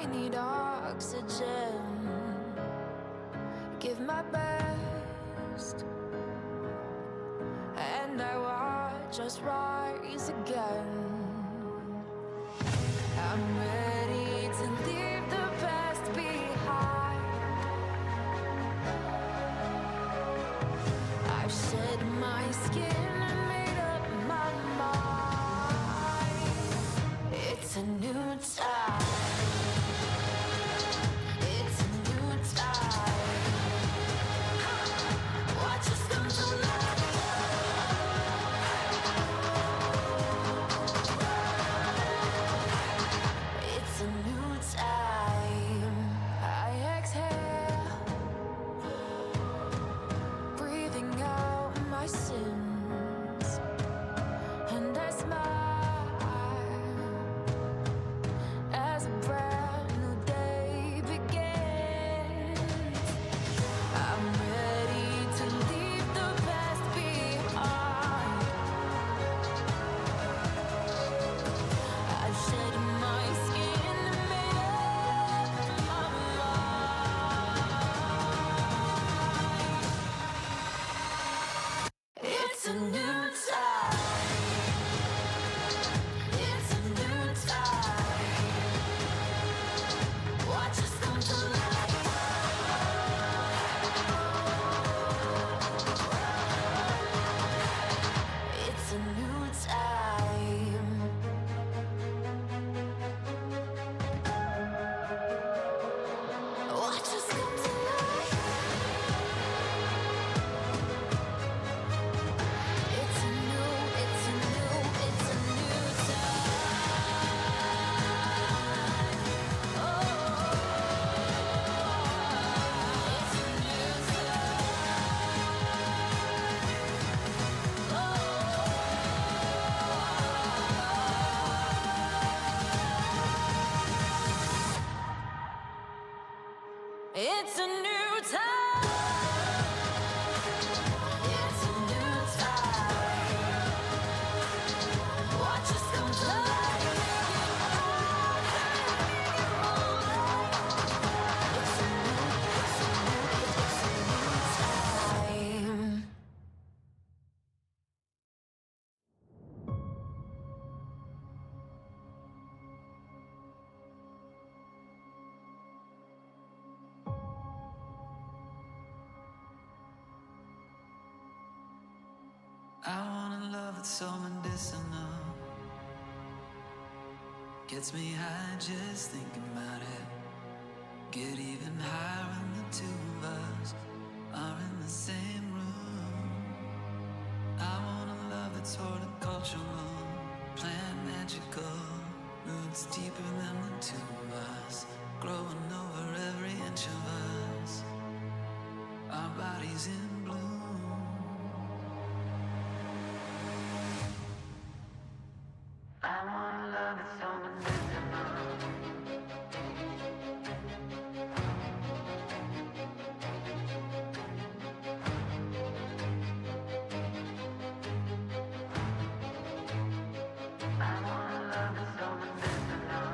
I need oxygen. Give my best, and I watch us rise again. I'm ready to leave the past behind. I've shed my skin and made up my mind. It's a new time. It's a new time. Watch us come to life. It's a new time. I exhale, breathing out my sins, and I smile as a brand new day begins. I'm ready to leave the past behind. I've shed my skin and made up my mind. It's a new time. It's a new time. Watch us come to life. It's a new time. Watch us come to life. It's a new, it's a new, it's a new time. Oh, it's a new time. It's a new time. It's a new time. Watch us come to life. It's a new, it's a new, it's a new time. I want a love that's so medicinal. Gets me high just thinking about it. Get even higher when the two of us are in the same room. I want a love that's horticultural, plant magical, roots deeper than the two of us, growing over every inch of us, our bodies in bloom. I want a love that's so medicinal. I want a love that's so medicinal.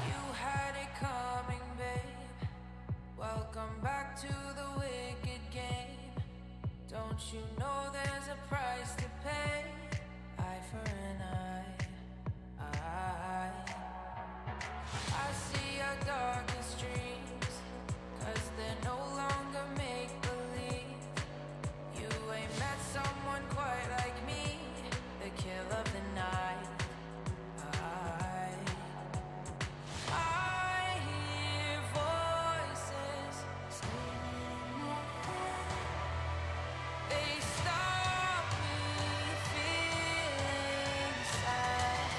You had it coming, babe. Welcome back to the wicked game. Don't you know there's a price to pay? Eye for an eye. I see your darkest dreams, 'cause they're no longer make-believe. You ain't met someone quite like me, the kill of the night. I hear voices screaming in my head. They stop me feeling sad.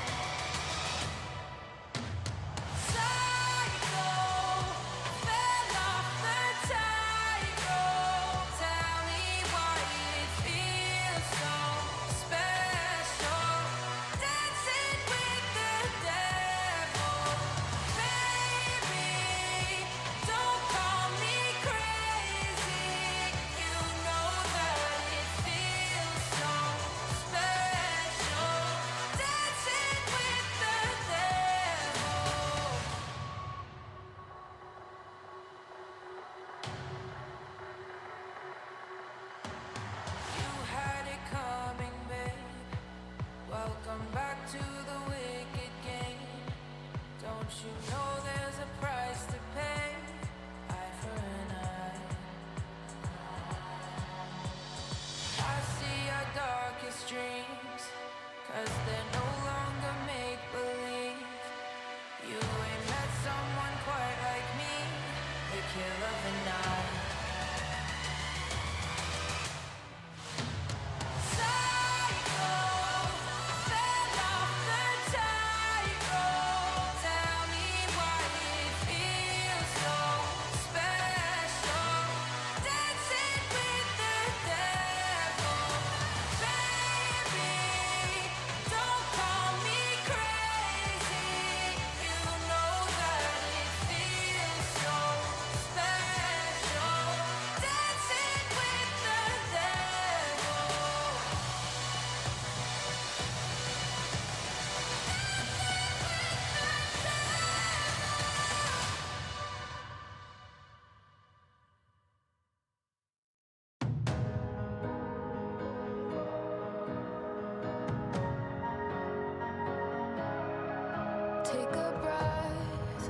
Take a breath.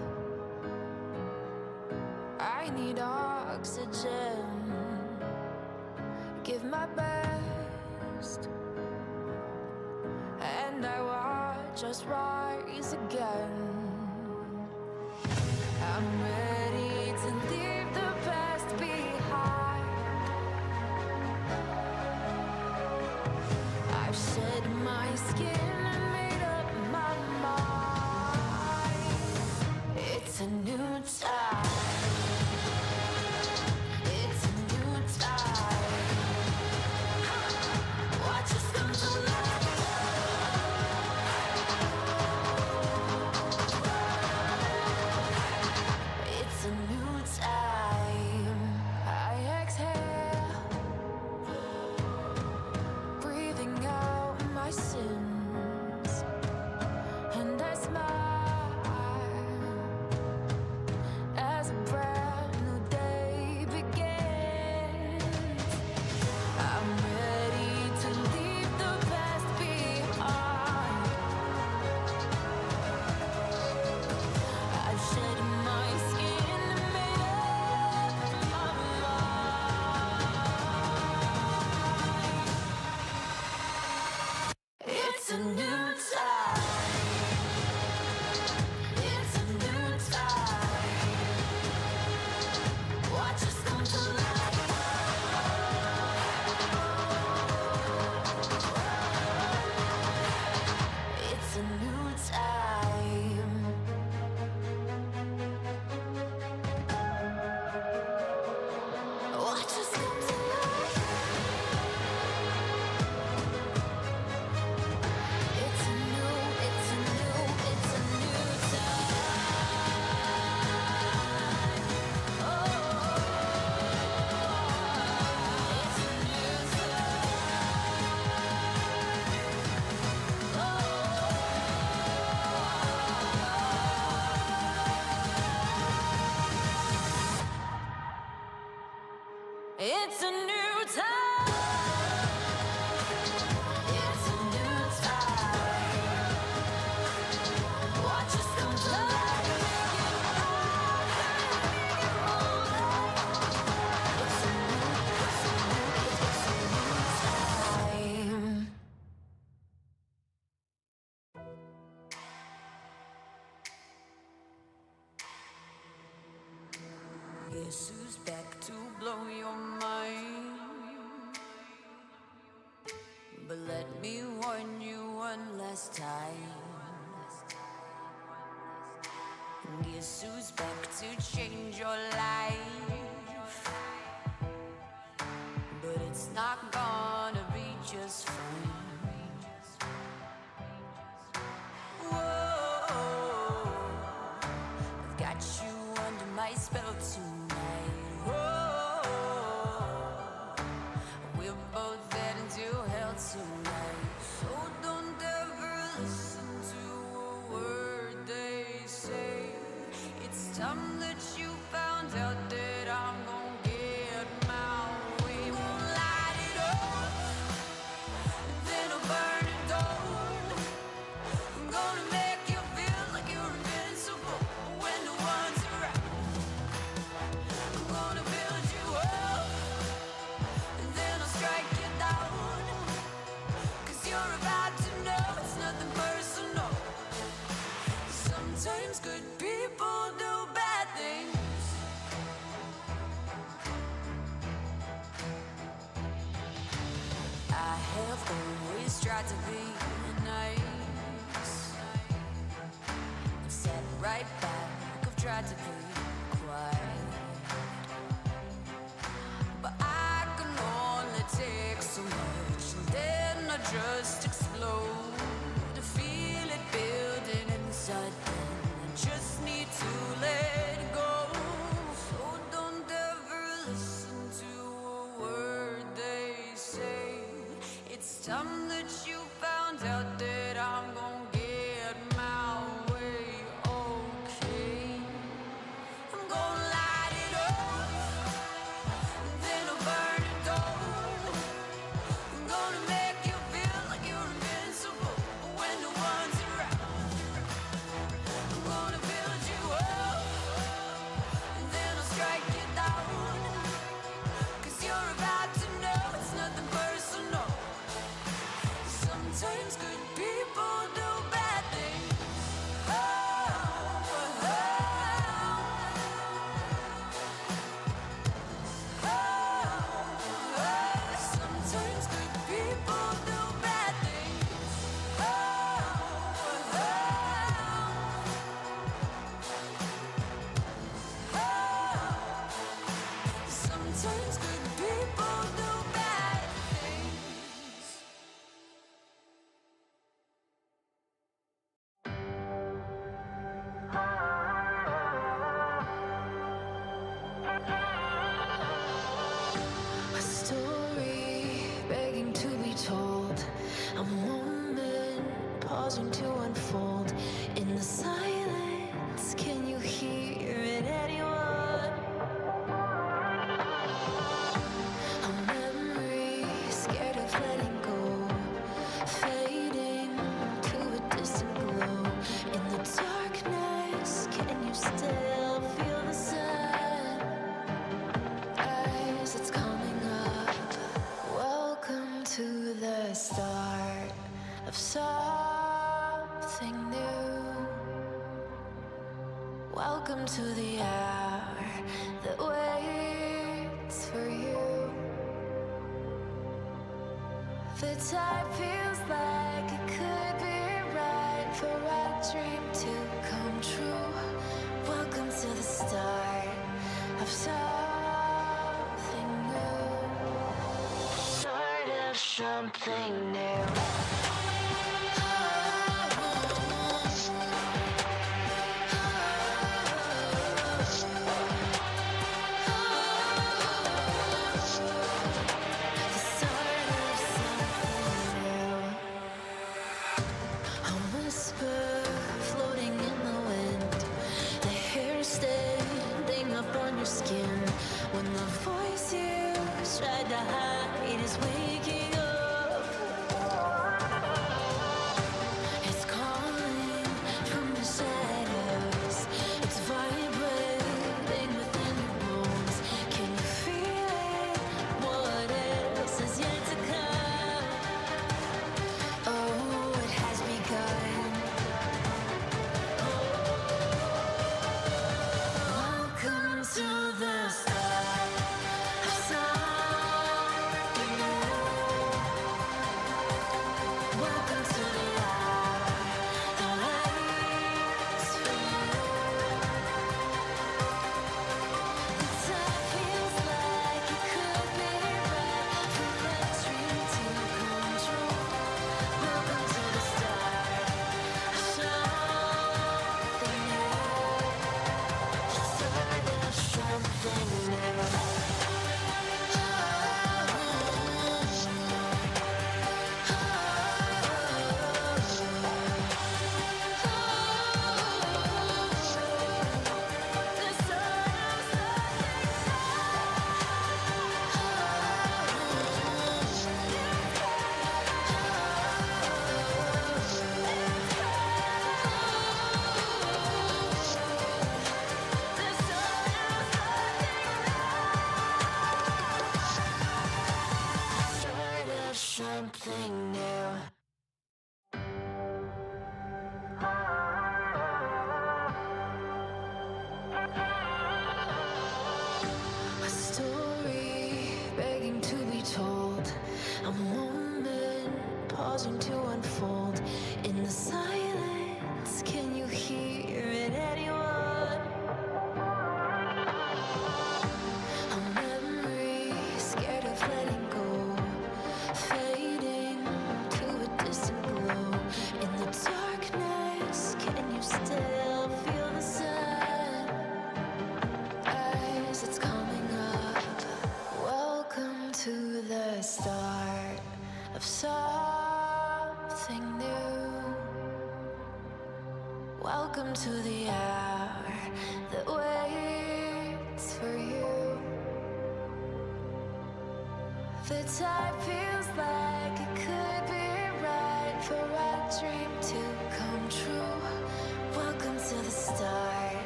I need oxygen. Give my best, and I watch us rise again. I'm ready to leave the past behind. I've shed my skin and made up my mind. It's a new time. It's a new time. Watch us come to life. It's a new time. I exhale, breathing out my sins, and I smile as a brand new day begins. I'm ready to leave the past behind. I've shed my skin and made up my mind. It's a new time. It's a new time. Watch us come to life. It's a new time. Watch us come to life. It's a new, it's a new, it's a new time. Oh, it's a new time. It's a new time. It's a new time. Watch us come to life. It's a new, it's a new, it's a new time. Guess who's back to blow your mind? But let me warn you one last time. Guess who's back to change your life? But it's not gonna be just fine. Whoa, I've got you under my spell tonight. Whoa, we're both heading to hell tonight. So don't ever listen to a word they say. It's time that you found out that I'm gonna get my way. Won't light it up, then I'll burn it down. I'm gonna make you feel like you're invincible when no one's around. I'm gonna build you up, and then I'll strike you down. 'Cause you're about to know it's nothing personal. Sometimes good people do bad things. I have always tried to be nice. I've sat right back, I've tried to be quiet. But I can only take so much, and then I just explode. To feel it building inside, then I just need to let go. So don't ever listen to a word they say. It's time that you found out that I'm gonna get my way. Okay, I'm gonna light it up, then I'll burn it down. I'm gonna make you feel like you're invincible when no one's around. Welcome to the hour that waits for you. The time feels like it could be right for our dream to come true. Welcome to the start of something new. Start of something new. Skin when the voice you tried to hide is waking up. It's calling from the shadows. It's vibrating within your bones. Can you feel it? What else is yet to come? Oh, it has begun. Welcome to the start of something new. Welcome to the hour that waits for you. The time feels like it could be right for a dream to come true. Welcome to the start of something new. Something new. Something new. A story begging to be told. A moment pausing to unfold. In the silence, can you hear it, anyone? A memory scared of letting go. Fading to a distant glow. In the darkness, can you still feel the sun? As it's coming up. Welcome to the start of something new. Welcome to the hour that waits for you. The time feels like it could be right for our dream to come true. Welcome to the start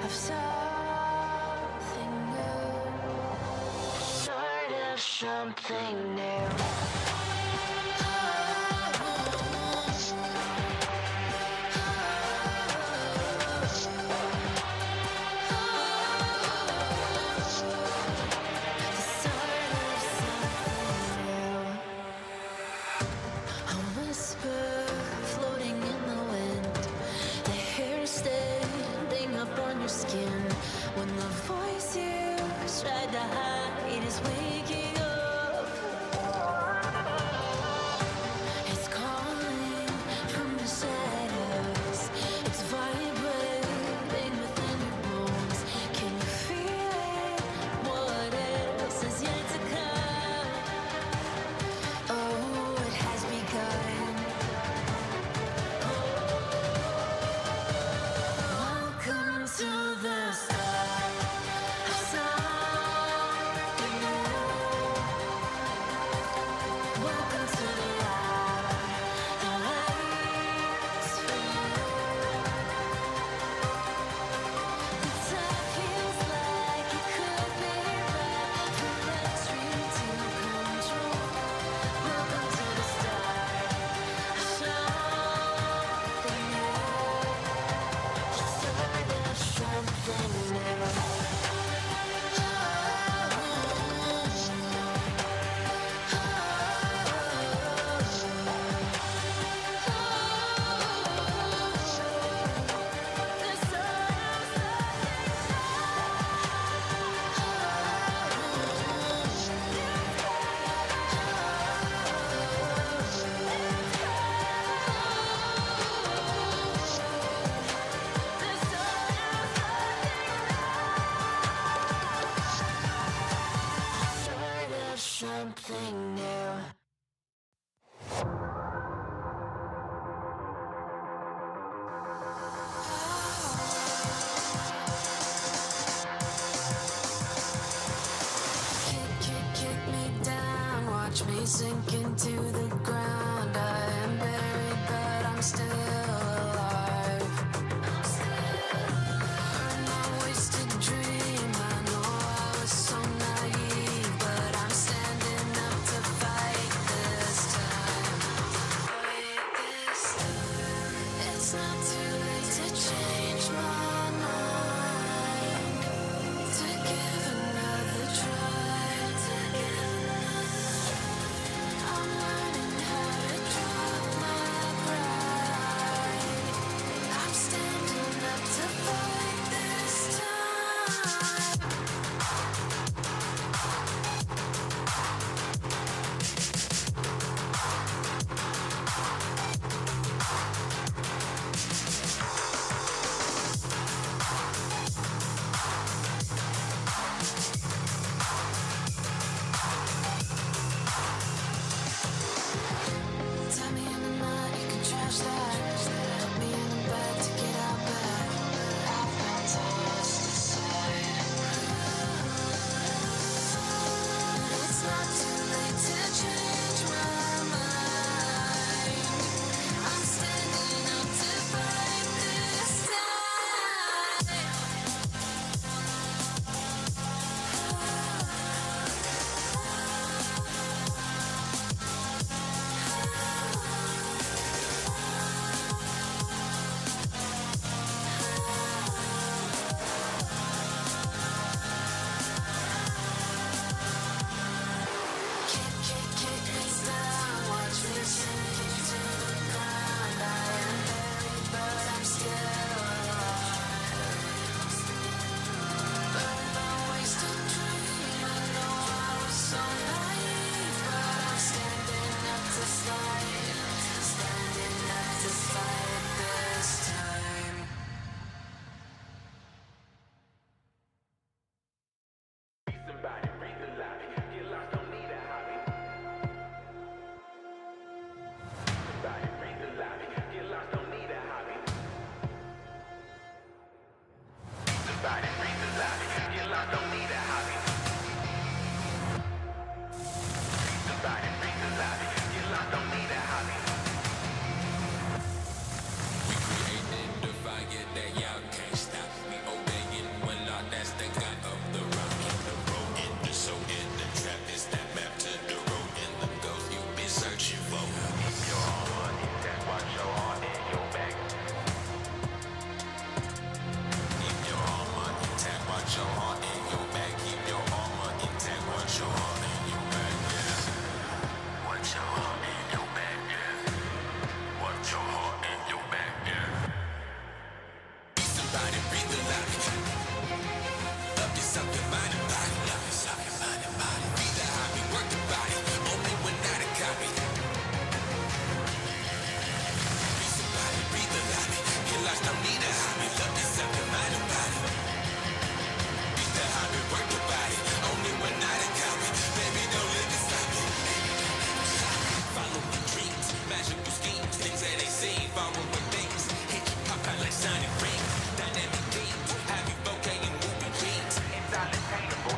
of something new. Start of something new. Skin when the voice you tried to hide is waking up. sink into the ground. I am buried, but I'm still alive. Burn my wasted dream. I know I was so naive, but I'm standing up to fight this time. Fight this time. It's not too late to change my mind, to give another try. I'm learning how to drop my pride. I'm standing up to fight this time. Tie me in the knot, you can trash that. Put me in the bed to get out back. I've been tossed aside. It's not too late to change my mind. I'm standing up to fight this time. Kick me down, watch me sink to the ground. I am buried, but I'm still alive. Burn my wasted dream. I know I was so naive, but I'm standing up to fight. Standing up to fight this time. Somebody breathe a lot. Get lost, don't need a hobby. Somebody breathe a lot. Get lost, don't need a hobby. Somebody breathe a lot. Get lost, don't need a hobby. Somebody breathe a lot. Get lost, don't need a hobby. We created the fire that y'all can't stop. We obeying when Lord, that's the God of the rock. In the road, in the soul, in the trap, it's that map to the road. And the ghost you've been searching for. Keep your armor intact, watch your heart and your back. Keep your armor intact, watch your heart and your back. Keep your armor intact, watch your heart and your back. Yeah. Watch your heart and your back. Yeah. Watch your heart and your back. Yeah. Somebody breathe a lot. Love yourself, your mind and body. Love yourself, your mind and body. Be the hobby, work the body. Only when not a copy. Be somebody, breathe a lot. Get lost, don't need a hobby. Love yourself, your mind and body. Be the hobby, work the body. Only when not a copy. Baby, don't live inside me. Follow the dreams, magical schemes, things that ain't seen. Follow the things, hit you pop out like shining rings. Dynamic beams, have you bouquet and moving jeans. It's all attainable.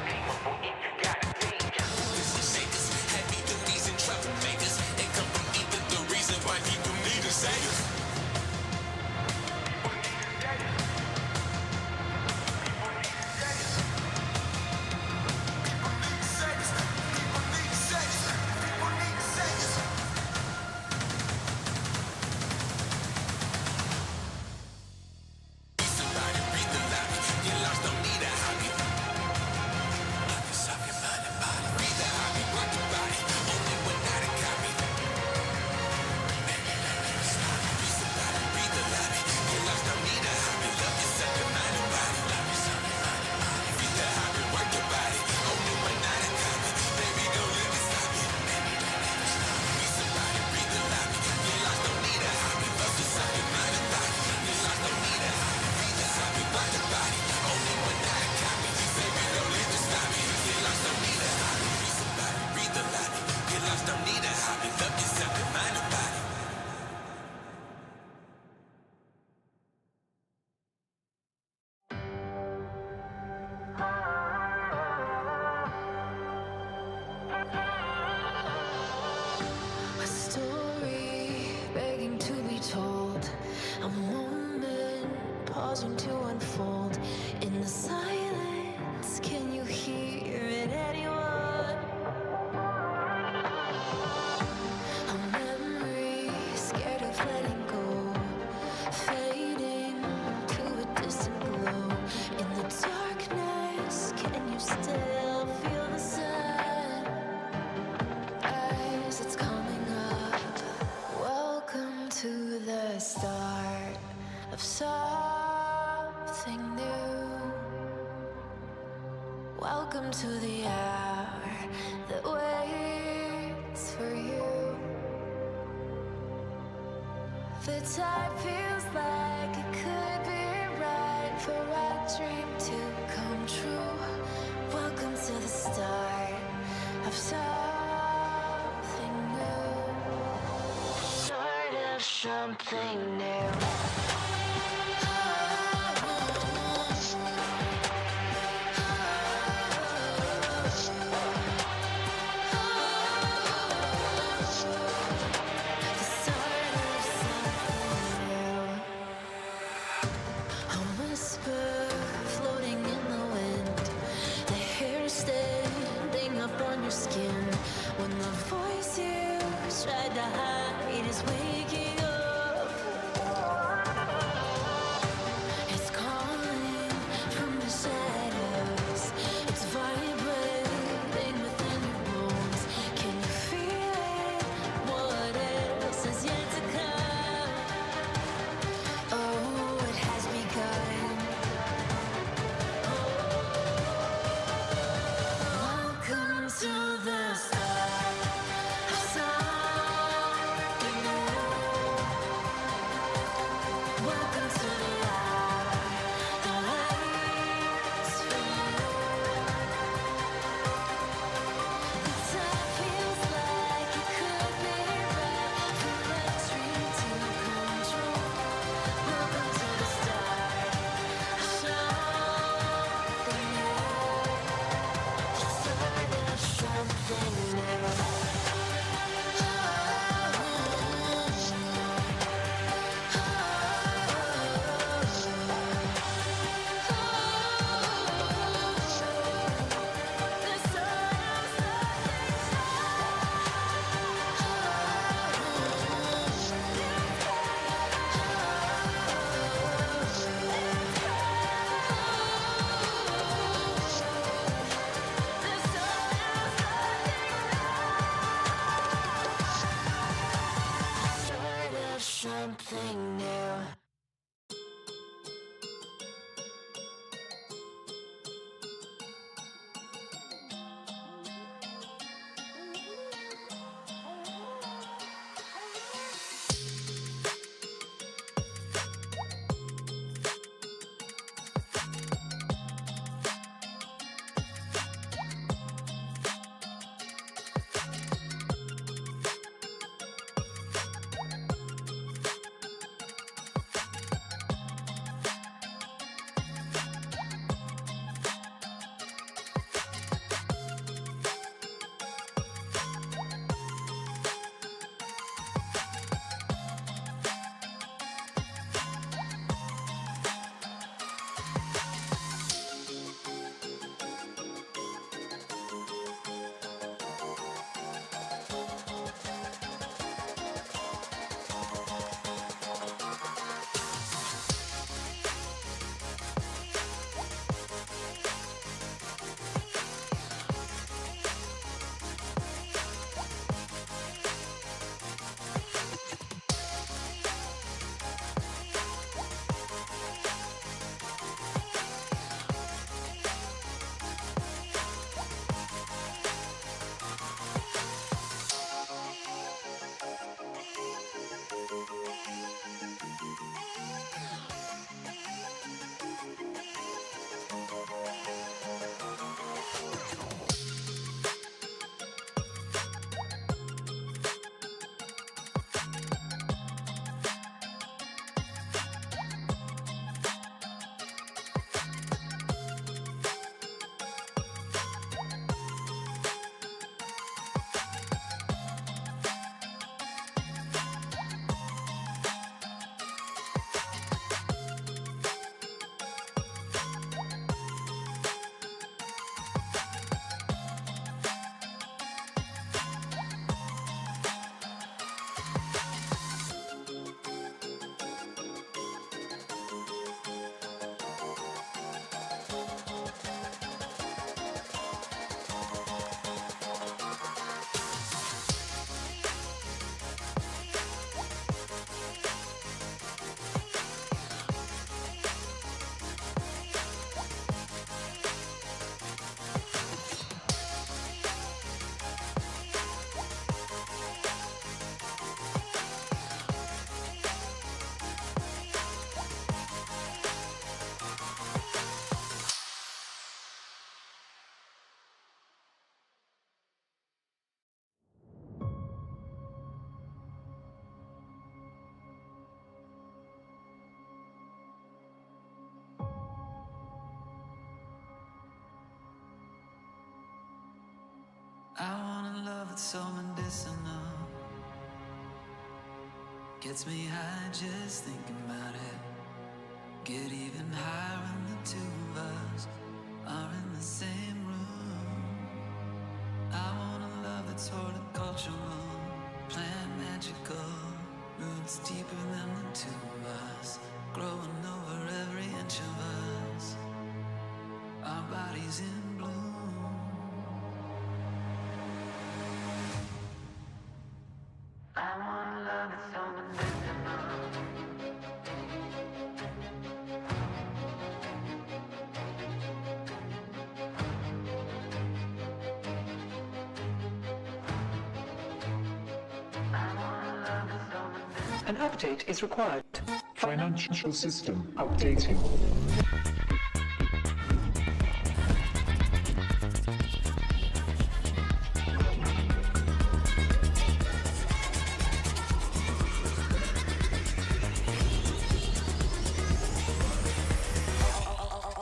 pausing to unfold in the silence. Can you hear it, anyone? A memory scared of letting go, fading to a distant glow. In the darkness, can you still feel the sun? As it's coming up, welcome to the start of something new. Welcome to the hour that waits for you. The time feels like it could be right for our dream to come true. Welcome to the start of something new. Start of something new. Skin when the voice you tried to hide is waking up. that's so medicinal. Gets me high just thinking about it. Get even higher when the two of us are in the same room. I want a love that's horticultural, plant magical, roots deeper than the two of us, growing over every inch of us, our bodies in bloom. I want a love that's so medicinal. An update is required. Financial system updating.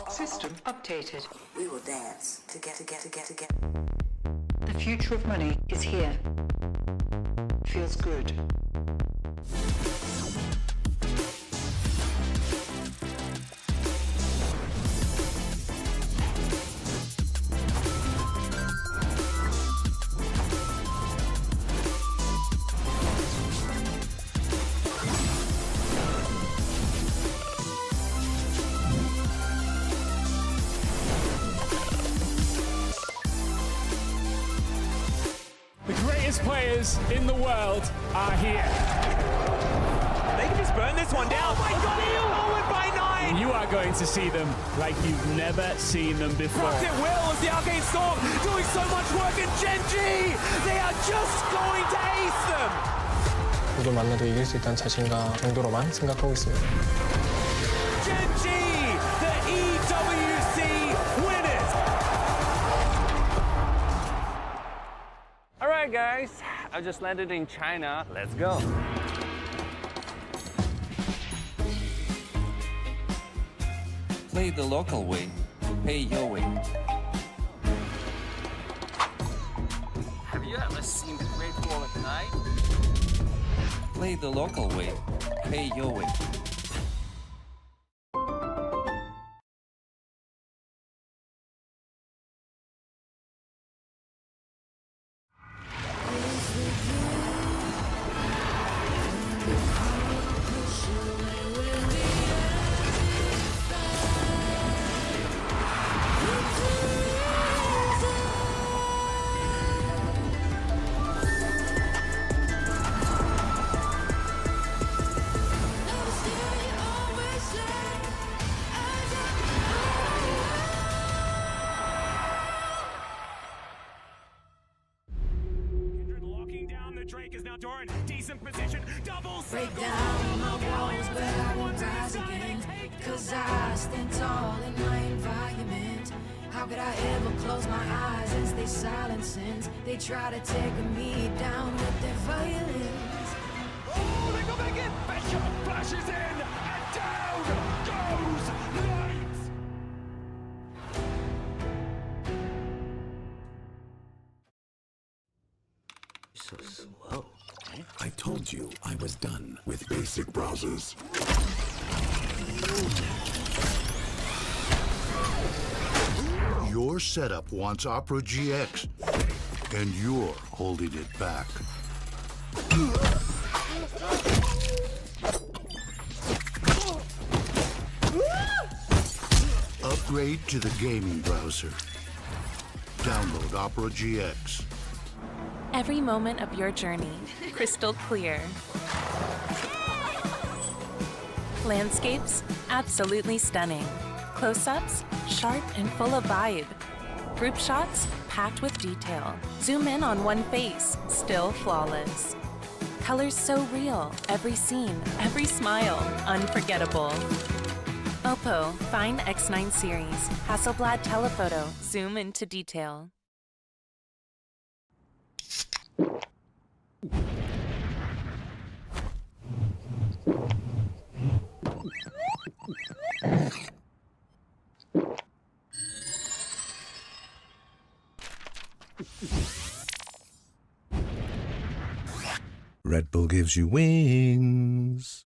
System updated. We will dance together. The future of money is here. Feels good. The greatest players in the world are here. They can just burn this one down. Oh my god, he'll forward by 9! You are going to see them like you've never seen them before. Rocked it well as the Arcane Storm doing so much work, and Genji! They are just going to ace them! 누구 만나도 이길 수 있다는 자신감 정도로만 생각하고 있습니다. Genji, the EWC winners! Alright guys, I just landed in China. Let's go. Play the local way, pay your way. Have you ever seen the Great Wall at night? Play the local way, pay your way. Drake is now Doran, decent position, double Break down my walls, but I won't rise again. Cause I stand tall in my environment. How could I ever close my eyes and stay silent since they try to take me down with their violence? Oh, they go back in! Bishop flashes in, and down goes Knight! So slow. I told you I was done with basic browsers. Your setup wants Opera GX, and you're holding it back. Upgrade to the gaming browser. Download Opera GX. Every moment of your journey, crystal clear. Landscapes, absolutely stunning. Close-ups, sharp and full of vibe. Group shots, packed with detail. Zoom in on one face, still flawless. Colors so real, every scene, every smile, unforgettable. Oppo, Find X9 series, Hasselblad telephoto, zoom into detail. Red Bull gives you wings.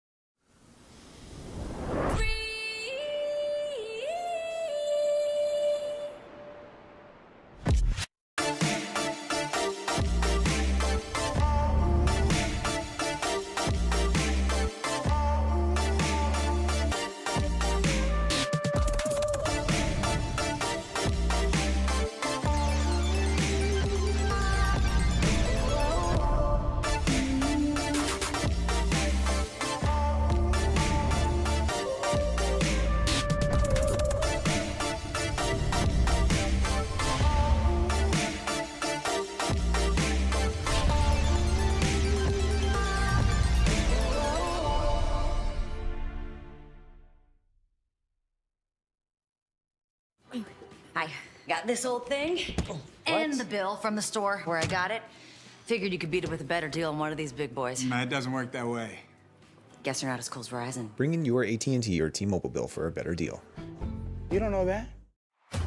I got this old thing and the bill from the store where I got it. Figured you could beat it with a better deal on one of these big boys. It doesn't work that way. Guess you're not as cool as Verizon. Bring in your AT&T or T-Mobile bill for a better deal. You don't know that? The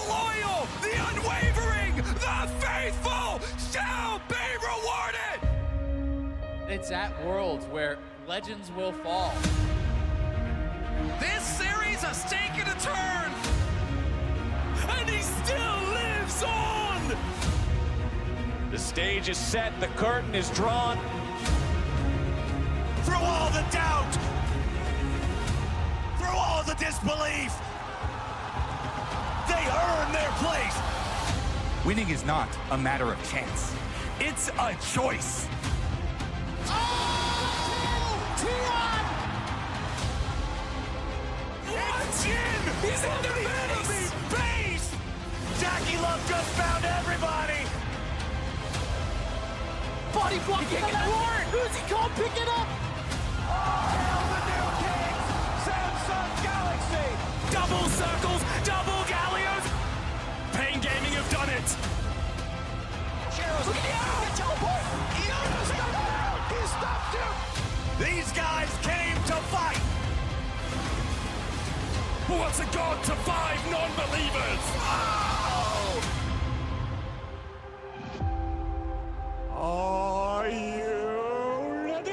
loyal, the unwavering, the faithful shall be rewarded! It's at Worlds where legends will fall. This series has taken a turn, and he still lives on! The stage is set, the curtain is drawn. Through all the doubt, through all the disbelief, they earn their place. Winning is not a matter of chance. It's a choice. He's in the base! Jackie Love just found everybody! Body block kicking Warren! Who's he called? Pick it up! Oh, hell, the new kings! Samsung Galaxy! Double circles, double galleons! Pain Gaming have done it! Look at the teleport! He stopped him! These guys came to fight! What's a god to 5 non-believers? Oh! Are you ready?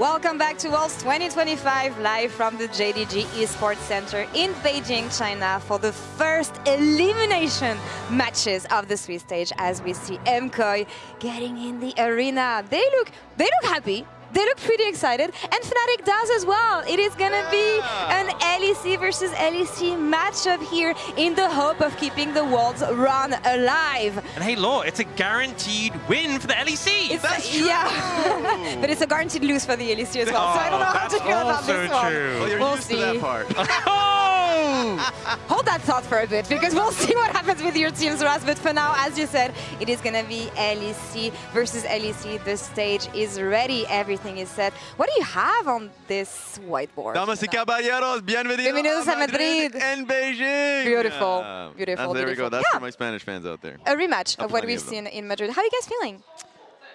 Welcome back to Worlds 2025, live from the JDG Esports Center in Beijing, China, for the first elimination matches of the Swiss stage, as we see MKOI getting in the arena. They look happy. They look pretty excited, and Fnatic does as well. It is gonna be an LEC versus LEC matchup here in the hope of keeping the Worlds run alive. And hey, Law, it's a guaranteed win for the LEC. That's true. Yeah, but it's a guaranteed lose for the LEC as well. So I don't know how to feel about this one. Well, you're we'll used see. to that part. Hold that thought for a bit, because we'll see what happens with your teams, Ras. But for now, as you said, it is gonna be LEC versus LEC. The stage is ready. Everything is set. What do you have on this whiteboard? Damas y caballeros, bienvenidos a Madrid and Beijing. Beautiful, beautiful. There we go. That's yeah. for my Spanish fans out there. A rematch of what we've seen in Madrid. How are you guys feeling?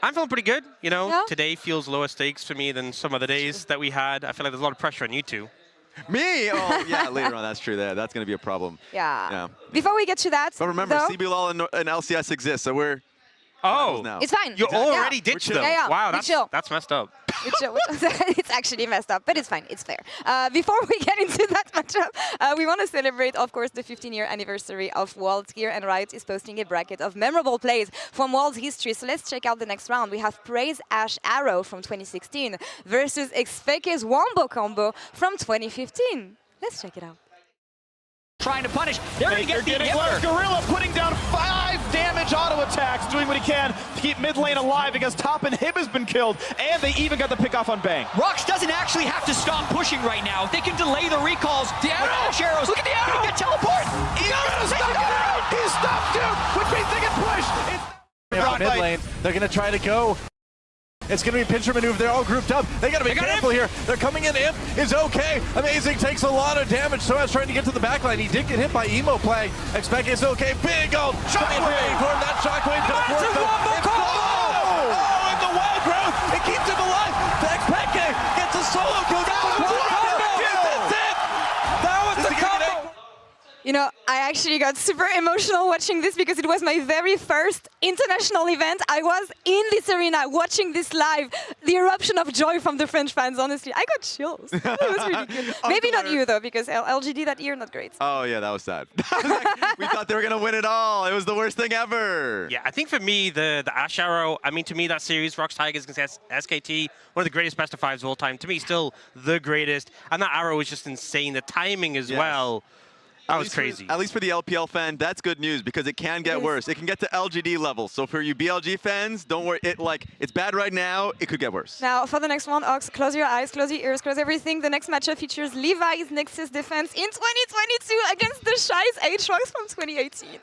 I'm feeling pretty good. You know, Yeah? today feels lower stakes for me than some of the days that we had. I feel like there's a lot of pressure on you two. Me? Oh, yeah, later on. That's true. That's going to be a problem. Yeah. Before we get to that, but remember, though, CBLOL and LCS exist, so we're now. It's fine. You already ditched them. Yeah, wow, chill. that's messed up. It's actually messed up, but it's fine. It's fair. Before we get into that matchup, we want to celebrate, of course, the 15-year anniversary of Worlds here, and Riot is posting a bracket of memorable plays from Worlds history. So let's check out the next round. We have Praise Ash Arrow from 2016 versus Xpeke's Wombo combo from 2015. Let's check it out. Trying to punish. They're going to get the inhibitor. Gorilla putting down 5 damage auto attacks, doing what he can to keep mid lane alive because top inhib has been killed, and they even got the pick off on Bang. Rox doesn't actually have to stop pushing right now. They can delay the recalls. The arrows. Look at the arrow. He can teleport. He's gonna stop it. He stopped Duke, which means they can push. Mid lane, they're going to try to go. It's going to be a pincher maneuver. They're all grouped up. They got to be careful here. They're coming in. Imp is okay. Amazing takes a lot of damage. So as trying to get to the backline. He did get hit by Emo play. Expect is okay. Big old shockwave. That shockwave does work. Oh, and the wild growth. It keeps him alive. Expect gets a solo kill. That was the combo. You know, I actually got super emotional watching this because it was my very first international event. I was in this arena watching this live. The eruption of joy from the French fans, honestly. I got chills. It was really good. Maybe not you, though, because LGD that year, not great. Oh, yeah, that was sad. We thought they were going to win it all. It was the worst thing ever. Yeah, I think for me, the Ash Arrow, I mean, to me, that series, Rox Tigers against SKT, one of the greatest best of fives of all time. To me, still the greatest. And that arrow was just insane. The timing as well. That was crazy. At least for the LPL fan, that's good news because it can get worse. It can get to LGD levels. So for you BLG fans, don't worry. It's bad right now. It could get worse. Now, for the next one, Ox, close your eyes, close your ears, close everything. The next matchup features Levi's Nexus Defense in 2022 against the Shy's Aatrox from 2018.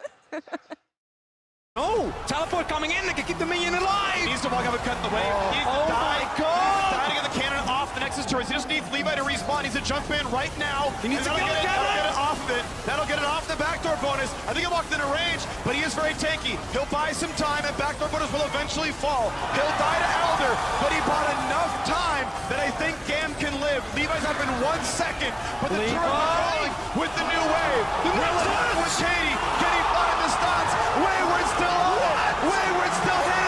Oh, teleport coming in. They can keep the minion alive. Needs to walk up and cut the way. Oh my God! Dying to get the cannon off the Nexus turret. He just needs Levi to respawn. He's a jump in right now. He needs to get it off of it. That'll get it off the backdoor bonus. I think he walked into range, but he is very tanky. He'll buy some time, and backdoor bonus will eventually fall. He'll die to Elder, but he bought enough time that I think Gam can live. Levi's up in 1 second, but the turret is falling with the new wave. The Nexus with Katie. Can he find the stunts? Wayward still on it. Wayward still hitting.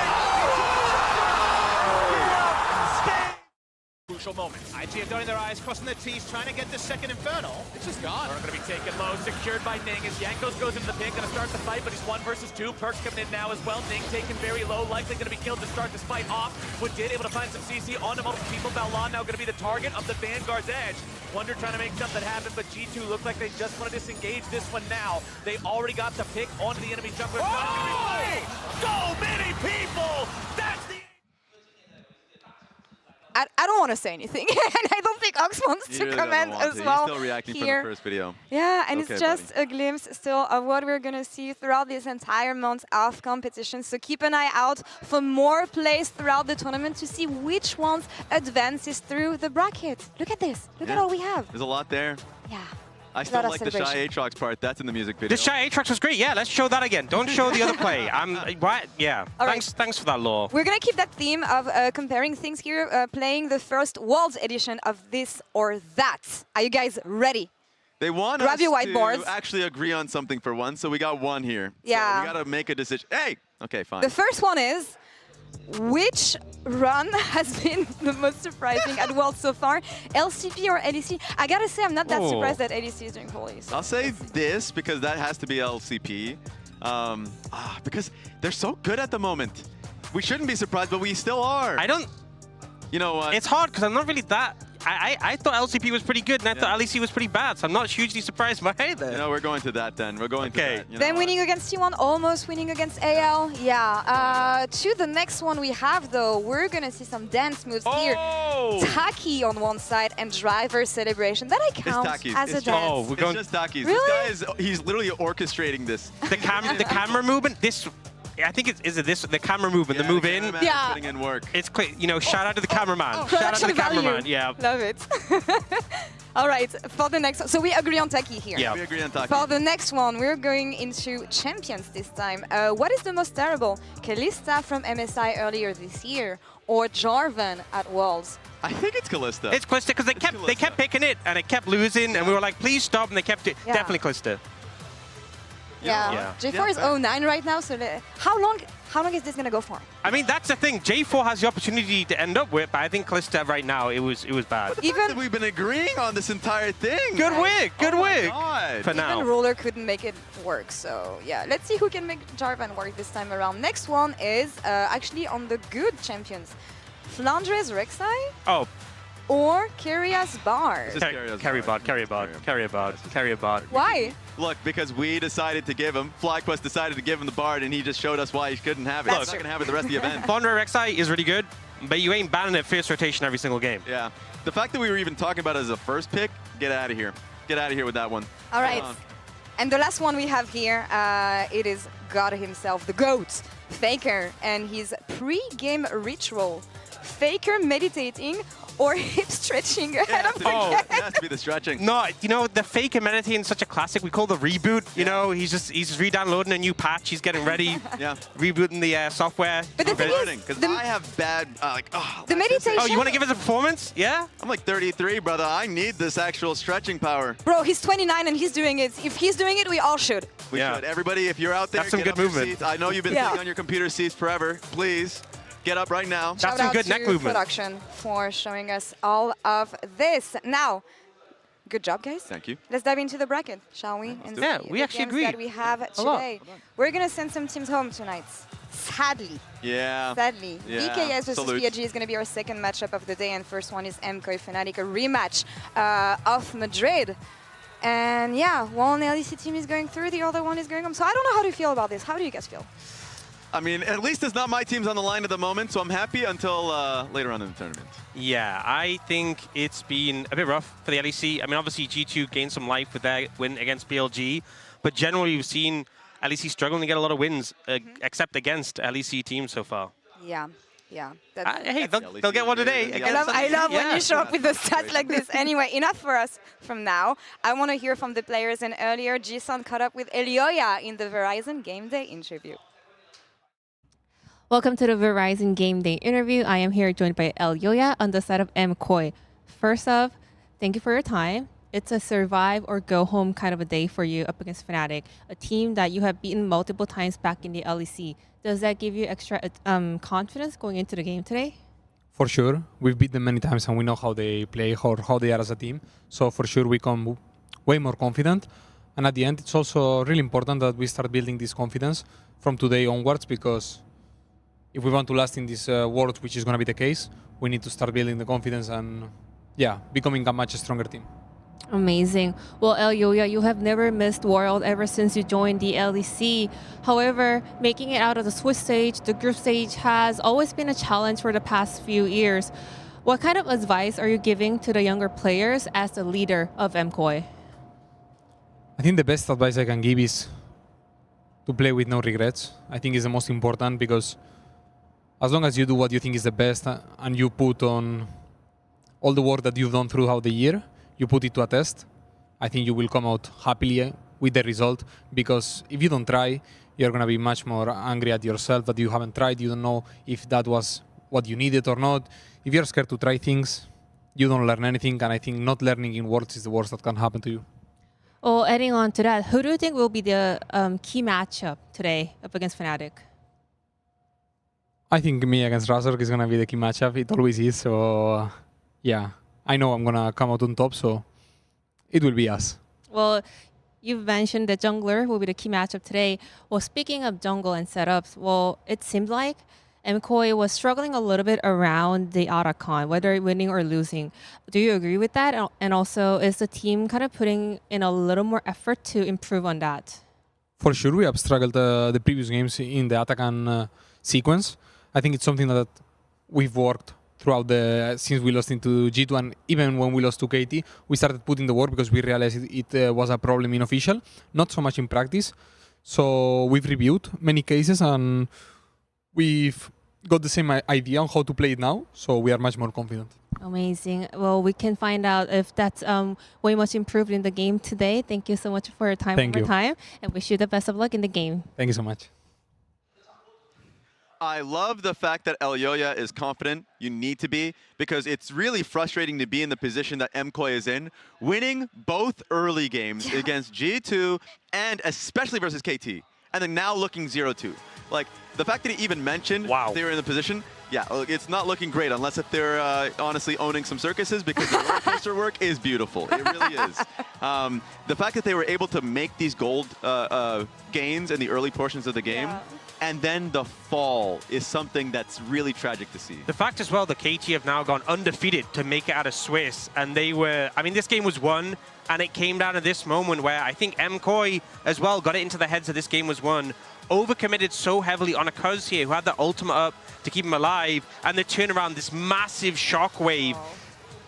Crucial moment. IG darting their eyes, crossing their T's, trying to get the second Infernal. It's just gone. Are going to be taken low, secured by Ning as Jankos goes into the pit, going to start the fight, but he's 1 versus 2. Perks coming in now as well. Ning taken very low, likely going to be killed to start this fight off. Wood did able to find some CC onto multiple people. Balon now going to be the target of the Vanguard's edge. Wonder trying to make something happen, but G2 looked like they just want to disengage this one now. They already got the pick onto the enemy jungler. Oh! So many people! That's the... I don't want to say anything, and I don't think Ox wants to comment as well. He's still reacting here. for the first video. Yeah, and it's just a glimpse still of what we're going to see throughout this entire month of competition. So keep an eye out for more plays throughout the tournament to see which ones advances through the bracket. Look at this. Look at all we have. There's a lot there. Yeah. I still like the Shy Aatrox part. That's in the music video. The Shy Aatrox was great. Yeah, let's show that again. Don't show the other play. What? Yeah. Thanks for that, Law. We're going to keep that theme of comparing things here, playing the first Worlds edition of this or that. Are you guys ready? They want Grab us your whiteboards. to actually agree on something for once, so we got one here. Yeah. So we got to make a decision. Hey! Okay, fine. The first one is which run has been the most surprising at World so far? LCP or LEC? I gotta say, I'm not that surprised that LEC is doing poorly. So I'll say this because that has to be LCP. Because they're so good at the moment. We shouldn't be surprised, but we still are. I don't... You know what? It's hard because I'm not really that... I thought LCP was pretty good, and I thought LEC was pretty bad, so I'm not hugely surprised by either. You know, we're going to that then. We're going to that. You then know winning against T1, almost winning against AL. Yeah. To the next one we have, though, we're going to see some dance moves here. Taki on one side and Driver Celebration. That I count as a dance. It's just Taki's. Really? This guy he's literally orchestrating this. The camera movement, I think the camera movement, the move in. Yeah. Putting in work. It's quick, you know, shout out to the cameraman. Shout out to Production the cameraman, value. yeah. Love it. All right, for the next one. So we agree on Taki here. Yeah, we agree on Taki. For the next one, we're going into champions this time. What is the most terrible? Kalista from MSI earlier this year or Jarvan at Worlds? I think it's Kalista. It's Kalista because they kept picking it and it kept losing and we were like, please stop, and they kept it. Yeah. Definitely Kalista. Yeah. J4 is 09 right now, so how long is this gonna go for? I mean, that's the thing. J4 has the opportunity to end up with, but I think Kalista right now, it was bad. Even we've been agreeing on this entire thing. Good wig, good wig. For now. Even Roller couldn't make it work, so yeah. Let's see who can make Jarvan work this time around. Next one is actually on the good champions. Flandre's Rek'Sai? Oh. Or Kyria's Bar? Carry bot. Why? Look, because we decided to give him, FlyQuest decided to give him the Bard, and he just showed us why he couldn't have it. He's not going to have it the rest of the event. Fondra Rek'Sai is really good, but you ain't banning it first rotation every single game. Yeah. The fact that we were even talking about it as a first pick, get out of here. Get out of here with that one. All right. And the last one we have here, it is God himself, the GOAT, Faker, and his pre-game ritual. Faker meditating or hip stretching ahead of the game. It has to be the stretching. No, you know, the Faker meditating is such a classic. We call the reboot. You know, he's just re-downloading a new patch. He's getting ready. Rebooting the software. But the thing is, because I have bad the meditation. Oh, you want to give us a performance? Yeah. I'm like 33, brother. I need this actual stretching power. Bro, he's 29 and he's doing it. If he's doing it, we all should. We should. Everybody, if you're out there, that's some get good up your movement. seats. I know you've been sitting on your computer seats forever. Please. Get up right now. That's some good neck movement. Production for showing us all of this. Now, good job, guys. Thank you. Let's dive into the bracket, shall we? And yeah, see we the actually games agree. that we have today. We're gonna send some teams home tonight. Sadly. Yeah. Sadly. Yeah. VKS versus PSG is gonna be our second matchup of the day, and first one is MKOI Fnatic, a rematch of Madrid. And yeah, one LEC team is going through, the other one is going home. So I don't know how to feel about this. How do you guys feel? I mean, at least it's not my team's on the line at the moment, so I'm happy until later on in the tournament. Yeah, I think it's been a bit rough for the LEC. I mean, obviously G2 gained some life with their win against PLG, but generally we've seen LEC struggling to get a lot of wins, except against LEC teams so far. Yeah. Yeah. Hey, they'll get one today. I love when you show up with the stats like this. Anyway, enough for us from now. I want to hear from the players, and earlier Jason caught up with Elioya in the Verizon Game Day interview. Welcome to the Verizon Game Day interview. I am here joined by Elioya on the side of MKOI. First off, thank you for your time. It's a survive or go home kind of a day for you up against Fnatic, a team that you have beaten multiple times back in the LEC. Does that give you extra confidence going into the game today? For sure. We've beat them many times and we know how they play, how they are as a team. So for sure we come way more confident. And at the end, it's also really important that we start building this confidence from today onwards, because if we want to last in this world, which is going to be the case, we need to start building the confidence and, yeah, becoming a much stronger team. Amazing. Well, Elioya, you have never missed World ever since you joined the LEC. However, making it out of the Swiss stage, the group stage, has always been a challenge for the past few years. What kind of advice are you giving to the younger players as the leader of MKOI? I think the best advice I can give is to play with no regrets. I think it's the most important, because as long as you do what you think is the best and you put on all the work that you've done throughout the year, you put it to a test, I think you will come out happily with the result. Because if you don't try, you're going to be much more angry at yourself that you haven't tried. You don't know if that was what you needed or not. If you're scared to try things, you don't learn anything. And I think not learning in Worlds is the worst that can happen to you. Well, adding on to that, who do you think will be the key matchup today up against Fnatic? I think me against Razork is going to be the key matchup. It always is. So, yeah, I know I'm going to come out on top. So, it will be us. Well, you've mentioned that jungler will be the key matchup today. Well, speaking of jungle and setups, well, it seemed like MKOI was struggling a little bit around the Otacon, whether winning or losing. Do you agree with that? And also, is the team kind of putting in a little more effort to improve on that? For sure, we have struggled the previous games in the Otacon sequence. I think it's something that we've worked throughout since we lost into G2, and even when we lost to KT, we started putting the work because we realized it was a problem in official, not so much in practice. So we've reviewed many cases and we've got the same idea on how to play it now, so we are much more confident. Amazing. Well, we can find out if that's way much improved in the game today. Thank you so much for your time Thank you. and wish you the best of luck in the game. Thank you so much. I love the fact that Elyoya is confident. You need to be, because it's really frustrating to be in the position that MKOI is in, winning both early games against G2 and especially versus KT, and then now looking 0-2. Like, the fact that he even mentioned they were in the position, yeah, it's not looking great unless if they're honestly owning some circuses, because the roller coaster work is beautiful. It really is. The fact that they were able to make these gold gains in the early portions of the game, and then the fall is something that's really tragic to see. The fact as well that KT have now gone undefeated to make it out of Swiss, and they were, I mean, this game was won, and it came down to this moment where I think MKOI as well got it into the heads that this game was won, overcommitted so heavily on a Cuz here who had the ultimate up to keep him alive, and they turn around this massive shockwave.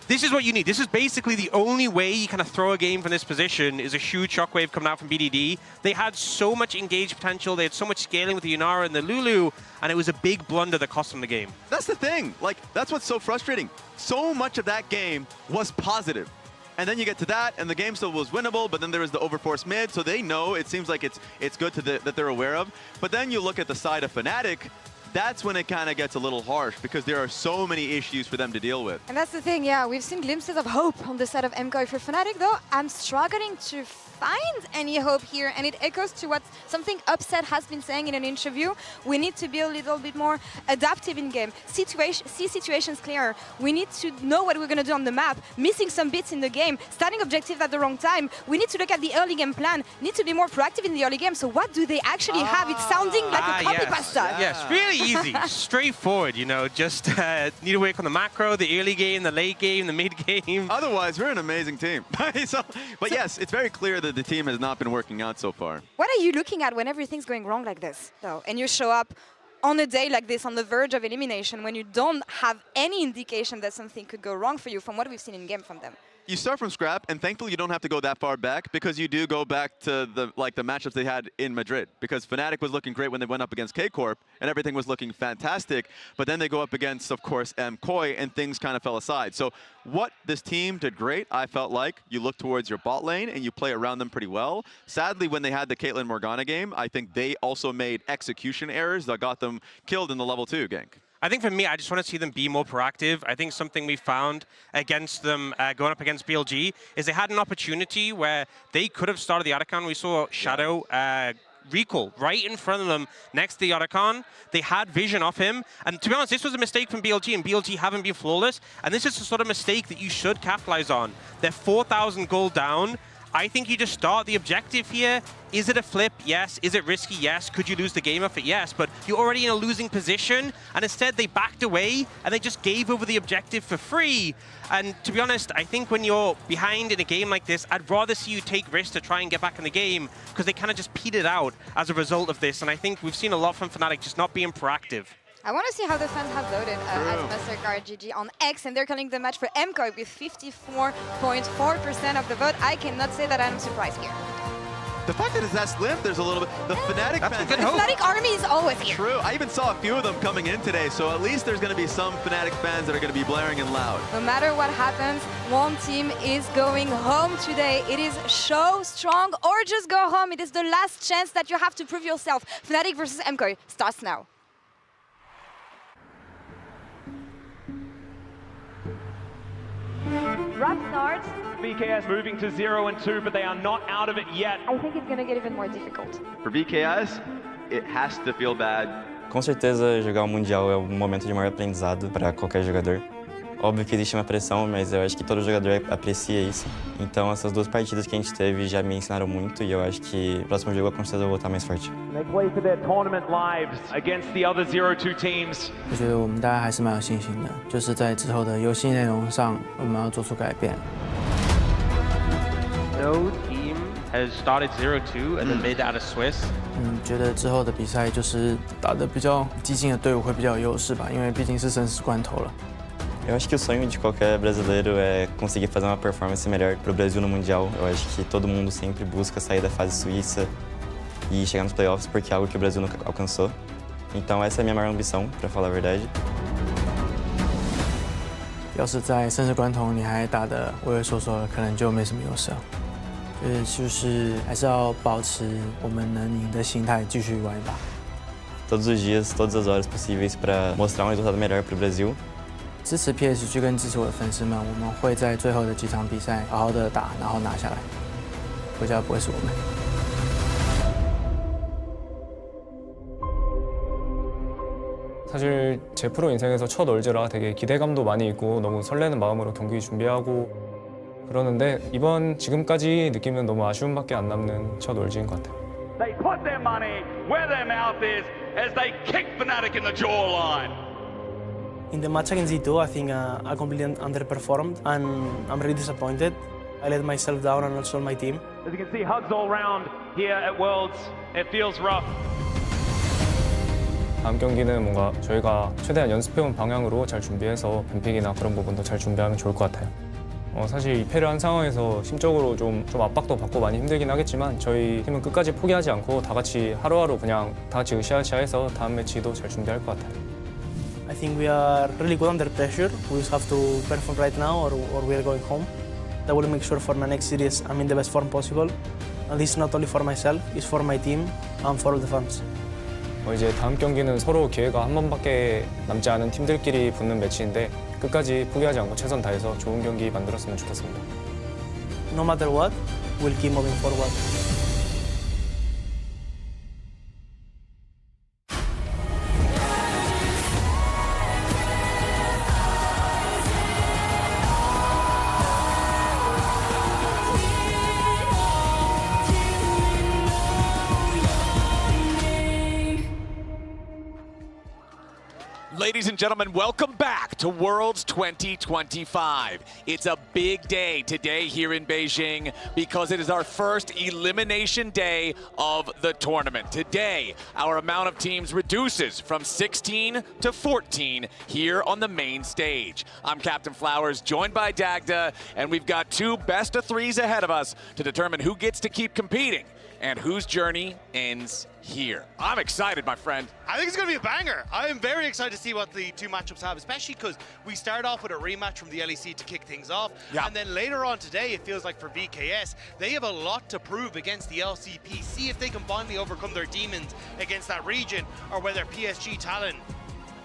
This is what you need. This is basically the only way you kind of throw a game from this position is a huge shockwave coming out from BDD. They had so much engaged potential. They had so much scaling with the Yunara and the Lulu, and it was a big blunder that cost them the game. That's the thing. Like, that's what's so frustrating. So much of that game was positive. And then you get to that, and the game still was winnable, but then there was the overforce mid, so they know, it seems like it's good that they're aware of. But then you look at the side of Fnatic, that's when it kind of gets a little harsh, because there are so many issues for them to deal with. And that's the thing, yeah, we've seen glimpses of hope on the side of MKOI. For Fnatic, though, I'm struggling to find any hope here, and it echoes to what something Upset has been saying in an interview. We need to be a little bit more adaptive in game, see situations clearer. We need to know what we're going to do on the map, missing some bits in the game, starting objectives at the wrong time. We need to look at the early game plan, need to be more proactive in the early game. So what do they actually have? It's sounding like a copy pasta. Yes, really easy, straightforward, you know, just need to work on the macro, the early game, the late game, the mid game. Otherwise, we're an amazing team. But yes, it's very clear that the team has not been working out so far. What are you looking at when everything's going wrong like this, though, and you show up on a day like this on the verge of elimination when you don't have any indication that something could go wrong for you from what we've seen in game from them? You start from scrap, and thankfully you don't have to go that far back, because you do go back to the matchups they had in Madrid. Because Fnatic was looking great when they went up against K-Corp, and everything was looking fantastic. But then they go up against, of course, MKOI, and things kind of fell aside. So what this team did great, I felt like, you look towards your bot lane and you play around them pretty well. Sadly, when they had the Caitlyn Morgana game, I think they also made execution errors that got them killed in the level 2 gank. I think for me, I just want to see them be more proactive. I think something we found against them going up against BLG is they had an opportunity where they could have started the Otacon. We saw Shadow recall right in front of them next to the Otacon. They had vision of him. And to be honest, this was a mistake from BLG, and BLG haven't been flawless. And this is the sort of mistake that you should capitalize on. They're 4,000 gold down. I think you just start the objective here. Is it a flip? Yes. Is it risky? Yes. Could you lose the game off it? Yes. But you're already in a losing position, and instead they backed away and they just gave over the objective for free. And to be honest, I think when you're behind in a game like this, I'd rather see you take risks to try and get back in the game, because they kind of just petered out as a result of this. And I think we've seen a lot from Fnatic just not being proactive. I want to see how the fans have voted as Mastercard GG on X, and they're calling the match for MKOI with 54.4% of the vote. I cannot say that I'm surprised here. The fact that it's that slim, there's a little bit. The Fnatic fans. The Fnatic army is always here. True. I even saw a few of them coming in today, so at least there's going to be some Fnatic fans that are going to be blaring and loud. No matter what happens, one team is going home today. It is show strong or just go home. It is the last chance that you have to prove yourself. Fnatic versus MKOI starts now. Run starts. VKS moving to 0 and 2, but they are not out of it yet. I think it's going to get even more difficult. For VKS, it has to feel bad Com certeza, jogar o Mundial é um momento de maior aprendizado para qualquer jogador. Óbvio que existe uma pressão, mas eu acho que todo jogador aprecia isso. Então, essas 2 partidas que a gente teve já me ensinaram muito e eu acho que no próximo jogo, com certeza, eu vou voltar mais forte. They play for their tournament lives against the other 0-2 teams. 我觉得我们大家还是蛮有信心的，就是在之后的游戏内容上，我们要做出改变。No team has started 0-2 and then made that a Swiss. 觉得之后的比赛就是打得比较激进的队伍会比较有优势吧，因为毕竟是生死关头了。Eu acho que o sonho de qualquer brasileiro é conseguir fazer uma performance melhor para o Brasil no Mundial. Eu acho que todo mundo sempre busca sair da fase suíça e chegar nos playoffs porque é algo que o Brasil nunca alcançou. Então essa é a minha maior ambição, para falar a verdade. 要是在生死关头你还打得畏畏缩缩的，可能就没什么优势了。就是还是要保持我们能赢的心态，继续玩一把。Todos os dias, todas as horas possíveis para mostrar resultado melhor para o Brasil. 支持 PSG 跟支持我的粉丝们，我们会在最后的几场比赛好好的打，然后拿下来。国家不会是我们。 사실 제 프로 인생에서 첫 월즈라 되게 기대감도 많이 있고 너무 설레는 마음으로 경기 준비하고 그러는데 이번 지금까지 느끼면 너무 아쉬움밖에 안 남는 첫 월즈인 것 같아요. They put their money where their mouth is as they kick Fnatic in the jawline. In the match against Z2, I think I completely underperformed and I'm really disappointed. I let myself down and also my team. As you can see, hugs all round here at Worlds. It feels rough. 다음 경기는 뭔가 저희가 최대한 연습해온 방향으로 잘 준비해서 뱀픽이나 그런 부분도 잘 준비하면 좋을 것 같아요. 사실 2패를 한 상황에서 심적으로 좀 압박도 받고 많이 힘들긴 하겠지만 저희 팀은 끝까지 포기하지 않고 다 같이 하루하루 그냥 다 같이 으쌰으쌰해서 다음 매치도 잘 준비할 것 같아요. I think we are really good under pressure. We just have to perform right now or we are going home. That will make sure for my next series I'm in the best form possible. And this is not only for myself, it's for my team and for all the fans. 이제 다음 경기는 서로 기회가 한 번밖에 남지 않은 팀들끼리 붙는 매치인데 끝까지 포기하지 않고 최선 다해서 좋은 경기 만들었으면 좋겠습니다. No matter what, we'll keep moving forward. Ladies and gentlemen, welcome back to Worlds 2025. It's a big day today here in Beijing because it is our first elimination day of the tournament. Today, our amount of teams reduces from 16 to 14 here on the main stage. I'm Captain Flowers, joined by Dagda, and we've got 2 best-of-3s ahead of us to determine who gets to keep competing and whose journey ends here. I'm excited, my friend. I think it's going to be a banger. I am very excited to see what the 2 matchups have, especially because we start off with a rematch from the LEC to kick things off. Yeah. And then later on today, it feels like for VKS, they have a lot to prove against the LCP. See if they can finally overcome their demons against that region, or whether PSG Talon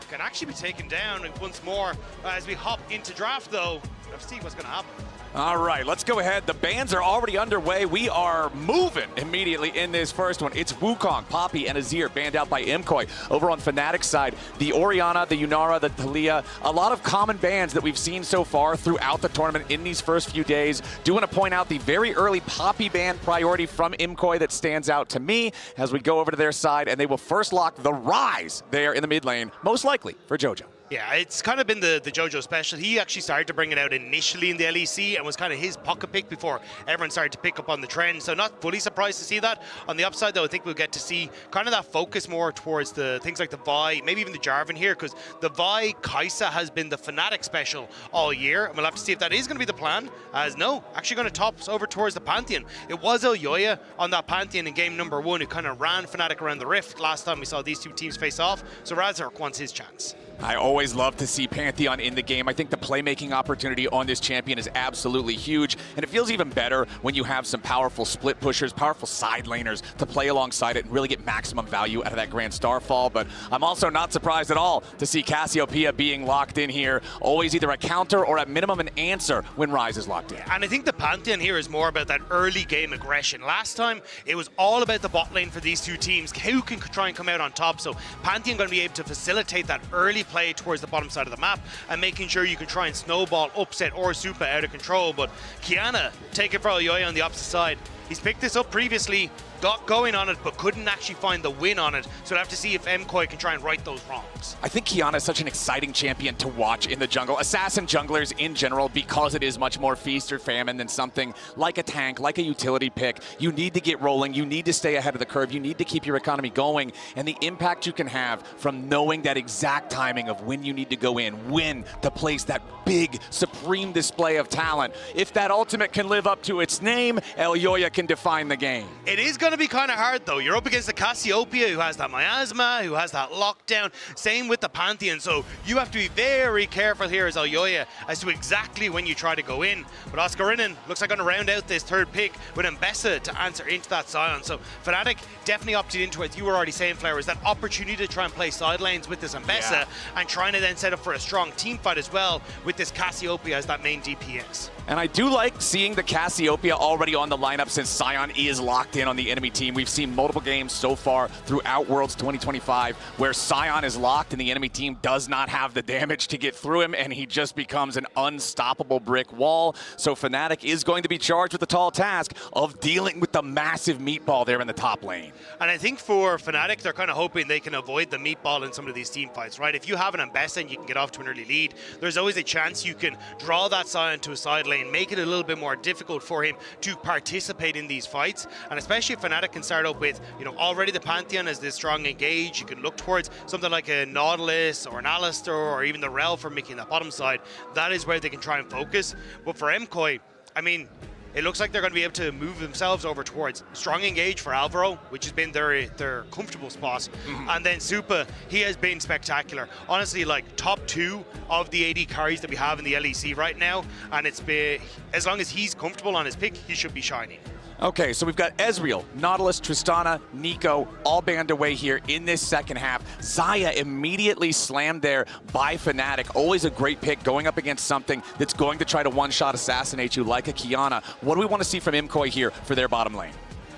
can actually be taken down once more. As we hop into draft, though, let's see what's going to happen. All right, let's go ahead. The bans are already underway. We are moving immediately in this first one. It's Wukong, Poppy, and Azir banned out by Imkoi. Over on Fnatic's side, the Orianna, the Yunara, the Talia, a lot of common bans that we've seen so far throughout the tournament in these first few days. Do want to point out the very early Poppy ban priority from Imkoi that stands out to me as we go over to their side, and they will first lock the Rise there in the mid lane, most likely for Jojo. Yeah, it's kind of been the Jojo special. He actually started to bring it out initially in the LEC and was kind of his pocket pick before everyone started to pick up on the trend. So not fully surprised to see that. On the upside, though, I think we'll get to see kind of that focus more towards the things like the Vi, maybe even the Jarvan here, because the Vi Kai'Sa has been the Fnatic special all year. And we'll have to see if that is going to be the plan. As no, actually going to top over towards the Pantheon. It was Elyoya on that Pantheon in game number 1 who kind of ran Fnatic around the Rift last time we saw these 2 teams face off. So Razork wants his chance. I always always love to see Pantheon in the game. I think the playmaking opportunity on this champion is absolutely huge, and it feels even better when you have some powerful split pushers, powerful side laners to play alongside it and really get maximum value out of that Grand Starfall. But I'm also not surprised at all to see Cassiopeia being locked in here. Always either a counter or at minimum an answer when Ryze is locked in. And I think the Pantheon here is more about that early game aggression. Last time, it was all about the bot lane for these two teams. Who can try and come out on top? So Pantheon going to be able to facilitate that early play towards the bottom side of the map and making sure you can try and snowball, upset, or Supa out of control. But Qiyana, take it for Elyoya on the opposite side. He's picked this up previously, got going on it, but couldn't actually find the win on it. So we'll have to see if MKOI can try and right those wrongs. I think Qiyana is such an exciting champion to watch in the jungle. Assassin junglers in general, because it is much more feast or famine than something like a tank, like a utility pick. You need to get rolling. You need to stay ahead of the curve. You need to keep your economy going. And the impact you can have from knowing that exact timing of when you need to go in, when to place that big, supreme display of talent. If that ultimate can live up to its name, Elyoya can define the game. It is going to be kind of hard, though. You're up against the Cassiopeia, who has that miasma, who has that lockdown. Same with the Pantheon, so you have to be very careful here as Elyoya as to exactly when you try to go in. But Oscarinen looks like going to round out this third pick with Mbessa to answer into that Sion. So Fnatic definitely opted into, as you were already saying, Flowers, that opportunity to try and play side lanes with this Mbessa and trying to then set up for a strong team fight as well with this Cassiopeia as that main DPS. And I do like seeing the Cassiopeia already on the lineup since Sion is locked in on the enemy team. We've seen multiple games so far throughout Worlds 2025 where Sion is locked and the enemy team does not have the damage to get through him, and he just becomes an unstoppable brick wall. So Fnatic is going to be charged with the tall task of dealing with the massive meatball there in the top lane. And I think for Fnatic, they're kind of hoping they can avoid the meatball in some of these team fights, right? If you have an Mbessa and you can get off to an early lead, there's always a chance you can draw that Sion to a side lane, make it a little bit more difficult for him to participate in these fights. And especially if Fnatic can start up with, you know, already the Pantheon as this strong engage, you can look towards something like a Nautilus or an Alistar or even the Rel for making that bottom side. That is where they can try and focus. But for MKOI, I mean, it looks like they're going to be able to move themselves over towards strong engage for Alvaro, which has been their comfortable spot. And then Supa, he has been spectacular. Honestly, like top 2 of the AD carries that we have in the LEC right now. And it's been, as long as he's comfortable on his pick, he should be shining. Okay, so we've got Ezreal, Nautilus, Tristana, Nico, all band away here in this second half. Xayah immediately slammed there by Fnatic. Always a great pick going up against something that's going to try to one-shot assassinate you like a Qiyana. What do we want to see from MKOI here for their bottom lane?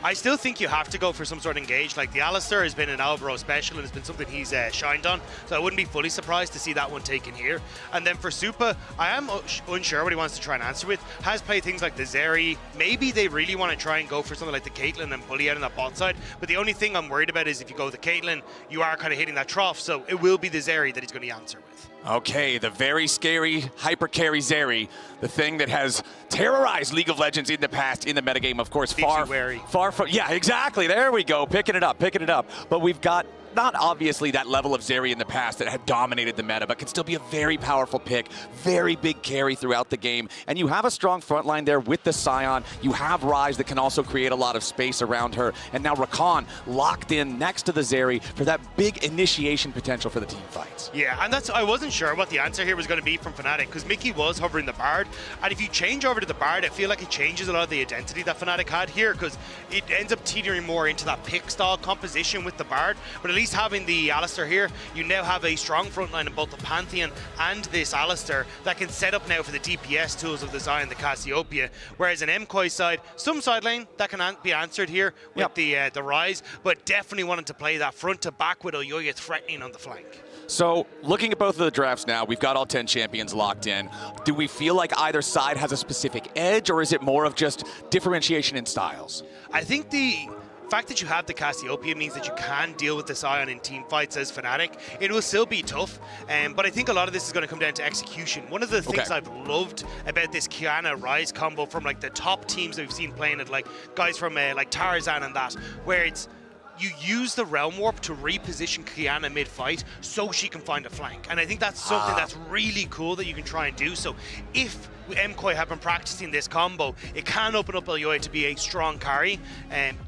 I still think you have to go for some sort of engage. Like the Alistar has been an Alvaro special and it's been something he's shined on. So I wouldn't be fully surprised to see that one taken here. And then for Supa, I am unsure what he wants to try and answer with. Has played things like the Zeri. Maybe they really want to try and go for something like the Caitlyn and bully out on that bot side. But the only thing I'm worried about is if you go the Caitlyn, you are kind of hitting that trough. So it will be the Zeri that he's going to answer with. Okay, the very scary hyper carry Zeri, the thing that has terrorized League of Legends in the past in the metagame, of course, far from, yeah, exactly, there we go, picking it up. But we've got not obviously that level of Zeri in the past that had dominated the meta, but can still be a very powerful pick, very big carry throughout the game. And you have a strong front line there with the Sion. You have Ryze that can also create a lot of space around her. And now Rakan locked in next to the Zeri for that big initiation potential for the team fights. Yeah, and I wasn't sure what the answer here was going to be from Fnatic, because Mickey was hovering the Bard. And if you change over to the Bard, I feel like it changes a lot of the identity that Fnatic had here, because it ends up teetering more into that pick style composition with the Bard. But at least having the Alistar here, you now have a strong front line in both the Pantheon and this Alistar that can set up now for the DPS tools of the Xayah and the Cassiopeia. Whereas an MKOI side, some side lane that can be answered here with the Ryze, but definitely wanting to play that front to back with Elyoya threatening on the flank. So looking at both of the drafts now, we've got all 10 champions locked in. Do we feel like either side has a specific edge, or is it more of just differentiation in styles? I think the fact that you have the Cassiopeia means that you can deal with the Sion in team fights as Fnatic. It will still be tough, but I think a lot of this is going to come down to execution. One of the things I've loved about this Qiyana Ryze combo from like the top teams that we've seen playing it, like guys from like Tarzan and that, where it's you use the Realm Warp to reposition Qiyana mid-fight so she can find a flank. And I think that's something that's really cool that you can try and do. So if MKOI have been practicing this combo, it can open up Elyoya to be a strong carry.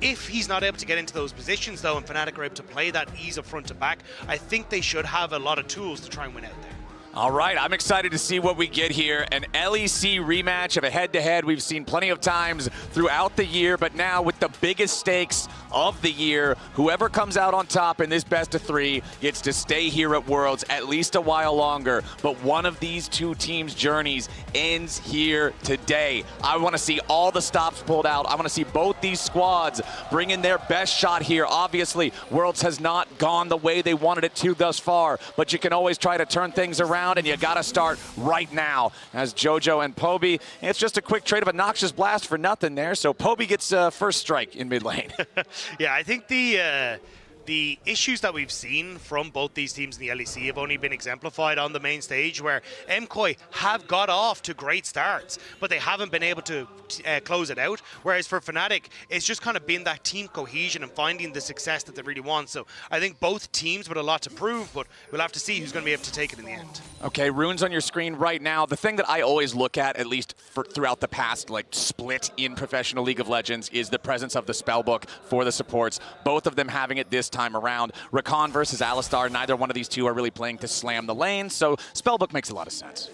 If he's not able to get into those positions though, and Fnatic are able to play that ease of front to back, I think they should have a lot of tools to try and win out there. All right, I'm excited to see what we get here. An LEC rematch of a head-to-head we've seen plenty of times throughout the year, but now with the biggest stakes of the year, whoever comes out on top in this best of three gets to stay here at Worlds at least a while longer. But one of these two teams' journeys ends here today. I want to see all the stops pulled out. I want to see both these squads bring in their best shot here. Obviously, Worlds has not gone the way they wanted it to thus far, but you can always try to turn things around, and you gotta start right now. As Jojo and Poby, it's just a quick trade of a Noxious Blast for nothing there, so Poby gets first strike in mid lane. Yeah, I think the issues that we've seen from both these teams in the LEC have only been exemplified on the main stage, where MKOI have got off to great starts, but they haven't been able to close it out. Whereas for Fnatic, it's just kind of been that team cohesion and finding the success that they really want. So I think both teams with a lot to prove, but we'll have to see who's going to be able to take it in the end. Okay, runes on your screen right now. The thing that I always look at least throughout the past split in professional League of Legends, is the presence of the spellbook for the supports. Both of them having it this time around. Rakan versus Alistar, neither one of these two are really playing to slam the lane, so spellbook makes a lot of sense.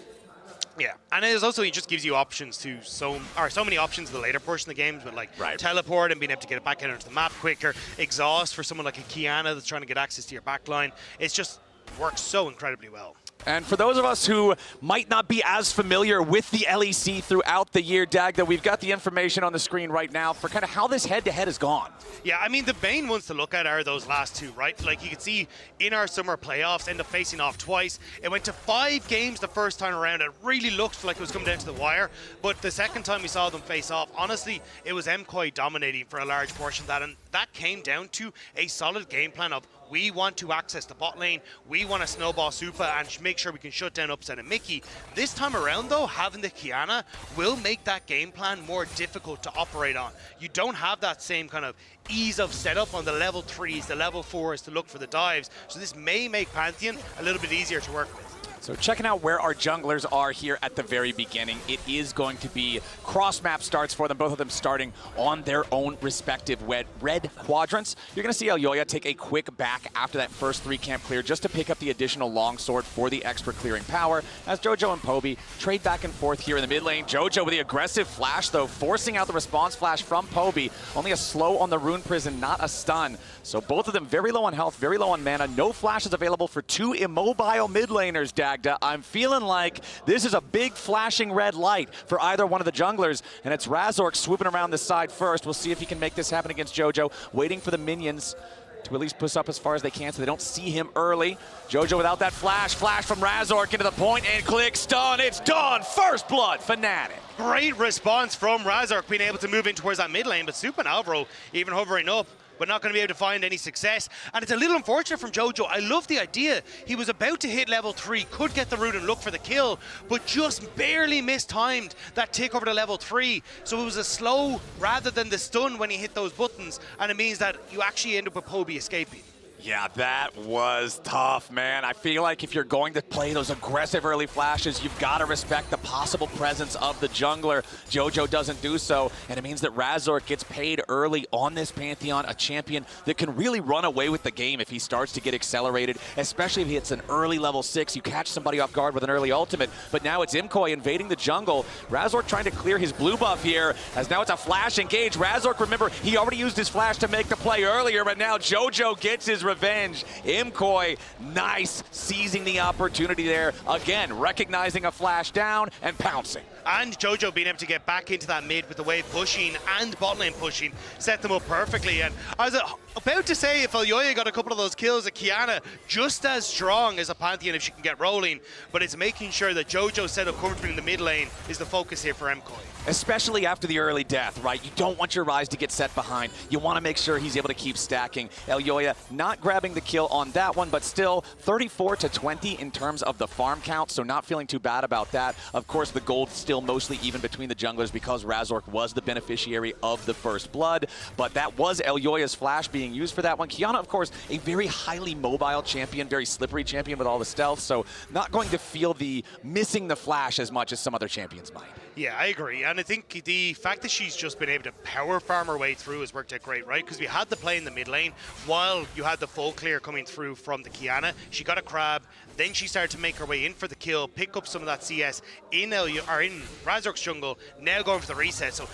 Yeah, and it just gives you options to so many options in the later portion of the games, with teleport and being able to get it back into the map quicker, exhaust for someone like a Kiana that's trying to get access to your backline. It just works so incredibly well. And for those of us who might not be as familiar with the LEC throughout the year, Dagda, we've got the information on the screen right now for kind of how this head-to-head has gone. Yeah, I mean, the main ones to look at are those last two, right? Like, you can see in our summer playoffs, end up facing off twice. It went to 5 games the first time around. It really looked like it was coming down to the wire. But the second time we saw them face off, honestly, it was MKOI dominating for a large portion of that. And that came down to a solid game plan of, we want to access the bot lane, we want to snowball Supa and make sure we can shut down Upset and Mickey. This time around though, having the Kiana will make that game plan more difficult to operate on. You don't have that same kind of ease of setup on the level 3s, the level 4s to look for the dives. So this may make Pantheon a little bit easier to work with. So checking out where our junglers are here at the very beginning, it is going to be cross-map starts for them, both of them starting on their own respective red quadrants. You're going to see Elyoya take a quick back after that first 3 camp clear just to pick up the additional longsword for the extra clearing power, as Jojo and Poby trade back and forth here in the mid lane. Jojo with the aggressive flash, though, forcing out the response flash from Poby. Only a slow on the Rune Prison, not a stun. So both of them very low on health, very low on mana. No flashes available for 2 immobile mid laners, Dagda. I'm feeling like this is a big flashing red light for either one of the junglers, and it's Razork swooping around this side first. We'll see if he can make this happen against Jojo, waiting for the minions to at least push up as far as they can so they don't see him early. Jojo without that flash from Razork into the point, and click stun. It's done. First blood, Fnatic. Great response from Razork, being able to move in towards that mid lane, but Supa and Alvaro even hovering up, but not going to be able to find any success. And it's a little unfortunate from Jojo. I love the idea. He was about to hit level 3, could get the root and look for the kill, but just barely mistimed that tick over to level 3. So it was a slow rather than the stun when he hit those buttons, and it means that you actually end up with Poby escaping. Yeah, that was tough, man. I feel like if you're going to play those aggressive early flashes, you've got to respect the possible presence of the jungler. Jojo doesn't do so, and it means that Razork gets paid early on this Pantheon, a champion that can really run away with the game if he starts to get accelerated, especially if he hits an early level 6. You catch somebody off guard with an early ultimate, but now it's MKOI invading the jungle. Razork trying to clear his blue buff here, as now it's a flash engage. Razork, remember, he already used his flash to make the play earlier, but now Jojo gets his revenge. MKOI, nice, seizing the opportunity there. Again, recognizing a flash down and pouncing. And Jojo being able to get back into that mid with the wave pushing and bot lane pushing set them up perfectly. And I was about to say, if Elyoya got a couple of those kills, a Kiana just as strong as a Pantheon if she can get rolling, but it's making sure that Jojo set up comfortably in the mid lane is the focus here for MKOI. Especially after the early death, right? You don't want your Ryze to get set behind. You want to make sure he's able to keep stacking. Elyoya not grabbing the kill on that one, but still 34-20 in terms of the farm count, so not feeling too bad about that. Of course, the gold still mostly even between the junglers because Razork was the beneficiary of the first blood, but that was Elyoya's flash being used for that one. Kiana, of course, a very highly mobile champion, very slippery champion with all the stealth, so not going to feel the missing the flash as much as some other champions might. Yeah, I agree. And I think the fact that she's just been able to power farm her way through has worked out great, right? Because we had the play in the mid lane while you had the full clear coming through from the Kiana. She got a crab, then she started to make her way in for the kill, pick up some of that CS in Razork's jungle, now going for the reset. So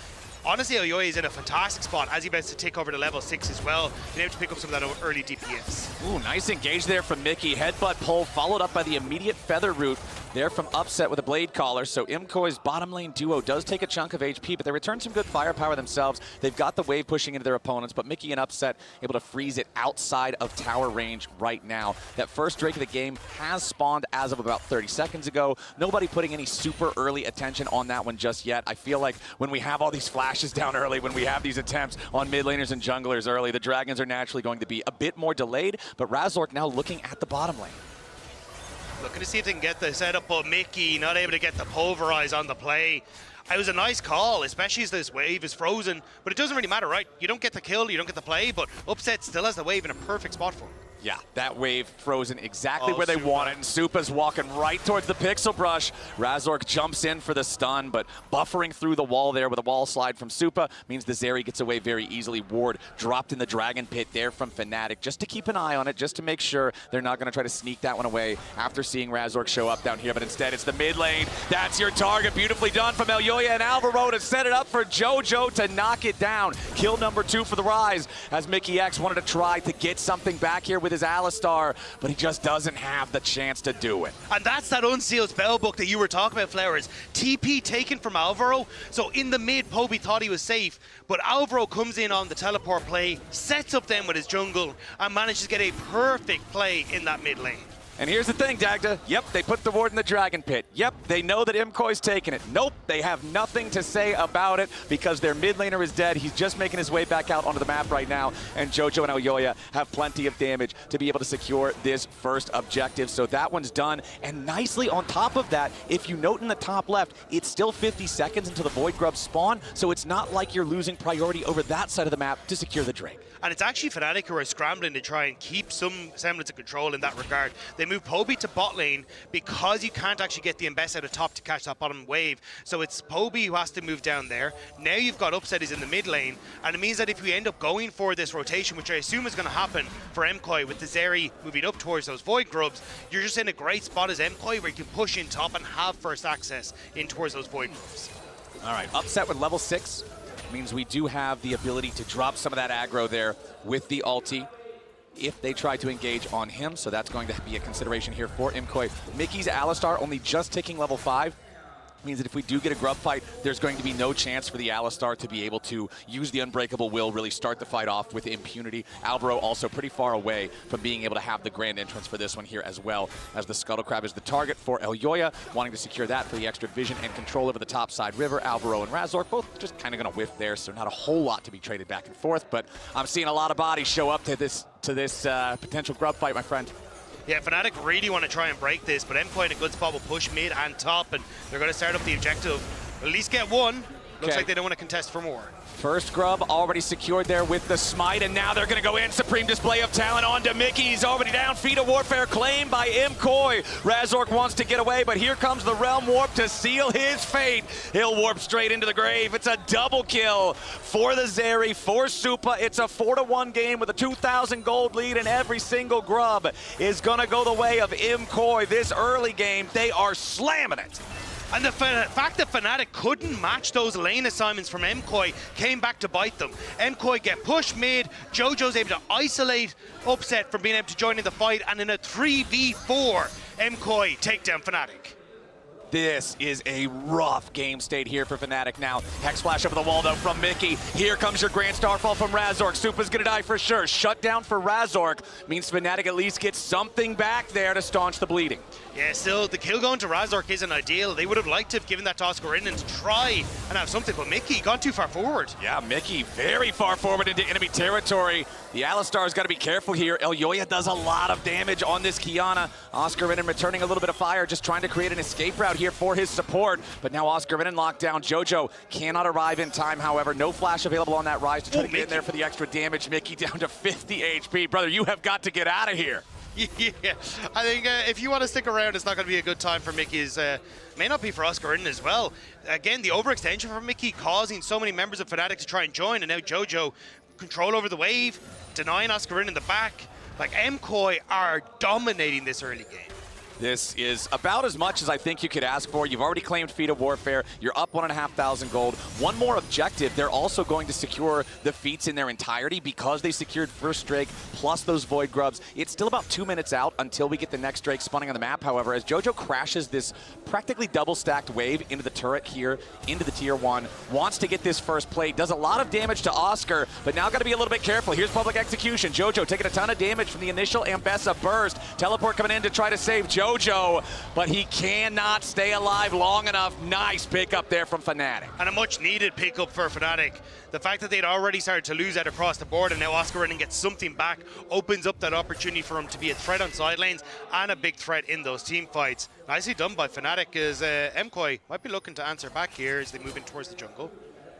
honestly, Elyoya is in a fantastic spot as he bets to take over to level 6 as well, being able to pick up some of that early DPS. Ooh, nice engage there from Mickey. Headbutt pull followed up by the immediate feather root there from Upset with a blade collar. So Imkoy's bottom lane duo does take a chunk of HP, but they return some good firepower themselves. They've got the wave pushing into their opponents, but Mickey and Upset able to freeze it outside of tower range right now. That first Drake of the game has spawned as of about 30 seconds ago. Nobody putting any super early attention on that one just yet. I feel like when we have all these flashes down early, when we have these attempts on mid laners and junglers early, the Dragons are naturally going to be a bit more delayed, but Razork now looking at the bottom lane. Looking to see if they can get the setup, but Mickey not able to get the pulverize on the play. It was a nice call, especially as this wave is frozen, but it doesn't really matter, right? You don't get the kill, you don't get the play, but Upset still has the wave in a perfect spot for him. Yeah, that wave frozen exactly where they want it, and Supa's walking right towards the pixel brush. Razork jumps in for the stun, but buffering through the wall there with a wall slide from Supa means the Zeri gets away very easily. Ward dropped in the Dragon Pit there from Fnatic just to keep an eye on it, just to make sure they're not going to try to sneak that one away after seeing Razork show up down here, but instead it's the mid lane. That's your target. Beautifully done from Elyoya and Alvaro to set it up for JoJo to knock it down. Kill number 2 for the Rise as Mickey X wanted to try to get something back here with his Alistar, but he just doesn't have the chance to do it. And that's that unsealed spellbook that you were talking about, Flowers. TP taken from Alvaro, so in the mid, Poby thought he was safe, but Alvaro comes in on the teleport play, sets up then with his jungle, and manages to get a perfect play in that mid lane. And here's the thing, Dagda. Yep, they put the ward in the Dragon Pit. Yep, they know that Imkoy's taking it. Nope, they have nothing to say about it because their mid laner is dead. He's just making his way back out onto the map right now, and JoJo and Elyoya have plenty of damage to be able to secure this first objective. So that one's done, and nicely on top of that, if you note in the top left, it's still 50 seconds until the Void Grubs spawn, so it's not like you're losing priority over that side of the map to secure the Drake. And it's actually Fnatic who are scrambling to try and keep some semblance of control in that regard. They move Poby to bot lane because you can't actually get the Embess out of top to catch that bottom wave. So it's Poby who has to move down there. Now you've got Upset is in the mid lane, and it means that if we end up going for this rotation, which I assume is going to happen for Mkoy with the Zeri moving up towards those Void Grubs, you're just in a great spot as Mkoy where you can push in top and have first access in towards those Void Grubs. All right, Upset with level 6. Means we do have the ability to drop some of that aggro there with the ulti if they try to engage on him, so that's going to be a consideration here for Imkoy. Mickey's Alistar only just ticking level 5. Means that if we do get a grub fight, there's going to be no chance for the Alistar to be able to use the Unbreakable Will, really start the fight off with impunity. Alvaro also pretty far away from being able to have the grand entrance for this one here as well, as the Scuttle Crab is the target for Elyoya, wanting to secure that for the extra vision and control over the top side river. Alvaro and Razork both just kind of going to whiff there, so not a whole lot to be traded back and forth, but I'm seeing a lot of bodies show up to this potential grub fight, my friend. Yeah, Fnatic really want to try and break this, but Mkoy in a good spot will push mid and top, and they're going to start up the objective. At least get one. Looks like they don't want to contest for more. First grub already secured there with the smite, and now they're going to go in. Supreme display of talent onto Mickey. He's already down. Feet of Warfare claimed by Mkoy. Razork wants to get away, but here comes the Realm Warp to seal his fate. He'll warp straight into the grave. It's a double kill for the Zeri, for Supa. It's a 4-1 game with a 2,000 gold lead, and every single grub is going to go the way of Mkoy. This early game, they are slamming it. And the fact that Fnatic couldn't match those lane assignments from Mkoy came back to bite them. Mkoy get pushed mid, JoJo's able to isolate Upset from being able to join in the fight, and in a 3v4, Mkoy take down Fnatic. This is a rough game state here for Fnatic now. Hex flash over the wall though from Mickey. Here comes your Grand Starfall from Razork. Supa's gonna die for sure. Shut down for Razork means Fnatic at least gets something back there to staunch the bleeding. Yeah, still, the kill going to Razork isn't ideal. They would have liked to have given that to Oscar and try and have something, but Mickey gone too far forward. Yeah, Mickey very far forward into enemy territory. The Alistar's got to be careful here. Elyoya does a lot of damage on this Kiana. Oscar returning a little bit of fire, just trying to create an escape route here for his support. But now Oscar locked down. JoJo cannot arrive in time, however. No flash available on that Rise to try to get in there for the extra damage. Mickey down to 50 HP. Brother, you have got to get out of here. Yeah, I think if you want to stick around, it's not going to be a good time for Mickey's. May not be for Oscar as well. Again, the overextension for Mickey causing so many members of Fnatic to try and join, and now Jojo control over the wave, denying Oscar in the back. Like, MKOI are dominating this early game. This is about as much as I think you could ask for. You've already claimed Feat of Warfare. You're up 1,500 gold. One more objective. They're also going to secure the feats in their entirety because they secured first Drake plus those Void Grubs. It's still about 2 minutes out until we get the next Drake spawning on the map. However, as Jojo crashes this practically double-stacked wave into the turret here, into the tier 1, wants to get this first play, does a lot of damage to Oscar, but now got to be a little bit careful. Here's Public Execution. Jojo taking a ton of damage from the initial Ambessa burst. Teleport coming in to try to save Jojo. But he cannot stay alive long enough. Nice pickup there from Fnatic. And a much needed pickup for Fnatic. The fact that they'd already started to lose out across the board and now Oscar Redding gets something back opens up that opportunity for him to be a threat on side lanes and a big threat in those team fights. Nicely done by Fnatic as MKOI might be looking to answer back here as they move in towards the jungle.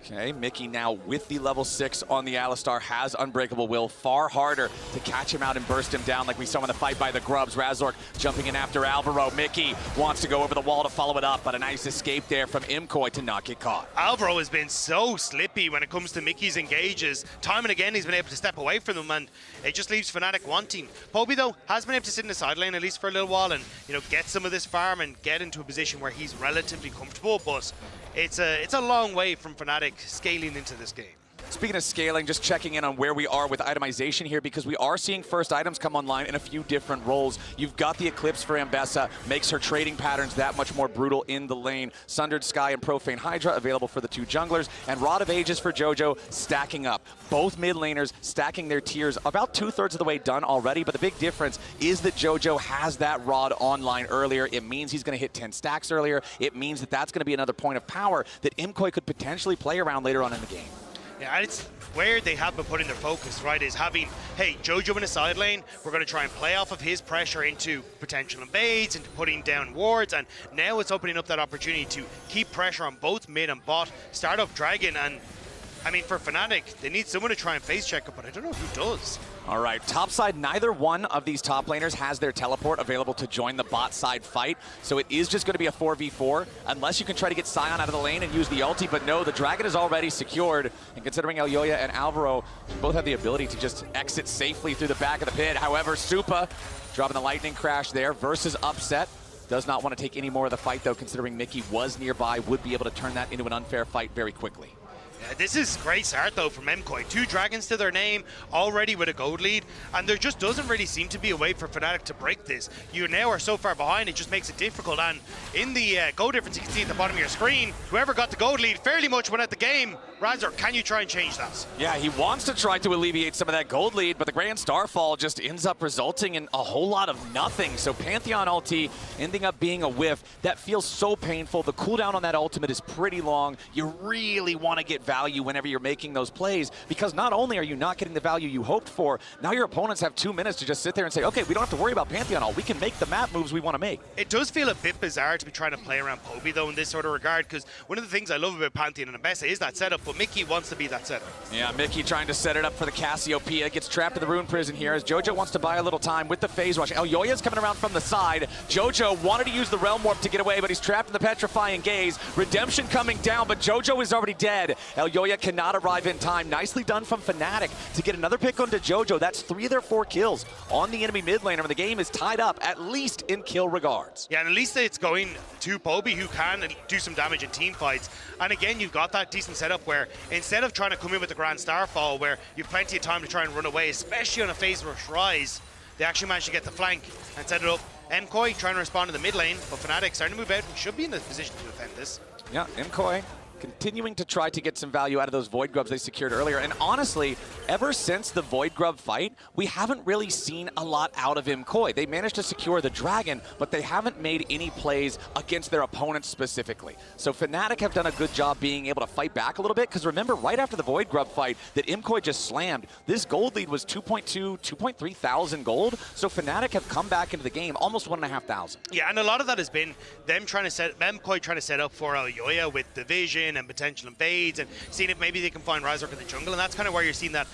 Okay, Mickey now with the level 6 on the Alistar has Unbreakable Will. Far harder to catch him out and burst him down like we saw in the fight by the Grubs. Razork jumping in after Alvaro. Mickey wants to go over the wall to follow it up, but a nice escape there from MKOI to not get caught. Alvaro has been so slippy when it comes to Mickey's engages. Time and again he's been able to step away from them and it just leaves Fnatic wanting. Poby though has been able to sit in the side lane at least for a little while and get some of this farm and get into a position where he's relatively comfortable, but it's a long way from Fnatic scaling into this game. Speaking of scaling, just checking in on where we are with itemization here because we are seeing first items come online in a few different roles. You've got the Eclipse for Ambessa, makes her trading patterns that much more brutal in the lane. Sundered Sky and Profane Hydra available for the 2 junglers, and Rod of Ages for Jojo stacking up. Both mid laners stacking their tiers about 2/3 of the way done already, but the big difference is that Jojo has that Rod online earlier. It means he's going to hit 10 stacks earlier. It means that that's going to be another point of power that MKOI could potentially play around later on in the game. Yeah, and it's where they have been putting their focus, right, is having, hey, Jojo in a side lane, we're going to try and play off of his pressure into potential invades, into putting down wards, and now it's opening up that opportunity to keep pressure on both mid and bot, start up Dragon, and I mean, for Fnatic, they need someone to try and face check it, but I don't know who does. All right, top side, neither one of these top laners has their teleport available to join the bot side fight, so it is just going to be a 4v4, unless you can try to get Sion out of the lane and use the ulti, but no, the Dragon is already secured, and considering Elyoya and Alvaro both have the ability to just exit safely through the back of the pit. However, Supa dropping the lightning crash there versus Upset. Does not want to take any more of the fight, though, considering Mickey was nearby, would be able to turn that into an unfair fight very quickly. Yeah, this is great start though from MKOI. 2 dragons to their name, already with a gold lead, and there just doesn't really seem to be a way for Fnatic to break this. You now are so far behind, it just makes it difficult, and in the goal difference you can see at the bottom of your screen, whoever got the gold lead fairly much won at the game. Razor, can you try and change that? Yeah, he wants to try to alleviate some of that gold lead, but the Grand Starfall just ends up resulting in a whole lot of nothing. So Pantheon ulti ending up being a whiff. That feels so painful. The cooldown on that ultimate is pretty long. You really want to get value whenever you're making those plays, because not only are you not getting the value you hoped for, now your opponents have 2 minutes to just sit there and say, okay, we don't have to worry about Pantheon ult. We can make the map moves we want to make. It does feel a bit bizarre to be trying to play around Poby though in this sort of regard, because one of the things I love about Pantheon and Ambessa is that setup, but Mickey wants to be that setup. Yeah, Mickey trying to set it up for the Cassiopeia, gets trapped in the Rune Prison here as Jojo wants to buy a little time with the phase rush. Elyoya's coming around from the side. Jojo wanted to use the Realm Warp to get away, but he's trapped in the Petrifying Gaze. Redemption coming down, but Jojo is already dead. Elyoya cannot arrive in time. Nicely done from Fnatic to get another pick onto Jojo. That's 3 of their 4 kills on the enemy mid laner, and the game is tied up, at least in kill regards. Yeah, and at least it's going to Poby, who can do some damage in team fights. And again, you've got that decent setup where instead of trying to come in with the Grand Starfall, where you've plenty of time to try and run away, especially on a phase rush rise, they actually managed to get the flank and set it up. MKOI trying to respond to the mid lane, but Fnatic starting to move out and should be in the position to defend this. Yeah, MKOI continuing to try to get some value out of those Void Grubs they secured earlier. And honestly, ever since the Void Grub fight, we haven't really seen a lot out of MKOI. They managed to secure the Dragon, but they haven't made any plays against their opponents specifically. So Fnatic have done a good job being able to fight back a little bit, because remember, right after the Void Grub fight that MKOI just slammed, this gold lead was 2.3 thousand gold. So Fnatic have come back into the game almost 1,500. Yeah, and a lot of that has been them MKOI trying to set up for Elyoya with the vision in and potential invades and seeing if maybe they can find Razork in the jungle, and that's kind of where you're seeing that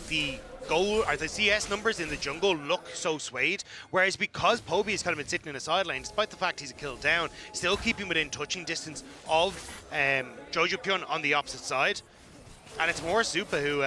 the goal or the CS numbers in the jungle look so swayed, whereas because Poby has kind of been sitting in a side lane, despite the fact he's a kill down, still keeping within touching distance of Jojo Pyun on the opposite side, and it's more Supa who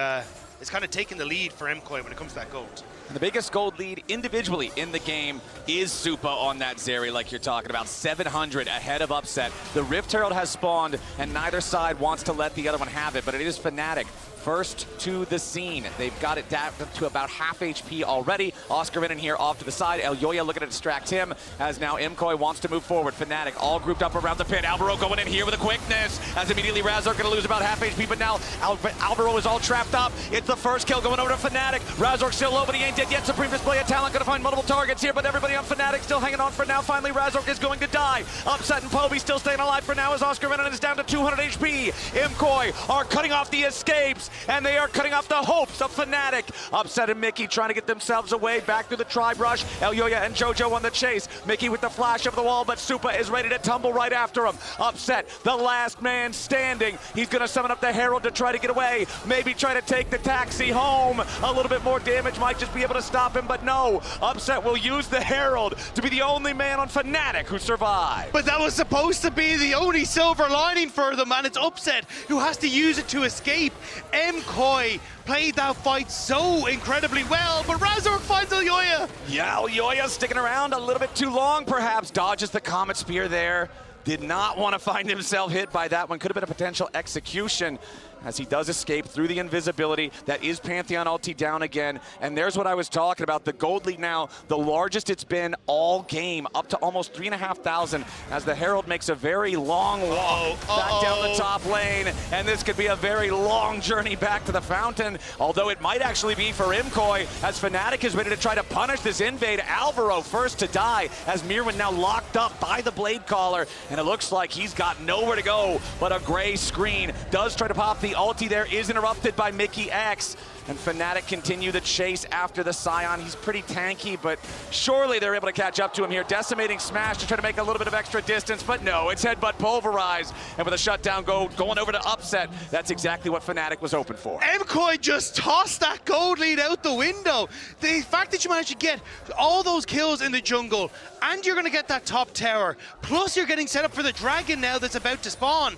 is kind of taking the lead for MKOI when it comes to that gold. And the biggest gold lead individually in the game is Supa on that Zeri, like you're talking about. 700 ahead of Upset. The Rift Herald has spawned, and neither side wants to let the other one have it, but it is Fnatic first to the scene. They've got it down to about half HP already. Oscar in here off to the side. Elyoya looking to distract him, as now MKOI wants to move forward. Fnatic all grouped up around the pit. Alvaro going in here with a quickness, as immediately Razork gonna lose about half HP, but now Alvaro is all trapped up. It's the first kill going over to Fnatic. Razork still low, but he ain't dead yet. Supreme display of talent, gonna find multiple targets here, but everybody on Fnatic still hanging on for now. Finally, Razork is going to die. Upset and Poby still staying alive for now, as Oscar Renan is down to 200 HP. MKOI are cutting off the escapes, and they are cutting off the hopes of Fnatic. Upset and Mickey trying to get themselves away back through the tribe rush. Elyoya and Jojo on the chase. Mickey with the flash of the wall, but Supa is ready to tumble right after him. Upset, the last man standing. He's gonna summon up the Herald to try to get away. Maybe try to take the taxi home. A little bit more damage might just be able to stop him, but no. Upset will use the Herald to be the only man on Fnatic who survived. But that was supposed to be the only silver lining for them, and it's Upset who has to use it to escape. MKOI played that fight so incredibly well, but Razork finds Elyoya. Yeah, Elyoya sticking around a little bit too long, perhaps. Dodges the Comet Spear there. Did not want to find himself hit by that one. Could have been a potential execution, as he does escape through the invisibility. That is Pantheon ulti down again. And there's what I was talking about. The gold lead now, the largest it's been all game, up to almost 3,500, as the Herald makes a very long walk back down the top lane. And this could be a very long journey back to the fountain, although it might actually be for MKOI, as Fnatic is ready to try to punish this invade. Alvaro first to die, as Mirwin now locked up by the Blade Caller, and it looks like he's got nowhere to go but a gray screen. Does try to pop the ulti there, is interrupted by Mickey X, and Fnatic continue the chase after the Scion. He's pretty tanky, but surely they're able to catch up to him here. Decimating Smash to try to make a little bit of extra distance, but no, it's Headbutt Pulverize, and with a shutdown going over to Upset, that's exactly what Fnatic was hoping for. MKOI just tossed that gold lead out the window. The fact that you managed to get all those kills in the jungle, and you're gonna get that top tower, plus you're getting set up for the dragon now that's about to spawn.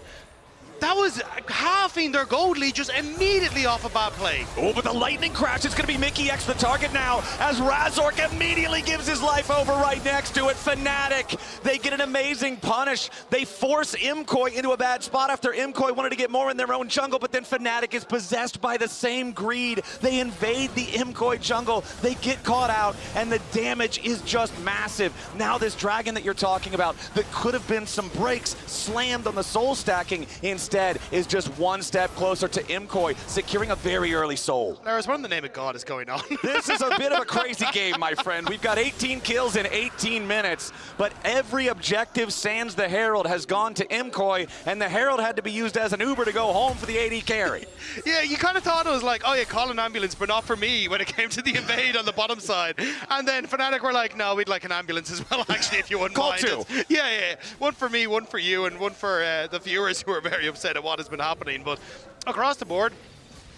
That was halving their gold lead just immediately off a bad play. Oh, but the lightning crash, it's going to be Mickey X the target now, as Razork immediately gives his life over right next to it. Fnatic, they get an amazing punish. They force MKOI into a bad spot after MKOI wanted to get more in their own jungle, but then Fnatic is possessed by the same greed. They invade the MKOI jungle, they get caught out, and the damage is just massive. Now this dragon that you're talking about, that could have been some breaks, slammed on the soul stacking, instead is just one step closer to MKOI securing a very early soul. Lars, what in the name of God is going on? This is a bit of a crazy game, my friend. We've got 18 kills in 18 minutes, but every objective sans the Herald has gone to MKOI, and the Herald had to be used as an Uber to go home for the AD carry. Yeah, you kind of thought it was like, oh yeah, call an ambulance, but not for me when it came to the invade on the bottom side. And then Fnatic were like, no, we'd like an ambulance as well, actually, if you wouldn't mind. Call two. Yeah. One for me, one for you, and one for the viewers who are very upset at what has been happening. But across the board,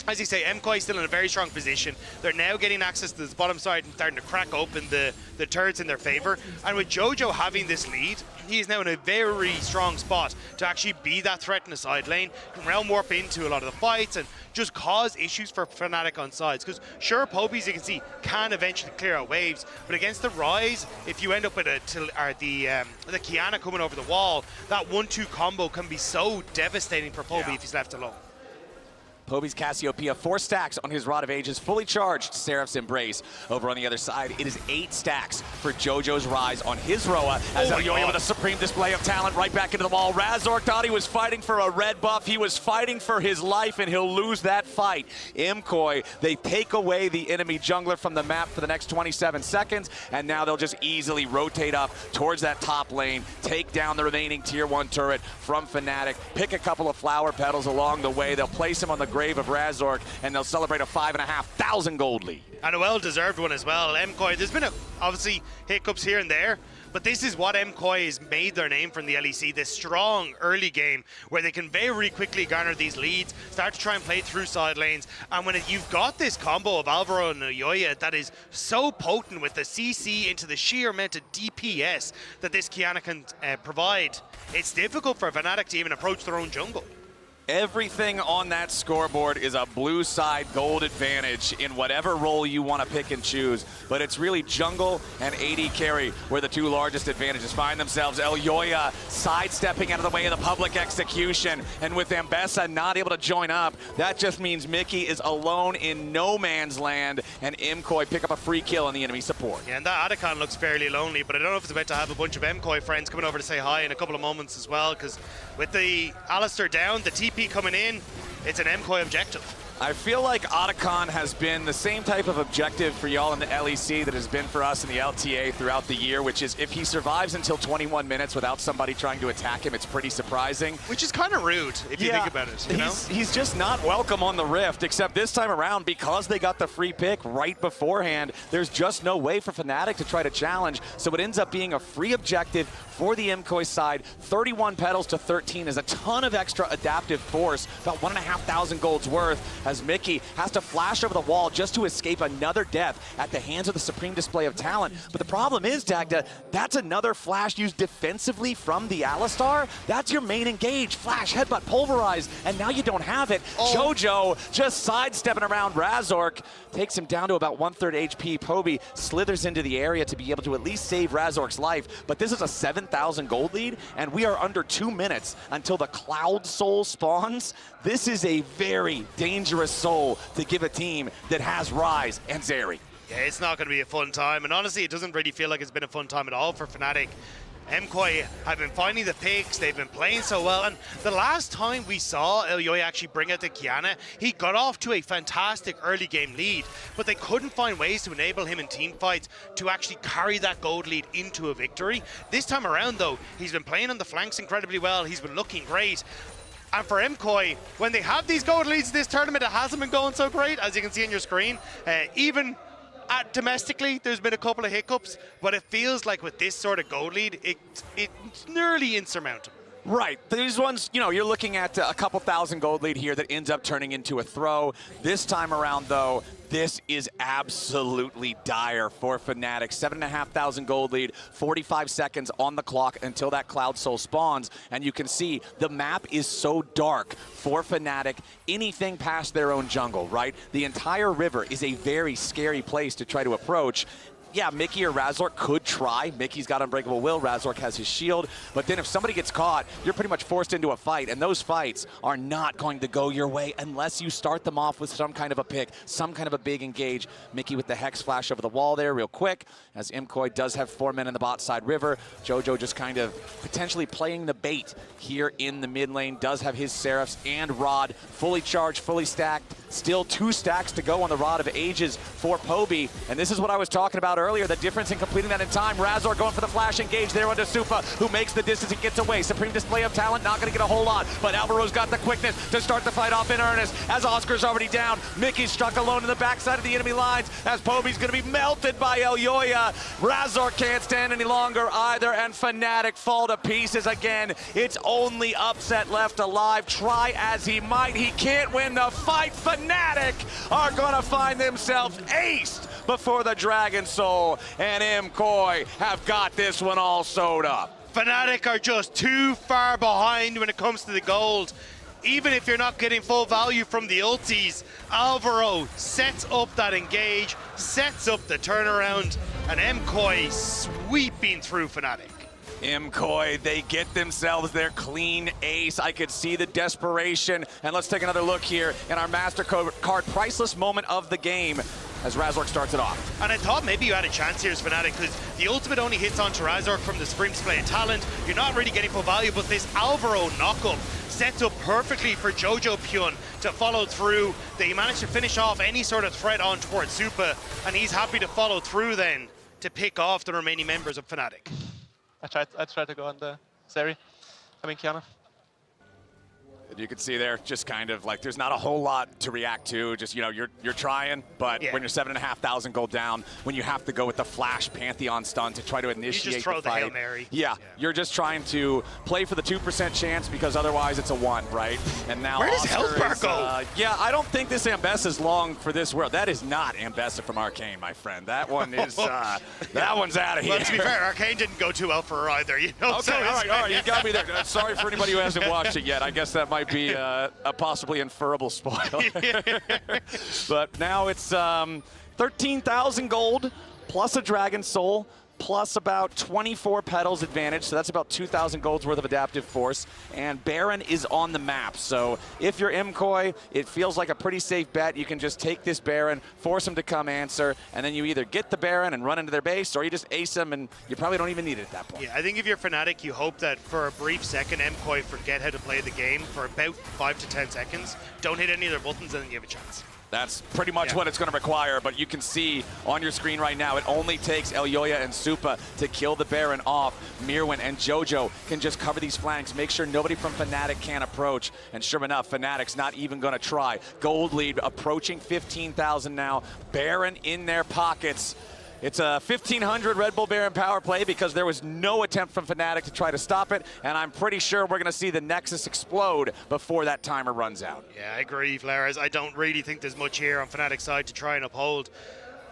as you say, MKOI is still in a very strong position. They're now getting access to this bottom side and starting to crack open the turrets in their favor. And with Jojo having this lead, he is now in a very strong spot to actually be that threat in the side lane, can realm warp into a lot of the fights and just cause issues for Fnatic on sides. Because sure, Pobies, you can see, can eventually clear out waves, but against the Ryze, if you end up with the Kiana coming over the wall, that 1-2 combo can be so devastating for Poby if he's left alone. Poby's Cassiopeia, 4 stacks on his Rod of Ages, fully charged Seraph's Embrace. Over on the other side, it is 8 stacks for Jojo's Rise on his Roa, as Elyoya with a supreme display of talent right back into the wall. Razork thought he was fighting for a red buff. He was fighting for his life, and he'll lose that fight. MKOI, they take away the enemy jungler from the map for the next 27 seconds, and now they'll just easily rotate up towards that top lane, take down the remaining tier 1 turret from Fnatic, pick a couple of flower petals along the way. They'll place him on the grave of Razork, and they'll celebrate a 5,500 gold lead. And a well-deserved one as well. MKOI, there's been obviously hiccups here and there, But this is what MKOI has made their name from the LEC, this strong early game where they can very quickly garner these leads, start to try and play through side lanes. And when you've got this combo of Alvaro and Oyoya that is so potent with the CC into the sheer amount of DPS that this Kiana can provide, it's difficult for Fnatic to even approach their own jungle. Everything on that scoreboard is a blue side gold advantage in whatever role you want to pick and choose. But it's really jungle and AD carry where the two largest advantages find themselves. Elyoya sidestepping out of the way of the public execution. And with Ambessa not able to join up, that just means Mickey is alone in no man's land. And MKOI pick up a free kill on the enemy support. Yeah, and that Adakon looks fairly lonely, but I don't know if it's about to have a bunch of MKOI friends coming over to say hi in a couple of moments as well, because with the Alistair down, the TP coming in, it's an MKOI objective. I feel like Otacon has been the same type of objective for y'all in the LEC that has been for us in the LTA throughout the year, which is if he survives until 21 minutes without somebody trying to attack him, it's pretty surprising. Which is kind of rude, if you think about it. You know? He's just not welcome on the Rift, except this time around, because they got the free pick right beforehand, there's just no way for Fnatic to try to challenge, so it ends up being a free objective for the MKOI side. 31 petals to 13 is a ton of extra adaptive force, about 1,500 gold's worth, as Mickey has to flash over the wall just to escape another death at the hands of the supreme display of talent. But the problem is, Dagda, that's another flash used defensively from the Alistar. That's your main engage. Flash, headbutt, pulverize, and now you don't have it. Jojo just sidestepping around Razork, takes him down to about 1/3 HP. Poby slithers into the area to be able to at least save Razork's life, but this is a 7,000 gold lead, and we are under 2 minutes until the Cloud Soul spawns. This is a very dangerous soul to give a team that has Ryze and Zeri. Yeah, it's not going to be a fun time, and honestly, it doesn't really feel like it's been a fun time at all for Fnatic. MKOI have been finding the picks, they've been playing so well, and the last time we saw Elyoya actually bring out the Kiana, he got off to a fantastic early game lead, but they couldn't find ways to enable him in team fights to actually carry that gold lead into a victory. This time around though, he's been playing on the flanks incredibly well, he's been looking great. And for MKOI, when they have these gold leads in this tournament, it hasn't been going so great, as you can see on your screen. Even domestically, there's been a couple of hiccups, but it feels like with this sort of gold lead, it's nearly insurmountable. Right, these ones, you know, you're looking at a couple thousand gold lead here that ends up turning into a throw. This time around, though, this is absolutely dire for Fnatic. 7,500 gold lead, 45 seconds on the clock until that Cloud Soul spawns. And you can see the map is so dark for Fnatic. Anything past their own jungle, right? The entire river is a very scary place to try to approach. Yeah, Mickey or Razork could try. Mickey's got Unbreakable Will, Razork has his shield, but then if somebody gets caught, you're pretty much forced into a fight, and those fights are not going to go your way unless you start them off with some kind of a pick, some kind of a big engage. Mickey with the Hex flash over the wall there real quick, as MKOI does have 4 men in the bot side river. Jojo just kind of potentially playing the bait here in the mid lane, does have his Seraphs and Rod fully charged, fully stacked. Still 2 stacks to go on the Rod of Ages for Poby, and this is what I was talking about earlier, the difference in completing that in time. Razor going for the flash engage there onto Supa, who makes the distance and gets away. Supreme display of talent, not going to get a whole lot, but Alvaro's got the quickness to start the fight off in earnest, as Oscar's already down. Mickey's stuck alone in the backside of the enemy lines, as Poby's going to be melted by Elyoya. Razor can't stand any longer either, and Fnatic fall to pieces again. It's only Upset left alive. Try as he might, he can't win the fight. Fnatic are going to find themselves aced before the Dragon Soul, and MKOI have got this one all sewed up. Fnatic are just too far behind when it comes to the gold. Even if you're not getting full value from the ultis, Alvaro sets up that engage, sets up the turnaround, and MKOI sweeping through Fnatic. MKOI, they get themselves their clean ace. I could see the desperation. And let's take another look here in our MasterCard priceless moment of the game as Razork starts it off. And I thought maybe you had a chance here as Fnatic, because the ultimate only hits onto Razork from the Supreme display of talent. You're not really getting full value, but this Alvaro knockup sets up perfectly for Jojo Pyun to follow through. They managed to finish off any sort of threat on towards Supa, and he's happy to follow through then to pick off the remaining members of Fnatic. I tried to go on the Zeri. I mean Kiana. You can see there, just kind of like there's not a whole lot to react to. Just, you know, you're trying, but when you're 7,500 gold down, when you have to go with the flash Pantheon stun to try to initiate you just throw the fight. Hail Mary. Yeah, you're just trying to play for the 2% chance because otherwise it's a 1, right? And now where does Oscar Health is, go? yeah, I don't think this Ambessa is long for this world. That is not Ambessa from Arcane, my friend. That one is, that one's out of here. Well, to be fair, Arcane didn't go too well for her either. You know, okay, all right, you got me there. Sorry for anybody who hasn't watched it yet. I guess that might be a possibly inferable spoil. But now it's 13,000 gold plus a Dragon Soul plus about 24 petals advantage, so that's about 2,000 gold's worth of adaptive force, and Baron is on the map. So if you're MKOI, it feels like a pretty safe bet. You can just take this Baron, force him to come answer, and then you either get the Baron and run into their base, or you just ace him, and you probably don't even need it at that point. Yeah, I think if you're Fnatic, you hope that for a brief second, MKOI forget how to play the game for about 5 to 10 seconds, don't hit any of their buttons, and then you have a chance. That's pretty much what it's going to require, but you can see on your screen right now, it only takes Elyoya and Supa to kill the Baron off. Mirwin and Jojo can just cover these flanks, make sure nobody from Fnatic can approach, and sure enough, Fnatic's not even going to try. Gold lead approaching 15,000 now, Baron in their pockets. It's a 1,500 Red Bull Baron power play because there was no attempt from Fnatic to try to stop it, and I'm pretty sure we're going to see the Nexus explode before that timer runs out. Yeah, I agree, Flares. I don't really think there's much here on Fnatic's side to try and uphold.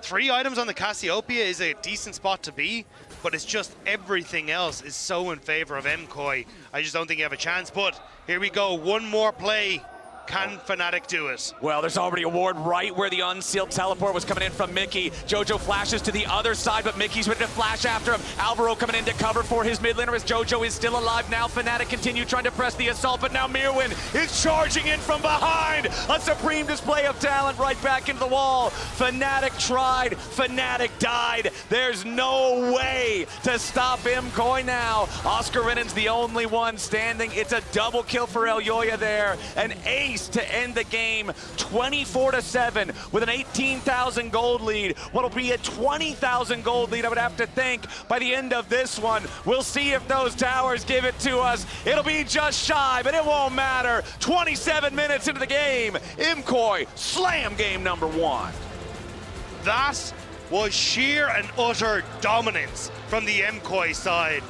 3 items on the Cassiopeia is a decent spot to be, but it's just everything else is so in favor of MKOI. I just don't think you have a chance, but here we go. One more play. Can Fnatic do it? Well, there's already a ward right where the unsealed teleport was coming in from Mickey. Jojo flashes to the other side, but Mickey's ready to flash after him. Alvaro coming in to cover for his mid laner as Jojo is still alive now. Fnatic continue trying to press the assault, but now Mirwin is charging in from behind. A supreme display of talent right back into the wall. Fnatic tried, Fnatic died. There's no way to stop MKOI now. Oscar Renan's the only one standing. It's a double kill for Elyoya there. An ace to end the game, 24-7 with an 18,000 gold lead. What'll be a 20,000 gold lead, I would have to think, by the end of this one. We'll see if those towers give it to us. It'll be just shy, but it won't matter. 27 minutes into the game, MKOI slam game number 1. That was sheer and utter dominance from the MKOI side.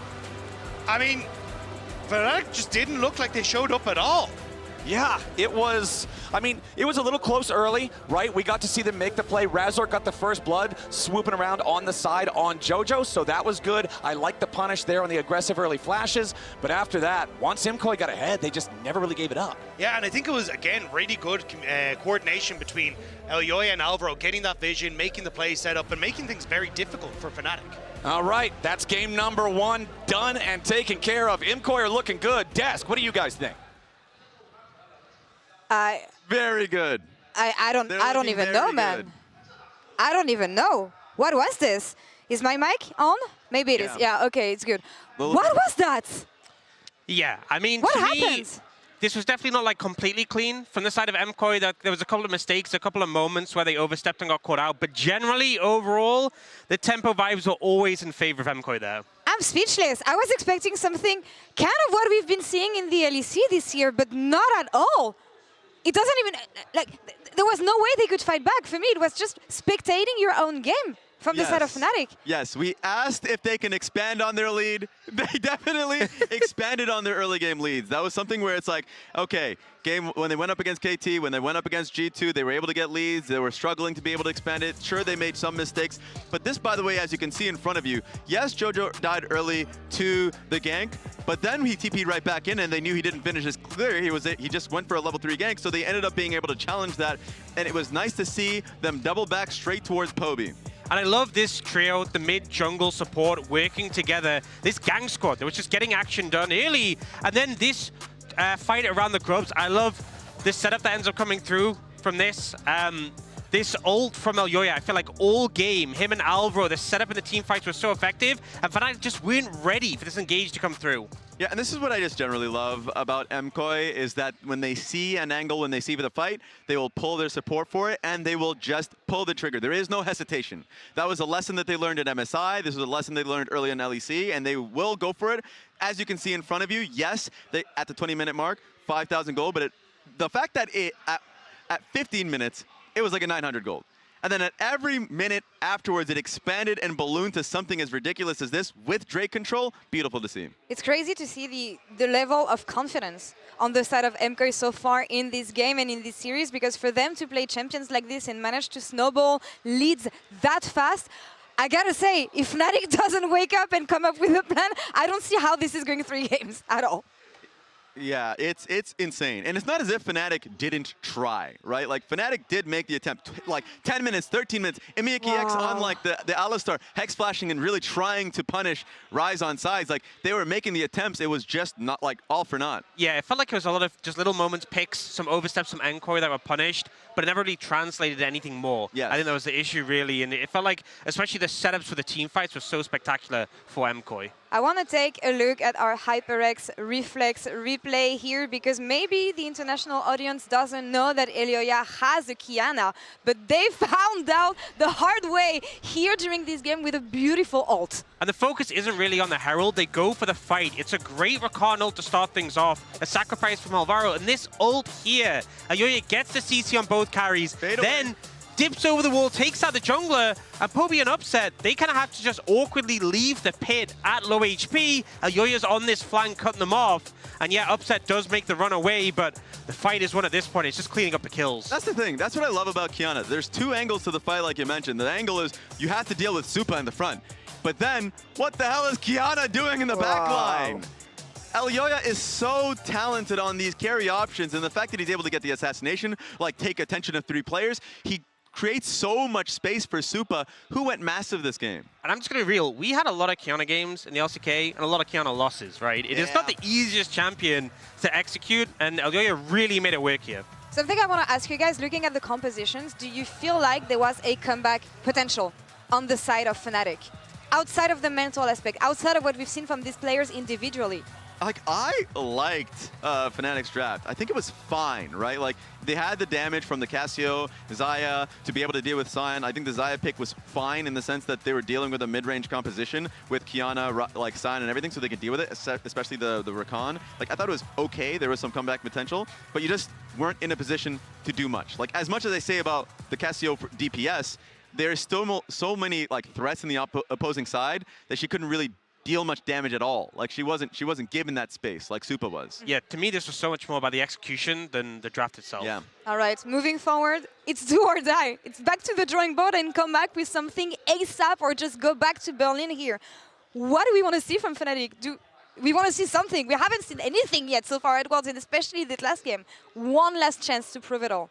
I mean, Fnatic just didn't look like they showed up at all. Yeah, it was, I mean, it was a little close early, right? We got to see them make the play. Razor got the first blood, swooping around on the side on Jojo, so that was good. I like the punish there on the aggressive early flashes, but after that, once MKOI got ahead, they just never really gave it up. Yeah, and I think it was, again, really good coordination between Elyoya and Alvaro, getting that vision, making the play set up, and making things very difficult for Fnatic. All right, that's game number 1 done and taken care of. MKOI are looking good. Desk, what do you guys think? Very good. I don't even know, man. I don't even know. What was this? Is my mic on? Maybe it is. Yeah, okay, it's good. What was that? Yeah, I mean, what to happened? me, this was definitely not like completely clean from the side of MKOI. That there was a couple of mistakes, a couple of moments where they overstepped and got caught out. But generally, overall, the tempo vibes were always in favor of MKOI there. I'm speechless. I was expecting something kind of what we've been seeing in the LEC this year, but not at all. It doesn't even, like, there was no way they could fight back. For me, it was just spectating your own game from the side of Fnatic. Yes, we asked if they can expand on their lead. They definitely expanded on their early game leads. That was something where it's like, okay, when they went up against KT, when they went up against G2, they were able to get leads. They were struggling to be able to expand it. Sure, they made some mistakes. But this, by the way, as you can see in front of you, yes, Jojo died early to the gank, but then he TP'd right back in and they knew he didn't finish his clear. He just went for a level 3 gank, so they ended up being able to challenge that. And it was nice to see them double back straight towards Poby. And I love this trio, the mid-jungle support working together. This gang squad that was just getting action done early. And then this fight around the grubs. I love this setup that ends up coming through from this. This ult from Elyoya, I feel like all game, him and Alvaro, the setup in the team fights was so effective, and Fnatic just weren't ready for this engage to come through. Yeah, and this is what I just generally love about MKOI, is that when they see an angle, when they see the fight, they will pull their support for it, and they will just pull the trigger. There is no hesitation. That was a lesson that they learned at MSI. This was a lesson they learned early in LEC, and they will go for it. As you can see in front of you, yes, at the 20-minute mark, 5,000 gold, but the fact that at 15 minutes, it was like a 900 gold. And then at every minute afterwards, it expanded and ballooned to something as ridiculous as this with Drake control. Beautiful to see. It's crazy to see the level of confidence on the side of MKOI so far in this game and in this series, because for them to play champions like this and manage to snowball leads that fast, I gotta say, if Fnatic doesn't wake up and come up with a plan, I don't see how this is going 3 games at all. Yeah, it's insane. And it's not as if Fnatic didn't try, right? Like, Fnatic did make the attempt, like 10 minutes, 13 minutes. Imiyaki X on like the Alistar, hex flashing and really trying to punish Rise on sides. Like, they were making the attempts. It was just not like all for naught. Yeah, it felt like it was a lot of just little moments, picks, some oversteps from MKOI that were punished, but it never really translated to anything more. Yes. I think that was the issue, really. And it felt like, especially the setups for the team fights were so spectacular for MKOI. I want to take a look at our HyperX Reflex replay here, because maybe the international audience doesn't know that Elioya has a Kiana, but they found out the hard way here during this game with a beautiful ult. And the focus isn't really on the Herald, they go for the fight. It's a great Rakan ult to start things off, a sacrifice from Alvaro, and this ult here, Elioya gets the CC on both carries, then dips over the wall, takes out the jungler, and Poby and Upset, they kind of have to just awkwardly leave the pit at low HP. Elioya's on this flank, cutting them off, and yeah, Upset does make the run away, but the fight is won at this point. It's just cleaning up the kills. That's the thing. That's what I love about Kiana. There's 2 angles to the fight, like you mentioned. The angle is you have to deal with Supa in the front, but then what the hell is Kiana doing in the back line? Elioya is so talented on these carry options, and the fact that he's able to get the assassination, like take attention of 3 players, he creates so much space for Supa, who went massive this game. And I'm just going to be real, we had a lot of Kiana games in the LCK and a lot of Kiana losses, right? It is not the easiest champion to execute, and Elioya really made it work here. Something I want to ask you guys, looking at the compositions, do you feel like there was a comeback potential on the side of Fnatic? Outside of the mental aspect, outside of what we've seen from these players individually? Like, I liked Fnatic's draft. I think it was fine, right? Like, they had the damage from the Cassio, Xayah, to be able to deal with Sion. I think the Xayah pick was fine in the sense that they were dealing with a mid-range composition with Kiana, like Sion and everything, so they could deal with it, especially the Rakan. Like, I thought it was okay. There was some comeback potential, but you just weren't in a position to do much. Like, as much as I say about the Cassio DPS, there's still so many like threats in the opposing side that she couldn't really deal much damage at all. Like, she wasn't given that space like Supa was. Yeah, to me this was so much more about the execution than the draft itself. Yeah. All right, moving forward, it's do or die. It's back to the drawing board and come back with something ASAP, or just go back to Berlin here. What do we want to see from Fnatic? We want to see something. We haven't seen anything yet so far at Worlds, and especially this last game. One last chance to prove it all.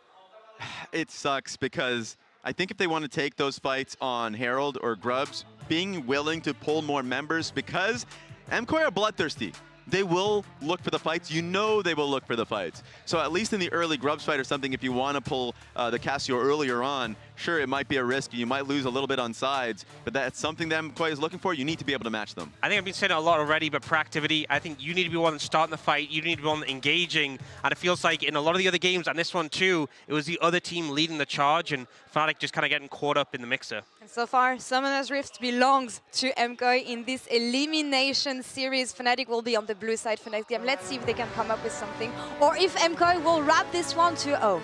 It sucks because I think if they want to take those fights on Herald or Grubs, being willing to pull more members, because MKOI are bloodthirsty. They will look for the fights. You know they will look for the fights. So at least in the early Grubs fight or something, if you want to pull the Cassio earlier on, sure, it might be a risk. You might lose a little bit on sides, but that's something that MKOI is looking for. You need to be able to match them. I think I've been saying it a lot already, but proactivity, I think you need to be one starting the fight. You need to be one engaging. And it feels like in a lot of the other games, and this one too, it was the other team leading the charge, and Fnatic just kind of getting caught up in the mixer. And so far, Summoner's Rift belongs to MKOI in this elimination series. Fnatic will be on the blue side for next game. Let's see if they can come up with something, or if MKOI will wrap this one 2-0.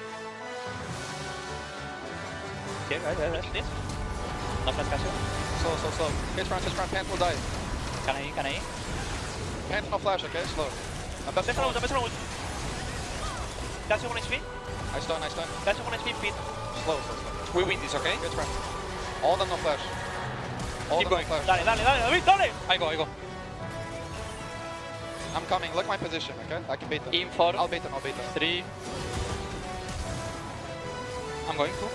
Okay, right, this. No flash Cassio. Slow. Hit front, Pant will die. Can I? Pant no flash, okay? Slow. I'm best around. Cassio 1 HP. Nice done. Cassio 1 HP, Pete. Slow. We win this, okay? Hit front. All of them no flash. Keep going. No flash. Dale. I go. I'm coming. Look my position, okay? I can bait them. In 4. I'll bait them. 3. I'm going to.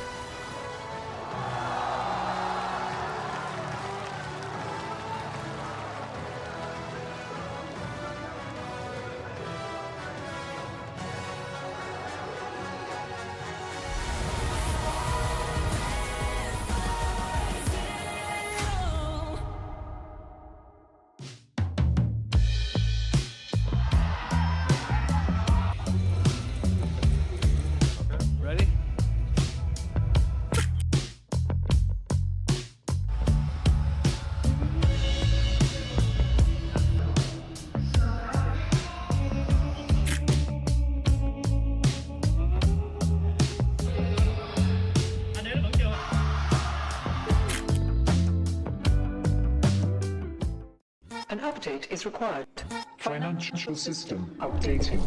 An update is required. Financial system updating.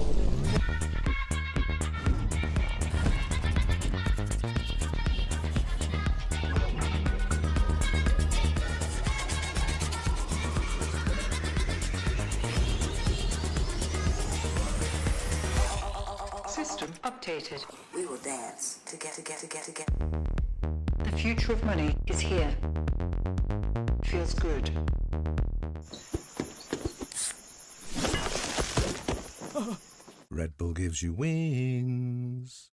System updated. We will dance together. The future of money is here. Feels good. Red Bull gives you wings.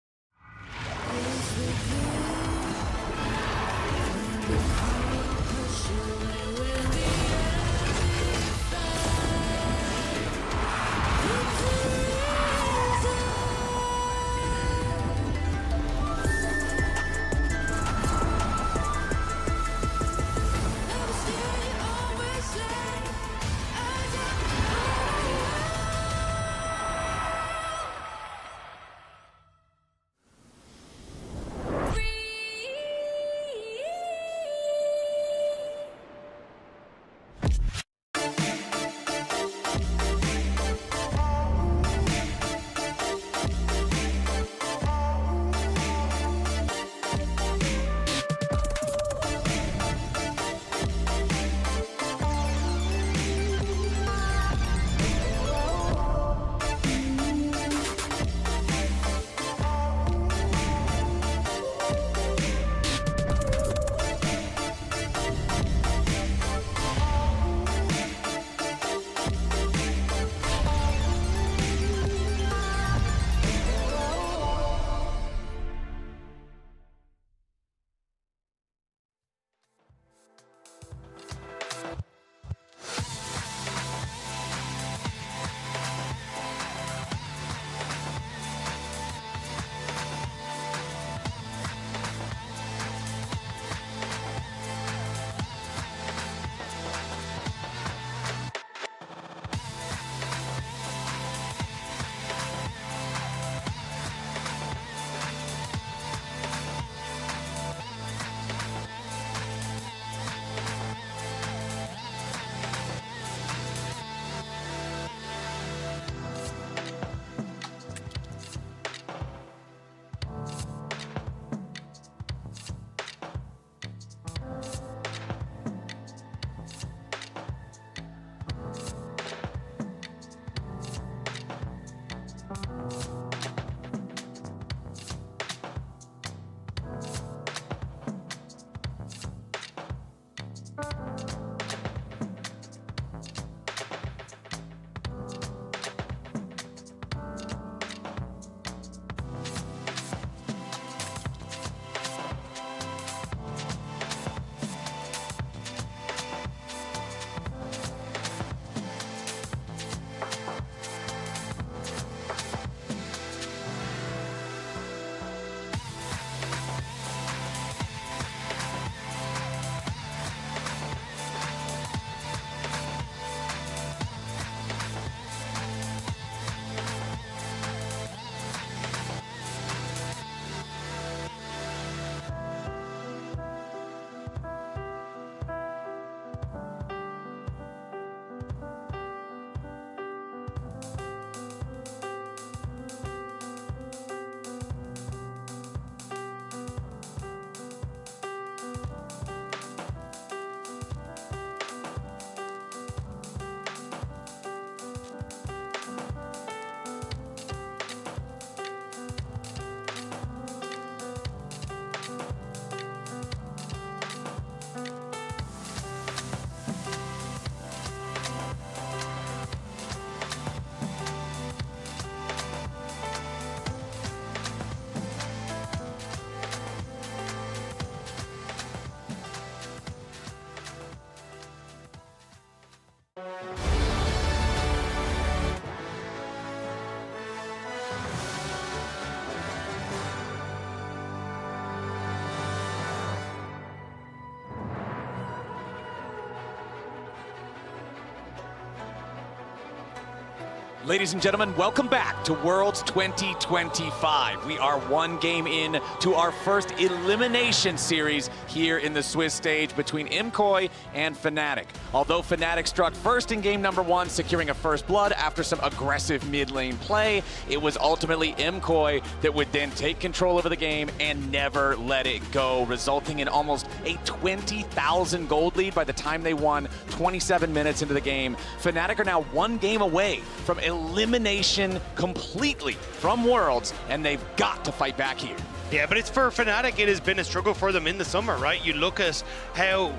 Ladies and gentlemen, welcome back to Worlds 2025. We are one game in to our first elimination series here in the Swiss stage between MKOI and Fnatic. Although Fnatic struck first in game number 1, securing a first blood after some aggressive mid lane play, it was ultimately MKOI that would then take control over the game and never let it go, resulting in almost a 20,000 gold lead by the time they won 27 minutes into the game. Fnatic are now one game away from elimination completely from Worlds, and they've got to fight back here. Yeah, but it's for Fnatic, it has been a struggle for them in the summer, right? You look at how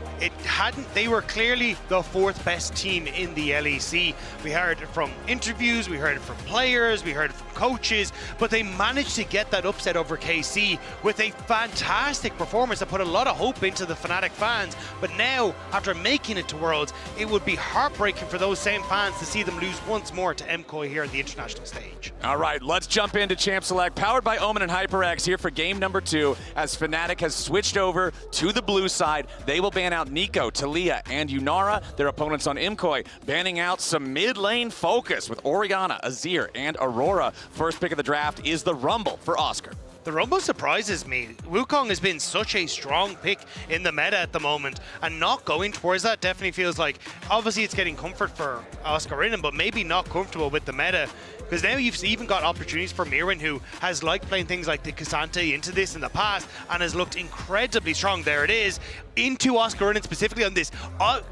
they were clearly the 4th best team in the LEC. We heard it from interviews, we heard it from players, we heard it from coaches, but they managed to get that upset over KC with a fantastic performance that put a lot of hope into the Fnatic fans. But now, after making it to Worlds, it would be heartbreaking for those same fans to see them lose once more to MKOI here on the international stage. All right, let's jump into Champ Select, powered by Omen and HyperX here for game number 2, as Fnatic has switched over to the blue side. They will ban out Nico, Talia, and Yunara, their opponents on MKOI, banning out some mid-lane focus with Orianna, Azir, and Aurora. First pick of the draft is the Rumble for Oscar. The Rumble surprises me. Wukong has been such a strong pick in the meta at the moment, and not going towards that definitely feels like, obviously it's getting comfort for Oscar Rinnan, but maybe not comfortable with the meta. Because now you've even got opportunities for Mirren, who has liked playing things like the Cassante into this in the past and has looked incredibly strong. There it is, into Oscar Rinnan specifically on this.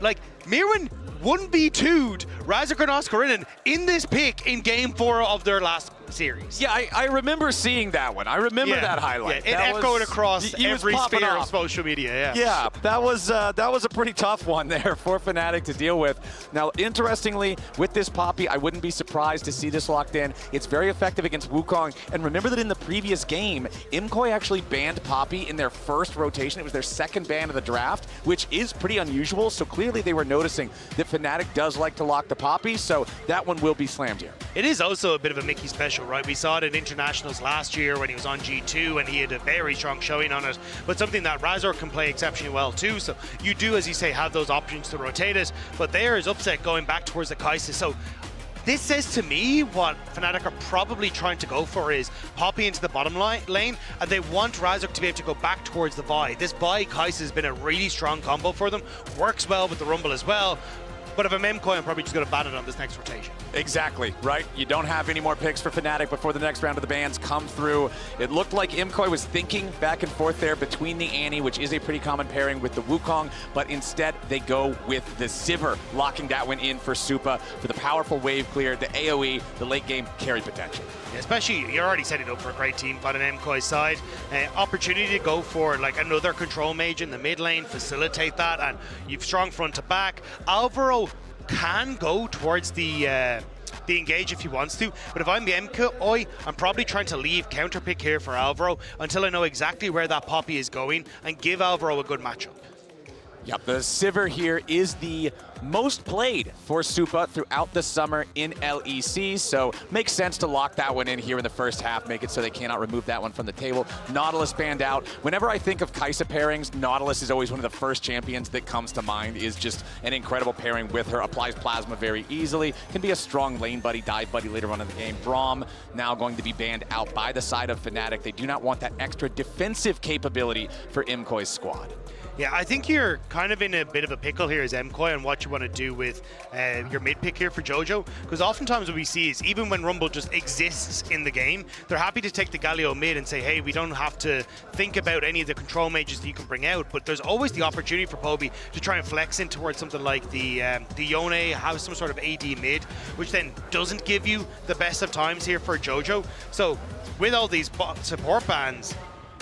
Like, Mirren 1v2'd Razork and Oscar Rinnan in this pick in game 4 of their last series. Yeah, I remember seeing that one. I remember that highlight. Yeah, it echoed across every sphere of social media. Yeah, that was a pretty tough one there for Fnatic to deal with. Now, interestingly, with this Poppy, I wouldn't be surprised to see this locked in. It's very effective against Wukong. And remember that in the previous game, MKOI actually banned Poppy in their first rotation. It was their second ban of the draft, which is pretty unusual. So clearly they were noticing that Fnatic does like to lock the Poppy. So that one will be slammed here. It is also a bit of a Mickey special, right? We saw it in internationals last year when he was on G2 and he had a very strong showing on it, but something that Razork can play exceptionally well too. So you do, as you say, have those options to rotate it, but there is upset going back towards the Kai'Sa. So this says to me what Fnatic are probably trying to go for is Poppy into the bottom lane, and they want Razork to be able to go back towards the Vi. This Vi Kai'Sa has been a really strong combo for them, works well with the Rumble as well. But if I'm MKOI, I'm probably just going to ban it on this next rotation. Exactly, right? You don't have any more picks for Fnatic before the next round of the bans come through. It looked like MKOI was thinking back and forth there between the Annie, which is a pretty common pairing with the Wukong, but instead they go with the Sivir, locking that one in for Supa for the powerful wave clear, the AoE, the late game carry potential. Yeah, especially, you're already setting up for a great team on an MKOI side. Opportunity to go for like another control mage in the mid lane, facilitate that, and you've strong front to back. Alvaro can go towards the engage if he wants to, but if I'm the MKOI, I'm probably trying to leave counter pick here for Alvaro until I know exactly where that Poppy is going and give Alvaro a good matchup. Yep, the Sivir here is the most played for Supa throughout the summer in LEC, so makes sense to lock that one in here in the first half, make it so they cannot remove that one from the table. Nautilus banned out. Whenever I think of Kai'Sa pairings, Nautilus is always one of the first champions that comes to mind, is just an incredible pairing with her, applies plasma very easily, can be a strong lane buddy, dive buddy later on in the game. Braum now going to be banned out by the side of Fnatic. They do not want that extra defensive capability for MKOI's squad. Yeah, I think you're kind of in a bit of a pickle here as MKOI on what you want to do with your mid pick here for Jojo, because oftentimes what we see is even when Rumble just exists in the game, they're happy to take the Galio mid and say, hey, we don't have to think about any of the control mages that you can bring out, but there's always the opportunity for Poby to try and flex in towards something like the Yone, have some sort of AD mid, which then doesn't give you the best of times here for Jojo. So with all these support bans,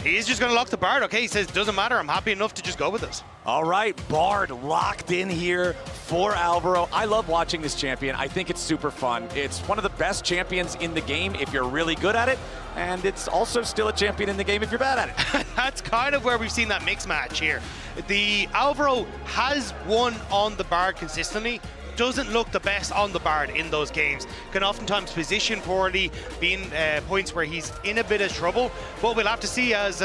he's just going to lock the Bard, okay? He says, doesn't matter, I'm happy enough to just go with this. All right, Bard locked in here for Alvaro. I love watching this champion. I think it's super fun. It's one of the best champions in the game if you're really good at it, and it's also still a champion in the game if you're bad at it. That's kind of where we've seen that mix match here. The Alvaro has won on the Bard consistently, doesn't look the best on the Bard in those games, can oftentimes position poorly, being points where he's in a bit of trouble, but we'll have to see as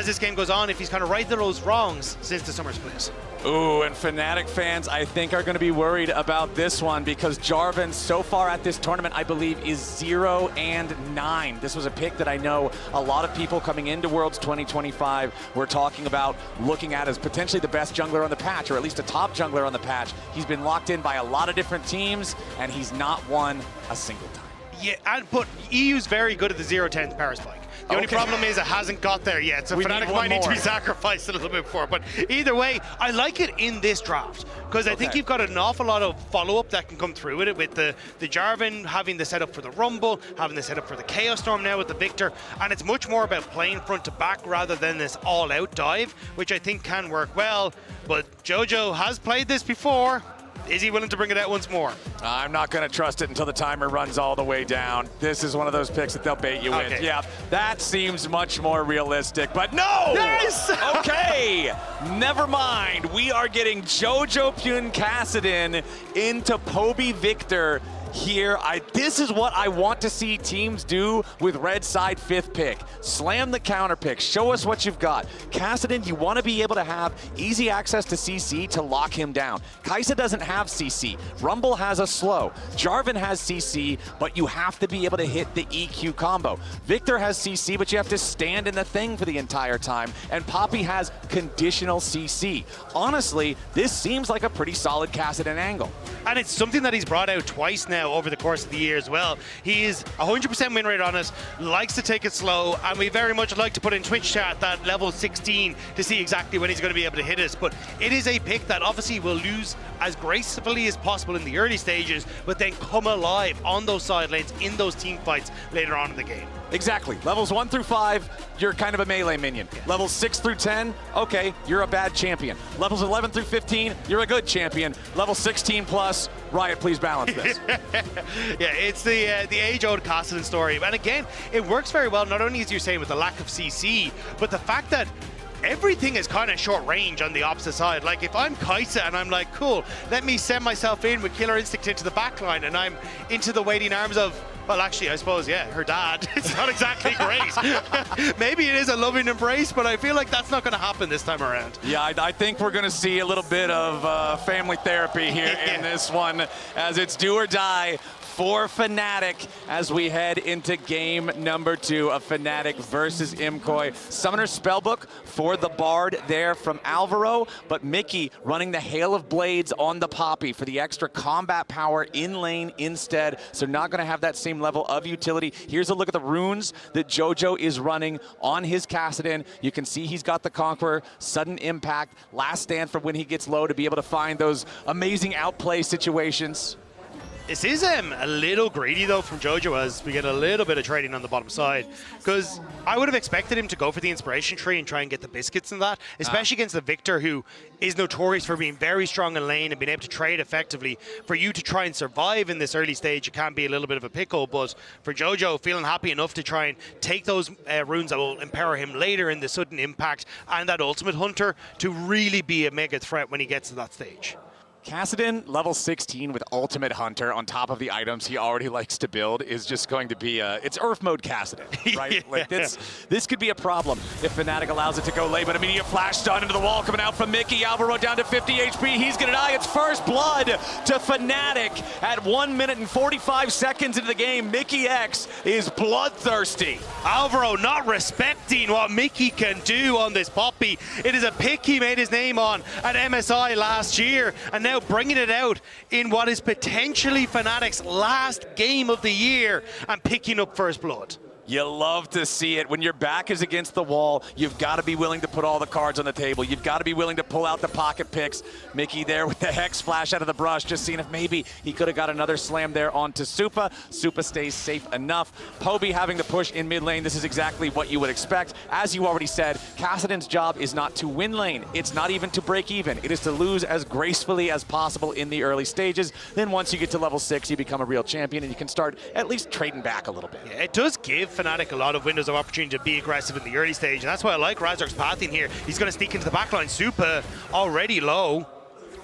this game goes on if he's kind of righted those wrongs since the summer split. Ooh, and Fnatic fans, I think, are going to be worried about this one because Jarvan, so far at this tournament, I believe, is 0-9. This was a pick that I know a lot of people coming into Worlds 2025 were talking about looking at as potentially the best jungler on the patch, or at least a top jungler on the patch. He's been locked in by a lot of different teams, and he's not won a single time. Yeah, but EU's very good at the 0-10 power spike. The only problem is it hasn't got there yet, so Fnatic might need to be sacrificed a little bit before. But either way, I like it in this draft because I think you've got an awful lot of follow-up that can come through with it, with the Jarvan having the setup for the Rumble, having the setup for the Chaos Storm now with the Victor, and it's much more about playing front to back rather than this all-out dive, which I think can work well. But Jojo has played this before. Is he willing to bring it out once more? I'm not going to trust it until the timer runs all the way down. This is one of those picks that they'll bait you with. Yeah, that seems much more realistic, but no! Yes! Okay, never mind. We are getting Jojo Pyun Kassadin into Poby Victor here. This is what I want to see teams do with red side 5th pick. Slam the counter pick. Show us what you've got. Kassadin, you want to be able to have easy access to CC to lock him down. Kai'Sa doesn't have CC. Rumble has a slow. Jarvan has CC, but you have to be able to hit the EQ combo. Victor has CC, but you have to stand in the thing for the entire time. And Poppy has conditional CC. Honestly, this seems like a pretty solid Kassadin angle. And it's something that he's brought out twice now over the course of the year as well. He is 100% win rate on it, likes to take it slow, and we very much like to put in Twitch chat that level 16 to see exactly when he's going to be able to hit us. But it is a pick that obviously will lose as gracefully as possible in the early stages, but then come alive on those side lanes in those team fights later on in the game. Exactly. Levels 1 through 5, you're kind of a melee minion. Levels 6 through 10, okay, you're a bad champion. Levels 11 through 15, you're a good champion. Level 16 plus, Riot, please balance this. Yeah, it's the age-old Kassadin story. And again, it works very well, not only as you're saying with the lack of CC, but the fact that everything is kind of short range on the opposite side. Like if I'm Kai'Sa and I'm like, cool, let me send myself in with Killer Instinct into the backline and I'm into the waiting arms of, well, actually, I suppose, yeah, her dad. It's not exactly great. Maybe it is a loving embrace, but I feel like that's not going to happen this time around. Yeah, I think we're going to see a little bit of family therapy here in this one, as it's do or die for Fnatic as we head into game number 2 of Fnatic versus MKOI. Summoner Spellbook for the Bard there from Alvaro, but Mickey running the Hail of Blades on the Poppy for the extra combat power in lane instead, so not going to have that same level of utility. Here's a look at the runes that Jojo is running on his Kassadin. You can see he's got the Conqueror, sudden impact, last stand for when he gets low to be able to find those amazing outplay situations. This is a little greedy, though, from Jojo as we get a little bit of trading on the bottom side. Because I would have expected him to go for the Inspiration Tree and try and get the biscuits in that, especially against the Victor, who is notorious for being very strong in lane and being able to trade effectively. For you to try and survive in this early stage, it can be a little bit of a pickle. But for Jojo, feeling happy enough to try and take those runes that will empower him later in the sudden impact and that Ultimate Hunter to really be a mega threat when he gets to that stage. Kassadin, level 16 with Ultimate Hunter on top of the items he already likes to build is just going to be it's Earth mode Kassadin, right? Like this could be a problem if Fnatic allows it to go late, but immediate flash stun into the wall coming out from Mickey. Alvaro down to 50 HP, he's gonna die. It's first blood to Fnatic at 1 minute and 45 seconds into the game. Mickey X is bloodthirsty. Alvaro not respecting what Mickey can do on this Poppy. It is a pick he made his name on at MSI last year, and now bringing it out in what is potentially Fnatic's last game of the year and picking up first blood. You love to see it. When your back is against the wall, you've got to be willing to put all the cards on the table. You've got to be willing to pull out the pocket picks. Mickey there with the Hex flash out of the brush, just seeing if maybe he could have got another slam there onto Supa. Supa stays safe enough. Poby having to push in mid lane. This is exactly what you would expect. As you already said, Kassadin's job is not to win lane. It's not even to break even. It is to lose as gracefully as possible in the early stages. Then once you get to level 6, you become a real champion and you can start at least trading back a little bit. Yeah, it does give Fnatic a lot of windows of opportunity to be aggressive in the early stage, and that's why I like Razork's pathing here. He's going to sneak into the backline. Supa already low.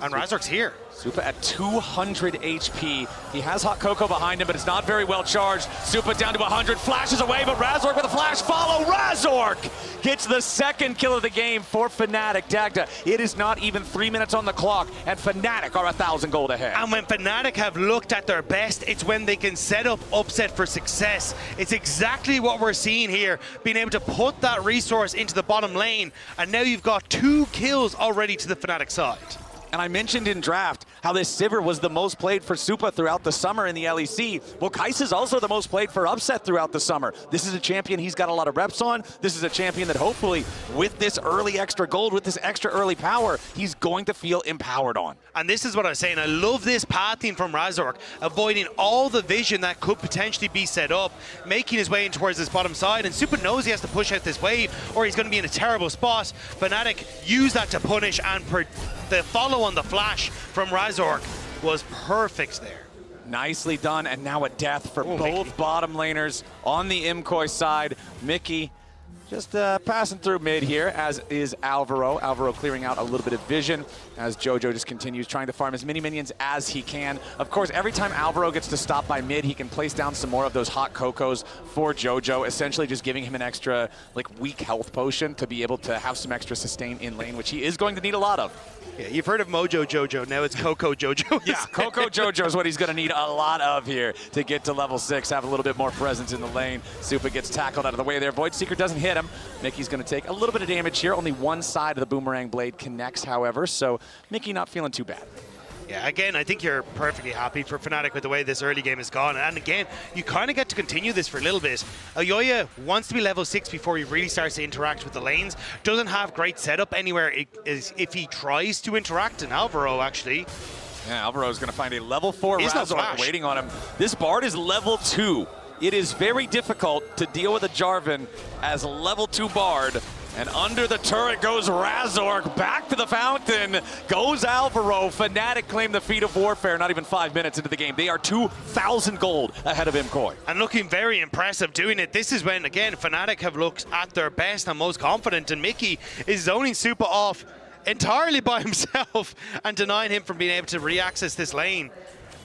And Razork's here. Supa at 200 HP. He has Hot Cocoa behind him, but it's not very well charged. Supa down to 100, flashes away, but Razork with a flash follow. Razork gets the second kill of the game for Fnatic. Dagda, it is not even 3 minutes on the clock, and Fnatic are 1,000 gold ahead. And when Fnatic have looked at their best, it's when they can set up upset for success. It's exactly what we're seeing here, being able to put that resource into the bottom lane, and now you've got 2 kills already to the Fnatic side. And I mentioned in draft how this Sivir was the most played for Supa throughout the summer in the LEC. Well, Kais is also the most played for Upset throughout the summer. This is a champion he's got a lot of reps on. This is a champion that hopefully, with this early extra gold, with this extra early power, he's going to feel empowered on. And this is what I was saying. I love this pathing from Razork, avoiding all the vision that could potentially be set up, making his way in towards this bottom side. And Supa knows he has to push out this wave, or he's going to be in a terrible spot. Fnatic use that to punish, and the follow on the flash from Razork was perfect there. Nicely done, and now a death for both Mickey. bottom laners on the Imkoi side. Mickey just passing through mid here, as is Alvaro. Alvaro clearing out a little bit of vision as Jojo just continues trying to farm as many minions as he can. Of course, every time Alvaro gets to stop by mid, he can place down some more of those hot cocos for Jojo, essentially just giving him an extra weak health potion to be able to have some extra sustain in lane, which he is going to need a lot of. Yeah, you've heard of Mojo Jojo, now it's Coco Jojo. Yeah, Coco Jojo is what he's going to need a lot of here to get to level 6, have a little bit more presence in the lane. Supa gets tackled out of the way there. Void Seeker doesn't hit him. Mickey's going to take a little bit of damage here. Only one side of the Boomerang Blade connects, however, so Mickey not feeling too bad. Yeah, again, I think you're perfectly happy for Fnatic with the way this early game has gone. And again, you kind of get to continue this for a little bit. Elyoya wants to be level 6 before he really starts to interact with the lanes. Doesn't have great setup anywhere if he tries to interact, and Alvaro actually. Yeah, Alvaro is going to find a level 4 Razork waiting on him. This Bard is level 2. It is very difficult to deal with a Jarvan as a level 2 Bard. And under the turret goes Razork, back to the fountain, goes Alvaro. Fnatic claim the feat of warfare, not even 5 minutes into the game. They are 2,000 gold ahead of Imkoi. And looking very impressive doing it. This is when, again, Fnatic have looked at their best and most confident, and Mickey is zoning Supa off entirely by himself and denying him from being able to re-access this lane.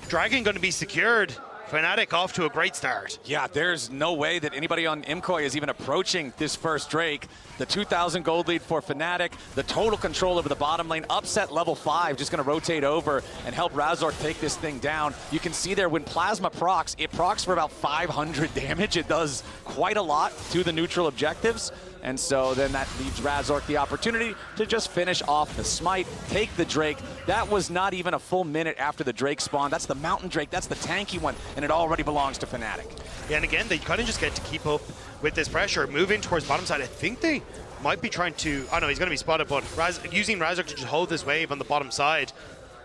Dragon going to be secured. Fnatic off to a great start. Yeah, there's no way that anybody on Imkoi is even approaching this first Drake. The 2,000 gold lead for Fnatic, the total control over the bottom lane, upset level 5, just going to rotate over and help Razork take this thing down. You can see there when Plasma procs, it procs for about 500 damage. It does quite a lot to the neutral objectives. And so then that leaves Razork the opportunity to just finish off the smite, take the Drake. That was not even a full minute after the Drake spawn. That's the Mountain Drake, that's the tanky one, and it already belongs to Fnatic. Yeah, and again, they kind of just get to keep up with this pressure, move in towards bottom side. I think they might be trying to, oh no, he's going to be spotted, but using Razork to just hold this wave on the bottom side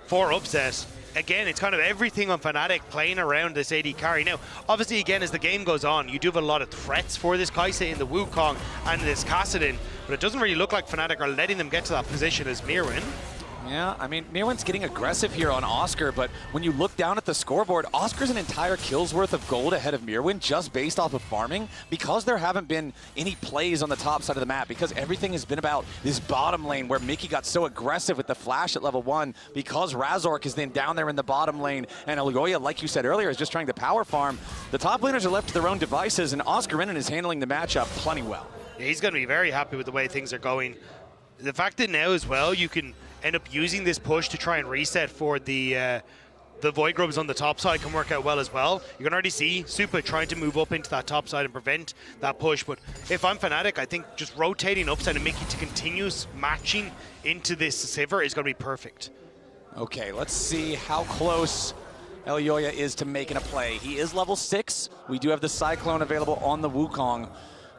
for upset. Again, it's kind of everything on Fnatic playing around this AD carry. Now, obviously, again, as the game goes on, you do have a lot of threats for this Kai'Sa in the Wukong and this Kassadin, but it doesn't really look like Fnatic are letting them get to that position as Mirwin. Yeah, I mean, Mirwin's getting aggressive here on Oscar, but when you look down at the scoreboard, Oscar's an entire kill's worth of gold ahead of Mirwin just based off of farming, because there haven't been any plays on the top side of the map, because everything has been about this bottom lane where Mickey got so aggressive with the flash at level 1, because Razork is then down there in the bottom lane, and Elyoya, like you said earlier, is just trying to power farm. The top laners are left to their own devices, and Oscar Renan is handling the matchup plenty well. Yeah, he's going to be very happy with the way things are going. The fact that now as well, you can end up using this push to try and reset for the Void Grubs on the top side can work out well as well. You can already see Supa trying to move up into that top side and prevent that push. But if I'm Fnatic, I think just rotating upside and Mickey to continuous matching into this Sivir is going to be perfect. Okay, let's see how close Elyoya is to making a play. He is level 6. We do have the Cyclone available on the Wukong,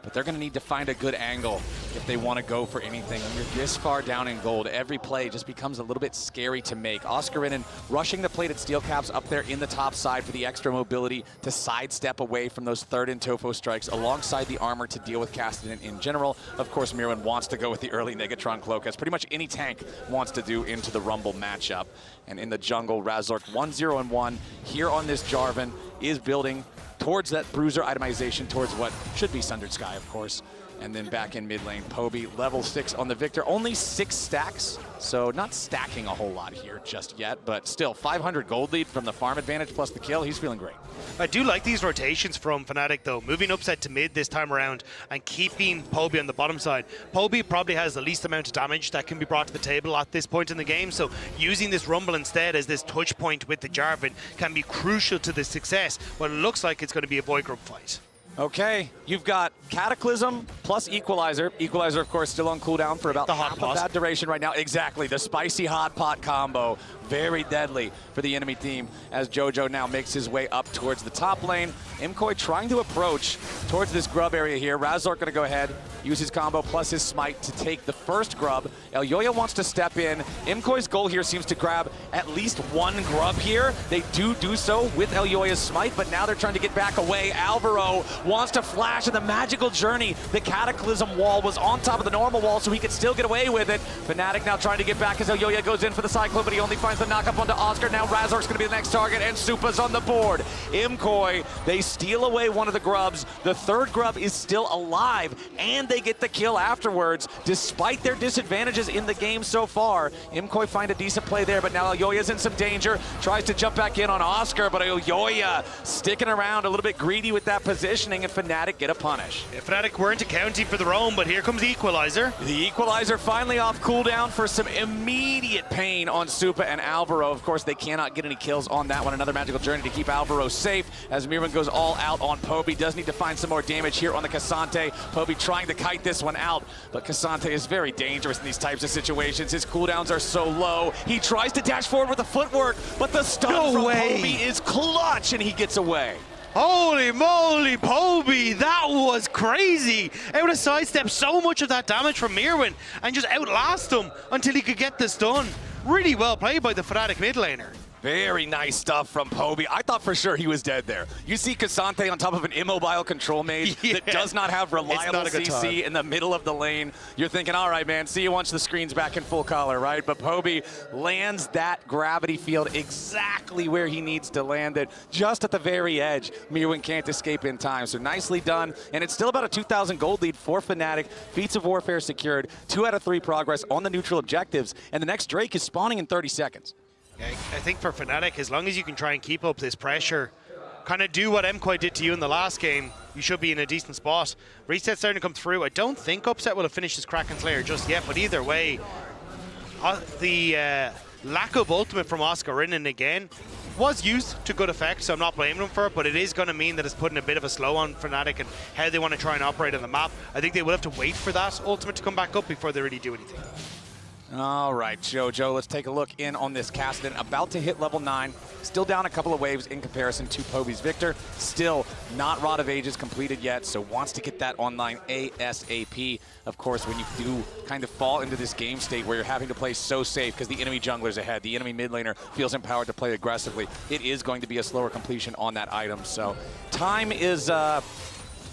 but they're going to need to find a good angle if they want to go for anything. When you're this far down in gold, every play just becomes a little bit scary to make. Oscar Renan rushing the plated steel caps up there in the top side for the extra mobility to sidestep away from those third and Tofo strikes alongside the armor to deal with Kassadin in general. Of course, Mirwin wants to go with the early Negatron cloak, as pretty much any tank wants to do into the Rumble matchup. And in the jungle, Razork 1-0-1 here on this Jarvan is building towards that bruiser itemization, towards what should be Sundered Sky, of course. And then back in mid lane, Poby, level 6 on the Victor. Only 6 stacks, so not stacking a whole lot here just yet, but still 500 gold lead from the farm advantage plus the kill. He's feeling great. I do like these rotations from Fnatic though, moving upset to mid this time around and keeping Poby on the bottom side. Poby probably has the least amount of damage that can be brought to the table at this point in the game, so using this Rumble instead as this touch point with the Jarvan can be crucial to the success, but it looks like it's going to be a boy group fight. Okay, you've got Cataclysm plus Equalizer. Equalizer, of course, still on cooldown for about half of that duration right now. Exactly, the spicy hot pot combo. Very deadly for the enemy team as Jojo now makes his way up towards the top lane. Imkoi trying to approach towards this grub area here. Razork gonna go ahead, use his combo plus his smite to take the first grub. Elyoya wants to step in. Imkoi's goal here seems to grab at least one grub here. They do so with Elyoya's smite, but now they're trying to get back away. Alvaro wants to flash in the magical journey. The Cataclysm wall was on top of the normal wall, so he could still get away with it. Fnatic now trying to get back as Elyoya goes in for the Cyclone, but he only finds the knock-up onto Oscar. Now Razork's going to be the next target, and Supa's on the board. Imkoi, they steal away one of the grubs. The third grub is still alive, and they get the kill afterwards, despite their disadvantages in the game so far. Imkoi find a decent play there, but now Elyoya's in some danger. Tries to jump back in on Oscar, but Elyoya sticking around a little bit greedy with that positioning, and Fnatic get a punish. Yeah, Fnatic weren't accounting for their own, but here comes the Equalizer. The Equalizer finally off cooldown for some immediate pain on Supa and Alvaro. Of course, they cannot get any kills on that one. Another magical journey to keep Alvaro safe as Mirwin goes all out on Poby. Does need to find some more damage here on the Cassante. Poby trying to kite this one out, but Cassante is very dangerous in these types of situations. His cooldowns are so low. He tries to dash forward with the footwork, but the stun from Poby is clutch, and he gets away. Holy moly, Poby, that was crazy. Able to sidestep so much of that damage from Mirwin and just outlast him until he could get this done. Really well played by the Fnatic mid laner. Very nice stuff from Poby. I thought for sure he was dead there. You see Cassante on top of an immobile control mage that does not have reliable CC in the middle of the lane. You're thinking, all right, man, see you once the screen's back in full color, right? But Poby lands that gravity field exactly where he needs to land it, just at the very edge. Mirwin can't escape in time, so nicely done. And it's still about a 2,000 gold lead for Fnatic. Feats of Warfare secured, 2 out of 3 progress on the neutral objectives, and the next Drake is spawning in 30 seconds. I think for Fnatic, as long as you can try and keep up this pressure, kind of do what Imkoi did to you in the last game, you should be in a decent spot. Reset's starting to come through. I don't think Upset will have finished his Kraken Slayer just yet, but either way, the lack of ultimate from Oscar Rinnan again was used to good effect, so I'm not blaming him for it, but it is going to mean that it's putting a bit of a slow on Fnatic and how they want to try and operate on the map. I think they will have to wait for that ultimate to come back up before they really do anything. All right, Jojo, let's take a look in on this Kassadin. About to hit level 9, still down a couple of waves in comparison to Poby's Victor. Still not Rod of Ages completed yet, so wants to get that online ASAP. Of course, when you do kind of fall into this game state where you're having to play so safe because the enemy jungler's ahead, the enemy mid laner feels empowered to play aggressively, it is going to be a slower completion on that item. So time is,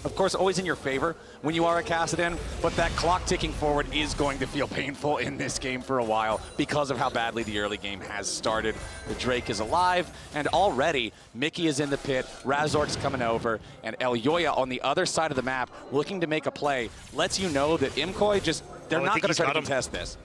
of course, always in your favor when you are a Kassadin, but that clock ticking forward is going to feel painful in this game for a while because of how badly the early game has started. The Drake is alive, and already Mickey is in the pit, Razork's coming over, and Elyoya on the other side of the map looking to make a play lets you know that Imkoi just, they're not going to try to contest this.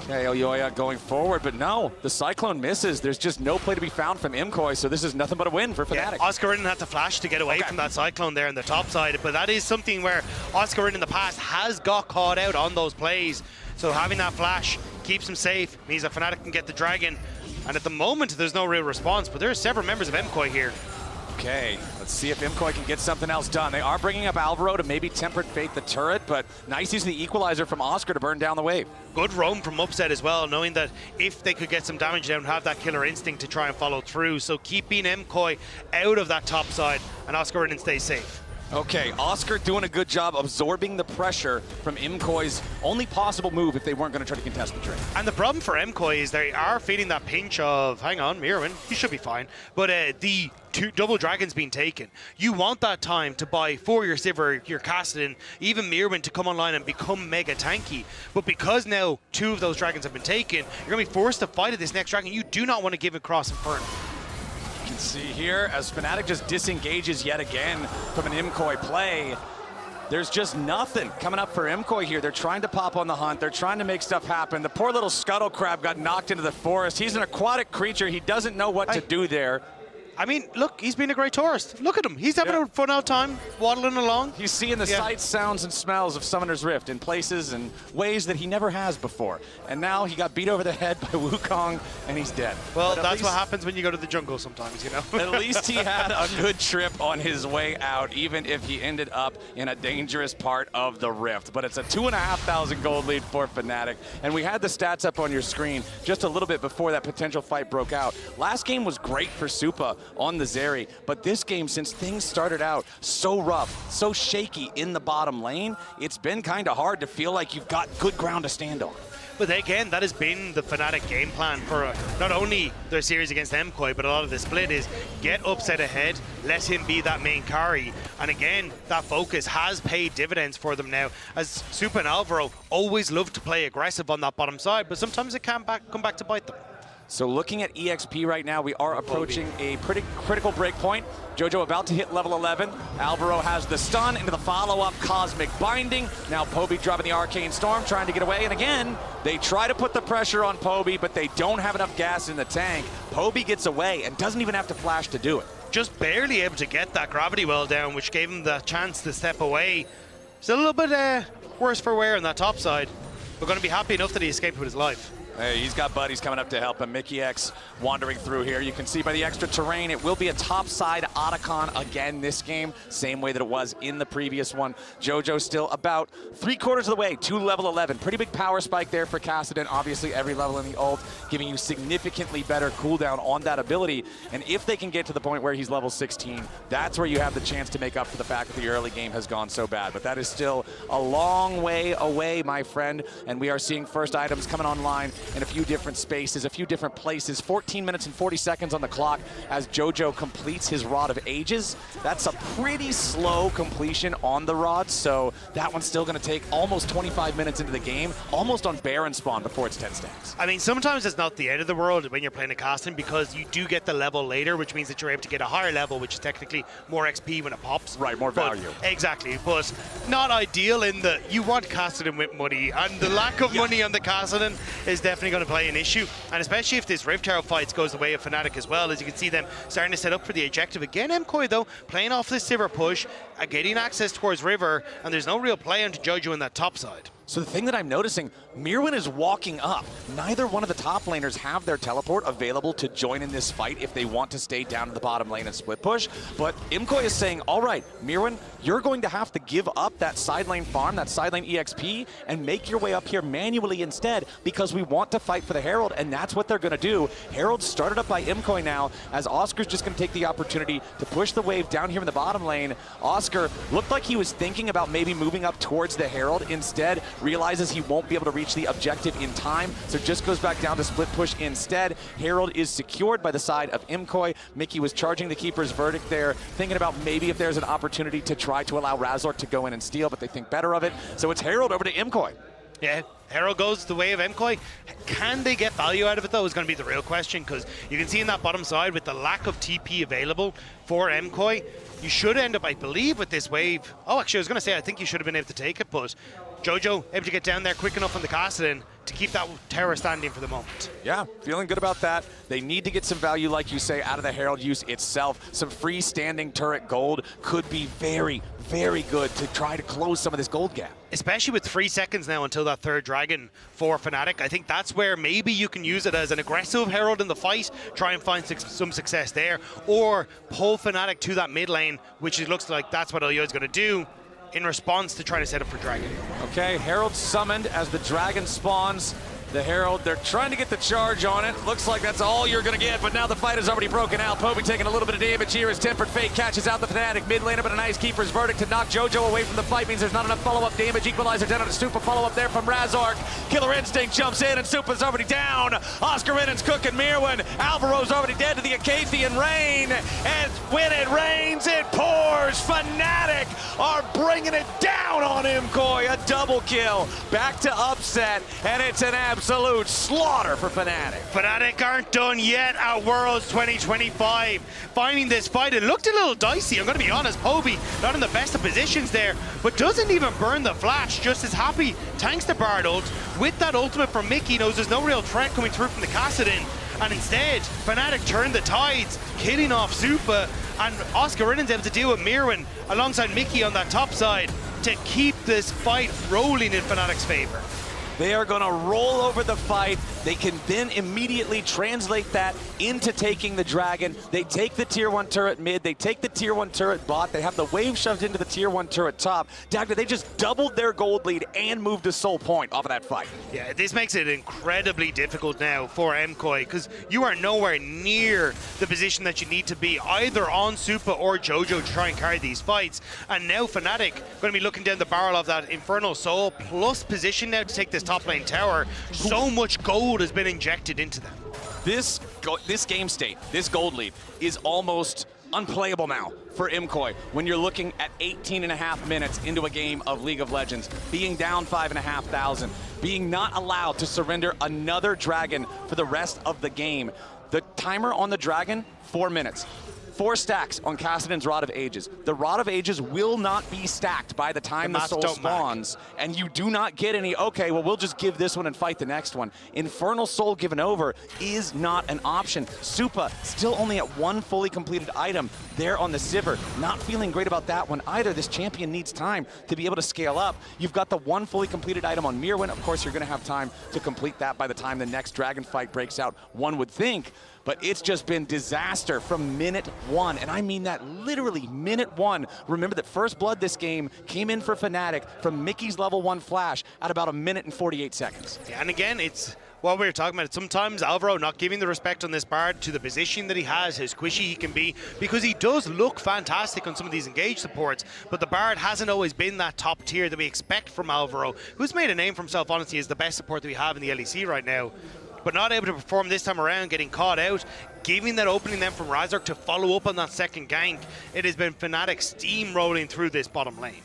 Okay, Elyoya going forward, but no, the Cyclone misses. There's just no play to be found from Imkoi, so this is nothing but a win for Fnatic. Yeah, Oscar Rinnan had to flash to get away from that Cyclone there on the top side, but that is something where Oscar Rinnan in the past has got caught out on those plays. So having that flash keeps him safe, means that Fnatic can get the Dragon. And at the moment, there's no real response, but there are several members of Imkoi here. Okay, let's see if Imkoi can get something else done. They are bringing up Alvaro to maybe Tempered Fate the turret, but nice using the Equalizer from Oscar to burn down the wave. Good roam from Upset as well, knowing that if they could get some damage down, have that killer instinct to try and follow through. So keeping Imkoi out of that top side, and Oscar Rinnan stays safe. Okay, Oscar doing a good job absorbing the pressure from Imkoi's only possible move if they weren't going to try to contest the Drake. And the problem for Imkoi is they are feeling that pinch of, hang on, Mirwin, he should be fine. But the 2 double dragons being taken, you want that time to buy for your Sivir, your Kassadin, even Mirwin to come online and become mega tanky. But because now 2 of those dragons have been taken, you're going to be forced to fight at this next dragon. You do not want to give it Cross Inferno. You can see here as Fnatic just disengages yet again from an Imkoi play. there's just nothing coming up for MKOI here. They're trying to pop on the hunt. They're trying to make stuff happen. The poor little scuttle crab got knocked into the forest. He's an aquatic creature. He doesn't know what to do there. I mean, look, he's been a great tourist. Look at him. He's having a fun out time, waddling along. He's seeing the sights, sounds, and smells of Summoner's Rift in places and ways that he never has before. And now he got beat over the head by Wukong, and he's dead. Well, that's what happens when you go to the jungle sometimes, you know? At least he had a good trip on his way out, even if he ended up in a dangerous part of the Rift. But it's a 2,500 gold lead for Fnatic. And we had the stats up on your screen just a little bit before that potential fight broke out. Last game was great for Supa on the Zeri, but this game, since things started out so rough, so shaky in the bottom lane, it's been kind of hard to feel like you've got good ground to stand on. But again, that has been the Fnatic game plan for not only their series against MKOI, but a lot of the split is get upset ahead, let him be that main carry. And again, that focus has paid dividends for them now, as Supa and Alvaro always love to play aggressive on that bottom side, but sometimes it can come back to bite them. So looking at EXP right now, we are approaching a pretty critical break point. Jojo about to hit level 11. Alvaro has the stun into the follow-up Cosmic Binding. Now Poby dropping the Arcane Storm, trying to get away. And again, they try to put the pressure on Poby, but they don't have enough gas in the tank. Poby gets away and doesn't even have to flash to do it. Just barely able to get that gravity well down, which gave him the chance to step away. It's a little bit worse for wear on that top side. We're going to be happy enough that he escaped with his life. Hey, he's got buddies coming up to help him. Mickey X wandering through here. You can see by the extra terrain, it will be a topside Otacon again this game, same way that it was in the previous one. Jojo still about 3/4 of the way to level 11. Pretty big power spike there for Kassadin. Obviously, every level in the ult giving you significantly better cooldown on that ability. And if they can get to the point where he's level 16, that's where you have the chance to make up for the fact that the early game has gone so bad. But that is still a long way away, my friend. And we are seeing first items coming online in a few different spaces, a few different places. 14 minutes and 40 seconds on the clock as Jojo completes his Rod of Ages. That's a pretty slow completion on the Rod, so that one's still going to take almost 25 minutes into the game, almost on Baron spawn before it's 10 stacks. I mean, sometimes it's not the end of the world when you're playing a casting, because you do get the level later, which means that you're able to get a higher level, which is technically more XP when it pops. Right, more value. Exactly, but not ideal in the, you want Kassadin with money, and the lack of money on the Kassadin is definitely going to play an issue, and especially if this Rift Tower fight goes the way of Fnatic as well, as you can see them starting to set up for the objective. Again, MKOI though, playing off this Sivir push, getting access towards River, and there's no real play onto Jojo in that top side. So the thing that I'm noticing, Mirwin is walking up. Neither one of the top laners have their teleport available to join in this fight if they want to stay down to the bottom lane and split push. But MKOI is saying, all right, Mirwin, you're going to have to give up that side lane farm, that side lane EXP, and make your way up here manually instead, because we want to fight for the Herald, and that's what they're going to do. Herald started up by MKOI now, as Oscar's just going to take the opportunity to push the wave down here in the bottom lane. Oscar looked like he was thinking about maybe moving up towards the Herald. Instead, realizes he won't be able to reach the objective in time, so just goes back down to split push instead. Herald is secured by the side of MKOI. Mickey was charging the Keeper's Verdict there, thinking about maybe if there's an opportunity to try to allow Razork to go in and steal, but they think better of it. So it's Herald over to MKOI. Yeah, Herald goes the way of MKOI. Can they get value out of it though is going to be the real question, because you can see in that bottom side with the lack of TP available for MKOI, you should end up, I believe, with this wave. Oh, actually, I was going to say, I think you should have been able to take it, but Jojo able to get down there quick enough on the Kassadin to keep that tower standing for the moment. Yeah, feeling good about that. They need to get some value, like you say, out of the Herald use itself. Some freestanding turret gold could be very, very good to try to close some of this gold gap. Especially with 3 seconds now until that third dragon for Fnatic. I think that's where maybe you can use it as an aggressive Herald in the fight, try and find some success there, or pull Fnatic to that mid lane, which it looks like that's what Elio is going to do in response to trying to set up for Dragon. Okay, Herald summoned as the Dragon spawns. The Herald, they're trying to get the charge on it. Looks like that's all you're going to get, but now the fight has already broken out. Poby taking a little bit of damage here as Tempered Fate catches out the Fnatic mid laner, but a nice Keeper's Verdict to knock Jojo away from the fight means there's not enough follow-up damage. Equalizer down on a Supa, follow-up there from Razork. Killer Instinct jumps in, and Supa's already down. Oscar Renan's cooking Mirwin. Alvaro's already dead to the Acathian Rain, and when it rains, it pours. Fnatic are bringing it down on MKOI. A double kill, back to upset, and it's an absolute absolute slaughter for Fnatic. Fnatic aren't done yet at Worlds 2025. Finding this fight, it looked a little dicey. I'm going to be honest, Poby not in the best of positions there, but doesn't even burn the flash. Just as happy, tanks the Bard ult. With that ultimate from Mickey, knows there's no real threat coming through from the Kassadin. And instead, Fnatic turned the tides, killing off Supa, and Oscar Rinnan's able to deal with Mirwin alongside Mickey on that top side to keep this fight rolling in Fnatic's favor. They are going to roll over the fight. They can then immediately translate that into taking the Dragon. They take the tier 1 turret mid. They take the tier 1 turret bot. They have the wave shoved into the tier 1 turret top. Dagda, they just doubled their gold lead and moved to Soul Point off of that fight. Yeah, this makes it incredibly difficult now for MKOI because you are nowhere near the position that you need to be either on Supa or Jojo to try and carry these fights. And now Fnatic going to be looking down the barrel of that Infernal Soul plus position now to take this top lane tower. So much gold has been injected into them. This game state, this gold lead, is almost unplayable now for MKOI when you're looking at 18.5 minutes into a game of League of Legends, being down 5,500, being not allowed to surrender another dragon for the rest of the game. The timer on the dragon, 4 minutes. 4 stacks on Kassadin's Rod of Ages. The Rod of Ages will not be stacked by the time the soul spawns, and you do not get any, okay, well, we'll just give this one and fight the next one. Infernal Soul given over is not an option. Supa still only at 1 fully completed item there on the Sivir. Not feeling great about that one either. This champion needs time to be able to scale up. You've got the 1 fully completed item on Mirwin. Of course, you're going to have time to complete that by the time the next dragon fight breaks out, one would think. But it's just been disaster from minute 1, and I mean that literally minute 1. Remember that first blood this game came in for Fnatic from Mickey's level 1 flash at about 1 minute and 48 seconds. Yeah, and again, it's what we were talking about. Sometimes Alvaro not giving the respect on this Bard to the position that he has, how squishy he can be, because he does look fantastic on some of these engaged supports, but the Bard hasn't always been that top tier that we expect from Alvaro, who's made a name for himself, honestly, as the best support that we have in the LEC right now. But not able to perform this time around, getting caught out, giving that opening then from Razork to follow up on that second gank. It has been Fnatic steamrolling through this bottom lane.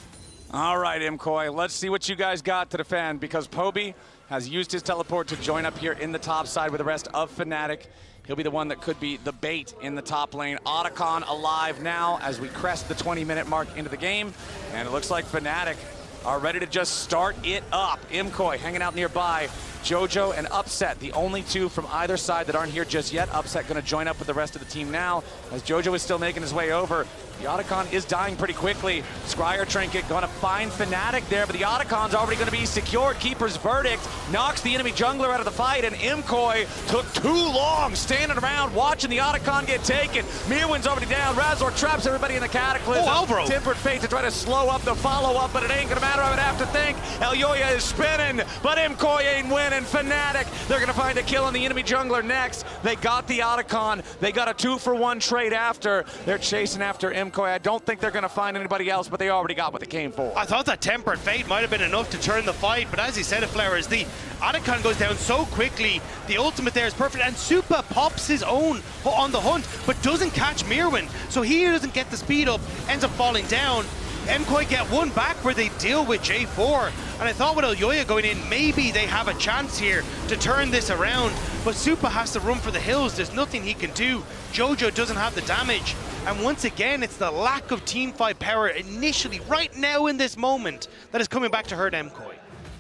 All right, MKOI, let's see what you guys got to defend, because Poby has used his teleport to join up here in the top side with the rest of Fnatic. He'll be the one that could be the bait in the top lane. Otacon alive now as we crest the 20-minute mark into the game, and it looks like Fnatic are ready to just start it up. MKOI hanging out nearby. Jojo and Upset, the only 2 from either side that aren't here just yet. Upset going to join up with the rest of the team now as Jojo is still making his way over. The Otacon is dying pretty quickly. Scryer Trinket going to find Fnatic there, but the Otacon's already going to be secured. Keeper's Verdict knocks the enemy jungler out of the fight, and MKOI took too long standing around watching the Otacon get taken. Mirwin's already down. Razor traps everybody in the Cataclysm. Alvaro. Tempered Fate to try to slow up the follow-up, but it ain't going to matter, I would have to think. Elyoya is spinning, but MKOI ain't winning. Fnatic, they're going to find a kill on the enemy jungler next. They got the Otacon. They got a 2-for-1 trade after. They're chasing after MKOI. I don't think they're going to find anybody else, but they already got what they came for. I thought that Tempered Fate might have been enough to turn the fight, but as he said it, Flowers, the Otacon goes down so quickly. The ultimate there is perfect, and Supa pops his own on the hunt, but doesn't catch Mirwin. So he doesn't get the speed up, ends up falling down. MKOI get one back where they deal with J4, and I thought with Elyoya going in, maybe they have a chance here to turn this around, but Supa has to run for the hills. There's nothing he can do. Jojo doesn't have the damage, and once again, it's the lack of team fight power initially, right now in this moment, that is coming back to hurt MKOI.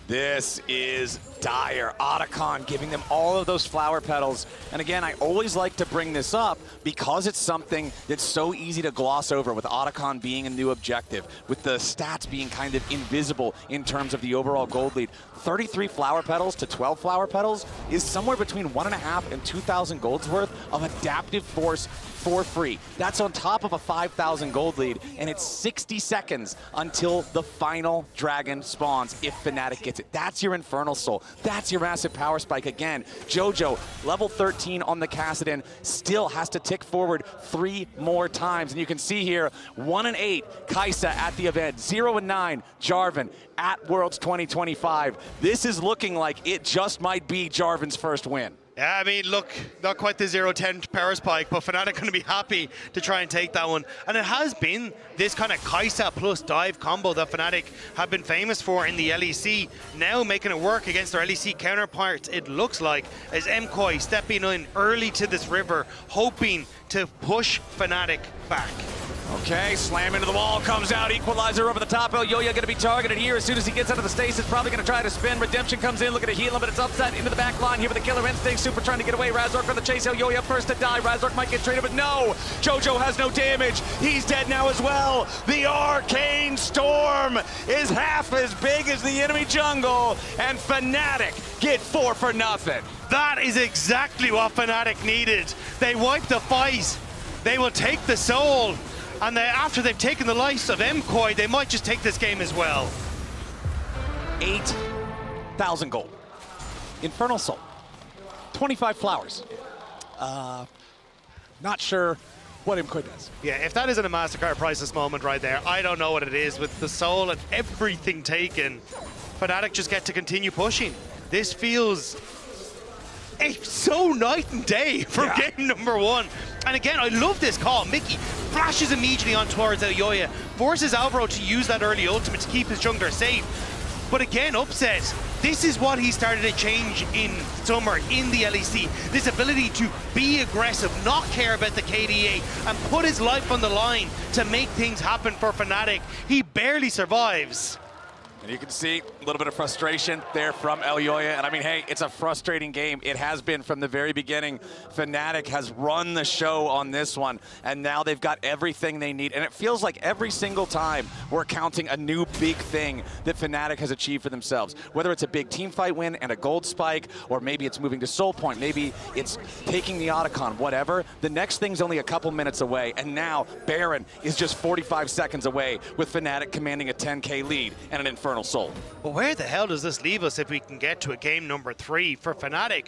This is dire. Otacon giving them all of those flower petals. And again, I always like to bring this up because it's something that's so easy to gloss over, with Otacon being a new objective, with the stats being kind of invisible in terms of the overall gold lead. 33 flower petals to 12 flower petals is somewhere between 1.5 and 2,000 golds worth of adaptive force for free. That's on top of a 5,000 gold lead, and it's 60 seconds until the final dragon spawns if Fnatic gets it. That's your Infernal Soul. That's your massive power spike again. Jojo, level 13 on the Kassadin, still has to tick forward 3 more times. And you can see here, 1-8, Kai'Sa at the event, 0-9, Jarvan at Worlds 2025. This is looking like it just might be Jarvan's first win. Yeah, I mean, look, not quite the 0-10 power spike, but Fnatic going to be happy to try and take that one. And it has been this kind of Kaisa plus dive combo that Fnatic have been famous for in the LEC. Now making it work against their LEC counterparts, it looks like, as MKOI stepping in early to this river, hoping to push Fnatic back. Okay, slam into the wall, comes out, equalizer over the top. Elyoya going to be targeted here as soon as he gets out of the stasis. Probably going to try to spin. Redemption comes in, looking to heal him, but it's upset into the back line here with the killer instinct. Super trying to get away. Razork on the chase. Elyoya first to die. Razork might get traded, but no! Jojo has no damage. He's dead now as well. The Arcane Storm is half as big as the enemy jungle, and Fnatic get 4 for nothing. That is exactly what Fnatic needed. They wipe the fight. They will take the soul. And after they've taken the life of MKOI, they might just take this game as well. 8,000 gold. Infernal Soul. 25 flowers. Not sure what MKOI does. Yeah, if that isn't a MasterCard priceless moment right there, I don't know what it is. With the soul and everything taken, Fnatic just get to continue pushing. This feels so night and day from game number 1. And again, I love this call. Mickey flashes immediately on towards Elyoya, forces Alvaro to use that early ultimate to keep his jungler safe. But again, Upset, this is what he started to change in summer in the LEC. This ability to be aggressive, not care about the KDA, and put his life on the line to make things happen for Fnatic. He barely survives. And you can see a little bit of frustration there from Elyoya. And I mean, hey, it's a frustrating game. It has been from the very beginning. Fnatic has run the show on this one, and now they've got everything they need. And it feels like every single time we're counting a new big thing that Fnatic has achieved for themselves. Whether it's a big team fight win and a gold spike, or maybe it's moving to Soul Point, maybe it's taking the Otacon, whatever. The next thing's only a couple minutes away, and now Baron is just 45 seconds away with Fnatic commanding a 10K lead and an Infernal Soul. But where the hell does this leave us if we can get to a game number 3 for Fnatic?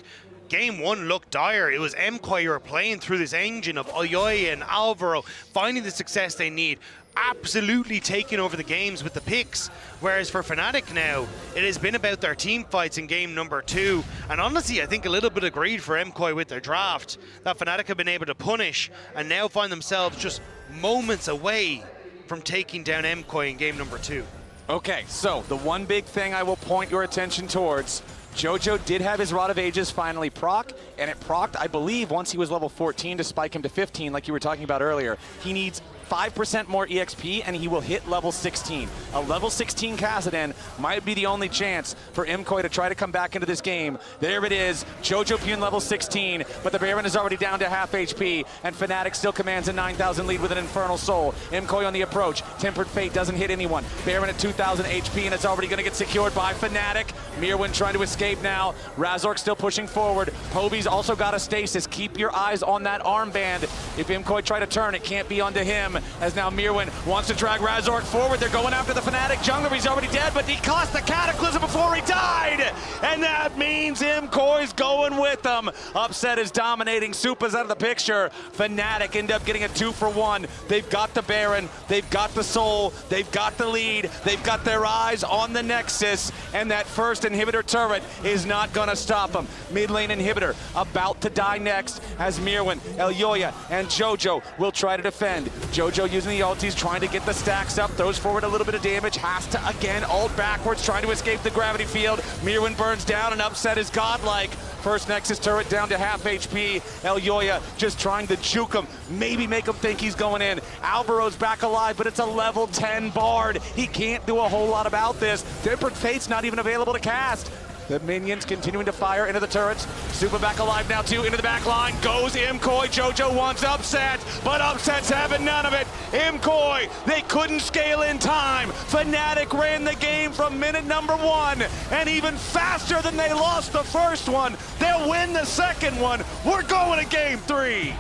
Game 1 looked dire. It was MKOI who were playing through this engine of Elyoya and Alvaro, finding the success they need, absolutely taking over the games with the picks. Whereas for Fnatic now, it has been about their team fights in game number 2. And honestly, I think a little bit of greed for MKOI with their draft that Fnatic have been able to punish and now find themselves just moments away from taking down MKOI in game number 2. Okay, so the one big thing I will point your attention towards, Jojo did have his Rod of Ages finally proc, and it procced, I believe, once he was level 14 to spike him to 15, like you were talking about earlier. He needs 5% more EXP, and he will hit level 16. A level 16 Kassadin might be the only chance for MKOI to try to come back into this game. There it is, Jojo Pune level 16, but the Baron is already down to half HP, and Fnatic still commands a 9,000 lead with an Infernal Soul. MKOI on the approach, Tempered Fate doesn't hit anyone. Baron at 2,000 HP, and it's already going to get secured by Fnatic. Mirwin trying to escape now. Razork still pushing forward. Poby's also got a stasis. Keep your eyes on that armband. If MKOI try to turn, it can't be onto him, as now Mirwin wants to drag Razork forward. They're going after the Fnatic jungler. He's already dead, but he cost the Cataclysm before he died. And that means MKOI's going with them. Upset is dominating. Supa's out of the picture. Fnatic end up getting a 2 for 1. They've got the Baron. They've got the Soul. They've got the lead. They've got their eyes on the Nexus. And that first inhibitor turret is not going to stop them. Mid lane inhibitor about to die next as Mirwin, Elyoya, and Jojo will try to defend. Jojo using the ultis, trying to get the stacks up, throws forward a little bit of damage, has to again ult backwards, trying to escape the gravity field. Mirwin burns down, and Upset is godlike. First Nexus turret down to half HP. Elyoya just trying to juke him, maybe make him think he's going in. Alvaro's back alive, but it's a level 10 Bard. He can't do a whole lot about this. Tempered Fate's not even available to cast. The minions continuing to fire into the turrets. Super back alive now too, into the back line. Goes MKOI, Jojo wants Upset, but Upset's having none of it. MKOI, they couldn't scale in time. Fnatic ran the game from minute number 1, and even faster than they lost the first one. They'll win the second one. We're going to game 3.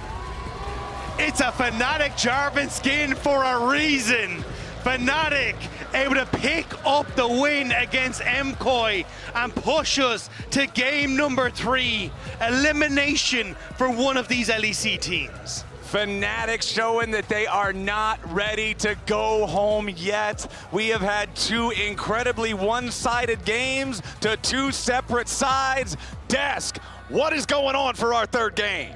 It's a Fnatic Jarvan skin for a reason. Fnatic able to pick up the win against MKOI and push us to game number 3. Elimination for one of these LEC teams. Fnatic showing that they are not ready to go home yet. We have had 2 incredibly one-sided games to 2 separate sides. Desk, What is going on for our third game?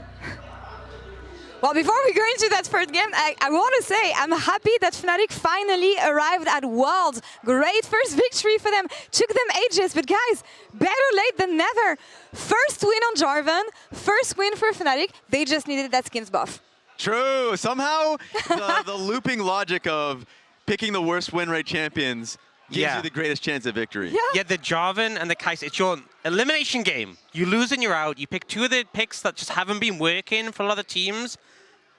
Well, before we go into that third game, I want to say I'm happy that Fnatic finally arrived at Worlds. Great first victory for them. Took them ages, but guys, better late than never. First win on Jarvan, first win for Fnatic. They just needed that skins buff. True. Somehow, the looping logic of picking the worst win rate champions gives you the greatest chance of victory. Yeah, the Jarvan and the Kai'Sa, it's your elimination game. You lose and you're out. You pick two of the picks that just haven't been working for a lot of teams,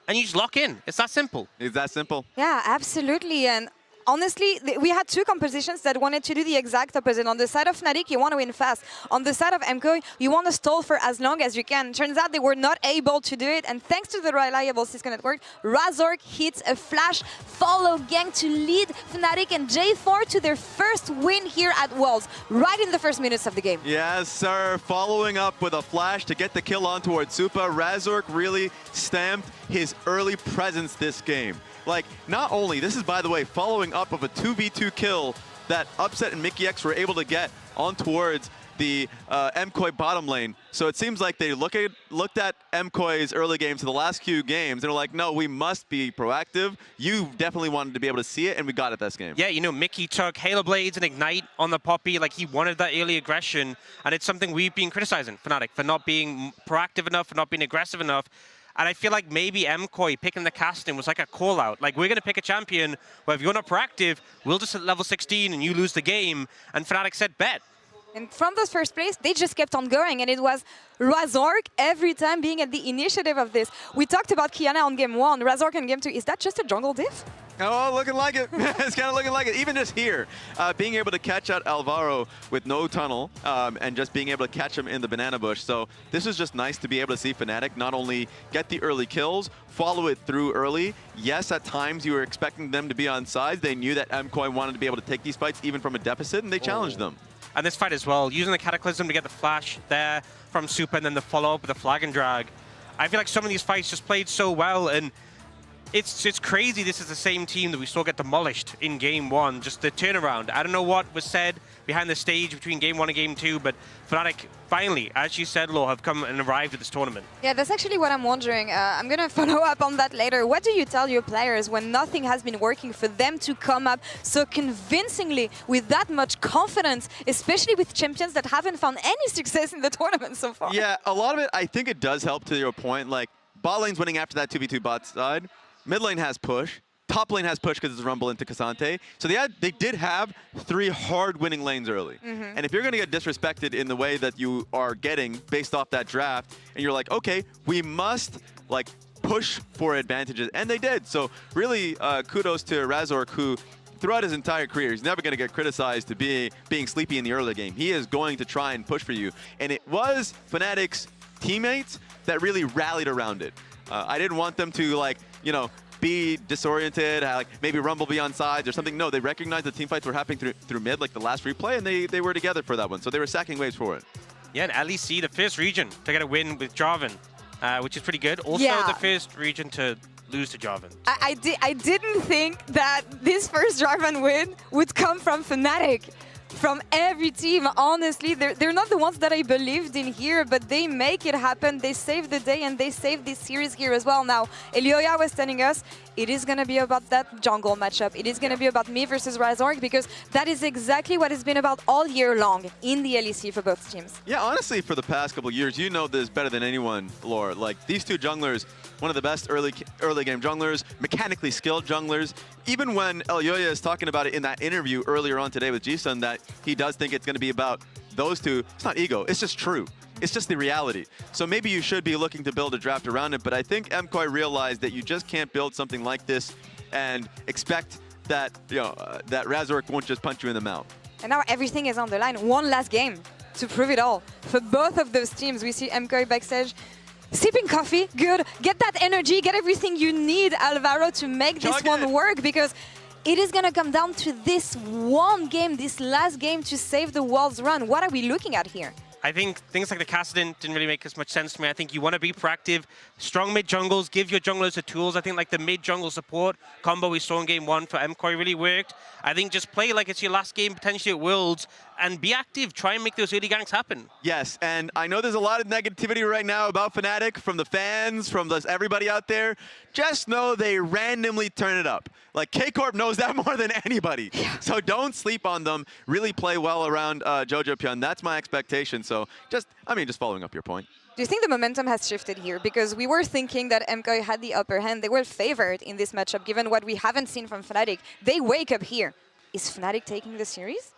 and you just lock in. It's that simple. It's that simple. Yeah, absolutely. And honestly, we had two compositions that wanted to do the exact opposite. On the side of Fnatic, you want to win fast. On the side of MKOI, you want to stall for as long as you can. Turns out they were not able to do it, and thanks to the reliable Cisco network, Razork hits a flash follow gank to lead Fnatic and J4 to their first win here at Worlds, right in the first minutes of the game. Yes, sir. Following up with a flash to get the kill on towards Supa, Razork really stamped his early presence this game. Like, not only, this is, by the way, following up of a 2v2 kill that Upset and Mickey X were able to get on towards the MKOI bottom lane. So it seems like they looked at MKOI's early games to the last few games. They're like, no, we must be proactive. You definitely wanted to be able to see it, and we got it this game. Yeah, you know, Mickey took Halo Blades and Ignite on the Poppy. Like, he wanted that early aggression, and it's something we've been criticizing Fnatic for not being proactive enough, for not being aggressive enough. And I feel like maybe MKOI picking the casting was like a call-out. Like, we're going to pick a champion where if you're not proactive, we'll just at level 16 and you lose the game. And Fnatic said, bet. And from those first place, they just kept on going, and it was Razork every time being at the initiative of this. We talked about Kiana on game 1, Razork on game 2. Is that just a jungle diff? Oh, looking like it. It's kind of looking like it. Even just here, being able to catch out Alvaro with no tunnel and just being able to catch him in the banana bush. So this is just nice to be able to see Fnatic not only get the early kills, follow it through early. Yes, at times you were expecting them to be on sides. They knew that MKOI wanted to be able to take these fights even from a deficit, and they challenged them. And this fight as well, using the Cataclysm to get the flash there from Supa and then the follow-up with the flag and drag. I feel like some of these fights just played so well, and it's crazy this is the same team that we saw get demolished in game 1, just the turnaround. I don't know what was said behind the stage between game 1 and game 2, but Fnatic finally, as you said, Lo, have come and arrived at this tournament. Yeah, that's actually what I'm wondering. I'm going to follow up on that later. What do you tell your players when nothing has been working for them to come up so convincingly with that much confidence, especially with champions that haven't found any success in the tournament so far? Yeah, a lot of it, I think it does help to your point. Like, bot lane's winning after that 2v2 bot side. Mid lane has push. Top lane has push because it's Rumble into Cassante. So they did have 3 hard winning lanes early. And if you're going to get disrespected in the way that you are getting based off that draft, and you're like, okay, we must like push for advantages. And they did. So really kudos to Razork, who throughout his entire career, he's never going to get criticized to being sleepy in the early game. He is going to try and push for you. And it was Fnatic's teammates that really rallied around it. I didn't want them to, like, you know, be disoriented, like maybe Rumble be on sides or something. No, they recognized the team fights were happening through mid, like the last replay, and they were together for that one. So they were sacking waves for it. Yeah, and LEC, the first region to get a win with Jarvan, which is pretty good. Also, the first region to lose to Jarvan. I didn't think that this first Jarvan win would come from Fnatic. From every team, honestly, they're not the ones that I believed in here, but they make it happen. They save the day, and they save this series here as well. Now, Elioya was telling us it is going to be about that jungle matchup. It is going to be about me versus Razork, because that is exactly what it's been about all year long in the LEC for both teams. Yeah, honestly, for the past couple of years, you know this better than anyone, Laura. Like, these two junglers, one of the best early game junglers, mechanically skilled junglers. Even when Elioya is talking about it in that interview earlier on today with G-Sun, that he does think it's going to be about those two, it's not ego, it's just true. It's just the reality. So maybe you should be looking to build a draft around it, but I think MKOI realized that you just can't build something like this and expect that, you know, that Razork won't just punch you in the mouth. And now everything is on the line. One last game to prove it all. For both of those teams, we see MKOI backstage sipping coffee, good. Get that energy, get everything you need, Alvaro, to make this one work, because it is going to come down to this one game, this last game, to save the Worlds run. What are we looking at here? I think things like the Kassadin didn't really make as much sense to me. I think you want to be proactive. Strong mid jungles, give your junglers the tools. I think like the mid jungle support combo we saw in game 1 for MKOI really worked. I think just play like it's your last game potentially at Worlds and be active. Try and make those early ganks happen. Yes, and I know there's a lot of negativity right now about Fnatic from the fans, from everybody out there. Just know they randomly turn it up. Like K-Corp knows that more than anybody. So don't sleep on them. Really play well around Jojo Pyun. That's my expectation. So just following up your point. Do you think the momentum has shifted here? Because we were thinking that MKOI had the upper hand. They were favored in this matchup, given what we haven't seen from Fnatic. They wake up here. Is Fnatic taking the series?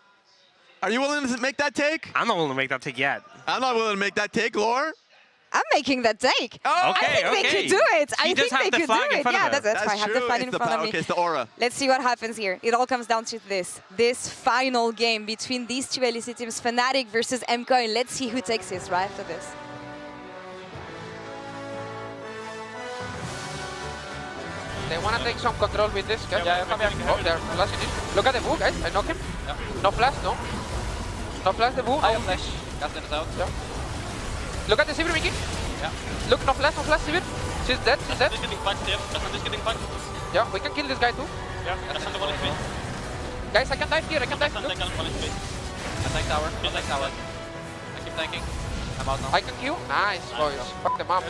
Are you willing to make that take? I'm not willing to make that take yet. I'm not willing to make that take, Lore. I'm making that take. Oh, I think they could do it. I think they could do it. Yeah, that's why I have the flag in front of me. Okay, it's the aura. Let's see what happens here. It all comes down to this final game between these two LEC teams, Fnatic versus MKOI. Let's see who takes this right after this. They want to take some control with this, guys. Yeah, come here. Oh, they're flashing it. Look at the Wu, guys. I knock him. Yeah. No flash, no. No flash, the Wu. I have flash. Kassadin is out. Yeah. Look at the Sivir, Mickey. Yeah. Look, no flash, Sivir. She's dead, she's dead. Getting fucked, Kassadin is getting fucked. Yeah, we can kill this guy too. Yeah, Kassadin one HP. Guys, I can dive here, I can dive. Look. I tank tower, I tank tower. I keep tanking. I'm out now. I can kill. Nice, boys. Fuck them up.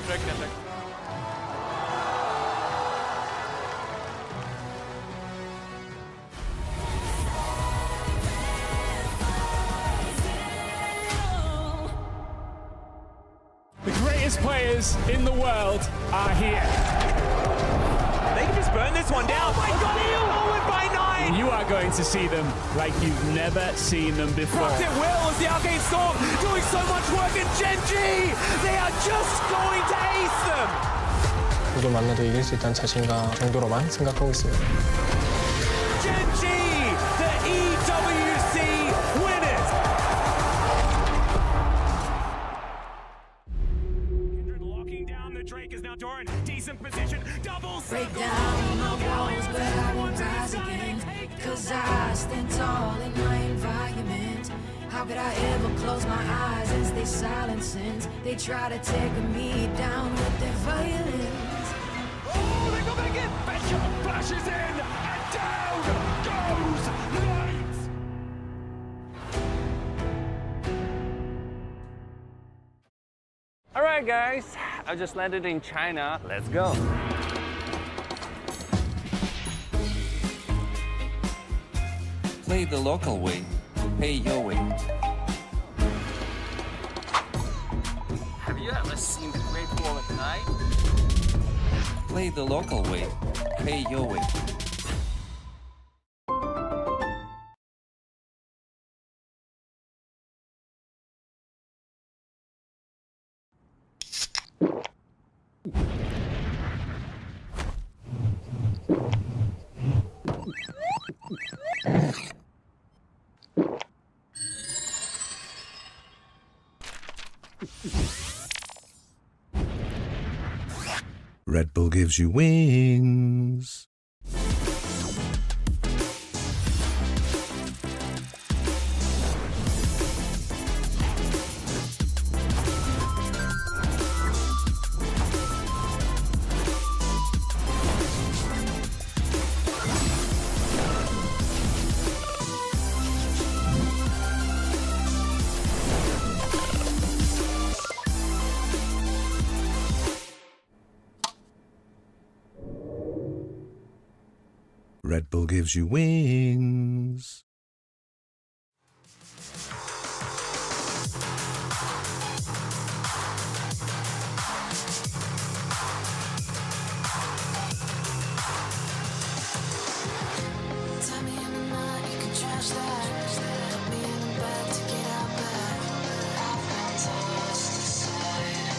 The greatest players in the world are here. They can just burn this one down. Oh my god, forward by 9! You are going to see them like you've never seen them before. Rocket Will as the Arcane Storm doing so much work, and Gen.G, they are just going to ace them! 누굴 만나도 이길 수 있다는 자신감 정도로만 생각하고 있습니다. Gen.G, the EWC winners! Locking down the Drake is now Doran. Decent position, double break down my walls, but I won't rise again. Cause I stand tall in my environment. How could I ever close my eyes as they silence sins? They try to take me down with their violence. Oh, they're coming again! Betcha flashes in, and down goes Light! Alright guys, I just landed in China. Let's go. Play the local way, pay your way. Have you ever seen the Great Wall at night? Play the local way, pay your way. Red Bull gives you wings. Red Bull gives you wings. Tie me in the knot, you can trash that. Put me in the back to get out back. I've been tossed aside.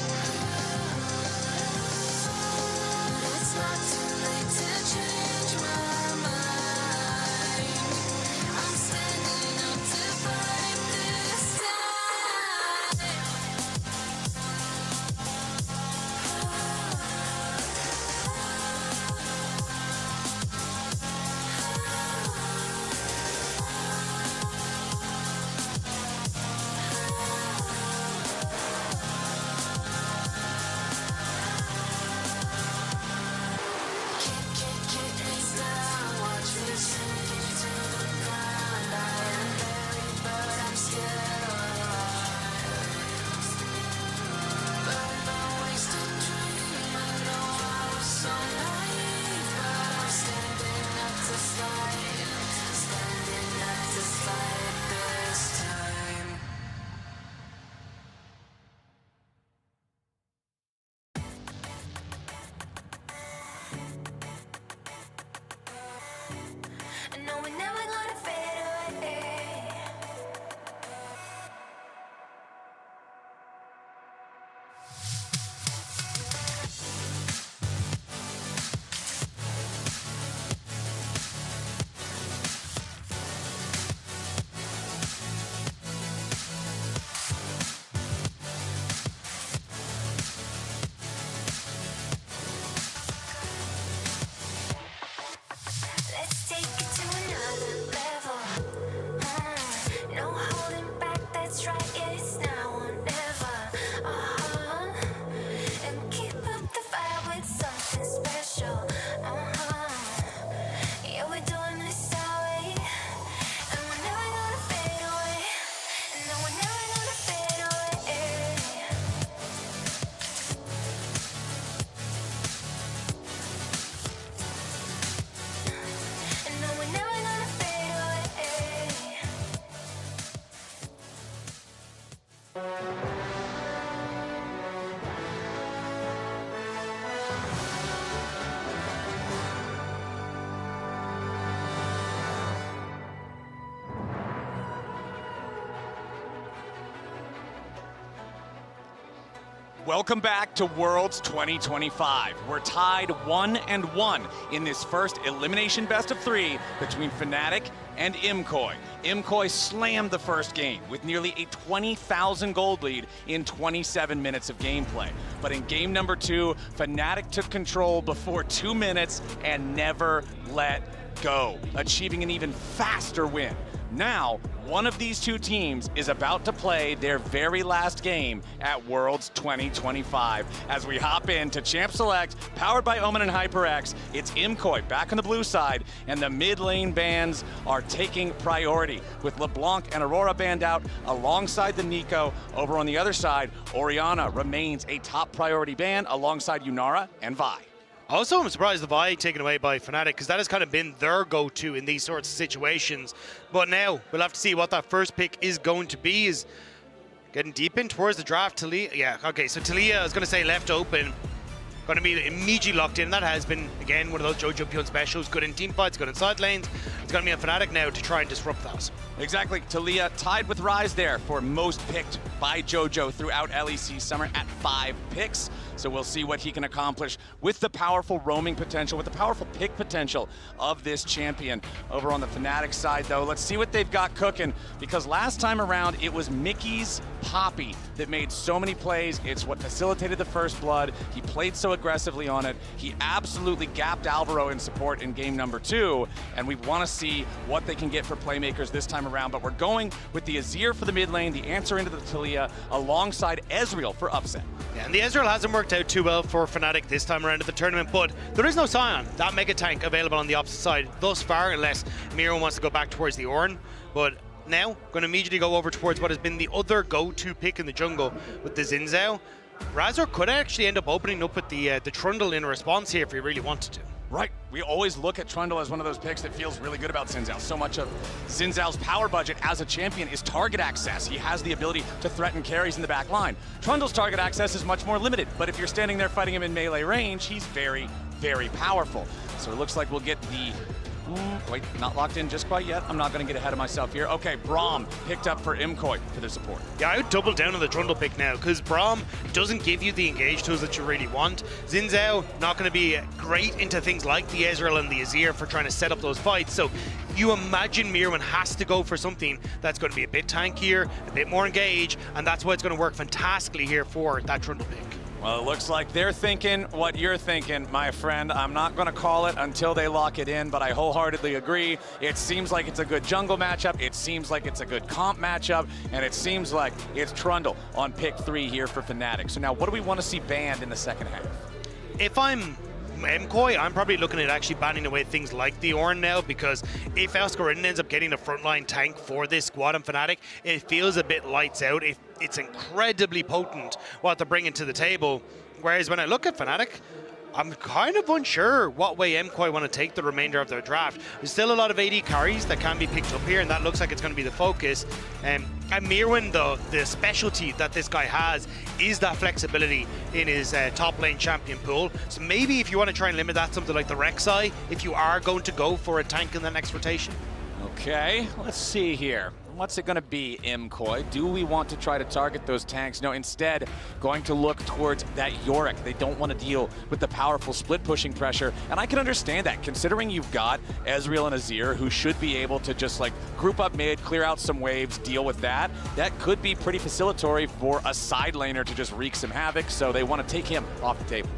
It's not too late to change my mind. I'm we're never gonna fade away. Let's take it to another level. No holding back, that's right, yeah, it's now or never. And keep up the fire with something special. Yeah, we're doing this our way. And we're never gonna fade away. No, we're never gonna fade away. No, we're never gonna fade away. Welcome back to Worlds 2025. We're tied 1-1 in this first elimination best of 3 between Fnatic and Imcoy. Imcoy slammed the first game with nearly a 20,000 gold lead in 27 minutes of gameplay. But in game number 2, Fnatic took control before 2 minutes and never let go, achieving an even faster win. Now, one of these two teams is about to play their very last game at Worlds 2025. As we hop into Champ Select, powered by Omen and HyperX, it's Imcoy back on the blue side, and the mid lane bans are taking priority, with LeBlanc and Aurora banned out alongside the Nico. Over on the other side, Orianna remains a top priority ban alongside Yunara and Vi. Also, I'm surprised the Vi taken away by Fnatic, because that has kind of been their go-to in these sorts of situations. But now, we'll have to see what that first pick is going to be. Is getting deep in towards the draft. Talia, yeah, okay, so Talia, I was going to say left open, going to be immediately locked in. That has been, again, one of those Jojo Pion specials. Good in team fights, good in side lanes. It's going to be on Fnatic now to try and disrupt those. Exactly. Talia tied with Ryze there for most picked by Jojo throughout LEC Summer at 5 picks. So we'll see what he can accomplish with the powerful roaming potential, with the powerful pick potential of this champion. Over on the Fnatic side, though, let's see what they've got cooking, because last time around it was Mickey's Poppy that made so many plays. It's what facilitated the first blood. He played so aggressively on it. He absolutely gapped Alvaro in support in game number 2, and we want to see what they can get for playmakers this time around. But we're going with the Azir for the mid lane, the answer into the Talia, alongside Ezreal for upset. Yeah, and the Ezreal hasn't worked out too well for Fnatic this time around at the tournament, but there is no Sion, that mega tank available on the opposite side thus far, unless Miro wants to go back towards the Ornn. But now, going to immediately go over towards what has been the other go-to pick in the jungle with the Xin Zhao. Razor could actually end up opening up with the Trundle in response here if he really wanted to. Right, we always look at Trundle as one of those picks that feels really good about Xin Zhao. So much of Xin Zhao's power budget as a champion is target access. He has the ability to threaten carries in the back line. Trundle's target access is much more limited, but if you're standing there fighting him in melee range, he's very, very powerful. So it looks like we'll get the... wait, not locked in just quite yet. I'm not going to get ahead of myself here. Okay, Braum picked up for Imcoy for their support. Yeah, I would double down on the Trundle pick now, because Braum doesn't give you the engage tools that you really want. Xin Zhao not going to be great into things like the Ezreal and the Azir for trying to set up those fights. So you imagine Mirwin has to go for something that's going to be a bit tankier, a bit more engage, and that's why it's going to work fantastically here for that Trundle pick. Well, it looks like they're thinking what you're thinking, my friend. I'm not going to call it until they lock it in, but I wholeheartedly agree. It seems like it's a good jungle matchup. It seems like it's a good comp matchup, and it seems like it's Trundle on pick 3 here for Fnatic. So now, what do we want to see banned in the second half? If I'm Imcoy, I'm probably looking at actually banning away things like the Ornn now, because if Elskorin ends up getting a frontline tank for this squad on Fnatic, it feels a bit lights out. It's incredibly potent what they're bringing to the table. Whereas when I look at Fnatic, I'm kind of unsure what way Imcoy want to take the remainder of their draft. There's still a lot of AD carries that can be picked up here, and that looks like it's going to be the focus. And Mirwin, the specialty that this guy has is that flexibility in his top lane champion pool. So maybe if you want to try and limit that, something like the Rek'Sai, if you are going to go for a tank in the next rotation. Okay, let's see here. What's it going to be, MKOI? Do we want to try to target those tanks? No, instead, going to look towards that Yorick. They don't want to deal with the powerful split pushing pressure, and I can understand that, considering you've got Ezreal and Azir, who should be able to just like group up mid, clear out some waves, deal with that. That could be pretty facilitatory for a side laner to just wreak some havoc, so they want to take him off the table.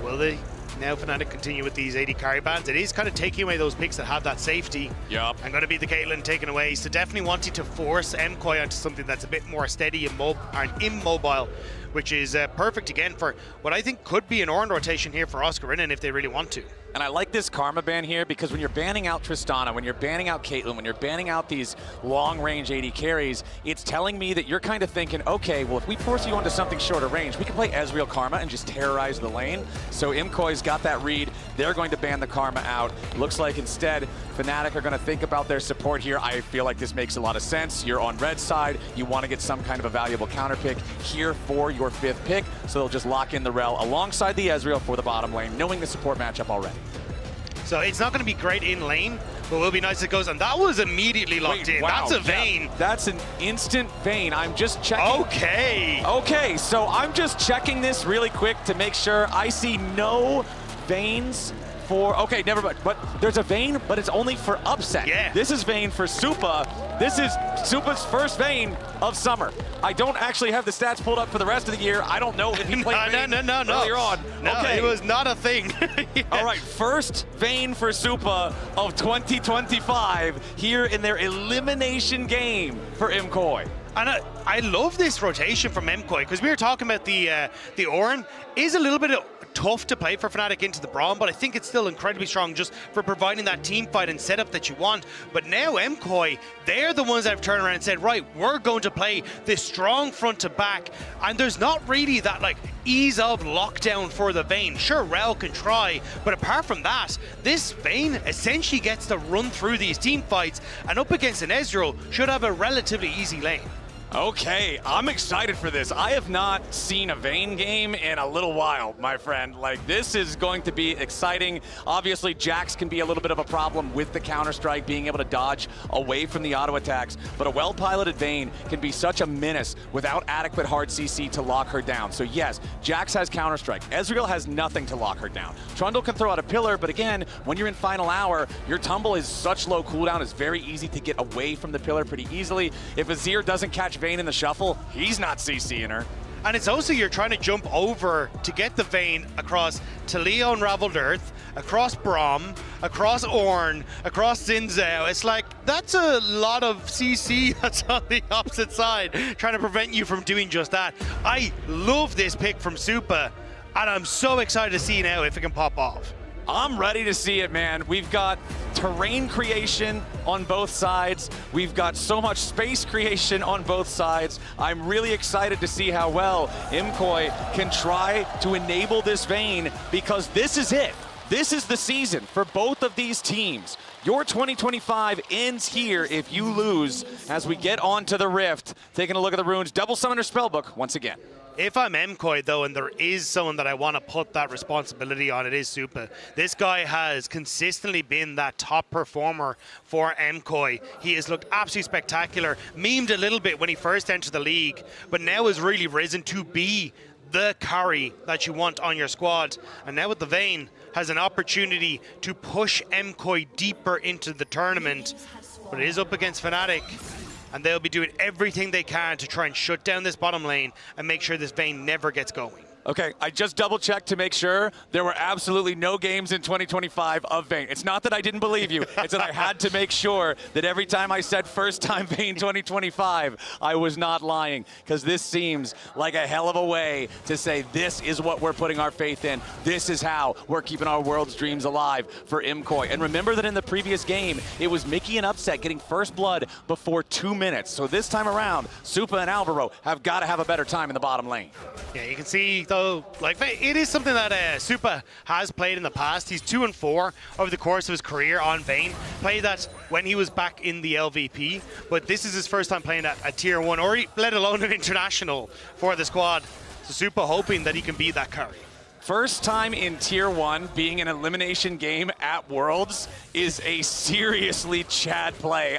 Will they? Now Fnatic continue with these 80 carry bans. It is kind of taking away those picks that have that safety. Yep. And going to be the Caitlyn taken away. So definitely wanting to force MKOI onto something that's a bit more steady and immobile, which is perfect again for what I think could be an Ornn rotation here for Oscarina if they really want to. And I like this Karma ban here because when you're banning out Tristana, when you're banning out Caitlyn, when you're banning out these long-range 80 carries, it's telling me that you're kind of thinking, okay, well, if we force you onto something shorter range, we can play Ezreal Karma and just terrorize the lane. So MKOI's got that read. They're going to ban the Karma out. Looks like instead, Fnatic are going to think about their support here. I feel like this makes a lot of sense. You're on red side. You want to get some kind of a valuable counter pick here for your 5th pick. So they'll just lock in the Rel alongside the Ezreal for the bottom lane, knowing the support matchup already. So it's not going to be great in lane, but will be nice if it goes. And that was immediately locked in. Wow. That's a Vayne. Yeah, that's an instant Vayne. I'm just checking. Okay. Okay, so I'm just checking this really quick to make sure I see no Vaynes for, okay, never mind. But there's a Vayne, but it's only for upset. Yeah. This is Vayne for Supa. This is Supa's first Vayne of summer. I don't actually have the stats pulled up for the rest of the year. I don't know if he played Vayne earlier on. No, okay. it was not a thing. Yeah. All right, first Vayne for Supa of 2025 here in their elimination game for MKOI. And I love this rotation from MKOI because we were talking about the Ornn is a little bit tough to play for Fnatic into the Braum, but I think it's still incredibly strong just for providing that team fight and setup that you want. But now MKOI, they're the ones that have turned around and said, right, we're going to play this strong front to back, and there's not really that like ease of lockdown for the Vayne. Sure, Rel can try, but apart from that, this Vayne essentially gets to run through these team fights, and up against an Ezreal should have a relatively easy lane. Okay, I'm excited for this. I have not seen a Vayne game in a little while, my friend. Like, this is going to be exciting. Obviously, Jax can be a little bit of a problem with the Counter-Strike, being able to dodge away from the auto attacks, but a well-piloted Vayne can be such a menace without adequate hard CC to lock her down. So yes, Jax has Counter-Strike. Ezreal has nothing to lock her down. Trundle can throw out a pillar, but again, when you're in final hour, your tumble is such low cooldown, it's very easy to get away from the pillar pretty easily. If Azir doesn't catch Vayne in the shuffle, he's not CCing her. And it's also you're trying to jump over to get the Vayne across Taliyah Unraveled Earth, across Braum, across Ornn, across Xin Zhao. It's like, that's a lot of CC that's on the opposite side, trying to prevent you from doing just that. I love this pick from Supa, and I'm so excited to see now if it can pop off. I'm ready to see it, man. We've got terrain creation on both sides. We've got so much space creation on both sides. I'm really excited to see how well MKOI can try to enable this Vayne, because this is it. This is the season for both of these teams. Your 2025 ends here if you lose as we get on to the Rift. Taking a look at the runes, double summoner spellbook once again. If I'm MKOI, though, and there is someone that I want to put that responsibility on, it is Supa. This guy has consistently been that top performer for MKOI. He has looked absolutely spectacular, memed a little bit when he first entered the league, but now has really risen to be the carry that you want on your squad. And now with the Vayne, has an opportunity to push MKOI deeper into the tournament. But it is up against Fnatic, and they'll be doing everything they can to try and shut down this bottom lane and make sure this Vayne never gets going. Okay, I just double-checked to make sure there were absolutely no games in 2025 of Vayne. It's not that I didn't believe you, it's that I had to make sure that every time I said first-time Vayne 2025, I was not lying, because this seems like a hell of a way to say this is what we're putting our faith in. This is how we're keeping our world's dreams alive for MKOI. And remember that in the previous game, it was Mickey and Upset getting first blood before 2 minutes. So this time around, Supa and Alvaro have got to have a better time in the bottom lane. Yeah, you can see, though, like, it is something that Supa has played in the past. He's 2-4 over the course of his career on Vayne. Played that when he was back in the LVP, but this is his first time playing at a Tier 1, or let alone an international for the squad. So Supa hoping that he can be that carry. First time in Tier 1 being an elimination game at Worlds is a seriously Chad play.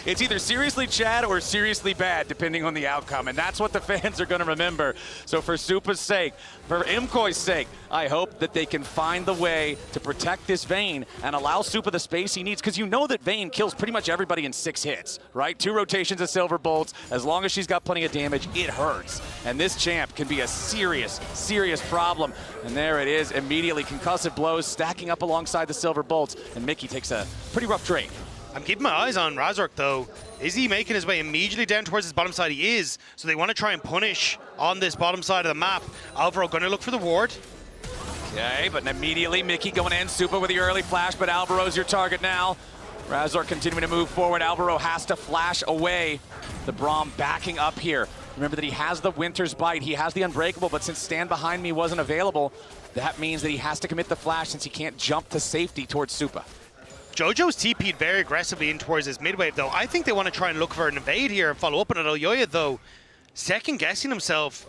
It's either seriously Chad or seriously bad, depending on the outcome, and that's what the fans are going to remember. So for Supa's sake, for MKOI's sake, I hope that they can find the way to protect this Vayne and allow Supa the space he needs, because you know that Vayne kills pretty much everybody in 6 hits, right? 2 rotations of Silver Bolts. As long as she's got plenty of damage, it hurts. And this champ can be a serious, serious problem. And there it is, immediately concussive blows stacking up alongside the Silver Bolts, and Mickey takes a pretty rough trade. I'm keeping my eyes on Razork though. Is he making his way immediately down towards his bottom side? He is. So they want to try and punish on this bottom side of the map. Alvaro going to look for the ward. Okay, but immediately Mickey going in, Supa with the early flash, but Alvaro's your target now. Razork continuing to move forward. Alvaro has to flash away. The Braum backing up here. Remember that he has the Winter's Bite, he has the Unbreakable, but since Stand Behind Me wasn't available, that means that he has to commit the flash since he can't jump to safety towards Supa. Jojo's TP'd very aggressively in towards his mid-wave though. I think they want to try and look for an invade here and follow up on it. Elyoya though, second guessing himself,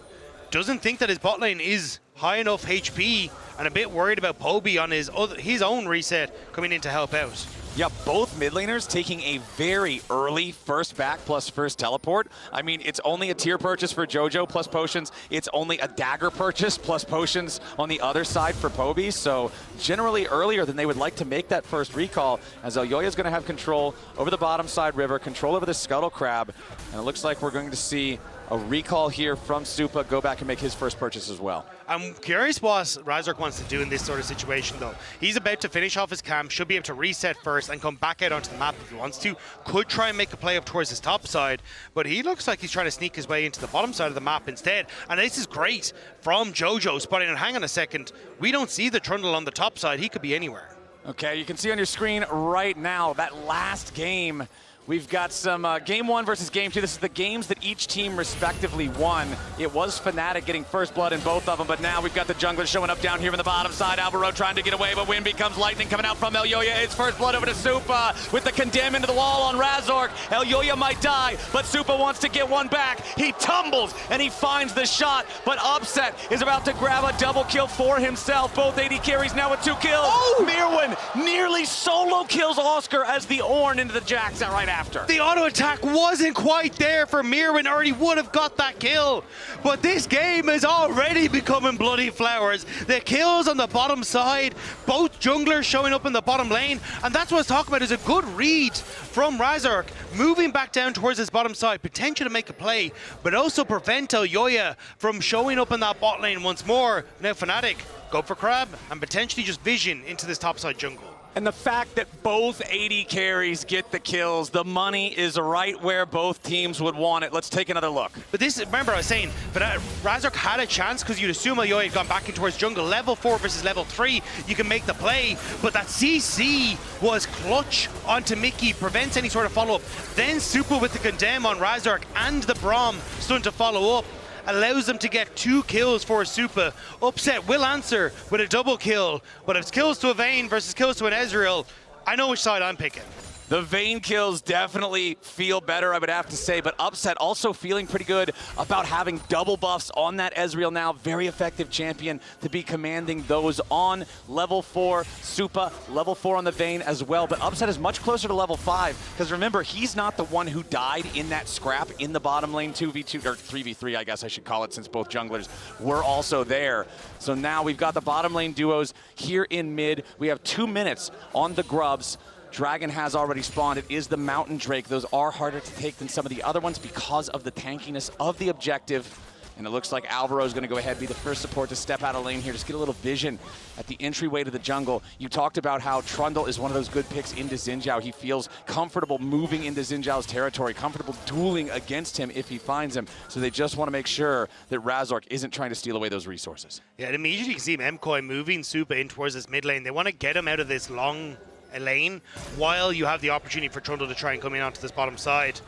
doesn't think that his bot lane is high enough HP and a bit worried about Poby on his own reset coming in to help out. Yeah, both mid laners taking a very early first back plus first teleport. I mean, it's only a tier purchase for Jojo plus potions. It's only a dagger purchase plus potions on the other side for Poby. So generally earlier than they would like to make that first recall, as Elyoya is going to have control over the bottom side river, control over the Scuttle Crab. And it looks like we're going to see a recall here from Supa go back and make his first purchase as well. I'm curious what Razork wants to do in this sort of situation though. He's about to finish off his camp, should be able to reset first and come back out onto the map if he wants to. Could try and make a play up towards his top side, but he looks like he's trying to sneak his way into the bottom side of the map instead. And this is great from Jojo spotting it. Hang on a second, we don't see the Trundle on the top side. He could be anywhere. Okay, you can see on your screen right now that last game. We've got some game 1 versus game 2. This is the games that each team respectively won. It was Fnatic getting first blood in both of them, but now we've got the jungler showing up down here on the bottom side. Alvaro trying to get away, but wind becomes lightning coming out from Elyoya. It's first blood over to Supa with the condemn into the wall on Razork. Elyoya might die, but Supa wants to get one back. He tumbles and he finds the shot, but Upset is about to grab a double kill for himself. Both AD carries now with 2 kills. Oh! Mirwin nearly solo kills Oscar as the Ornn into the Jax right after. The auto attack wasn't quite there for Mirwin, or he would have got that kill. But this game is already becoming bloody flowers. The kills on the bottom side, both junglers showing up in the bottom lane, and that's what I was talking about, is a good read from Razork, moving back down towards his bottom side, potential to make a play, but also prevent Elyoya from showing up in that bot lane once more. Now Fnatic go for Crab and potentially just Vision into this topside jungle. And the fact that both AD carries get the kills, the money is right where both teams would want it. Let's take another look. But this, remember I was saying, but Razork had a chance because you'd assume Elyoya had gone back in towards jungle. Level 4 versus level 3, you can make the play, but that CC was clutch onto Mickey, prevents any sort of follow-up. Then Supa with the condemn on Razork and the Braum starting to follow up, allows them to get 2 kills for Supa. Upset will answer with a double kill, but if it's kills to a Vayne versus kills to an Ezreal, I know which side I'm picking. The Vayne kills definitely feel better, I would have to say, but Upset also feeling pretty good about having double buffs on that Ezreal now. Very effective champion to be commanding those on level 4. Supa, level 4 on the Vayne as well, but Upset is much closer to level 5, because remember, he's not the one who died in that scrap in the bottom lane 2v2, or 3v3, I guess I should call it, since both junglers were also there. So now we've got the bottom lane duos here in mid. We have 2 minutes on the Grubs. Dragon has already spawned. It is the Mountain Drake. Those are harder to take than some of the other ones because of the tankiness of the objective. And it looks like Alvaro is going to go ahead and be the first support to step out of lane here. Just get a little vision at the entryway to the jungle. You talked about how Trundle is one of those good picks into Xin Zhao. He feels comfortable moving into Xin Zhao's territory, comfortable dueling against him if he finds him. So they just want to make sure that Razork isn't trying to steal away those resources. Yeah, and immediately you can see MKOI moving Supa in towards this mid lane. They want to get him out of this long lane while you have the opportunity for Trundle to try and come in onto this bottom side.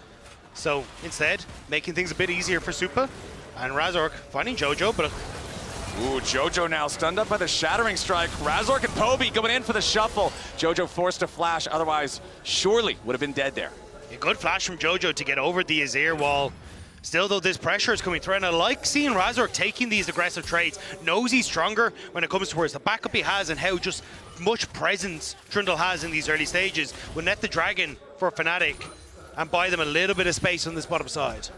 So instead, making things a bit easier for Supa, and Razork finding Jojo, but ooh, Jojo now stunned up by the Shattering Strike. Razork and Poby going in for the shuffle. Jojo forced to flash, otherwise surely would have been dead there. A good flash from Jojo to get over the Azir wall. Still, though, this pressure is coming through, and I like seeing Razork taking these aggressive trades. Knows he's stronger when it comes towards the backup he has and how just much presence Trundle has in these early stages. Will net the Dragon for Fnatic and buy them a little bit of space on this bottom side.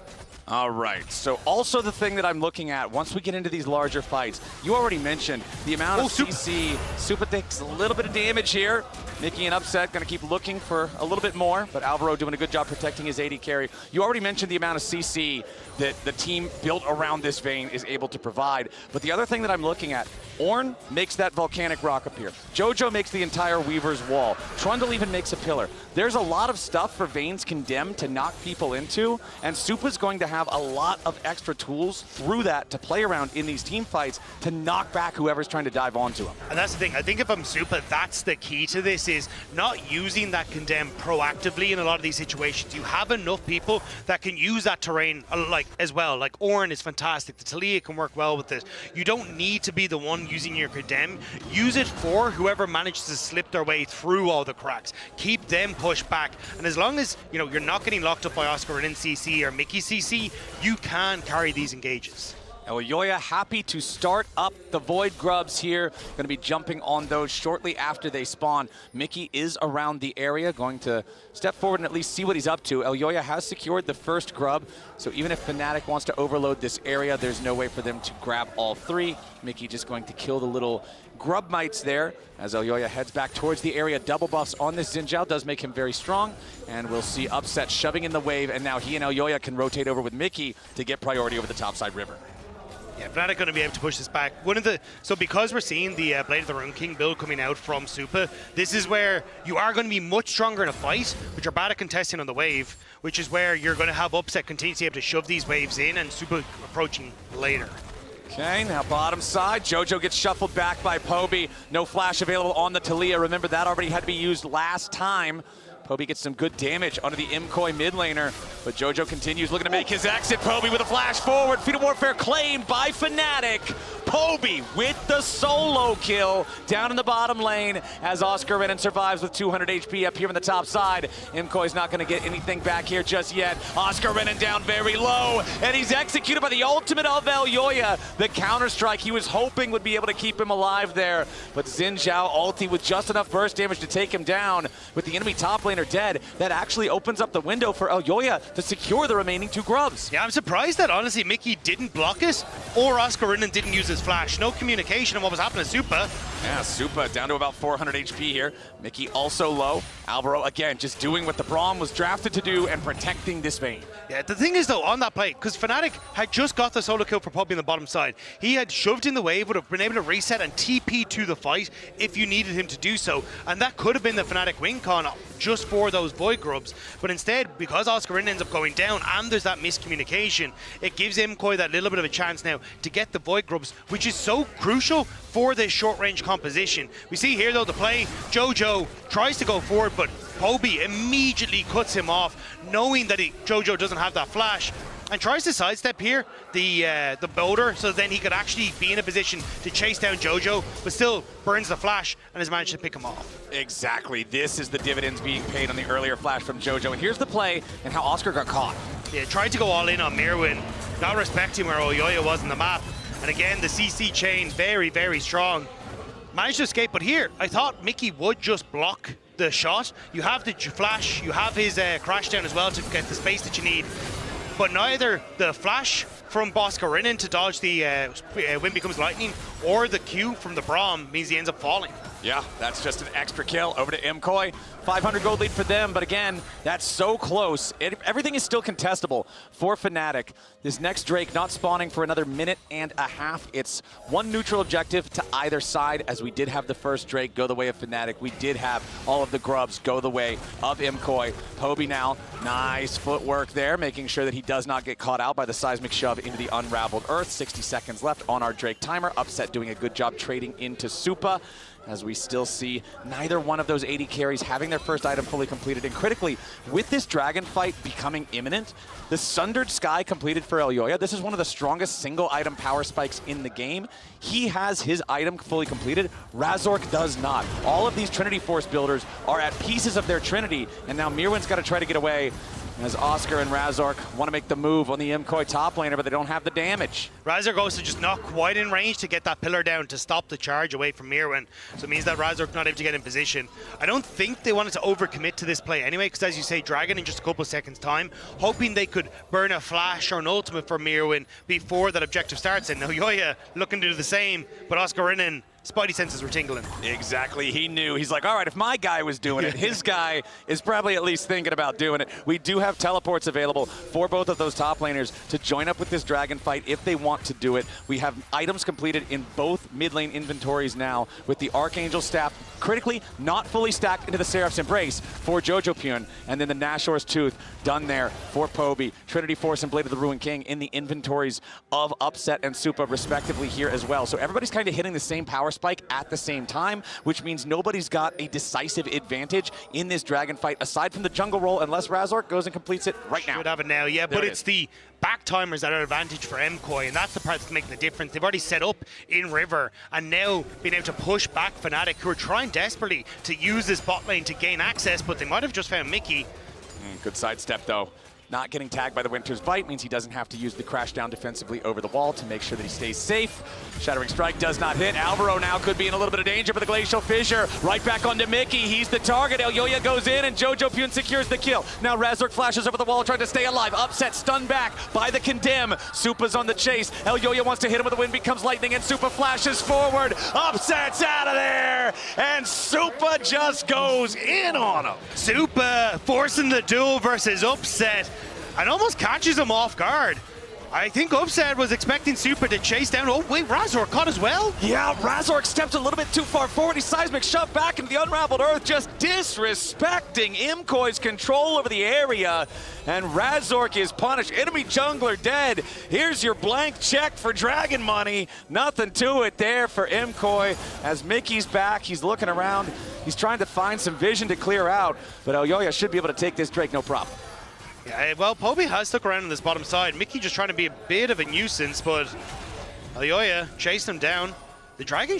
All right, so also the thing that I'm looking at, once we get into these larger fights, you already mentioned the amount of CC. Super takes a little bit of damage here. Mickey an upset, gonna keep looking for a little bit more, but Alvaro doing a good job protecting his AD carry. You already mentioned the amount of CC that the team built around this Vayne is able to provide. But the other thing that I'm looking at, Ornn makes that volcanic rock appear. Jojo makes the entire Weaver's wall. Trundle even makes a pillar. There's a lot of stuff for Vayne's Condemn to knock people into, and Supa's going to have a lot of extra tools through that to play around in these team fights to knock back whoever's trying to dive onto him. And that's the thing, I think if I'm Supa, that's the key to this, is not using that Condemn proactively in a lot of these situations. You have enough people that can use that terrain as well. Like Ornn is fantastic, the Taliyah can work well with this. You don't need to be the one using your Condemn. Use it for whoever manages to slip their way through all the cracks. Keep them pushed back, and as long as you're not getting locked up by Oscar and CC or Mickey CC, you can carry these engages. Elyoya happy to start up the Void Grubs here. Going to be jumping on those shortly after they spawn. Mickey is around the area, going to step forward and at least see what he's up to. Elyoya has secured the first grub, so even if Fnatic wants to overload this area, there's no way for them to grab all three. Mickey just going to kill the little grub mites there as Elyoya heads back towards the area. Double buffs on this Xin Zhao does make him very strong, and we'll see Upset shoving in the wave, and now he and Elyoya can rotate over with Mickey to get priority over the topside river. Yeah, Fnatic going to be able to push this back. So because we're seeing the Blade of the Rune King build coming out from Supa, this is where you are going to be much stronger in a fight, but you're bad at contesting on the wave, which is where you're going to have Upset continue to be able to shove these waves in and Supa approaching later. Okay, now bottom side, Jojo gets shuffled back by Poby. No flash available on the Taliyah. Remember, that already had to be used last time. Poby gets some good damage onto the Imkoi mid laner, but Jojo continues looking to make his exit. Poby with a flash forward. Fetal Warfare claimed by Fnatic. Poby with the solo kill down in the bottom lane as Oscar Renan survives with 200 HP up here on the top side. Imkoi's not going to get anything back here just yet. Oscar Renan down very low, and he's executed by the ultimate of Elyoya. The counter-strike he was hoping would be able to keep him alive there, but Xin Zhao ulti with just enough burst damage to take him down. With the enemy top laner dead, that actually opens up the window for Elyoya to secure the remaining two grubs. Yeah, I'm surprised that honestly Mickey didn't block it, or Oscar Renan didn't use his flash. No communication on what was happening to Supa. Yeah, Supa down to about 400 HP here. Mickey also low. Alvaro, again, just doing what the Braum was drafted to do and protecting this Vayne. Yeah, the thing is, though, on that play, because Fnatic had just got the solo kill for Poby on the bottom side. He had shoved in the wave, would have been able to reset and TP to the fight if you needed him to do so. And that could have been the Fnatic win con just for those Void Grubs. But instead, because Oscar Renan ends up going down and there's that miscommunication, it gives Imkoi that little bit of a chance now to get the Void Grubs, which is so crucial for this short-range composition. We see here, though, the play, Jojo tries to go forward, but Poby immediately cuts him off, knowing that Jojo doesn't have that flash, and tries to sidestep here the boulder, so then he could actually be in a position to chase down Jojo, but still burns the flash and has managed to pick him off. Exactly. This is the dividends being paid on the earlier flash from Jojo, and here's the play and how Oscar got caught. Yeah, tried to go all in on Mirwin, not respecting where Elyoya was in the map, and again, the CC chain very, very strong. Managed to escape, but here, I thought Mickey would just block the shot. You have the flash, you have his crash down as well to get the space that you need. But neither the flash from Oscar Renan to dodge the Wind Becomes Lightning or the Q from the Braum means he ends up falling. Yeah, that's just an extra kill over to Imkoi. 500 gold lead for them, but again, that's so close. Everything is still contestable for Fnatic. This next Drake not spawning for another minute and a half. It's one neutral objective to either side, as we did have the first Drake go the way of Fnatic. We did have all of the grubs go the way of Imkoi. Poby now, nice footwork there, making sure that he does not get caught out by the seismic shove into the unraveled earth. 60 seconds left on our Drake timer. Upset doing a good job trading into Supa, as we still see neither one of those 80 carries having their first item fully completed. And critically, with this dragon fight becoming imminent, the Sundered Sky completed for Elyoya. This is one of the strongest single item power spikes in the game. He has his item fully completed. Razork does not. All of these Trinity Force builders are at pieces of their Trinity, and now Mirwin's got to try to get away. as Oscar and Razork want to make the move on the MKOI top laner, but they don't have the damage. Razork also just not quite in range to get that pillar down to stop the charge away from Mirwin. So it means that Razork not able to get in position. I don't think they wanted to overcommit to this play anyway, because as you say, Dragon in just a couple of seconds time, hoping they could burn a flash or an ultimate for Mirwin before that objective starts. And now Yoya looking to do the same, but Oscar Rinnan, Spidey senses were tingling. Exactly, he knew. He's like, all right, if my guy was doing it, his guy is probably at least thinking about doing it. We do have teleports available for both of those top laners to join up with this dragon fight if they want to do it. We have items completed in both mid lane inventories now, with the Archangel Staff critically not fully stacked into the Seraph's Embrace for Jojo Pyun, and then the Nashor's Tooth done there for Poby. Trinity Force and Blade of the Ruined King in the inventories of Upset and Supa respectively here as well. So everybody's kind of hitting the same power spike at the same time, which means nobody's got a decisive advantage in this dragon fight aside from the jungle roll, unless Razork goes and completes it right now. Should have it now, yeah, but it's the back timers that are advantage for MKOI, and that's the part that's making the difference. They've already set up in River, and now being able to push back Fnatic, who are trying desperately to use this bot lane to gain access, but they might have just found Mickey. Good sidestep though. Not getting tagged by the Winter's Bite means he doesn't have to use the crash down defensively over the wall to make sure that he stays safe. Shattering Strike does not hit. Alvaro now could be in a little bit of danger for the Glacial Fissure. Right back onto Mickey. He's the target. Elyoya goes in and Jojo Pyun secures the kill. Now Razork flashes over the wall trying to stay alive. Upset stunned back by the Condemn. Supa's on the chase. Elyoya wants to hit him with the wind becomes lightning and Supa flashes forward. Upset's out of there and Supa just goes in on him. Supa forcing the duel versus Upset and almost catches him off guard. I think Upset was expecting Supa to chase down. Oh wait, Razork caught as well? Yeah, Razork stepped a little bit too far forward. He seismic shoved back into the unraveled earth, just disrespecting MKOI's control over the area. And Razork is punished. Enemy jungler dead. Here's your blank check for Dragon Money. Nothing to it there for MKOI. As Mickey's back, he's looking around. He's trying to find some vision to clear out, but Elyoya should be able to take this Drake no problem. Yeah, well, Poby has stuck around on this bottom side. Mickey just trying to be a bit of a nuisance, but Elyoya chasing him down. The Dragon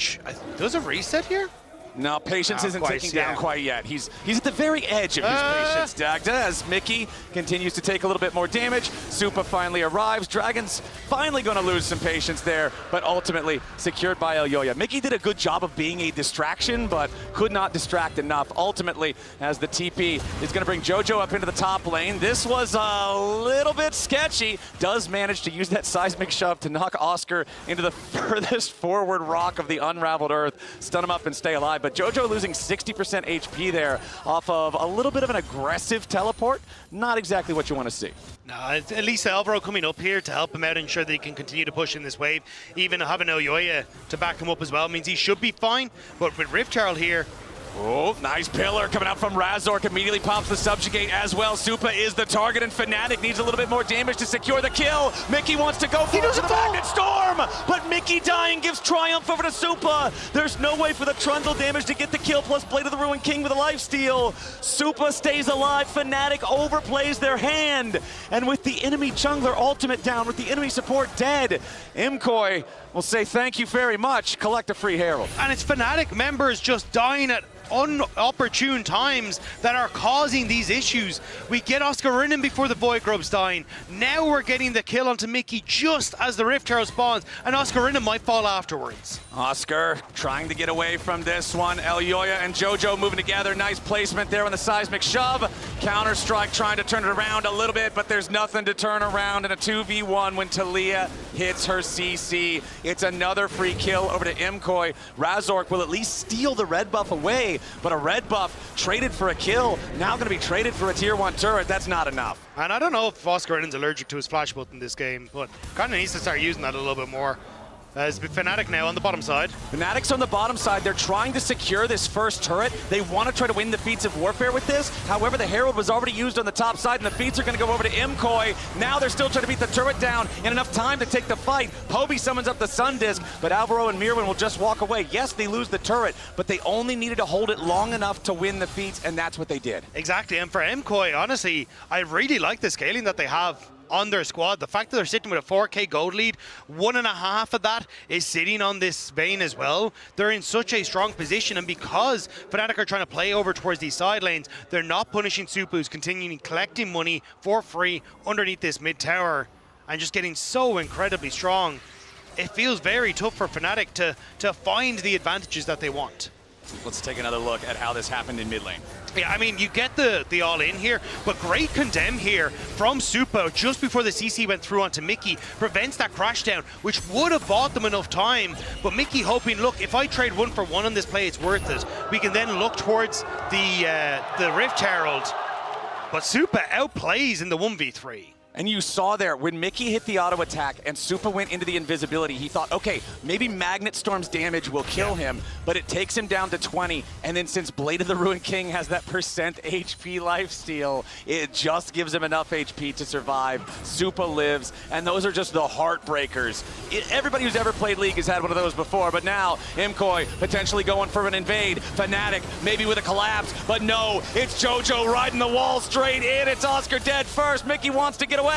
does a reset here? No, patience isn't ticking down quite yet. He's at the very edge of his patience, Dagda, as Mickey continues to take a little bit more damage. Supa finally arrives. Dragon's finally going to lose some patience there, but ultimately secured by Elyoya. Mickey did a good job of being a distraction, but could not distract enough. Ultimately, as the TP is going to bring Jojo up into the top lane. This was a little bit sketchy. Does manage to use that seismic shove to knock Oscar into the furthest forward rock of the unraveled earth, stun him up and stay alive. But Jojo losing 60% HP there off of a little bit of an aggressive teleport. Not exactly what you want to see. No, at least Alvaro coming up here to help him out and ensure that he can continue to push in this wave. Even having Elyoya to back him up as well means he should be fine. But with Rift Herald here, oh, nice pillar coming out from Razork. Immediately pops the subjugate as well. Supa is the target, and Fnatic needs a little bit more damage to secure the kill. Mickey wants to go for the Magnet Storm, but Mickey dying gives triumph over to Supa. There's no way for the Trundle damage to get the kill, plus Blade of the Ruined King with a lifesteal. Supa stays alive. Fnatic overplays their hand, and with the enemy jungler ultimate down, with the enemy support dead, MKOI will say thank you very much. Collect a free Herald. And it's Fnatic members just dying at unopportune times that are causing these issues. We get Oscar Rinnan before the Void Grub's dying. Now we're getting the kill onto Mickey just as the Rift Herald spawns, and Oscar Rinnan might fall afterwards. Oscar trying to get away from this one. Elyoya and Jojo moving together. Nice placement there on the seismic shove. Counter-Strike trying to turn it around a little bit, but there's nothing to turn around in a 2v1 when Talia hits her CC. It's another free kill over to MKOI. Razork will at least steal the red buff away, but a red buff traded for a kill, now going to be traded for a tier 1 turret. That's not enough. And I don't know if Oscar Rinnan's allergic to his flash button this game, but kind of needs to start using that a little bit more. As Fnatic now on the bottom side. Fnatic's on the bottom side. They're trying to secure this first turret. They want to try to win the feats of warfare with this. However, the Herald was already used on the top side, and the feats are going to go over to MKOI. Now they're still trying to beat the turret down in enough time to take the fight. Poby summons up the Sun Disc, but Alvaro and Mirwin will just walk away. Yes, they lose the turret, but they only needed to hold it long enough to win the feats, and that's what they did. Exactly, and for MKOI, honestly, I really like the scaling that they have on their squad. The fact that they're sitting with a 4K gold lead, 1.5 of that is sitting on this Vayne as well. They're in such a strong position, and because Fnatic are trying to play over towards these side lanes, they're not punishing Supa, who's continuing collecting money for free underneath this mid tower and just getting so incredibly strong. It feels very tough for Fnatic to find the advantages that they want. Let's take another look at how this happened in mid lane. Yeah, I mean, you get the all-in here, but great condemn here from Supa just before the CC went through onto Mickey, prevents that crash down, which would have bought them enough time. But Mickey hoping, look, if I trade 1 for 1 on this play, it's worth it. We can then look towards the Rift Herald. But Supa outplays in the 1v3. And you saw there, when Mickey hit the auto attack and Supa went into the invisibility, he thought, okay, maybe Magnet Storm's damage will kill him, but it takes him down to 20. And then since Blade of the Ruined King has that % HP lifesteal, it just gives him enough HP to survive. Supa lives, and those are just the heartbreakers. Everybody who's ever played League has had one of those before, but now MKOI potentially going for an invade. Fnatic maybe with a collapse, but no, it's JoJo riding the wall straight in. It's Oscar dead first. Mickey wants to get away,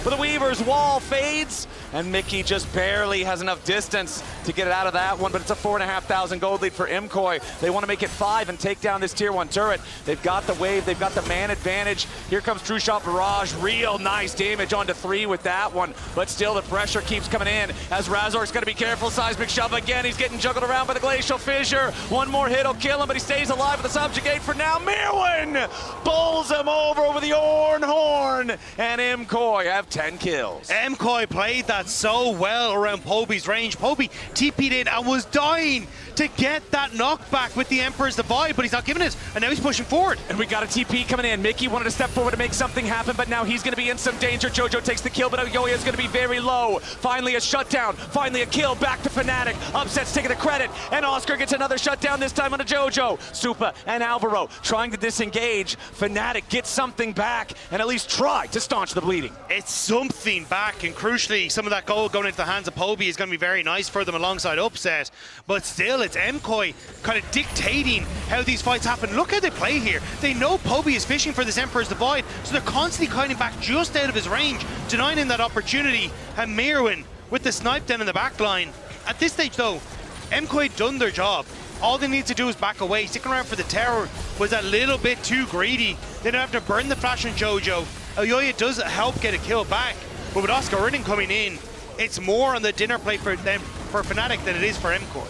but the Weaver's wall fades, and Mickey just barely has enough distance to get it out of that one, but it's a 4,500 gold lead for MKOI. They want to make it 5 and take down this tier 1 turret. They've got the wave, they've got the man advantage. Here comes True Shot Barrage, real nice damage onto 3 with that one, but still the pressure keeps coming in as Razork's going to be careful. Seismic Shove again, he's getting juggled around by the Glacial Fissure. One more hit will kill him, but he stays alive with the Subjugate for now. Mirwin bowls him over with the Orn Horn, and MKOI have 10 kills. MKOI played that so well around Poby's range. Poby TP'd in and was dying to get that knockback with the Emperor's Divide, but he's not giving it, and now he's pushing forward. And we got a TP coming in. Mickey wanted to step forward to make something happen, but now he's going to be in some danger. JoJo takes the kill, but Aoya is going to be very low. Finally a shutdown, finally a kill, back to Fnatic. Upset's taking the credit, and Oscar gets another shutdown, this time on a JoJo. Supa and Alvaro trying to disengage. Fnatic gets something back, and at least try to staunch the bleeding. It's something back, and crucially, some of that gold going into the hands of Poby is going to be very nice for them alongside Upset, but still, it's MKOI kind of dictating how these fights happen. Look how they play here. They know Poby is fishing for this Emperor's Divide, so they're constantly kiting back just out of his range, denying him that opportunity. And Mirwin with the snipe down in the back line. At this stage, though, MKOI done their job. All they need to do is back away. Sticking around for the tower was a little bit too greedy. They don't have to burn the flash on JoJo. Aoya does help get a kill back, but with Oscar Ridden coming in, it's more on the dinner plate for them, for Fnatic, than it is for MKOI.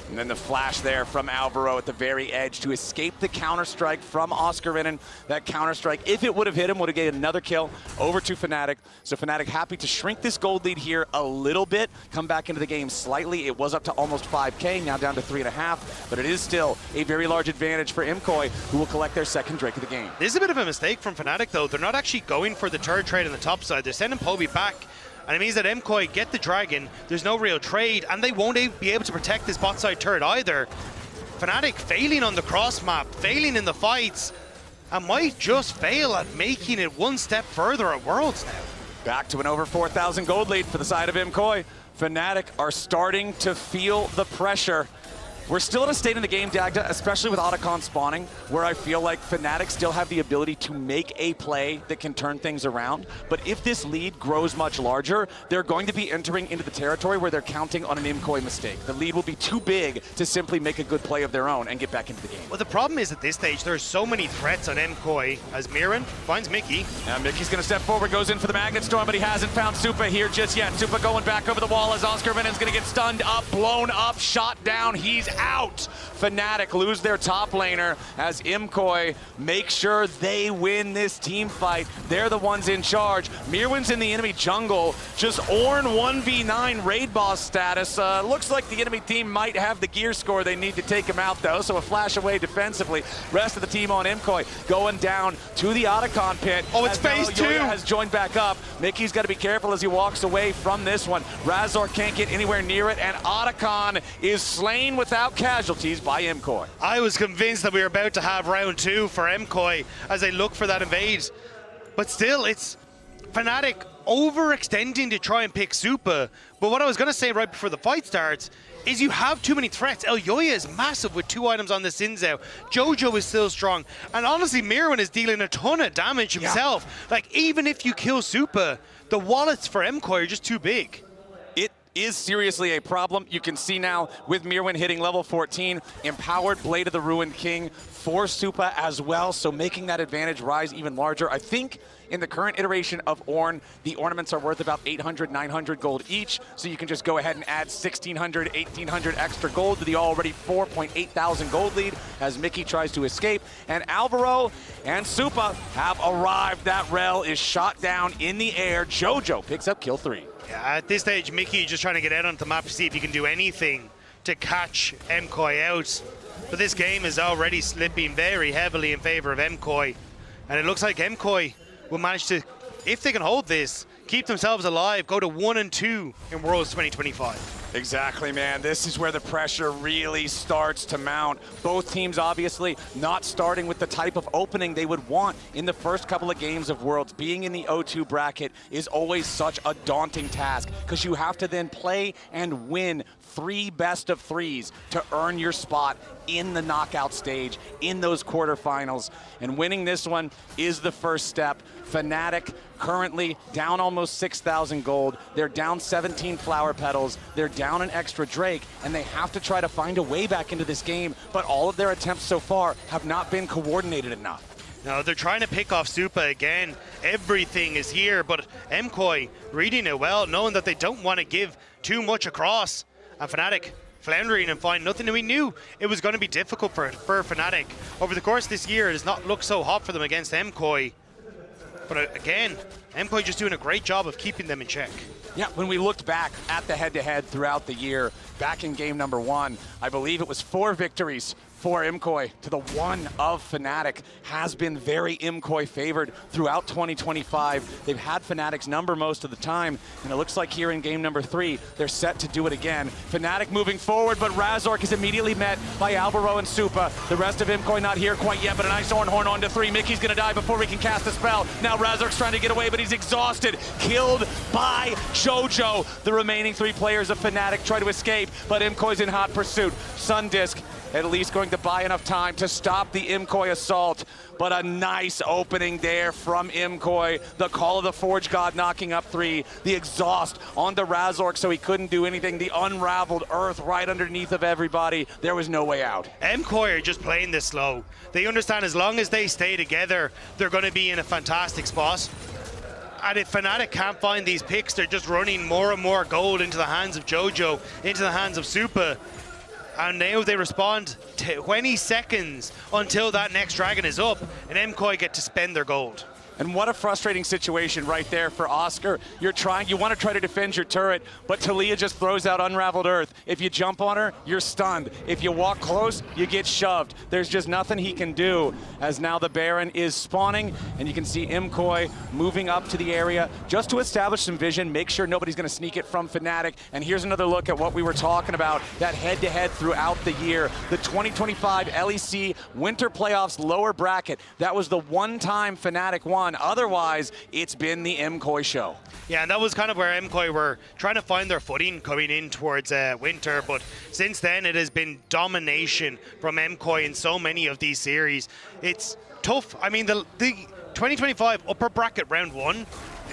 And then the flash there from Alvaro at the very edge to escape the counter-strike from Oscar Ridden. That counter-strike, if it would have hit him, would have gained another kill over to Fnatic. So Fnatic happy to shrink this gold lead here a little bit, come back into the game slightly. It was up to almost 5K, now down to 3.5, but it is still a very large advantage for MKOI, who will collect their second Drake of the game. This is a bit of a mistake from Fnatic, though. They're not actually going for the third trade on the top side. They're sending Poby back, and it means that MKOI get the dragon, there's no real trade, and they won't be able to protect this bot side turret either. Fnatic failing on the cross map, failing in the fights, and might just fail at making it one step further at Worlds now. Back to an over 4,000 gold lead for the side of MKOI. Fnatic are starting to feel the pressure. We're still at a state in the game, Dagda, especially with Otacon spawning, where I feel like Fnatic still have the ability to make a play that can turn things around. But if this lead grows much larger, they're going to be entering into the territory where they're counting on an MKOI mistake. The lead will be too big to simply make a good play of their own and get back into the game. Well, the problem is at this stage, there's so many threats on MKOI as Mirren finds Mickey. Now Mickey's going to step forward, goes in for the Magnet Storm, but he hasn't found Supa here just yet. Supa going back over the wall as Oscar Ridden's going to get stunned up, blown up, shot down. He's out. Fnatic lose their top laner as MKOI make sure they win this team fight. They're the ones in charge. Mirwin's in the enemy jungle. Just Ornn 1v9 raid boss status. Looks like the enemy team might have the gear score they need to take him out, though, so a flash away defensively. Rest of the team on MKOI going down to the Otacon pit. Oh, it's phase 2. Has joined back up. Mickey's got to be careful as he walks away from this one. Razork can't get anywhere near it, and Otacon is slain without casualties by MKOI. I was convinced that we were about to have round 2 for MKOI as they look for that invade. But still, it's Fnatic overextending to try and pick Supa. But what I was going to say right before the fight starts is you have too many threats. Elyoya is massive with 2 items on the Sinzao. Jojo is still strong. And honestly, Mirwin is dealing a ton of damage himself. Yeah. Like, even if you kill Supa, the wallets for MKOI are just too big. It is seriously a problem. You can see now with Mirwin hitting level 14, empowered Blade of the Ruined King for Supa as well, so making that advantage rise even larger. I think in the current iteration of Ornn, the ornaments are worth about 800, 900 gold each, so you can just go ahead and add 1,600, 1,800 extra gold to the already 4.8 thousand gold lead as Mickey tries to escape. And Alvaro and Supa have arrived. That Rel is shot down in the air. Jojo picks up kill 3. Yeah, at this stage, Mickey just trying to get out onto the map to see if he can do anything to catch MKOI out. But this game is already slipping very heavily in favor of MKOI. And it looks like MKOI will manage to, if they can hold this, keep themselves alive, go to 1 and 2 in Worlds 2025. Exactly, man. This is where the pressure really starts to mount. Both teams obviously not starting with the type of opening they would want in the first couple of games of Worlds. Being in the O2 bracket is always such a daunting task because you have to then play and win 3 best of 3s to earn your spot in the knockout stage, in those quarterfinals. And winning this one is the first step. Fnatic currently down almost 6,000 gold. They're down 17 flower petals. They're down an extra Drake, and they have to try to find a way back into this game, but all of their attempts so far have not been coordinated enough. No, they're trying to pick off Supa again. Everything is here, but MKOI reading it well, knowing that they don't want to give too much across. And Fnatic floundering and find nothing. And we knew it was going to be difficult for Fnatic. Over the course of this year, it has not looked so hot for them against MKOI. But again, MKOI just doing a great job of keeping them in check. Yeah, when we looked back at the head-to-head throughout the year, back in game number 1, I believe it was 4 victories for MKOI to the 1 of Fnatic. Has been very MKOI favored throughout 2025. They've had Fnatic's number most of the time, and it looks like here in game number 3, they're set to do it again. Fnatic moving forward, but Razork is immediately met by Alvaro and Supa. The rest of MKOI not here quite yet, but a nice horn onto 3. Mickey's gonna die before we can cast a spell. Now Razork's trying to get away, but he's exhausted. Killed by Jojo. The remaining 3 players of Fnatic try to escape, but MKOI's in hot pursuit. Sundisk at least going to buy enough time to stop the MKOI assault. But a nice opening there from MKOI. The Call of the Forge God knocking up 3. The exhaust onto Razork so he couldn't do anything. The unraveled earth right underneath of everybody. There was no way out. MKOI are just playing this slow. They understand as long as they stay together, they're going to be in a fantastic spot. And if Fnatic can't find these picks, they're just running more and more gold into the hands of Jojo, into the hands of Supa. And now they respond 20 seconds until that next dragon is up, and MKOI get to spend their gold. And what a frustrating situation right there for Oscar. You want to try to defend your turret, but Talia just throws out Unraveled Earth. If you jump on her, you're stunned. If you walk close, you get shoved. There's just nothing he can do, as now the Baron is spawning, and you can see MKOI moving up to the area just to establish some vision, make sure nobody's going to sneak it from Fnatic. And here's another look at what we were talking about, that head-to-head throughout the year. The 2025 LEC Winter Playoffs lower bracket. That was the one time Fnatic won. Otherwise, it's been the MKOI show. Yeah, and that was kind of where MKOI were trying to find their footing coming in towards winter, but since then it has been domination from MKOI in so many of these series. It's tough. I mean, the 2025 upper bracket round 1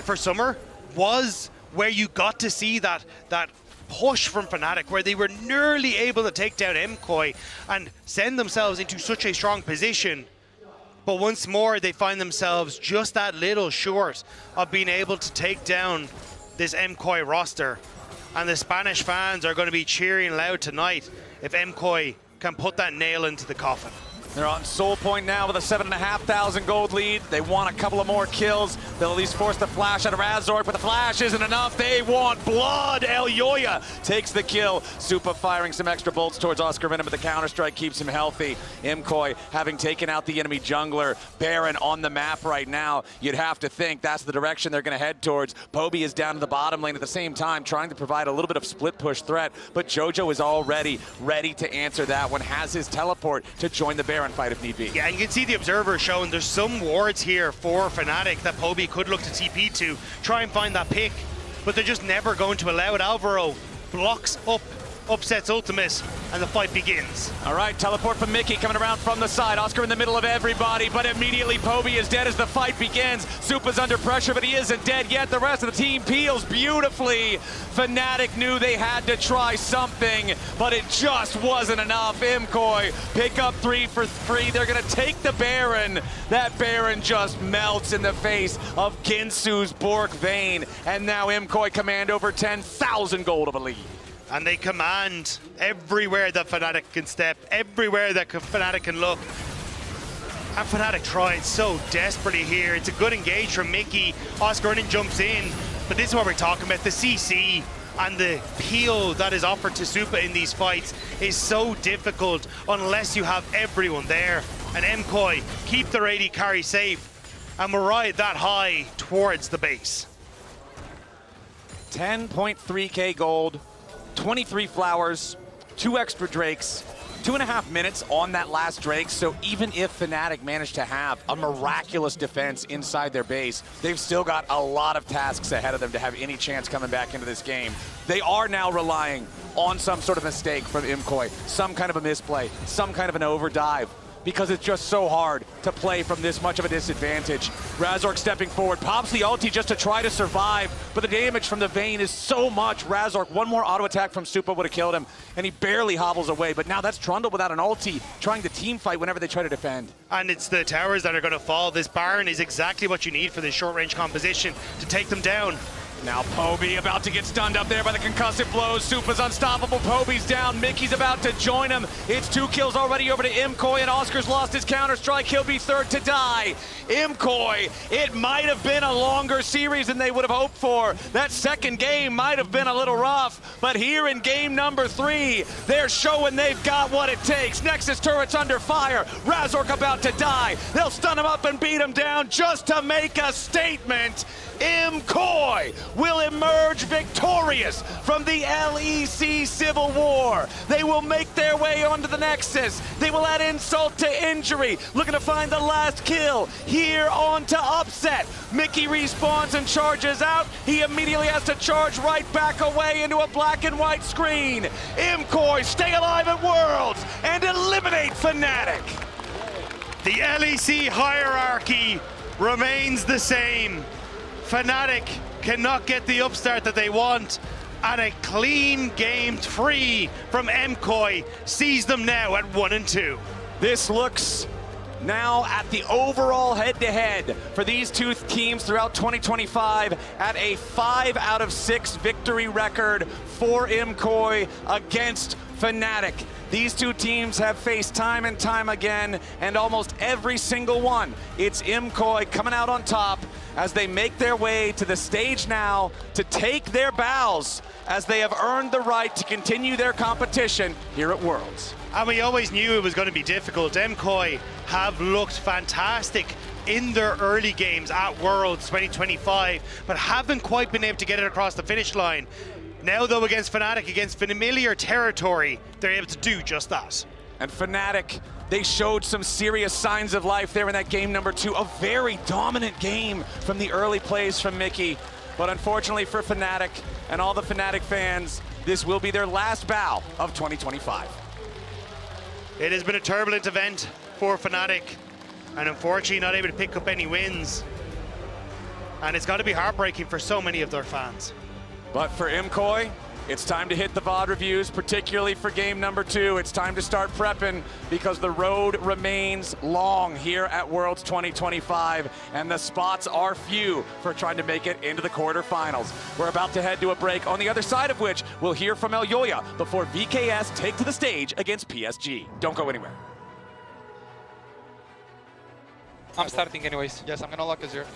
for summer was where you got to see that push from Fnatic, where they were nearly able to take down MKOI and send themselves into such a strong position. But once more, they find themselves just that little short of being able to take down this MKOI roster. And the Spanish fans are going to be cheering loud tonight if MKOI can put that nail into the coffin. They're on Soul Point now with a 7,500 gold lead. They want a couple of more kills. They'll at least force the flash out of Razork, but the flash isn't enough. They want blood. Elyoya takes the kill. Supa firing some extra bolts towards Oscar Venom, but the counter-strike keeps him healthy. MKOI having taken out the enemy jungler. Baron on the map right now. You'd have to think that's the direction they're going to head towards. Poby is down to the bottom lane at the same time, trying to provide a little bit of split push threat, but Jojo is already ready to answer that one. Has his teleport to join the Baron. Baron fight if need be. Yeah, and you can see the Observer showing there's some wards here for Fnatic that Poby could look to TP to, try and find that pick, but they're just never going to allow it. Alvaro blocks up, upsets Ultimus, and the fight begins. All right, teleport from Mickey coming around from the side. Oscar in the middle of everybody, but immediately Poby is dead as the fight begins. Supa's under pressure, but he isn't dead yet. The rest of the team peels beautifully. Fnatic knew they had to try something, but it just wasn't enough. Imkoi pick up 3 for 3. They're gonna take the Baron. That Baron just melts in the face of Ginsu's Bork Vayne, and now Imkoi command over 10,000 gold of a lead. And they command everywhere that Fnatic can step, everywhere that Fnatic can look. And Fnatic tried so desperately here. It's a good engage from Mickey. Oscar Running jumps in, but this is what we're talking about. The CC and the peel that is offered to Supa in these fights is so difficult unless you have everyone there. And Imkoi keep their AD carry safe, and we're right that high towards the base. 10.3k gold. 23 flowers, 2 extra Drakes, 2.5 minutes on that last Drake, so even if Fnatic managed to have a miraculous defense inside their base, they've still got a lot of tasks ahead of them to have any chance coming back into this game. They are now relying on some sort of mistake from Imkoi, some kind of a misplay, some kind of an overdive, because it's just so hard to play from this much of a disadvantage. Razork stepping forward, pops the ulti just to try to survive, but the damage from the Vayne is so much. Razork, one more auto attack from Supa would have killed him, and he barely hobbles away, but now that's Trundle without an ulti, trying to team fight whenever they try to defend. And it's the towers that are going to fall. This Baron is exactly what you need for this short-range composition to take them down. Now Poby about to get stunned up there by the concussive blows. Supa's unstoppable. Poby's down. Mickey's about to join him. It's 2 kills already over to Imkoi, and Oscar's lost his counter-strike. He'll be third to die. Imkoi, it might have been a longer series than they would have hoped for. That second game might have been a little rough, but here in game number 3, they're showing they've got what it takes. Nexus turret's under fire. Razork about to die. They'll stun him up and beat him down just to make a statement. Imkoi will emerge victorious from the LEC Civil War. They will make their way onto the Nexus. They will add insult to injury, looking to find the last kill here onto Upset. Mickey respawns and charges out. He immediately has to charge right back away into a black and white screen. Imkoi stay alive at Worlds and eliminate Fnatic. The LEC hierarchy remains the same. Fnatic cannot get the upstart that they want, and a clean game 3 from Imkoi sees them now at 1 and 2. This looks now at the overall head-to-head for these two teams throughout 2025 at a 5 out of 6 victory record for Imkoi against Fnatic. These two teams have faced time and time again, and almost every single one, it's Imkoi coming out on top as they make their way to the stage now to take their bows as they have earned the right to continue their competition here at Worlds. And we always knew it was going to be difficult. Imkoi have looked fantastic in their early games at Worlds 2025, but haven't quite been able to get it across the finish line. Now though, against Fnatic, against familiar territory, they're able to do just that. And Fnatic, they showed some serious signs of life there in that game number 2. A very dominant game from the early plays from Mickey. But unfortunately for Fnatic and all the Fnatic fans, this will be their last bow of 2025. It has been a turbulent event for Fnatic, and unfortunately not able to pick up any wins. And it's got to be heartbreaking for so many of their fans. But for Imkoi, it's time to hit the VOD reviews, particularly for game number 2. It's time to start prepping because the road remains long here at Worlds 2025, and the spots are few for trying to make it into the quarterfinals. We're about to head to a break, on the other side of which we'll hear from Elyoya before VKS take to the stage against PSG. Don't go anywhere. I'm starting anyways. Yes, I'm gonna lock Azure.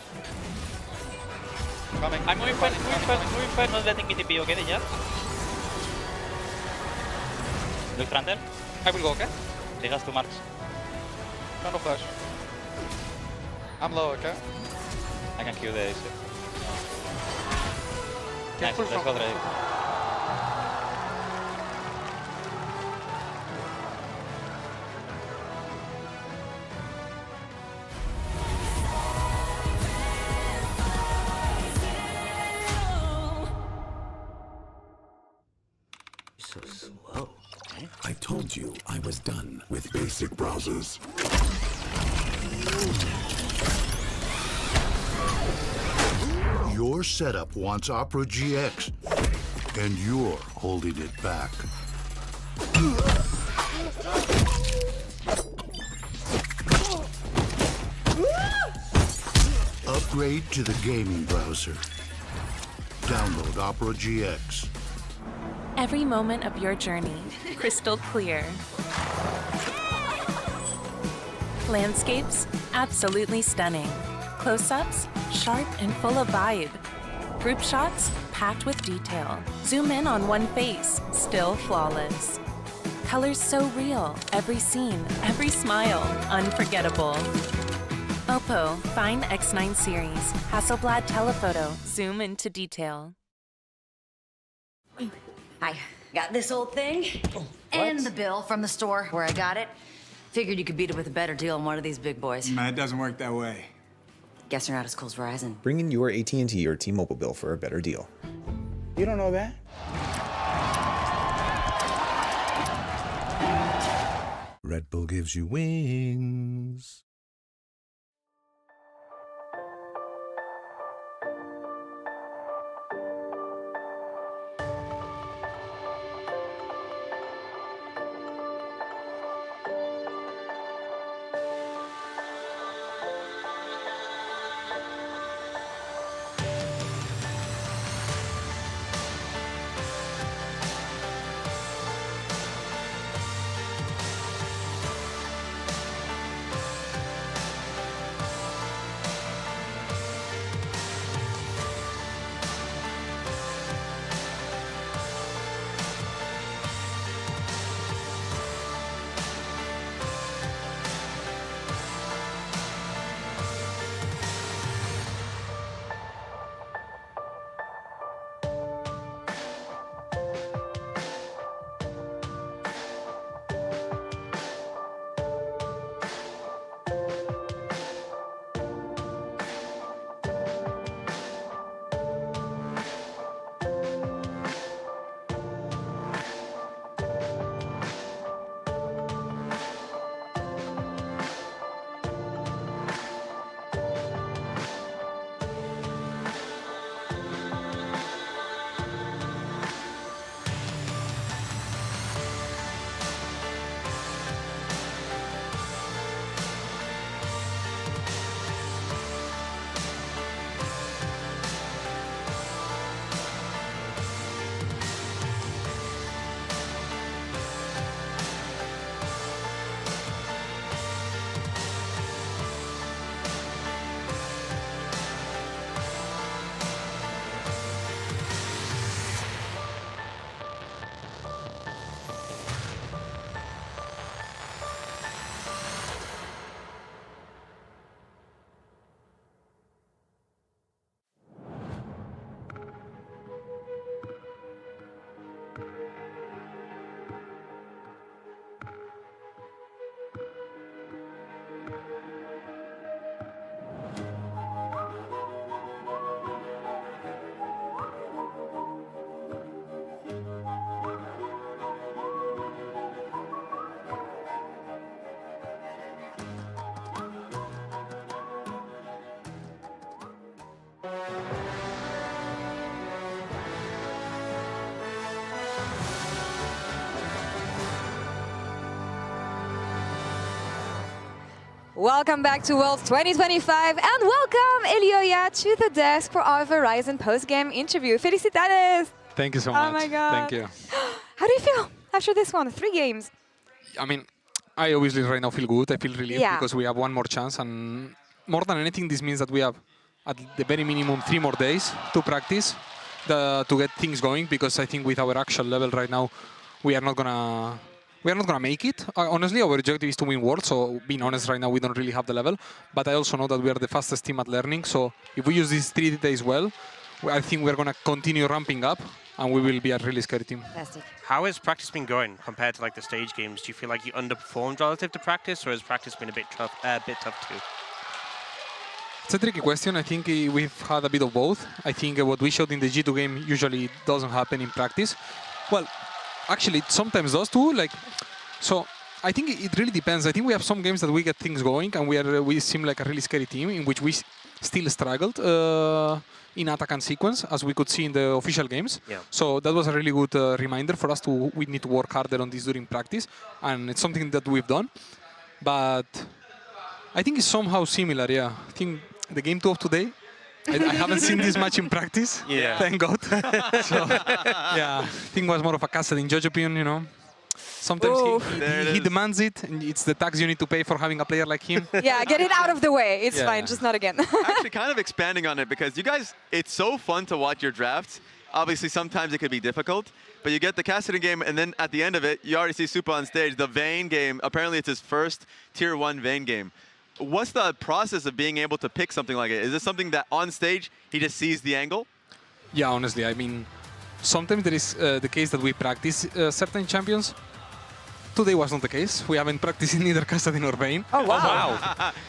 Coming. I'm moving fast, not letting me TP, okay, yeah? Look Trundle. I will go, okay? He has 2 marks. Trundle flash. I'm low, okay? I can kill the AC. Nice, Careful let's go Drake. done with basic browsers. Your setup wants Opera GX, and you're holding it back. Upgrade to the gaming browser. Download Opera GX. Every moment of your journey, crystal clear. Landscapes, absolutely stunning. Close-ups, sharp and full of vibe. Group shots, packed with detail. Zoom in on one face, still flawless. Colors so real, every scene, every smile, unforgettable. Oppo Find X9 series, Hasselblad telephoto, zoom into detail. I got this old thing and the bill from the store where I got it. Figured you could beat it with a better deal on one of these big boys. Nah, it doesn't work that way. Guess you're not as cool as Verizon. Bring in your AT&T or T-Mobile bill for a better deal. You don't know that? Red Bull gives you wings. Welcome back to Worlds 2025 and welcome Elioya to the desk for our Verizon post-game interview. Felicidades! Thank you so much. Oh my God. Thank you. How do you feel after this one? 3 games. I mean, I obviously right now feel good. I feel relieved because we have one more chance, and more than anything, this means that we have at the very minimum 3 more days to practice to get things going, because I think with our actual level right now, we are not gonna make it. Honestly, our objective is to win Worlds, so being honest right now, we don't really have the level. But I also know that we are the fastest team at learning, so if we use these 3 days well, I think we're going to continue ramping up, and we will be a really scary team. Fantastic. How has practice been going compared to like the stage games? Do you feel like you underperformed relative to practice, or has practice been a bit tough too? It's a tricky question. I think we've had a bit of both. I think what we showed in the G2 game usually doesn't happen in practice. Well, actually, it sometimes does too. So I think it really depends. I think we have some games that we get things going, and we seem like a really scary team in which we still struggled in attack and sequence, as we could see in the official games. Yeah. So that was a really good reminder for us we need to work harder on this during practice, and it's something that we've done. But I think it's somehow similar, yeah. I think the game 2 of today, I haven't seen this much in practice, thank God. So, yeah, I think it was more of a castle in Jojo's opinion, you know. Sometimes he demands it, and it's the tax you need to pay for having a player like him. Yeah, get it out of the way. It's fine, just not again. Actually, kind of expanding on it, because you guys, it's so fun to watch your drafts. Obviously, sometimes it could be difficult, but you get the Cassidy game, and then at the end of it, you already see Supa on stage. The Vayne game, apparently it's his first Tier 1 Vayne game. What's the process of being able to pick something like it? Is this something that on stage, he just sees the angle? Yeah, honestly, I mean, sometimes there is the case that we practice certain champions. Today was not the case. We haven't practiced in either Kassadin or Vayne. Oh, wow.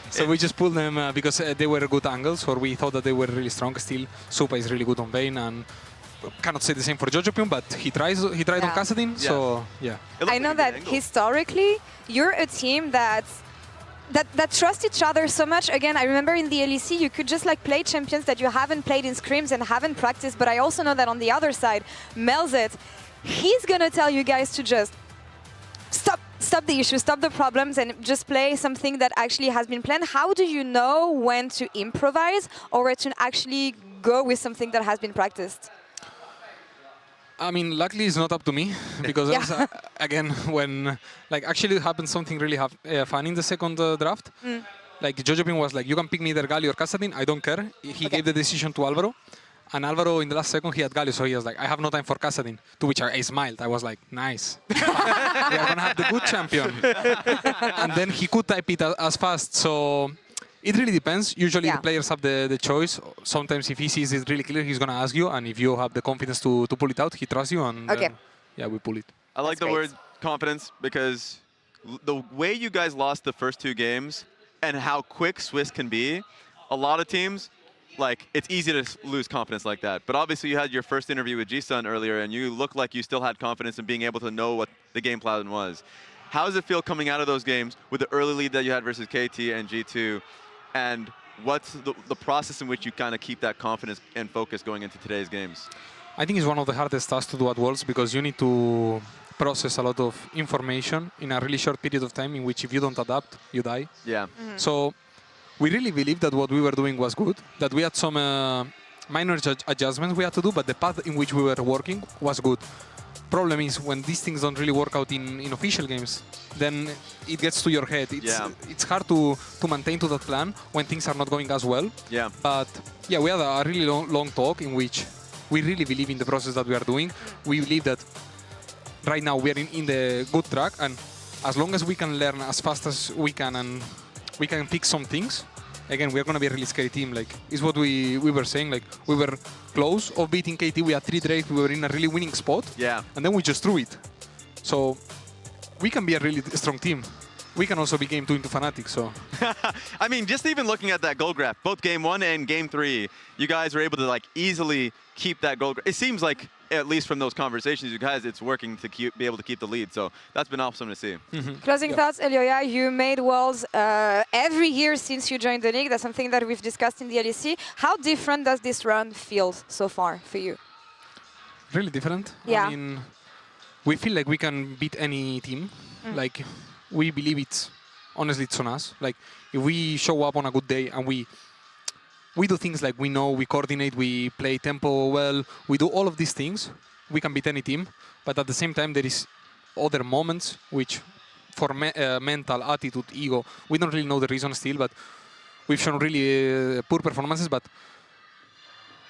So we just pulled them because they were good angles, or we thought that they were really strong. Still, Supa is really good on Vayne, and cannot say the same for Jojopion, but he tried on Kassadin, so yeah. I know that historically, you're a team that trust each other so much. Again, I remember in the LEC, you could just like play champions that you haven't played in scrims and haven't practiced, but I also know that on the other side, Melzit, he's gonna tell you guys to just stop the issue, stop the problems, and just play something that actually has been planned. How do you know when to improvise or to actually go with something that has been practiced? I mean, luckily it's not up to me, because again, when actually happened something really fun in the second draft. Like Jojopion was like, you can pick me either Galio or Kassadin, I don't care. He gave the decision to Alvaro. And Alvaro, in the last second, he had Galio, so he was like, I have no time for Kassadin. To which I smiled. I was like, nice. We are going to have the good champion. And then he could type it as fast. So it really depends. Usually the players have the choice. Sometimes if he sees it really clear, he's going to ask you. And if you have the confidence to pull it out, he trusts you. And yeah, we pull it. I like the word confidence, because the way you guys lost the first 2 games and how quick Swiss can be, a lot of teams, it's easy to lose confidence like that. But obviously you had your first interview with G-Sun earlier, and you looked like you still had confidence in being able to know what the game plan was. How does it feel coming out of those games with the early lead that you had versus KT and G2? And what's the process in which you kind of keep that confidence and focus going into today's games? I think it's one of the hardest tasks to do at Worlds, because you need to process a lot of information in a really short period of time, in which if you don't adapt, you die. Yeah. So we really believed that what we were doing was good, that we had some minor adjustments we had to do, but the path in which we were working was good. Problem is, when these things don't really work out in official games, then it gets to your head. It's hard to maintain to that plan when things are not going as well. Yeah. But yeah, we had a really long talk in which we really believe in the process that we are doing. We believe that right now we are in the good track, and as long as we can learn as fast as we can and we can fix some things, again, we're going to be a really scary team. It's what we were saying. We were close of beating KT. We had 3 trades. We were in a really winning spot. Yeah. And then we just threw it. So we can be a really strong team. We can also be game 2 into Fnatic, so. I mean, just even looking at that goal graph, both game 1 and game 3, you guys were able to easily keep that goal graph. It seems like, at least from those conversations, you guys, it's working to be able to keep the lead. So that's been awesome to see. Closing thoughts, Elioya, you made Worlds every year since you joined the league. That's something that we've discussed in the LEC. How different does this run feel so far for you? Really different. Yeah. I mean, we feel like we can beat any team. We believe honestly, it's on us. If we show up on a good day and we do things like we know, we coordinate, we play tempo well, we do all of these things, we can beat any team. But at the same time, there is other moments which, for mental, attitude, ego, we don't really know the reason still, but we've shown really poor performances. But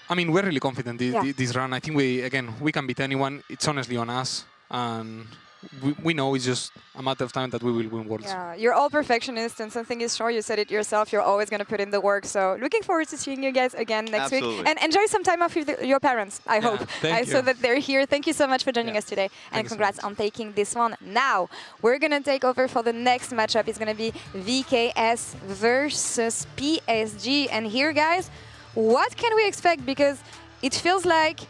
I mean, we're really confident this run. I think we can beat anyone. It's honestly on us. And we know it's just a matter of time that we will win Worlds. Yeah, you're all perfectionists, and something is sure, you said it yourself, you're always going to put in the work. So looking forward to seeing you guys again next week. And enjoy some time off with your parents, I hope. So that they're here. Thank you so much for joining us today. And congrats on taking this one. Now, we're going to take over for the next matchup. It's going to be VKS versus PSG. And here, guys, what can we expect? Because it feels like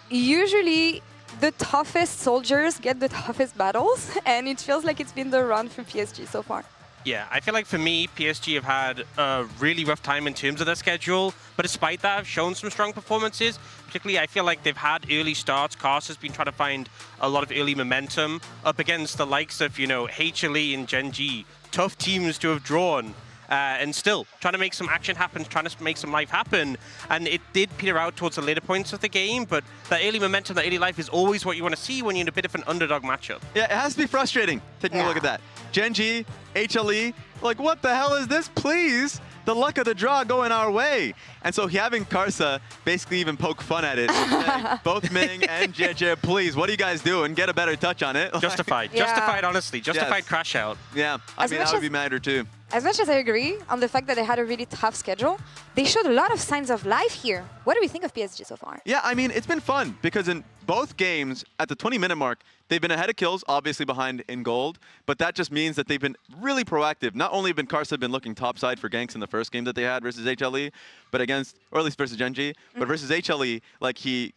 usually the toughest soldiers get the toughest battles, and it feels like it's been the run for PSG so far. Yeah, I feel like for me, PSG have had a really rough time in terms of their schedule, but despite that, have shown some strong performances. Particularly, I feel like they've had early starts. Cars has been trying to find a lot of early momentum up against the likes of, you know, HLE and Gen G. Tough teams to have drawn. And still trying to make some action happen, trying to make some life happen. And it did peter out towards the later points of the game, but that early momentum, that early life is always what you want to see when you're in a bit of an underdog matchup. Yeah, it has to be frustrating taking a look at that. Gen G, HLE, like what the hell is this? Please, the luck of the draw going our way. And so having Karsa basically even poke fun at it, saying, both Ming and JJ, please, what are you guys doing? Get a better touch on it. Justified. Justified, honestly. Justified crash out. Yeah, I mean, I would be madder too. As much as I agree on the fact that they had a really tough schedule, they showed a lot of signs of life here. What do we think of PSG so far? Yeah, I mean, it's been fun because in both games at the 20-minute mark, they've been ahead of kills, obviously behind in gold, but that just means that they've been really proactive. Not only have Karsa been looking topside for ganks in the first game that they had versus HLE, but against, or at least versus Gen G, but versus HLE, like we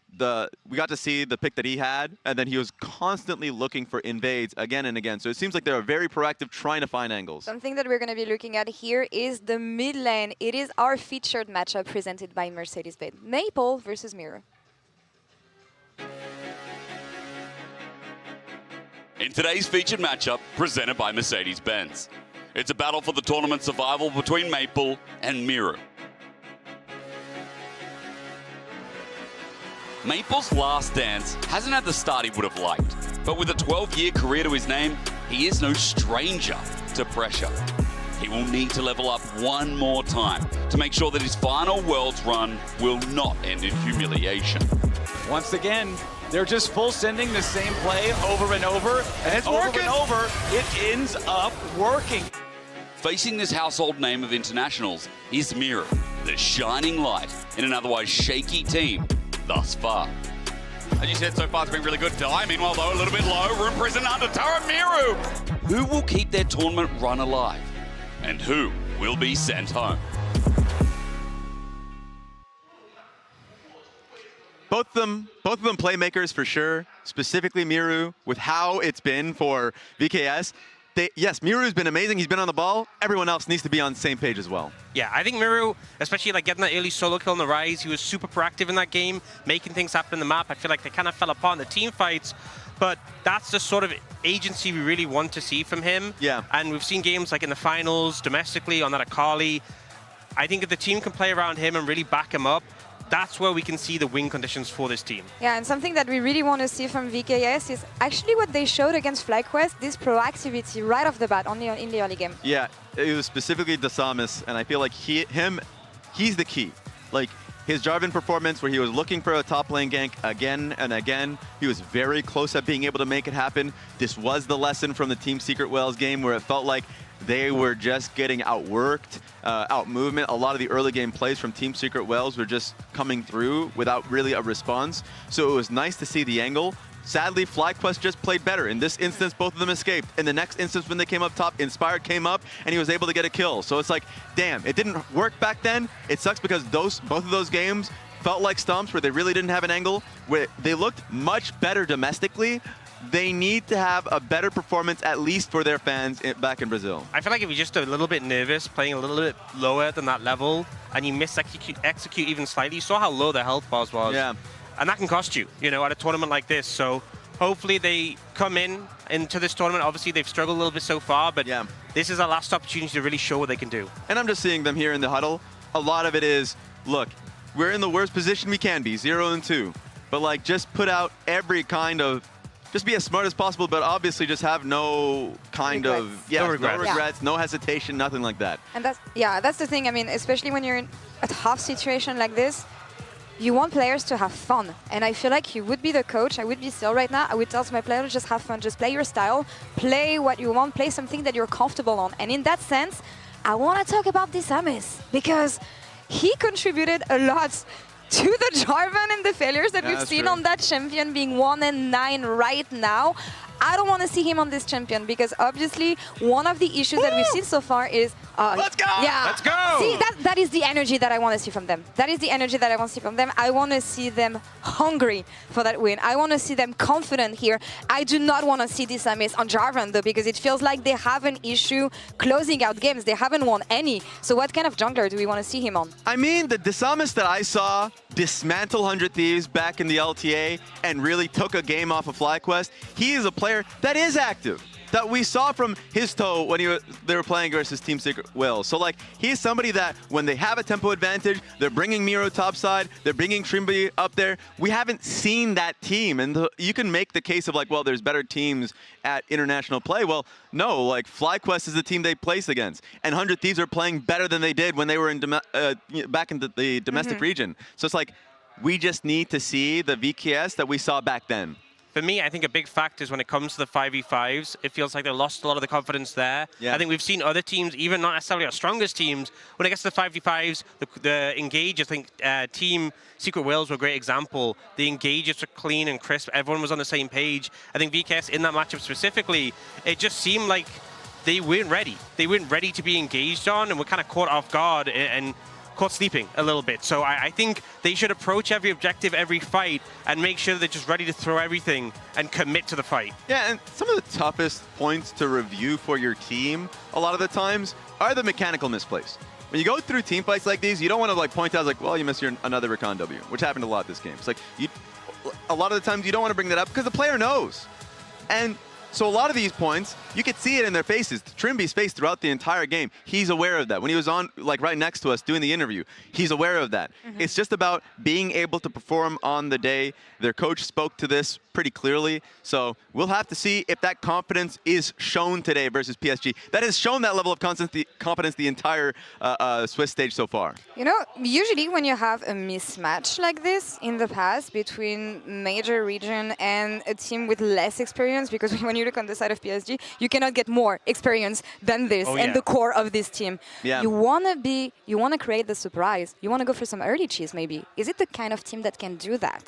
got to see the pick that he had, and then he was constantly looking for invades again and again. So it seems like they're very proactive trying to find angles. Something that we're going to be looking at here is the mid lane. It is our featured matchup presented by Mercedes-Benz. Maple versus Mirror. In today's featured matchup, presented by Mercedes-Benz, it's a battle for the tournament survival between Maple and Mirror. Maple's last dance hasn't had the start he would have liked, but with a 12-year career to his name, he is no stranger to pressure. He will need to level up one more time to make sure that his final Worlds run will not end in humiliation. Once again, they're just full sending the same play over and over, and it's over working. and over, it ends up working. Facing this household name of internationals is Mirror, the shining light in an otherwise shaky team thus far. As you said, so far it's been really good. Dye, meanwhile, though, a little bit low. Room prison under Tara Miru. Who will keep their tournament run alive? And who will be sent home? Both of them playmakers for sure, specifically Miru, with how it's been for VKS. Yes, Miru's been amazing. He's been on the ball. Everyone else needs to be on the same page as well. Yeah, I think Miru, especially like getting that early solo kill on the Rise, he was super proactive in that game, making things happen in the map. I feel like they kind of fell apart in the team fights, but that's the sort of agency we really want to see from him. Yeah. And we've seen games like in the finals, domestically, on that Akali. I think if the team can play around him and really back him up, that's where we can see the win conditions for this team. Yeah, and something that we really want to see from VKS is actually what they showed against FlyQuest, this proactivity right off the bat in the early game. Yeah, it was specifically Dasamis, and I feel like he's the key. Like, his Jarvan performance where he was looking for a top lane gank again and again, he was very close at being able to make it happen. This was the lesson from the Team Secret Wales game where it felt like they were just getting outworked, out-movement. A lot of the early game plays from Team Secret Wales were just coming through without really a response. So it was nice to see the angle. Sadly, FlyQuest just played better. In this instance, both of them escaped. In the next instance, when they came up top, Inspired came up, and he was able to get a kill. So it's like, damn, it didn't work back then. It sucks because both of those games felt like stomps where they really didn't have an angle, where they looked much better domestically. They need to have a better performance, at least for their fans back in Brazil. I feel like if you're just a little bit nervous, playing a little bit lower than that level, and you execute even slightly, you saw how low the health bars was. Yeah. And that can cost you, at a tournament like this. So hopefully they come into this tournament. Obviously, they've struggled a little bit so far, but this is our last opportunity to really show what they can do. And I'm just seeing them here in the huddle. A lot of it is, look, we're in the worst position we can be, 0-2. But, like, just put out every kind of... Just be as smart as possible, but obviously just have no kind of... Yeah, no regrets, no hesitation, nothing like that. And that's the thing. I mean, especially when you're in a tough situation like this, you want players to have fun. And I feel like you would be the coach. I would be still right now. I would tell my players, just have fun. Just play your style. Play what you want. Play something that you're comfortable on. And in that sense, I want to talk about Dasamis because he contributed a lot to the Jarvan and the failures that we've seen on that champion being 1-9 right now. I don't want to see him on this champion because obviously one of the issues that we've seen so far is Let's go! Yeah. Let's go! See, that is the energy that I want to see from them. That is the energy that I want to see from them. I want to see them hungry for that win. I want to see them confident here. I do not want to see this miss on Jarvan though, because it feels like they have an issue closing out games. They haven't won any. So what kind of jungler do we want to see him on? I mean, the Disamis that I saw dismantle 100 Thieves back in the LTA and really took a game off of FlyQuest, he is a player that is active, that we saw from his toe when they were playing versus Team Secret Will. So like, he's somebody that when they have a tempo advantage, they're bringing Miro topside, they're bringing Trimby up there. We haven't seen that team, and you can make the case of like, well, there's better teams at international play. Well, no, like FlyQuest is the team they place against, and 100 Thieves are playing better than they did when they were in back in the domestic region. So it's like, we just need to see the VKS that we saw back then. For me, I think a big factor is when it comes to the 5v5s, it feels like they lost a lot of the confidence there. Yeah. I think we've seen other teams, even not necessarily our strongest teams, when it gets to the 5v5s, the Engage, I think Team Secret Whales were a great example. The Engages were clean and crisp. Everyone was on the same page. I think VKS in that matchup specifically, it just seemed like they weren't ready. They weren't ready to be engaged on, and were kind of caught off guard and caught sleeping a little bit. So I think they should approach every objective, every fight, and make sure they're just ready to throw everything and commit to the fight. Yeah, and some of the toughest points to review for your team a lot of the times are the mechanical misplays. When you go through team fights like these, you don't want to like point out like, well, you missed another Recon W, which happened a lot this game. It's like, a lot of the times you don't want to bring that up because the player knows. And so a lot of these points, you could see it in their faces. Trimby's face throughout the entire game, he's aware of that. When he was on, like right next to us doing the interview, he's aware of that. It's just about being able to perform on the day. Their coach spoke to this pretty clearly. So we'll have to see if that confidence is shown today versus PSG. That has shown that level of confidence the entire Swiss stage so far. You know, usually when you have a mismatch like this in the past between major region and a team with less experience, because when you look on the side of PSG, you cannot get more experience than this and the core of this team. Yeah. You want to create the surprise. You want to go for some early cheese maybe. Is it the kind of team that can do that?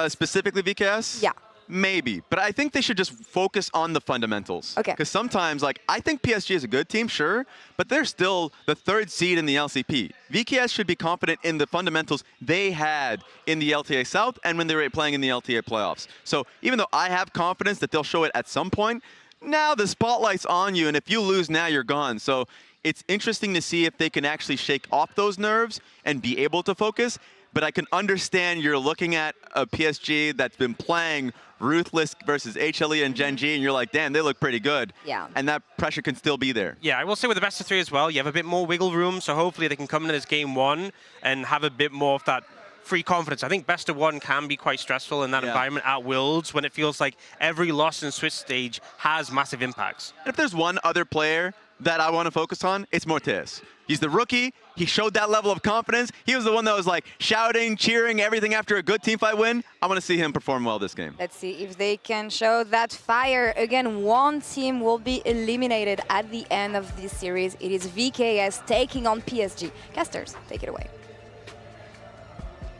Specifically VKS? Yeah. Maybe, but I think they should just focus on the fundamentals. Okay. Because sometimes, like, I think PSG is a good team, sure, but they're still the 3rd seed in the LCP. VKS should be confident in the fundamentals they had in the LTA South and when they were playing in the LTA playoffs. So even though I have confidence that they'll show it at some point, now the spotlight's on you, and if you lose now, you're gone. So it's interesting to see if they can actually shake off those nerves and be able to focus. But I can understand you're looking at a PSG that's been playing Ruthless versus HLE and Gen G, and you're like, damn, they look pretty good. Yeah. And that pressure can still be there. Yeah, I will say with the best of 3 as well, you have a bit more wiggle room, so hopefully they can come into this game 1 and have a bit more of that free confidence. I think best of 1 can be quite stressful in that environment at Worlds when it feels like every loss in Swiss stage has massive impacts. And if there's one other player that I want to focus on, it's Mortis. He's the rookie. He showed that level of confidence. He was the one that was like shouting, cheering, everything after a good teamfight win. I want to see him perform well this game. Let's see if they can show that fire. Again, one team will be eliminated at the end of this series. It is VKS taking on PSG. Casters, take it away.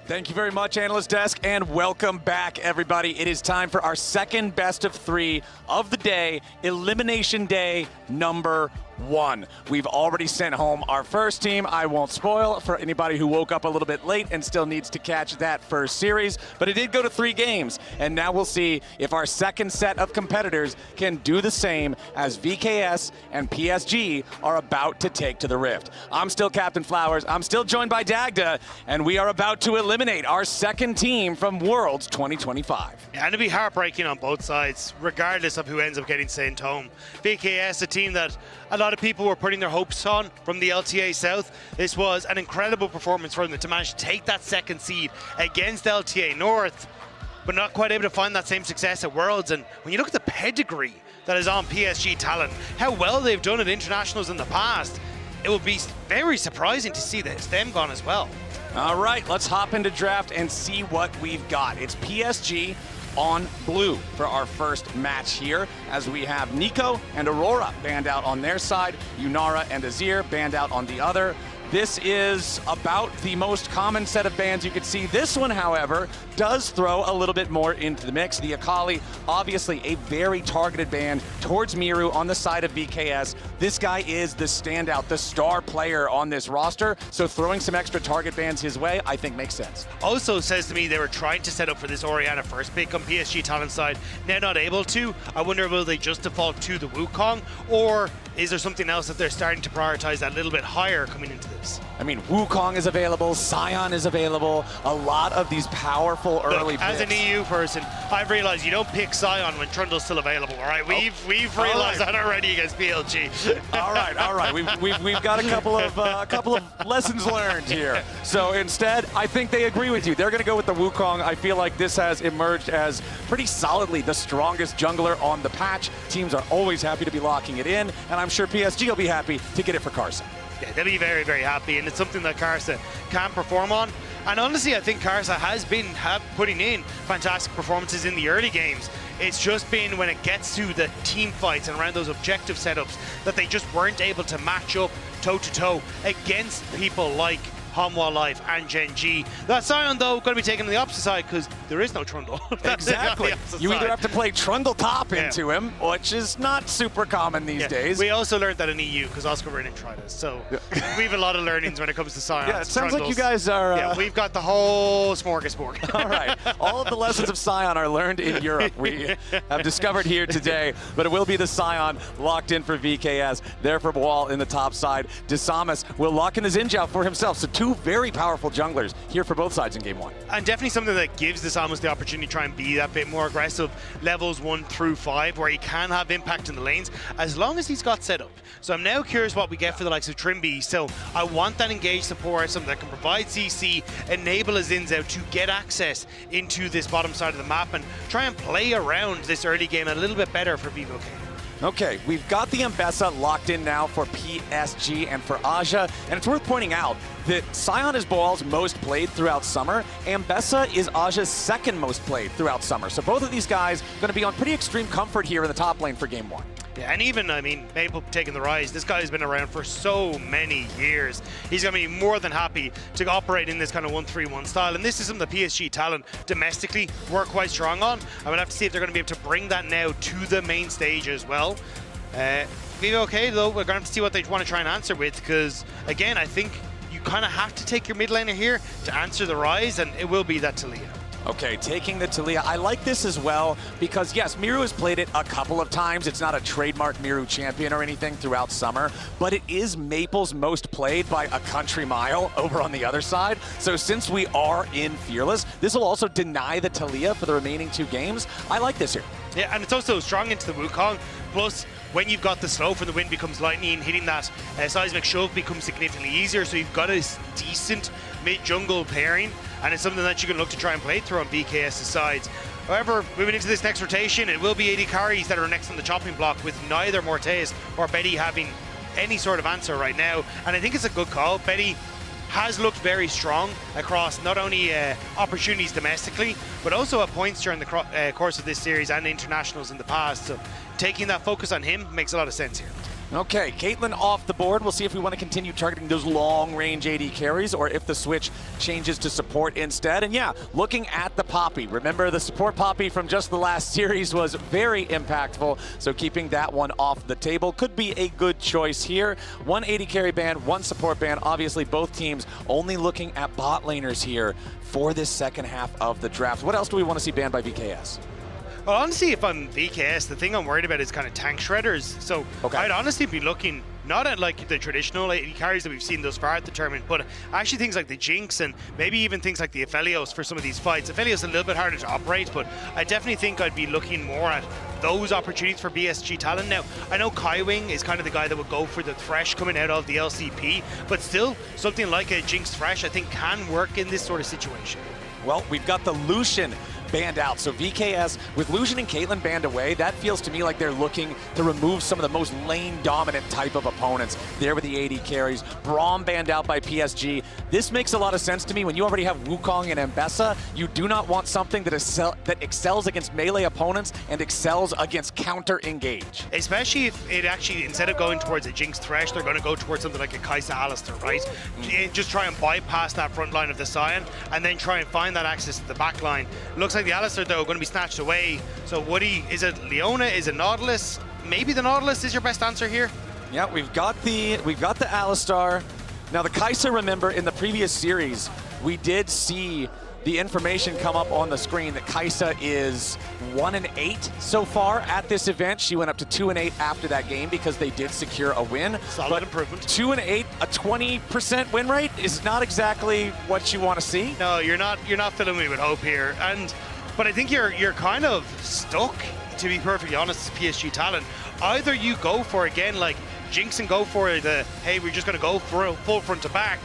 Thank you very much, Analyst Desk, and welcome back, everybody. It is time for our second best of 3 of the day, Elimination Day number 1. We've already sent home our first team. I won't spoil for anybody who woke up a little bit late and still needs to catch that first series, but it did go to 3 games, and now we'll see if our second set of competitors can do the same as VKS and PSG are about to take to the Rift. I'm still Captain Flowers. I'm still joined by Dagda, and we are about to eliminate our second team from Worlds 2025. Yeah, and it'll be heartbreaking on both sides, regardless of who ends up getting sent home. VKS, a team that a lot of people were putting their hopes on from the LTA South. This was an incredible performance for them to manage to take that second seed against LTA North, but not quite able to find that same success at Worlds. And when you look at the pedigree that is on PSG talent, how well they've done at internationals in the past, it will be very surprising to see them gone as well. All right, let's hop into draft and see what we've got. It's PSG on blue for our first match here, as we have Nico and Aurora banned out on their side, Yunara and Azir banned out on the other. This is about the most common set of bans you could see. This one, however, does throw a little bit more into the mix. The Akali, obviously a very targeted ban towards Miru on the side of VKS. This guy is the standout, the star player on this roster, so throwing some extra target bans his way, I think makes sense. Also says to me they were trying to set up for this Orianna first pick on PSG Talent side, now not able to. I wonder will they just default to the Wukong, or is there something else that they're starting to prioritize that a little bit higher coming into this? I mean, Wukong is available, Sion is available, a lot of these powerful early picks. As an EU person, I've realized you don't pick Sion when Trundle's still available, all right? We've realized that already against PLG. all right. We've got a couple of lessons learned here. So instead, I think they agree with you. They're going to go with the Wukong. I feel like this has emerged as pretty solidly the strongest jungler on the patch. Teams are always happy to be locking it in, and I'm sure PSG will be happy to get it for Karsa. Yeah, they'll be very, very happy, and it's something that Karsa can perform on. And honestly, I think Karsa has been putting in fantastic performances in the early games. It's just been when it gets to the team fights and around those objective setups that they just weren't able to match up toe-to-toe against people like Hanwha Life and Gen G. That Sion, though, going to be taken on the opposite side because there is no Trundle. Exactly. You either have to play Trundle top into him, which is not super common these days. We also learned that in EU because Oscar Vernon tried us. So we have a lot of learnings when it comes to Sion. Yeah, it sounds like you guys are... yeah, we've got the whole smorgasbord. All right. All of the lessons of Sion are learned in Europe. We have discovered here today, but it will be the Sion locked in for VKS. There for Wall in the top side. Desamas will lock in the Xinjiao for himself. So two very powerful junglers here for both sides in game one. And definitely something that gives Desamas the opportunity to try and be that bit more aggressive levels 1 through 5, where he can have impact in the lanes as long as he's got set up. So I'm now curious what we get for the likes of Trimby. So I want that engaged support, something that can provide CC, enable a Xinjiao to get access into this bottom side of the map and try and play around this early game a little bit better for VKS. Okay, we've got the Mbessa locked in now for PSG and for Aja, and it's worth pointing out that Sion is Boal's most played throughout summer, Mbessa is Aja's second most played throughout summer. So both of these guys going to be on pretty extreme comfort here in the top lane for game one. Yeah, and even, I mean, Maple taking the rise, this guy's been around for so many years. He's going to be more than happy to operate in this kind of 1-3-1 style, and this is something the PSG talent domestically work quite strong on. I would have to see if they're going to be able to bring that now to the main stage as well. VKS, though, we're going to have to see what they want to try and answer with, because, again, I think you kind of have to take your mid laner here to answer the rise, and it will be that Taliyah. Okay, taking the Taliyah. I like this as well because, yes, Miru has played it a couple of times. It's not a trademark Miru champion or anything throughout summer, but it is Maple's most played by a country mile over on the other side. So since we are in Fearless, this will also deny the Taliyah for the remaining 2 games. I like this here. Yeah, and it's also strong into the Wukong. Plus, when you've got the slow from the wind becomes lightning, hitting that seismic shove becomes significantly easier. So you've got a decent mid-jungle pairing, and it's something that you can look to try and play through on VKS's sides. However, moving into this next rotation, it will be AD carries that are next on the chopping block, with neither Mortes or Betty having any sort of answer right now. And I think it's a good call. Betty has looked very strong across not only opportunities domestically, but also at points during the course of this series and internationals in the past. So taking that focus on him makes a lot of sense here. Okay, Caitlyn off the board. We'll see if we want to continue targeting those long-range AD carries or if the switch changes to support instead. And yeah, looking at the Poppy. Remember, the support Poppy from just the last series was very impactful, so keeping that one off the table could be a good choice here. 1 AD carry ban, 1 support ban. Obviously, both teams only looking at bot laners here for this second half of the draft. What else do we want to see banned by VKS? Well, honestly, if I'm VKS, the thing I'm worried about is kind of tank shredders. So I'd honestly be looking not at like the traditional AD carries that we've seen thus far at the tournament, but actually things like the Jinx and maybe even things like the Aphelios for some of these fights. Aphelios is a little bit harder to operate, but I definitely think I'd be looking more at those opportunities for PSG talent. Now, I know Kaiwing is kind of the guy that would go for the Thresh coming out of the LCP, but still, something like a Jinx Thresh I think can work in this sort of situation. Well, we've got the Lucian banned out. So VKS, with Lucian and Caitlyn banned away, that feels to me like they're looking to remove some of the most lane-dominant type of opponents. There with the AD carries. Braum banned out by PSG. This makes a lot of sense to me. When you already have Wukong and Mbessa, you do not want something that excels against melee opponents and excels against counter-engage. Especially if it actually, instead of going towards a Jinx Thresh, they're going to go towards something like a Kai'Sa Alistar, right? Just try and bypass that front line of the Sion and then try and find that access to the back line. Looks like the Alistar, though, going to be snatched away. So Woody, is it Leona? Is it Nautilus? Maybe the Nautilus is your best answer here? Yeah, we've got the Alistar. Now the Kai'Sa, remember, in the previous series, we did see the information come up on the screen that Kai'Sa is 1-8 so far at this event. She went up to 2-8 after that game because they did secure a win. Solid improvement. 2-8, a 20% win rate is not exactly what you want to see. No, you're not filling me with hope here. But I think you're kind of stuck, to be perfectly honest, as PSG Talent. Either you go for, again, like Jinx, and go for the, hey, we're just going to go for a full front to back.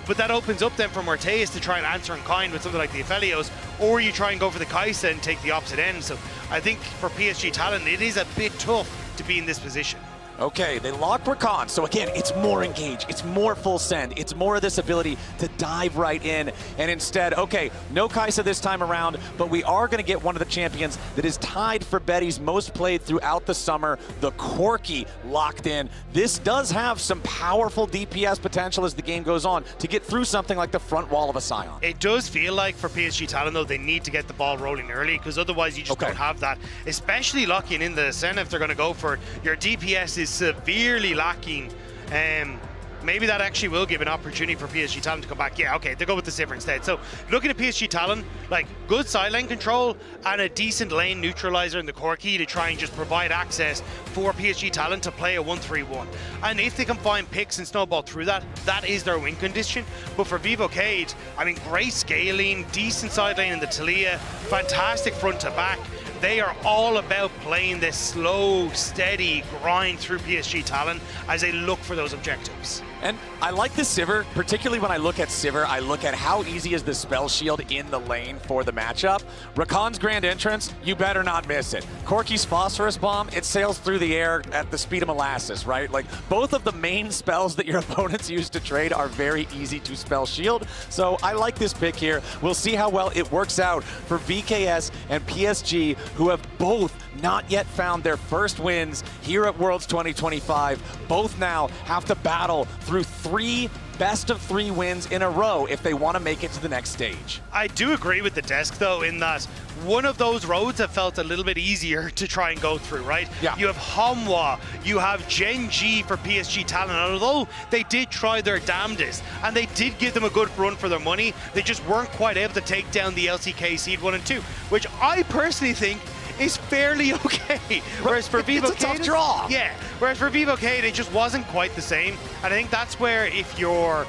But that opens up then for Morteus to try and answer in kind with something like the Aphelios, or you try and go for the Kai'Sa and take the opposite end. So I think for PSG Talent, it is a bit tough to be in this position. Okay, they locked Rakan, so again, it's more engage, it's more full send, it's more of this ability to dive right in, and instead, okay, no Kai'Sa this time around, but we are going to get one of the champions that is tied for Betty's most played throughout the summer, the Corki, locked in. This does have some powerful DPS potential as the game goes on to get through something like the front wall of a Sion. It does feel like for PSG Talent, though, they need to get the ball rolling early, because otherwise you just don't have that, especially locking in the Sen if they're going to go for your DPS is severely lacking. Maybe that actually will give an opportunity for PSG Talent to come back. Yeah, okay, they go with the Sivir instead. So looking at PSG Talent, like good side lane control and a decent lane neutralizer in the Corki to try and just provide access for PSG Talent to play a 1-3-1. And if they can find picks and snowball through that, that is their win condition. But for Vivocade, I mean, great scaling, decent side lane in the Talia, fantastic front to back. They are all about playing this slow, steady grind through PSG Talent as they look for those objectives. And I like the Sivir, particularly when I look at Sivir, I look at how easy is the spell shield in the lane for the matchup. Rakan's Grand Entrance, you better not miss it. Corki's Phosphorus Bomb, it sails through the air at the speed of molasses, right? Like, both of the main spells that your opponents use to trade are very easy to spell shield. So I like this pick here. We'll see how well it works out for VKS and PSG, who have both not yet found their first wins here at Worlds 2025. Both now have to battle through 3 best-of-3 wins in a row if they want to make it to the next stage. I do agree with the desk, though, in that one of those roads have felt a little bit easier to try and go through, right? Yeah. You have Homwa, you have Gen G for PSG Talent, and although they did try their damnedest, and they did give them a good run for their money, they just weren't quite able to take down the LCK Seed 1 and 2, which I personally think is fairly okay. Whereas for Vivocade, it's a tough draw. Yeah. Whereas for Vivocade, it just wasn't quite the same. And I think that's where, if you're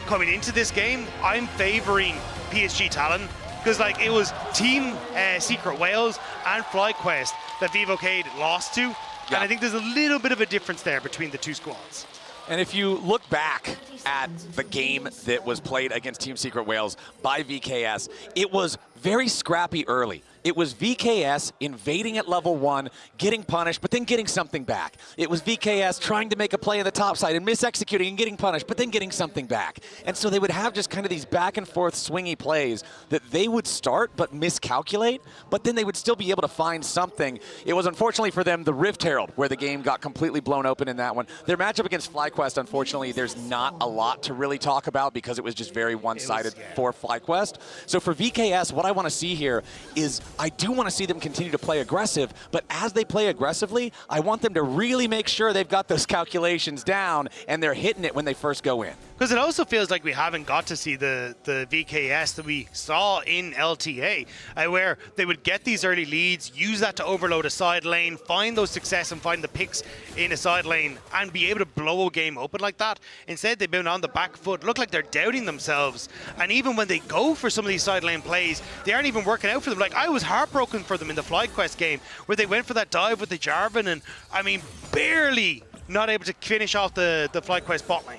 coming into this game, I'm favoring PSG Talent, because like it was Team Secret Wales and FlyQuest that Vivocade lost to. Yeah. And I think there's a little bit of a difference there between the two squads. And if you look back at the game that was played against Team Secret Wales by VKS, it was very scrappy early. It was VKS invading at level 1, getting punished, but then getting something back. It was VKS trying to make a play on the top side and misexecuting and getting punished, but then getting something back. And so they would have just kind of these back and forth swingy plays that they would start but miscalculate, but then they would still be able to find something. It was unfortunately for them the Rift Herald where the game got completely blown open in that one. Their matchup against FlyQuest, unfortunately, there's not a lot to really talk about because it was just very one-sided for FlyQuest. So for VKS, what I want to see here is I do want to see them continue to play aggressive, but as they play aggressively, I want them to really make sure they've got those calculations down and they're hitting it when they first go in. Because it also feels like we haven't got to see the VKS that we saw in LTA, where they would get these early leads, use that to overload a side lane, find those success and find the picks in a side lane, and be able to blow a game open like that. Instead, they've been on the back foot, look like they're doubting themselves, and even when they go for some of these side lane plays, they aren't even working out for them. Like, I was heartbroken for them in the FlyQuest game, where they went for that dive with the Jarvan, and, I mean, barely not able to finish off the FlyQuest bot lane.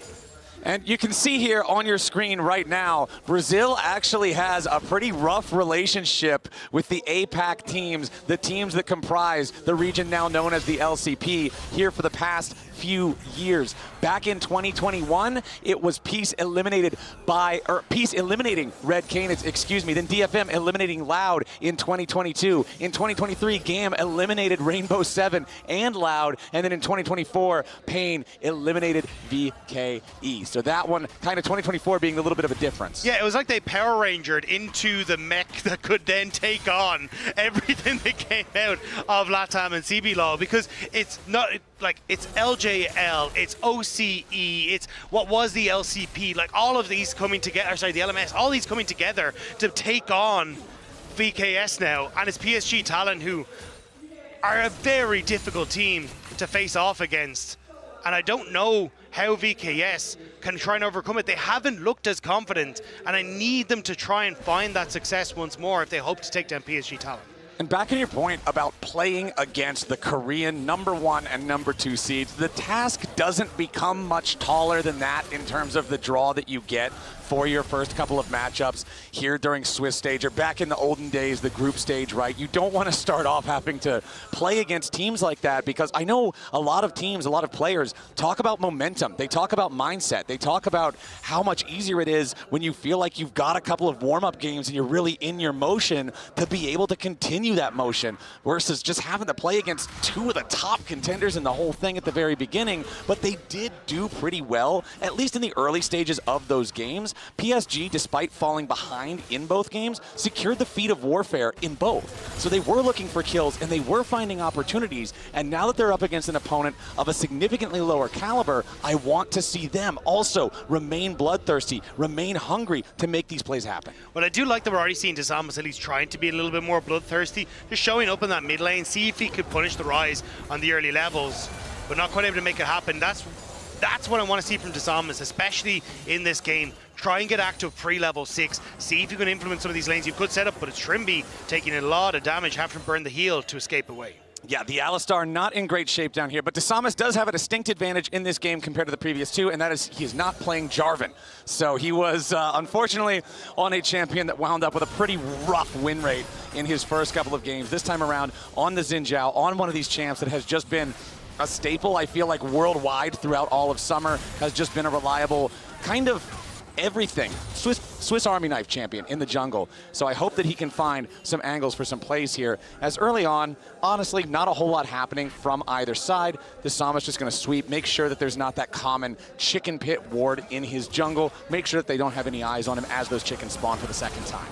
And you can see here on your screen right now, Brazil actually has a pretty rough relationship with the APAC teams, the teams that comprise the region now known as the LCP, here for the past few years. Back in 2021, it was Peace eliminating Red Canids, excuse me, then DFM eliminating Loud in 2022. In 2023, GAM eliminated Rainbow 7 and Loud, and then in 2024, Pain eliminated VKE. So that one, kind of 2024 being a little bit of a difference. Yeah, it was like they Power Rangered into the mech that could then take on everything that came out of LATAM and CBLOL, because it's not like it's LJL, it's OCE, it's what was the LCP, like all of these coming together, sorry, the LMS, all these coming together to take on VKS now, and it's PSG Talon who are a very difficult team to face off against. And I don't know how VKS can try and overcome it. They haven't looked as confident, and I need them to try and find that success once more if they hope to take down PSG Talon. And back on your point about playing against the Korean #1 and #2 seeds, the task doesn't become much taller than that in terms of the draw that you get for your first couple of matchups here during Swiss stage, or back in the olden days, the group stage, right? You don't want to start off having to play against teams like that, because I know a lot of teams, a lot of players talk about momentum. They talk about mindset. They talk about how much easier it is when you feel like you've got a couple of warm-up games and you're really in your motion to be able to continue that motion versus just having to play against two of the top contenders in the whole thing at the very beginning. But they did do pretty well, at least in the early stages of those games. PSG, despite falling behind in both games, secured the feat of warfare in both. So they were looking for kills and they were finding opportunities. And now that they're up against an opponent of a significantly lower caliber, I want to see them also remain bloodthirsty, remain hungry to make these plays happen. Well, I do like that we're already seeing Desamas at least trying to be a little bit more bloodthirsty, just showing up in that mid lane, see if he could punish the Rise on the early levels, but not quite able to make it happen. That's what I want to see from Desamas, especially in this game. Try and get active pre-level 6. See if you can implement some of these lanes you could set up, but it's Trimby taking a lot of damage, having to burn the heal to escape away. Yeah, the Alistar not in great shape down here, but Desamas does have a distinct advantage in this game compared to the previous two, and that is he is not playing Jarvan. So he was, unfortunately, on a champion that wound up with a pretty rough win rate in his first couple of games. This time around on the Xin Zhao, on one of these champs that has just been a staple, I feel like, worldwide throughout all of summer, has just been a reliable kind of everything. Swiss Army knife champion in the jungle. So I hope that he can find some angles for some plays here. As early on, honestly, not a whole lot happening from either side. Desamas just going to sweep, make sure that there's not that common chicken pit ward in his jungle, make sure that they don't have any eyes on him as those chickens spawn for the second time.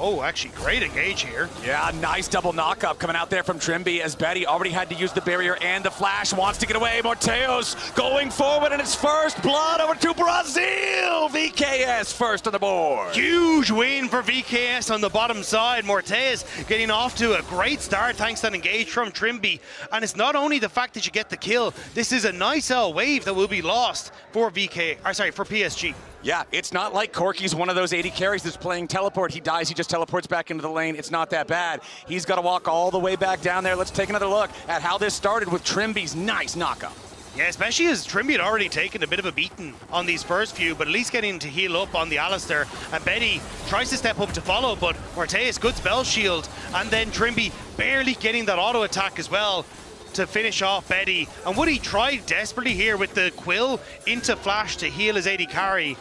Oh, actually, great engage here. Yeah, nice double knock-up coming out there from Trimby as Betty already had to use the barrier and the flash. Wants to get away. Morteos going forward, and it's first blood over to Brazil. VKS first on the board. Huge win for VKS on the bottom side. Morteos getting off to a great start thanks to that engage from Trimby. And it's not only the fact that you get the kill, this is a nice wave that will be lost for PSG. Yeah, it's not like Corky's one of those 80 carries that's playing teleport. He dies, he just teleports back into the lane. It's not that bad. He's got to walk all the way back down there. Let's take another look at how this started with Trimby's nice knockup. Yeah, especially as Trimby had already taken a bit of a beating on these first few, but at least getting to heal up on the Alistar. And Betty tries to step up to follow, but Morteus, good spell shield. And then Trimby barely getting that auto attack as well to finish off Betty. And Woody tried desperately here with the Quill into Flash to heal his AD carry.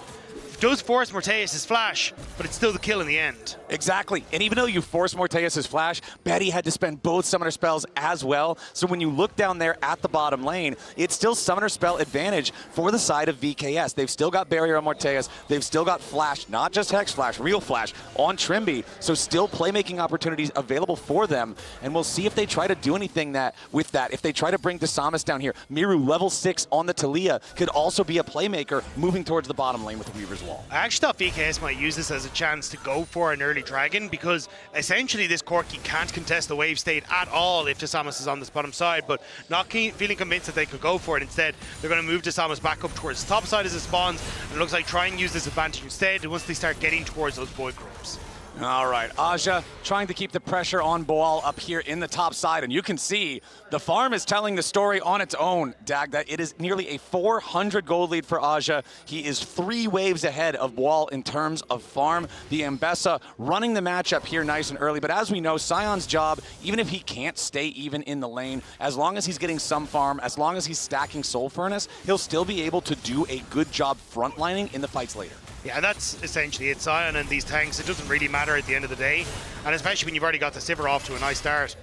Does force Morteus' flash, but it's still the kill in the end. Exactly, and even though you force Morteus' flash, Betty had to spend both summoner spells as well. So when you look down there at the bottom lane, it's still summoner spell advantage for the side of VKS. They've still got barrier on Morteus, they've still got flash, not just hex flash, real flash on Trimby. So still playmaking opportunities available for them, and we'll see if they try to do anything with that. If they try to bring Desamas down here, Miru level 6 on the Talia could also be a playmaker moving towards the bottom lane with the Weaver's Wall. I actually thought VKS might use this as a chance to go for an early dragon, because essentially this Corky can't contest the wave state at all if Desamas is on this bottom side, but not feeling convinced that they could go for it. Instead, they're going to move Desamas back up towards the top side as it spawns, and it looks like try and use this advantage instead once they start getting towards those void groups. All right, Aja trying to keep the pressure on Boal up here in the top side, and you can see the farm is telling the story on its own, Dag, that it is nearly a 400 gold lead for Aja. He is 3 waves ahead of Boal in terms of farm. The Ambessa running the matchup here nice and early, but as we know, Sion's job, even if he can't stay even in the lane, as long as he's getting some farm, as long as he's stacking Soul Furnace, he'll still be able to do a good job frontlining in the fights later. Yeah, that's essentially it. Sion and these tanks, it doesn't really matter at the end of the day. And especially when you've already got the Sivir off to a nice start,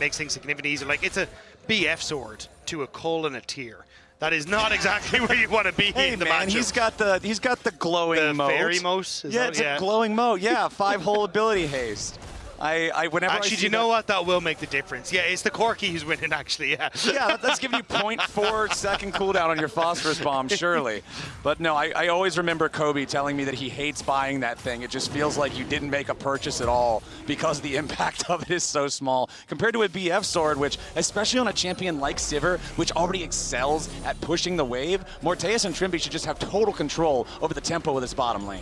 makes things significantly easier. Like, it's a BF sword to a Cole and a Tier. That is not exactly where you want to be in the matchup. He's got the glowing moat. The fairy moat? It's a glowing moat. Yeah, 5-hole ability haste. Actually, do you know what? That will make the difference. Yeah, it's the Corki who's winning, actually, yeah. Yeah, that's giving you 0.4 second cooldown on your phosphorus bomb, surely. But no, I always remember Kobe telling me that he hates buying that thing. It just feels like you didn't make a purchase at all because the impact of it is so small. Compared to a BF sword, which, especially on a champion like Sivir, which already excels at pushing the wave, Morteus and Trimby should just have total control over the tempo of this bottom lane.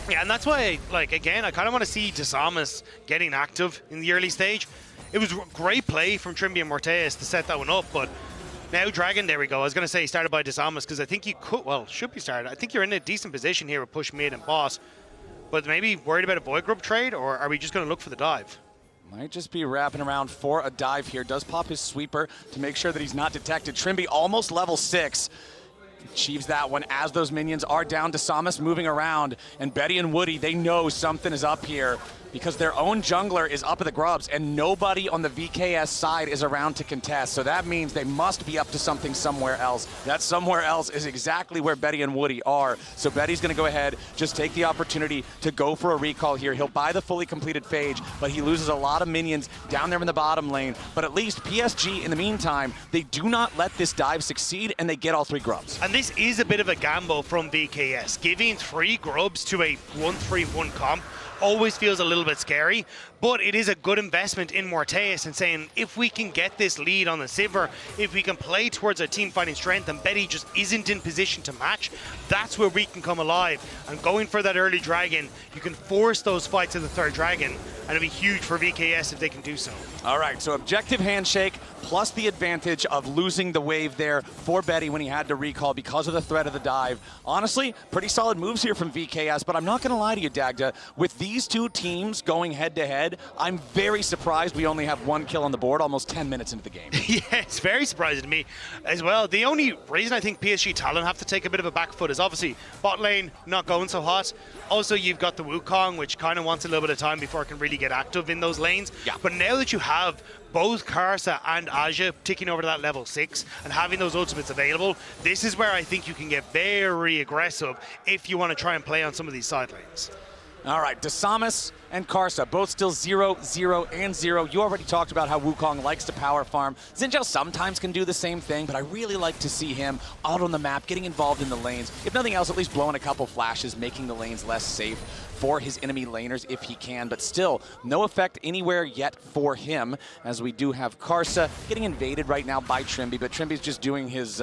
Yeah, and that's why, like, again, I kind of want to see Desamas getting active in the early stage. It was great play from Trimby and Morteus to set that one up, but now Dragon, there we go. I was going to say started by Desamas because I think you could, well, should be started. I think you're in a decent position here with push mid and boss, but maybe worried about a Void Grub trade, or are we just going to look for the dive? Might just be wrapping around for a dive here. Does pop his sweeper to make sure that he's not detected. Trimby almost level 6. Achieves that one as those minions are down to Samus moving around, and Betty and Woody, they know something is up here because their own jungler is up at the grubs and nobody on the VKS side is around to contest. So that means they must be up to something somewhere else. That somewhere else is exactly where Betty and Woody are. So Betty's gonna go ahead, just take the opportunity to go for a recall here. He'll buy the fully completed Phage, but he loses a lot of minions down there in the bottom lane. But at least PSG, in the meantime, they do not let this dive succeed and they get all 3 grubs. And this is a bit of a gamble from VKS. Giving 3 grubs to a 1-3-1 comp always feels a little bit scary, but it is a good investment in Morteus and saying, if we can get this lead on the Sivir, if we can play towards our team fighting strength and Betty just isn't in position to match, that's where we can come alive. And going for that early dragon, you can force those fights to the 3rd dragon, and it'll be huge for VKS if they can do so. All right, so objective handshake plus the advantage of losing the wave there for Betty when he had to recall because of the threat of the dive. Honestly, pretty solid moves here from VKS, but I'm not going to lie to you, Dagda. With these 2 teams going head-to-head, I'm very surprised we only have 1 kill on the board almost 10 minutes into the game. Yeah, it's very surprising to me as well. The only reason I think PSG Talon have to take a bit of a back foot is obviously bot lane not going so hot. Also, you've got the Wukong, which kind of wants a little bit of time before it can really get active in those lanes. Yeah. But now that you have both Karsa and Aja ticking over to that level 6 and having those ultimates available, this is where I think you can get very aggressive if you want to try and play on some of these side lanes. All right, Desamas and Karsa, both still 0, 0, and 0. You already talked about how Wukong likes to power farm. Xin Zhao sometimes can do the same thing, but I really like to see him out on the map, getting involved in the lanes. If nothing else, at least blowing a couple flashes, making the lanes less safe for his enemy laners if he can, but still no effect anywhere yet for him, as we do have Karsa getting invaded right now by Trimby, but Trimby's just doing his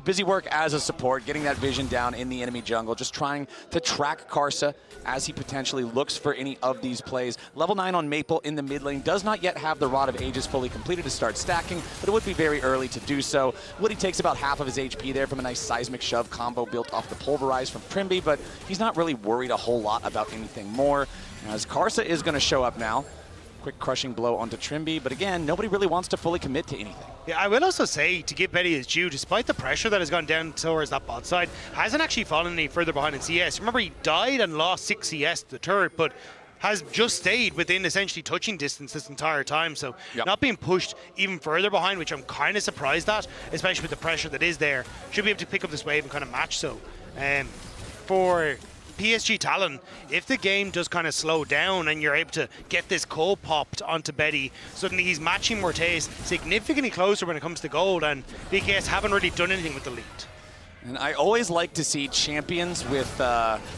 busy work as a support, getting that vision down in the enemy jungle, just trying to track Karsa as he potentially looks for any of these plays. Level 9 on Maple in the mid lane does not yet have the Rod of Ages fully completed to start stacking, but it would be very early to do so. Woody takes about half of his HP there from a nice seismic shove combo built off the Pulverize from Trimby, but he's not really worried a whole lot about anything more, as Karsa is going to show up now. Quick crushing blow onto Trimby, but again, nobody really wants to fully commit to anything. Yeah, I will also say, to give Betty his due, despite the pressure that has gone down towards that bot side, hasn't actually fallen any further behind in CS. Remember, he died and lost 6 CS to the turret, but has just stayed within essentially touching distance this entire time, so not being pushed even further behind, which I'm kind of surprised at, especially with the pressure that is there. Should be able to pick up this wave and kind of match so. For PSG Talon, if the game does kind of slow down and you're able to get this Cole popped onto Betty, suddenly he's matching Morteus significantly closer when it comes to gold, and VKS haven't really done anything with the lead. And I always like to see champions with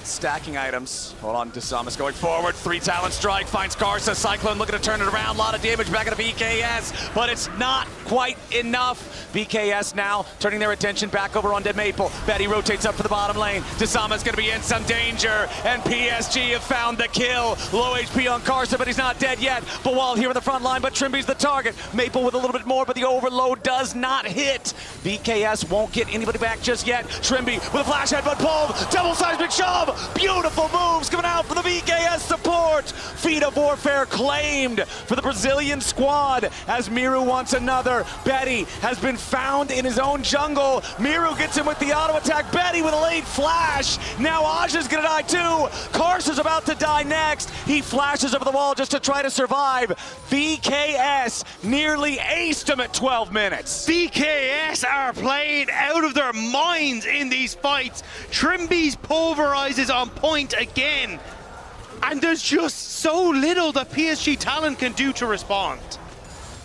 stacking items. Hold on, Desamas going forward. 3 talent strike, finds Karsa. Cyclone looking to turn it around. A lot of damage back into VKS, but it's not quite enough. VKS now turning their attention back over on Dead Maple. Betty rotates up for the bottom lane. Desamas going to be in some danger, and PSG have found the kill. Low HP on Karsa, but he's not dead yet. But while here in the front line, but Trimby's the target. Maple with a little bit more, but the overload does not hit. VKS won't get anybody back just yet. Trimby with a flash headbutt pulled, double seismic shove, beautiful moves coming out from the VKS support. Feet of Warfare claimed for the Brazilian squad as Miru wants another. Betty has been found in his own jungle. Miru gets him with the auto attack. Betty with a late flash. Now Aja's gonna die too. Karsa's about to die next. He flashes over the wall just to try to survive. VKS nearly aced him at 12 minutes. VKS are playing out of their minds in these fights. Trimby's pulverizes on point again, and there's just so little that PSG Talent can do to respond.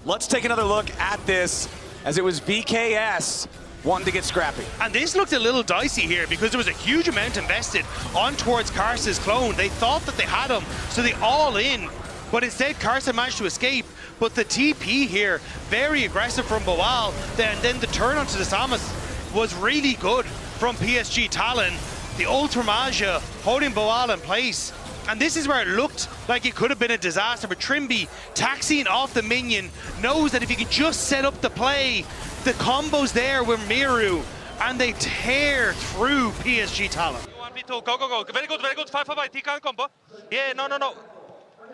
Let's take another look at this, as it was VKS wanting to get scrappy. And this looked a little dicey here because there was a huge amount invested on towards Karsa's clone. They thought that they had him, so they all in, but instead Karsa managed to escape. But the TP here, very aggressive from Boal, then the turn onto the Samus was really good from PSG Talon. The Ultra Magia holding Boal in place. And this is where it looked like it could have been a disaster, but Trimby, taxiing off the minion, knows that if he can just set up the play, the combo's there with Miru, and they tear through PSG Talon. 1v2, go. Very good. Fight. TK combo. Yeah, no.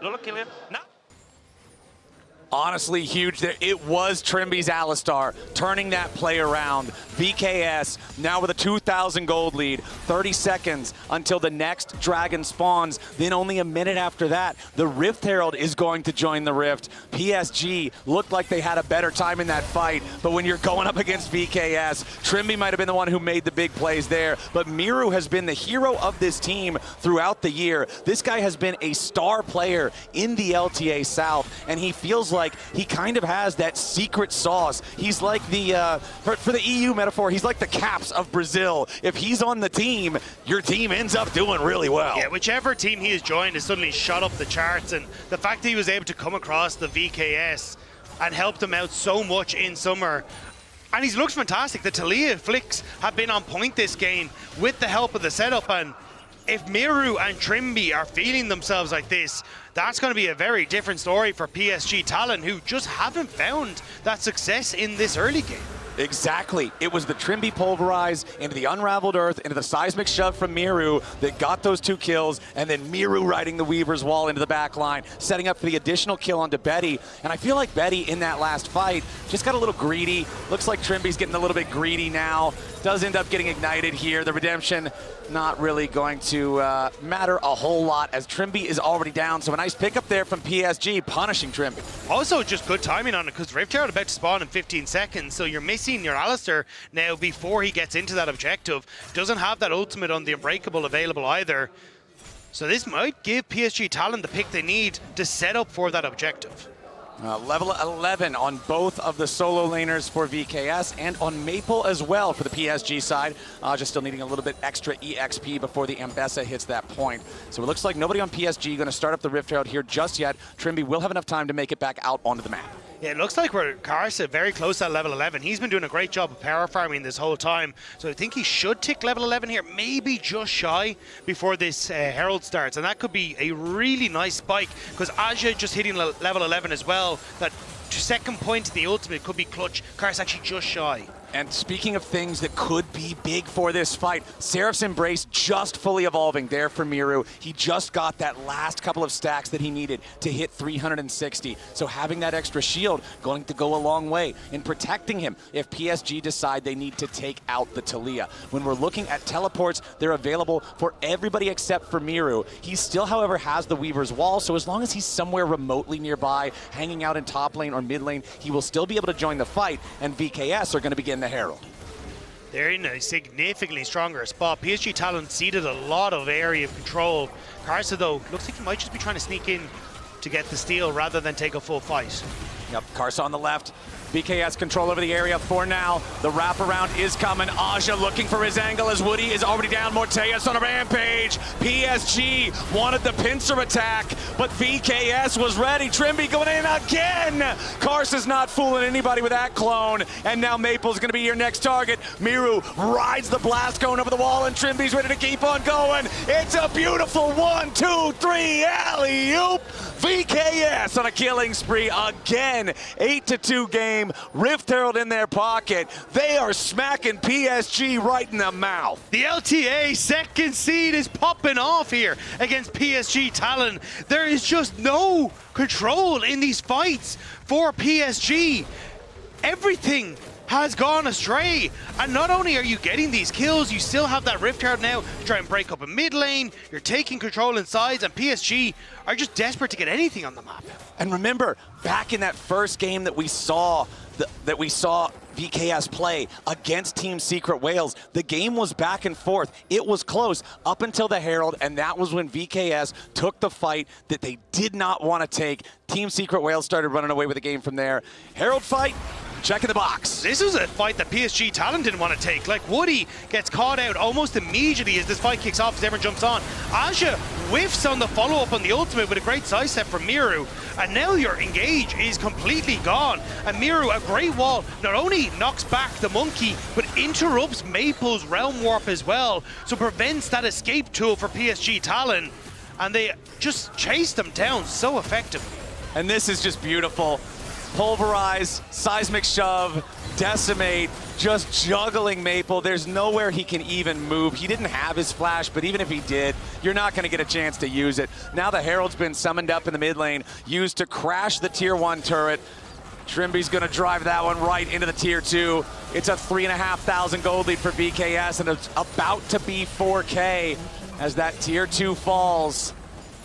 Lolo, kill him. No. Honestly, huge there. It was Trimby's Alistar turning that play around. VKS now with a 2,000 gold lead. 30 seconds until the next dragon spawns. Then only a minute after that, the Rift Herald is going to join the Rift. PSG looked like they had a better time in that fight, but when you're going up against VKS, Trimby might have been the one who made the big plays there, but Miru has been the hero of this team throughout the year. This guy has been a star player in the LTA South, and he feels like he kind of has that secret sauce. He's like the, for the EU metaphor, he's like the Caps of Brazil. If he's on the team, your team ends up doing really well. Yeah, whichever team he has joined has suddenly shot up the charts, and the fact that he was able to come across the VKS and help them out so much in summer. And he looks fantastic. The Talia flicks have been on point this game with the help of the setup, and if Miru and Trimby are feeling themselves like this, that's going to be a very different story for PSG Talon, who just haven't found that success in this early game. Exactly. It was the Trimby pulverize into the unraveled earth, into the seismic shove from Miru that got those 2 kills, and then Miru riding the Weaver's wall into the back line, setting up for the additional kill onto Betty. And I feel like Betty in that last fight just got a little greedy. Looks like Trimby's getting a little bit greedy now. Does end up getting ignited here. The redemption not really going to matter a whole lot as Trimby is already down. So a nice pickup there from PSG, punishing Trimby. Also just good timing on it because Rift Herald about to spawn in 15 seconds. So you're missing your Alistar now before he gets into that objective. Doesn't have that ultimate on the Unbreakable available either. So this might give PSG Talon the pick they need to set up for that objective. Level 11 on both of the solo laners for VKS and on Maple as well for the PSG side. Just still needing a little bit extra EXP before the Ambessa hits that point. So it looks like nobody on PSG going to start up the Rift Herald here just yet. Trimby will have enough time to make it back out onto the map. Yeah, it looks like we're Karsa very close at level 11. He's been doing a great job of power farming this whole time. So I think he should tick level 11 here, maybe just shy before this Herald starts. And that could be a really nice spike because Aja just hitting level 11 as well. That second point to the ultimate could be clutch. Karsa actually just shy. And speaking of things that could be big for this fight, Seraph's Embrace just fully evolving there for Miru. He just got that last couple of stacks that he needed to hit 360. So having that extra shield going to go a long way in protecting him if PSG decide they need to take out the Talia. When we're looking at teleports, they're available for everybody except for Miru. He still, however, has the Weaver's Wall, so as long as he's somewhere remotely nearby, hanging out in top lane or mid lane, he will still be able to join the fight, and VKS are going to begin the Herald. They're in a significantly stronger spot. PSG Talon ceded a lot of area of control. Karsa, though, looks like he might just be trying to sneak in to get the steal rather than take a full fight. Yep, Karsa on the left. VKS control over the area for now. The wraparound is coming. Aja looking for his angle as Woody is already down. Morteus on a rampage. PSG wanted the pincer attack, but VKS was ready. Trimby going in again. Karsa's not fooling anybody with that clone. And now Maple's going to be your next target. Miru rides the blast cone over the wall, and Trimby's ready to keep on going. It's a beautiful 1, 2, 3 alley-oop. VKS on a killing spree again. 8-2 game. Rift Herald in their pocket. They are smacking PSG right in the mouth. The LTA second seed is popping off here against PSG Talon. There is just no control in these fights for PSG. Everything has gone astray, and not only are you getting these kills, you still have that Rift Herald now to try and break up a mid lane. You're taking control in sides, and PSG are just desperate to get anything on the map. And remember, back in that first game that we saw VKS play against Team Secret Wales, the game was back and forth. It was close up until the Herald, and that was when VKS took the fight that they did not want to take. Team Secret Wales started running away with the game from there. Herald fight, check in the box. This was a fight that PSG Talon didn't want to take. Like, Woody gets caught out almost immediately as this fight kicks off, as everyone jumps on. Aja whiffs on the follow-up on the ultimate with a great sidestep from Miru. And now your engage is completely gone. And Miru, a great wall, not only knocks back the monkey, but interrupts Maple's realm warp as well. So prevents that escape tool for PSG Talon. And they just chase them down so effectively. And this is just beautiful. Pulverize, seismic shove, decimate, just juggling Maple. There's nowhere he can even move. He didn't have his flash, but even if he did, you're not going to get a chance to use it. Now the Herald's been summoned up in the mid lane, used to crash the tier 1 turret. Trimby's going to drive that one right into the tier 2. It's a 3,500 gold lead for VKS, and it's about to be 4K as that tier 2 falls.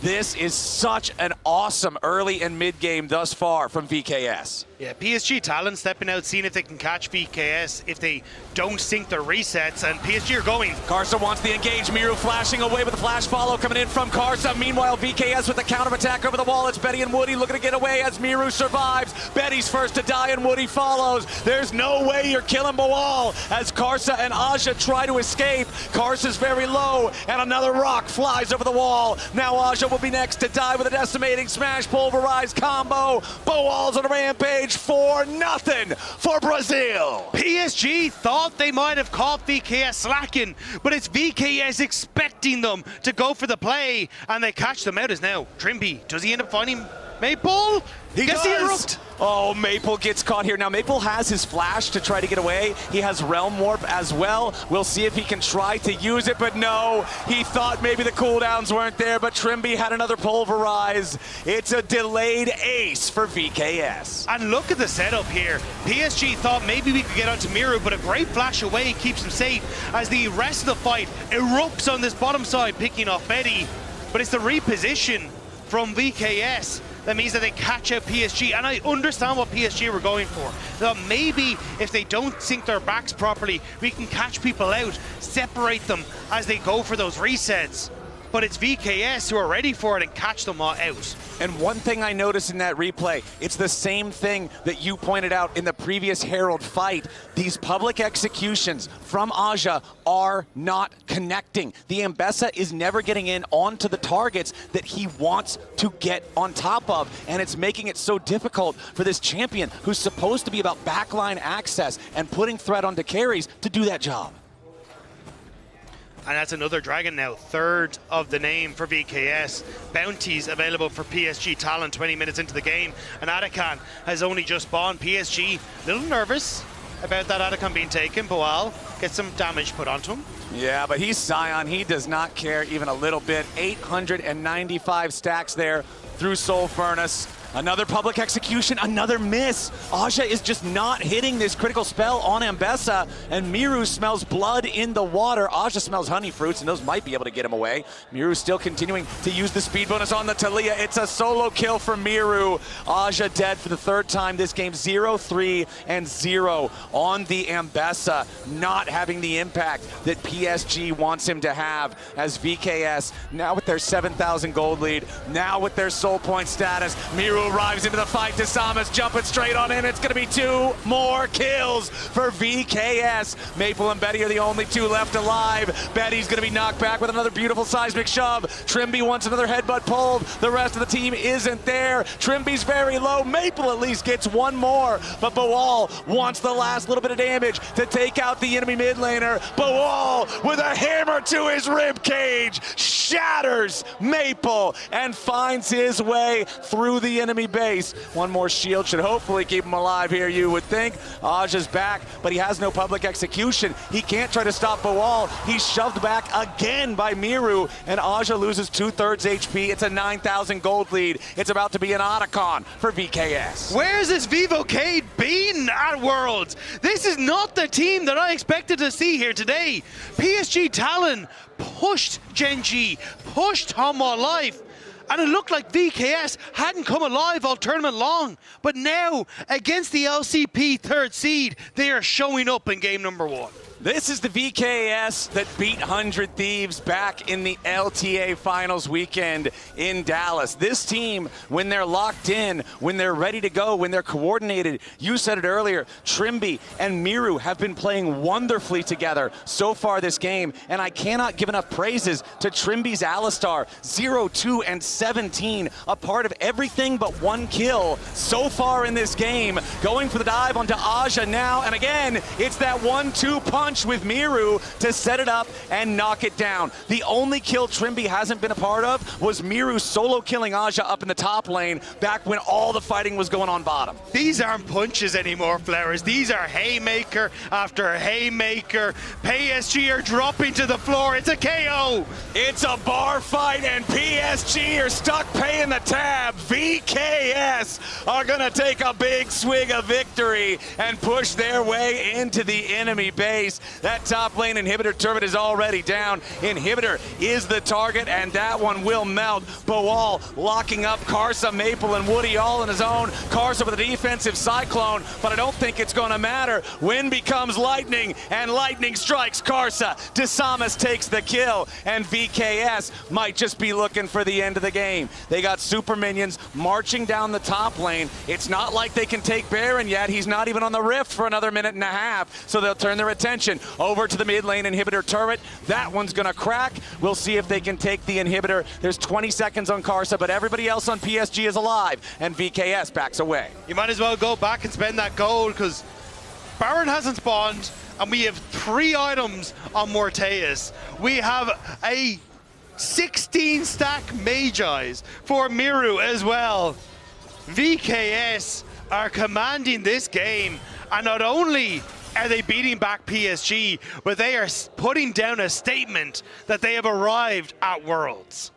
This is such an awesome early and mid game thus far from VKS. Yeah, PSG Talon stepping out, seeing if they can catch VKS if they don't sync their resets, and PSG are going. Karsa wants the engage. Miru flashing away with the flash follow coming in from Karsa. Meanwhile, VKS with the counter attack over the wall. It's Betty and Woody looking to get away as Miru survives. Betty's first to die and Woody follows. There's no way you're killing Boal as Karsa and Aja try to escape. Karsa's very low, and another rock flies over the wall. Now Aja will be next to die with a decimating smash pulverized combo. Boal's on a rampage. 4-0 for Brazil. PSG thought they might have caught VKS slacking, but it's VKS expecting them to go for the play, and they catch them out as now. Trimby, does he end up finding Maple? He does. Oh, Maple gets caught here. Now, Maple has his flash to try to get away. He has Realm Warp as well. We'll see if he can try to use it, but no. He thought maybe the cooldowns weren't there, but Trimby had another pulverize. It's a delayed ace for VKS. And look at the setup here. PSG thought maybe we could get onto Miru, but a great flash away keeps him safe as the rest of the fight erupts on this bottom side, picking off Betty. But it's the reposition from VKS that means that they catch out PSG, and I understand what PSG were going for. That maybe if they don't sync their backs properly, we can catch people out, separate them as they go for those resets. But it's VKS who are ready for it and catch them all out. And one thing I noticed in that replay, it's the same thing that you pointed out in the previous Herald fight. These public executions from Aja are not connecting. The Ambessa is never getting in onto the targets that he wants to get on top of, and it's making it so difficult for this champion who's supposed to be about backline access and putting threat onto carries to do that job. And that's another dragon now, third of the name for VKS. Bounties available for PSG Talon 20 minutes into the game. And Atakan has only just spawned. PSG a little nervous about that Atakan being taken. Boal gets some damage put onto him. Yeah, but he's Scion. He does not care even a little bit. 895 stacks there through Soul Furnace. Another public execution, another miss. Aja is just not hitting this critical spell on Ambessa, and Miru smells blood in the water. Aja smells honey fruits, and those might be able to get him away. Miru still continuing to use the speed bonus on the Talia. It's a solo kill for Miru. Aja dead for the third time this game. 0-3 and 0 on the Ambessa, not having the impact that PSG wants him to have as VKS, now with their 7,000 gold lead, now with their soul point status. Miru Miru arrives into the fight. Desamas jumping straight on in. It's going to be 2 more kills for VKS. Maple and Betty are the only 2 left alive. Betty's going to be knocked back with another beautiful seismic shove. Trimby wants another headbutt pulled. The rest of the team isn't there. Trimby's very low. Maple at least gets 1 more, but Bawal wants the last little bit of damage to take out the enemy mid laner. Bawal with a hammer to his rib cage shatters Maple and finds his way through the enemy base. 1 more shield should hopefully keep him alive here, you would think. Aja's back, but he has no public execution. He can't try to stop Bawal. He's shoved back again by Miru, and Aja loses 2/3 HP. It's a 9,000 gold lead. It's about to be an Otacon for VKS. Where's this Vivocade been at Worlds? This is not the team that I expected to see here today. PSG Talon pushed Gen G, pushed Hanwha Life, and it looked like VKS hadn't come alive all tournament long. But now, against the LCP 3rd seed, they are showing up in game number 1. This is the VKS that beat 100 Thieves back in the LTA Finals weekend in Dallas. This team, when they're locked in, when they're ready to go, when they're coordinated, you said it earlier, Trimby and Miru have been playing wonderfully together so far this game, and I cannot give enough praises to Trimby's Alistar, 0, 2, and 17, a part of everything but 1 kill so far in this game, going for the dive onto Aja now, and again, it's that 1-2 punch with Miru to set it up and knock it down. The only kill Trimby hasn't been a part of was Miru solo killing Aja up in the top lane back when all the fighting was going on bottom. These aren't punches anymore, Flowers. These are haymaker after haymaker. PSG are dropping to the floor. It's a KO. It's a bar fight and PSG are stuck paying the tab. VKS are gonna take a big swig of victory and push their way into the enemy base. That top lane inhibitor turret is already down. Inhibitor is the target, and that one will melt. Bawal locking up Karsa, Maple, and Woody all on his own. Karsa with a defensive cyclone, but I don't think it's going to matter. Wind becomes lightning, and lightning strikes Karsa. Desamas takes the kill, and VKS might just be looking for the end of the game. They got super minions marching down the top lane. It's not like they can take Baron yet. He's not even on the rift for another minute and a half, so they'll turn their attention over to the mid lane inhibitor turret. That one's gonna crack. We'll see if they can take the inhibitor. There's 20 seconds on Karsa, but everybody else on PSG is alive, and VKS backs away. You might as well go back and spend that gold, because Baron hasn't spawned, and we have 3 items on Morteus. We have a 16 stack Magi's for Miru as well. VKS are commanding this game, and not only are they beating back PSG, but they are putting down a statement that they have arrived at Worlds.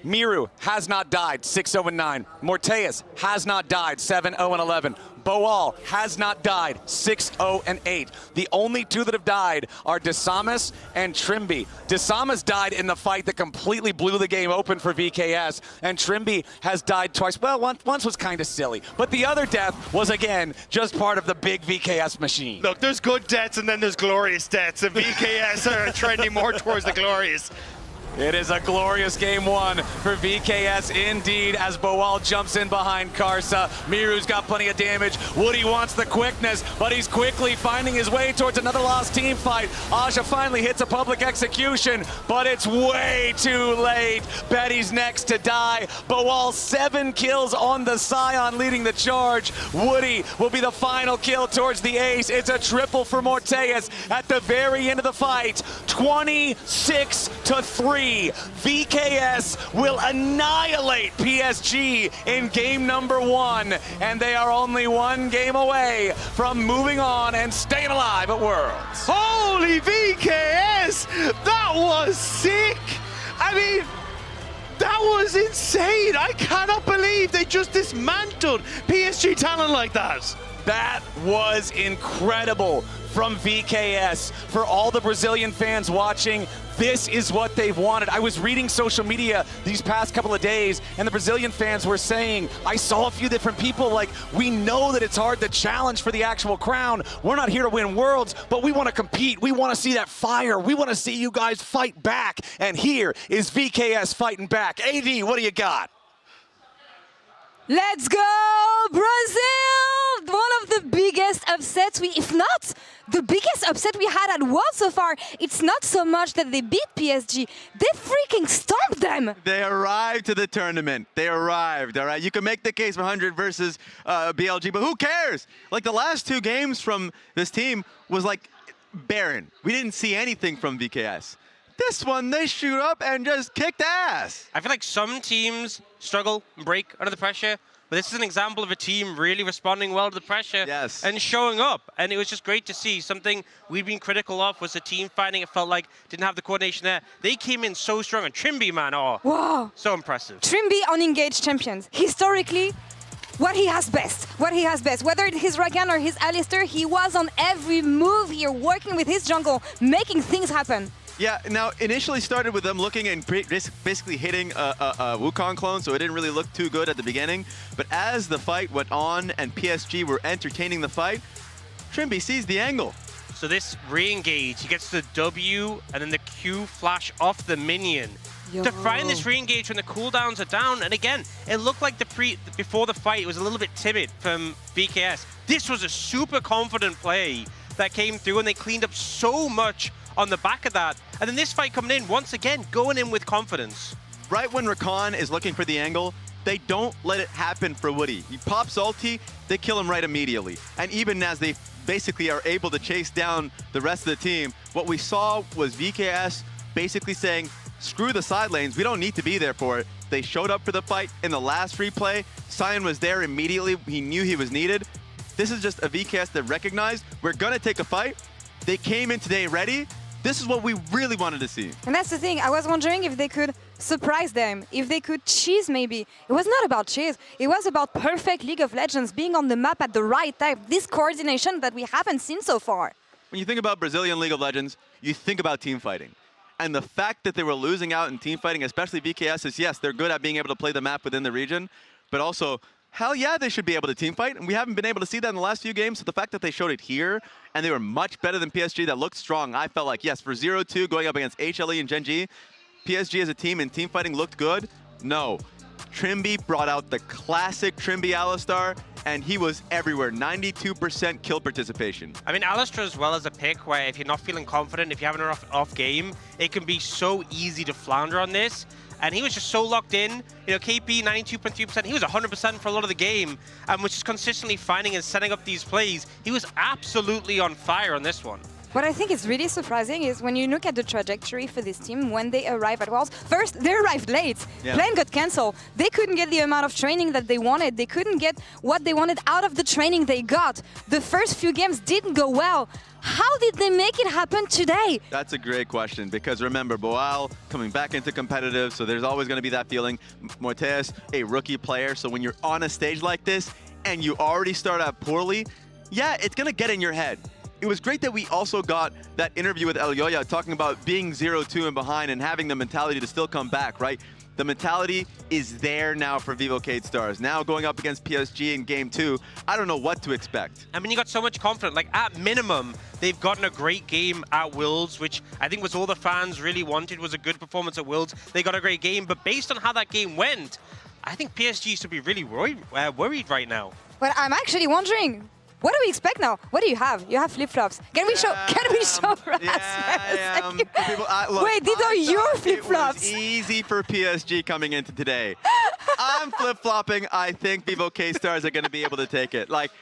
Miru has not died, 6-0-9. Morteus has not died, 7-0-11. Bawal has not died, 6-0-8. The only 2 that have died are Desamas and Trimby. Desamas died in the fight that completely blew the game open for VKS, and Trimby has died twice. Well, once was kind of silly, but the other death was, again, just part of the big VKS machine. Look, there's good deaths and then there's glorious deaths, and VKS are trending more towards the glorious. It is a glorious game 1 for VKS indeed, as Bawal jumps in behind Karsa. Miru's got plenty of damage. Woody wants the quickness, but he's quickly finding his way towards another lost team fight. Aja finally hits a public execution, but it's way too late. Betty's next to die. Bawal 7 kills on the Scion leading the charge. Woody will be the final kill towards the ace. It's a triple for Morteus at the very end of the fight. 26-3. VKS will annihilate PSG in game number 1, and they are only 1 game away from moving on and staying alive at Worlds. Holy VKS! That was sick! I mean, that was insane! I cannot believe they just dismantled PSG Talon like that! That was incredible from VKS. For all the Brazilian fans watching, this is what they've wanted. I was reading social media these past couple of days, and the Brazilian fans were saying, I saw a few different people like, we know that it's hard to challenge for the actual crown. We're not here to win Worlds, but we want to compete. We want to see that fire. We want to see you guys fight back. And here is VKS fighting back. AD, what do you got? Let's go, Brazil! One of the biggest upsets, if not the biggest upset we had at World so far. It's not so much that they beat PSG, they freaking stomped them! They arrived to the tournament. They arrived, all right? You can make the case for 100 versus BLG, but who cares? Like, the last 2 games from this team was, like, barren. We didn't see anything from VKS. This one, they shoot up and just kicked ass. I feel like some teams struggle and break under the pressure, but this is an example of a team really responding well to the pressure and showing up. And it was just great to see. Something we've been critical of was the team fighting. It felt like didn't have the coordination there. They came in so strong. And Trimby, man, wow. So impressive. Trimby on engaged champions. Historically, what he has best. Whether it's his Rakan or his Alistar, he was on every move here, working with his jungle, making things happen. Yeah, now initially started with them looking and basically hitting a Wukong clone, so it didn't really look too good at the beginning. But as the fight went on and PSG were entertaining the fight, Trimby sees the angle. So this re-engage, he gets the W and then the Q flash off the minion. To find this re-engage when the cooldowns are down, and again, it looked like before the fight, it was a little bit timid from VKS. This was a super confident play that came through, and they cleaned up so much on the back of that. And then this fight coming in, once again, going in with confidence. Right when Rakan is looking for the angle, they don't let it happen for Woody. He pops ulti, they kill him right immediately. And even as they basically are able to chase down the rest of the team, what we saw was VKS basically saying, screw the side lanes, we don't need to be there for it. They showed up for the fight in the last replay. Sion was there immediately, he knew he was needed. This is just a VKS that recognized, we're gonna take a fight. They came in today ready. This is what we really wanted to see. And that's the thing, I was wondering if they could surprise them, if they could cheese maybe. It was not about cheese, it was about perfect League of Legends, being on the map at the right time, this coordination that we haven't seen so far. When you think about Brazilian League of Legends, you think about team fighting. And the fact that they were losing out in team fighting, especially VKS, is yes, they're good at being able to play the map within the region, but also, hell yeah, they should be able to team fight, and we haven't been able to see that in the last few games, so the fact that they showed it here, and they were much better than PSG, that looked strong, I felt like, yes, for 0-2 going up against HLE and Gen G, PSG as a team in team fighting looked good. No. Trimby brought out the classic Trimby Alistar, and he was everywhere, 92% kill participation. I mean, Alistar as well as a pick where if you're not feeling confident, if you have an off game, it can be so easy to flounder on this. And he was just so locked in. You know, KP, 92.3%, he was 100% for a lot of the game, and was just consistently finding and setting up these plays. He was absolutely on fire on this one. What I think is really surprising is when you look at the trajectory for this team when they arrive at Worlds. First, they arrived late. Plan got cancelled. They couldn't get the amount of training that they wanted. They couldn't get what they wanted out of the training they got. The first few games didn't go well. How did they make it happen today? That's a great question, because remember, Boal coming back into competitive, so there's always going to be that feeling. Mortes, a rookie player, so when you're on a stage like this and you already start out poorly, yeah, it's going to get in your head. It was great that we also got that interview with El Yoya talking about being 0-2 and behind and having the mentality to still come back, right? The mentality is there now for Vivo Cade Stars. Now going up against PSG in Game 2, I don't know what to expect. I mean, you got so much confidence. Like, at minimum, they've gotten a great game at Worlds, which I think was all the fans really wanted, was a good performance at Worlds. They got a great game, but based on how that game went, I think PSG should be really worried right now. But I'm actually wondering, what do we expect now? What do you have? You have flip-flops. Can we show Rasmus? Wait, these are your flip-flops. It was easy for PSG coming into today. I'm flip-flopping. I think Vivo K-Stars are going to be able to take it. Like,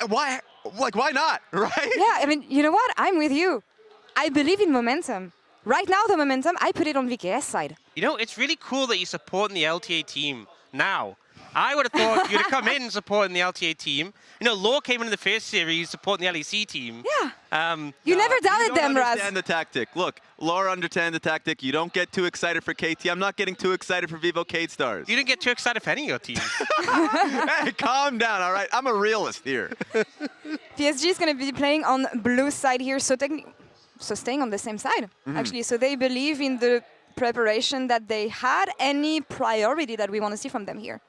why not, right? Yeah, I mean, you know what? I'm with you. I believe in momentum. Right now, the momentum, I put it on VKS side. You know, it's really cool that you're supporting the LTA team now. I would have thought you'd have come in supporting the LTA team. You know, Law came into the first series supporting the LEC team. Yeah. You never doubted them, Raz. You don't understand the tactic. Look, Laura understands the tactic. You don't get too excited for KT. I'm not getting too excited for Vivo Cade Stars. You didn't get too excited for any of your teams. Hey, calm down, all right? I'm a realist here. PSG is going to be playing on blue side here, so staying on the same side, actually. So they believe in the preparation that they had. Any priority that we want to see from them here?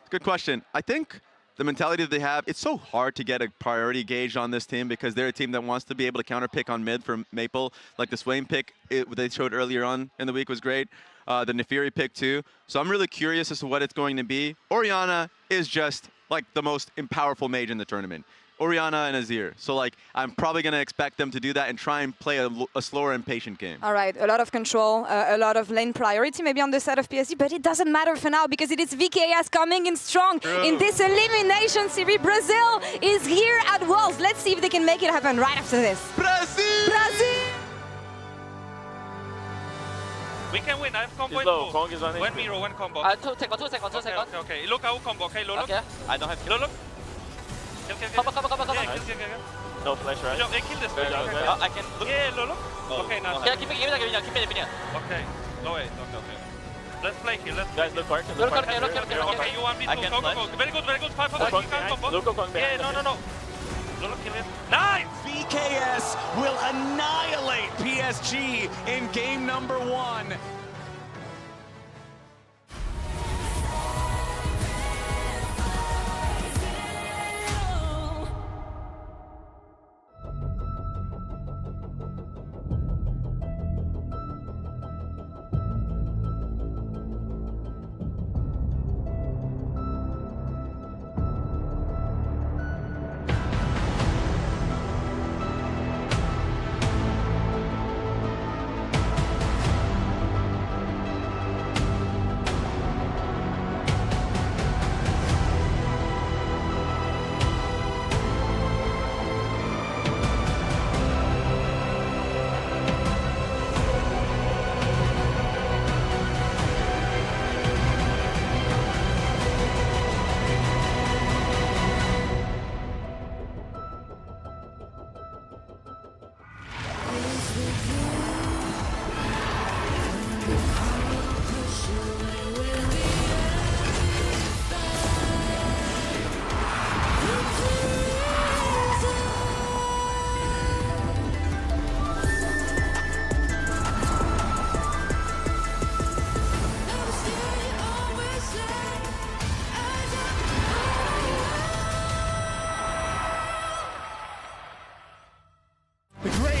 Good question. I think the mentality that they have, it's so hard to get a priority gauge on this team because they're a team that wants to be able to counter pick on mid for Maple. Like the Swain pick they showed earlier on in the week was great. the Nefiri pick too. So I'm really curious as to what it's going to be. Orianna is just like the most powerful mage in the tournament. Orianna and Azir. So like I'm probably going to expect them to do that and try and play a slower and patient game. All right, a lot of control, a lot of lane priority maybe on the side of PSG, but it doesn't matter for now because it is VKS coming in strong in this elimination series. Brazil is here at Worlds. Let's see if they can make it happen right after this. Brazil! Brazil! We can win. I have combo. Low. Kong is on one mirror, one combo. 2 seconds, 2 seconds, 2 seconds. Okay. Look, our combo. Okay, Lolo. Okay. I don't have Lolo. Kill. Come. Yeah, kill. no flash, right? Hey, kill this guy. I can look. Yeah, Lolo. Oh, okay, now. Yeah, keep me the minion. Okay. No way. Okay. Let's play here. Guys, look hard. Look, Okay, you want me to go. Very good. 5 combo. Look, Kong yeah, no. Lolo, kill him. Nice! VKS will annihilate PSG in game number 1.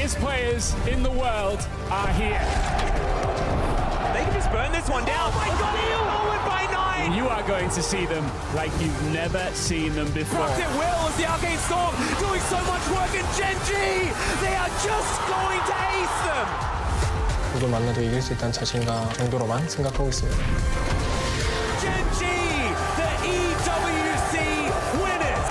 Players in the world are here. They can just burn this one down. Oh my God, forward by 9. You are going to see them like you've never seen them before. Frost at will as the Arcane Storm doing so much work, and Genji, they are just going to ace them. 누굴 만나도 이길 수 있다는 자신감 정도로만 생각하고 있습니다. Genji, the EWC winners.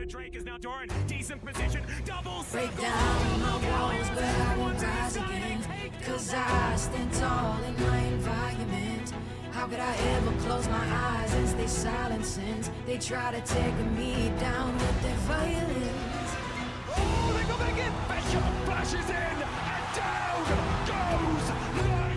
Drake is now Doran, decent position, doubles. Break down my walls, but I won't rise again. Cause I stand tall in my environment. How could I ever close my eyes and stay silent since they try to take me down with their violence? Oh, they go back in. Bishop flashes in, and down goes Knight.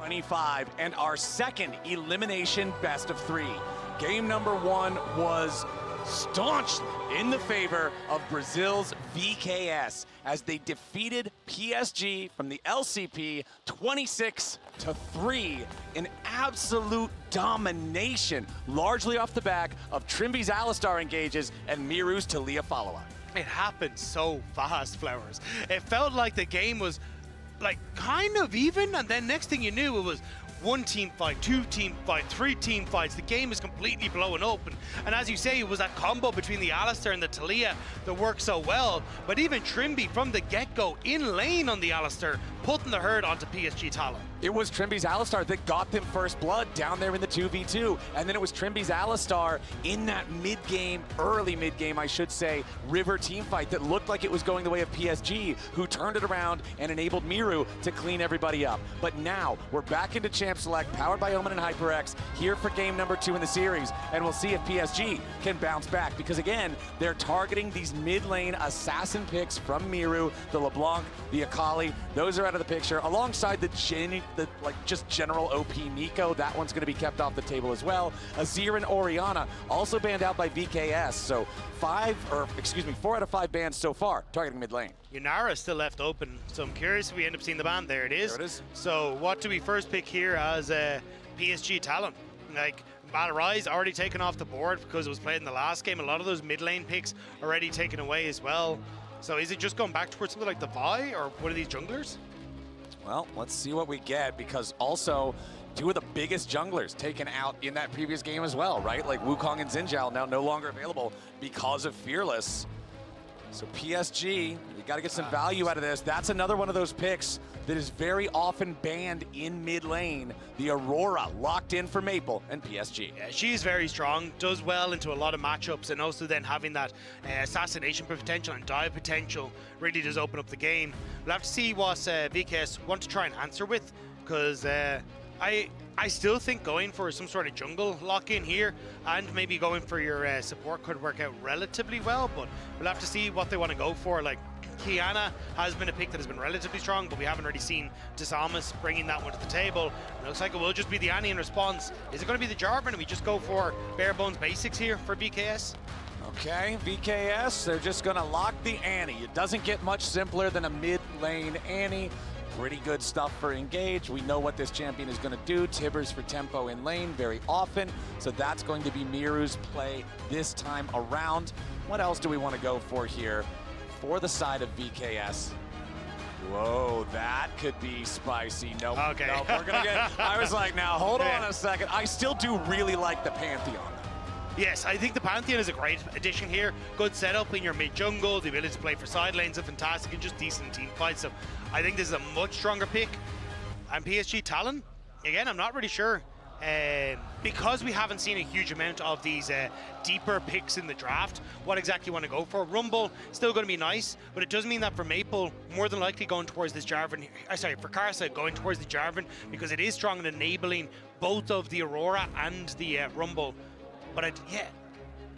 25 and our second elimination best of 3. Game number 1 was staunchly in the favor of Brazil's VKS as they defeated PSG from the LCP 26-3 in absolute domination, largely off the back of Trimby's Alistar engages and Miru's Talia follow-up. It happened so fast, Flowers. It felt like the game was like kind of even, and then next thing you knew it was 1 team fight, 2 team fight, 3 team fights. The game is completely blowing open. And as you say, it was that combo between the Alistar and the Talia that worked so well. But even Trimby from the get-go in lane on the Alistar, putting the herd onto PSG Talon. It was Trimby's Alistar that got them first blood down there in the 2v2. And then it was Trimby's Alistar in that mid-game, early mid-game, I should say, River team fight that looked like it was going the way of PSG, who turned it around and enabled Miru to clean everybody up. But now we're back into Champ Select, powered by Omen and HyperX, here for game number 2 in the series. And we'll see if PSG can bounce back, because again, they're targeting these mid-lane assassin picks from Miru, the LeBlanc, the Akali. Those are out of the picture, alongside the just general OP Nico. That one's going to be kept off the table as well. Azir and Orianna also banned out by VKS. So 4 out of 5 bans so far targeting mid lane. Yunara still left open, so I'm curious if we end up seeing the ban. There it is. There it is. So what do we first pick here as PSG Talon? Like, Rise already taken off the board because it was played in the last game. A lot of those mid lane picks already taken away as well. So is it just going back towards something like the Vi, or what are these junglers? Well, let's see what we get, because also 2 of the biggest junglers taken out in that previous game as well, right? Like Wukong and Xin Zhao now no longer available because of Fearless. So PSG, you got to get some value out of this. That's another one of those picks that is very often banned in mid lane. The Aurora locked in for Maple and PSG. Yeah, she's very strong, does well into a lot of matchups, and also then having that assassination potential and dive potential really does open up the game. We'll have to see what VKS want to try and answer with, because I still think going for some sort of jungle lock-in here and maybe going for your support could work out relatively well, but we'll have to see what they want to go for. Like, Kiana has been a pick that has been relatively strong, but we haven't already seen Desamas bringing that one to the table. It looks like it will just be the Annie in response. Is it going to be the Jarvan, and we just go for bare bones basics here for VKS? Okay, VKS, they're just going to lock the Annie. It doesn't get much simpler than a mid-lane Annie. Pretty good stuff for engage. We know what this champion is going to do. Tibbers for tempo in lane very often. So that's going to be Miru's play this time around. What else do we want to go for here for the side of VKS? Whoa, that could be spicy. Nope. Okay. Nope, we're going to get... I was like, now, hold on a second. I still do really like the Pantheon. Yes, I think the Pantheon is a great addition here. Good setup in your mid-jungle, the ability to play for side lanes are fantastic, and just decent team fights. So I think this is a much stronger pick. And PSG Talon, again, I'm not really sure. Because we haven't seen a huge amount of these deeper picks in the draft, what exactly you want to go for. Rumble, still going to be nice, but it does mean that for Maple, more than likely going towards this Jarvan, for Karsa, going towards the Jarvan, because it is strong in enabling both of the Aurora and the Rumble. But I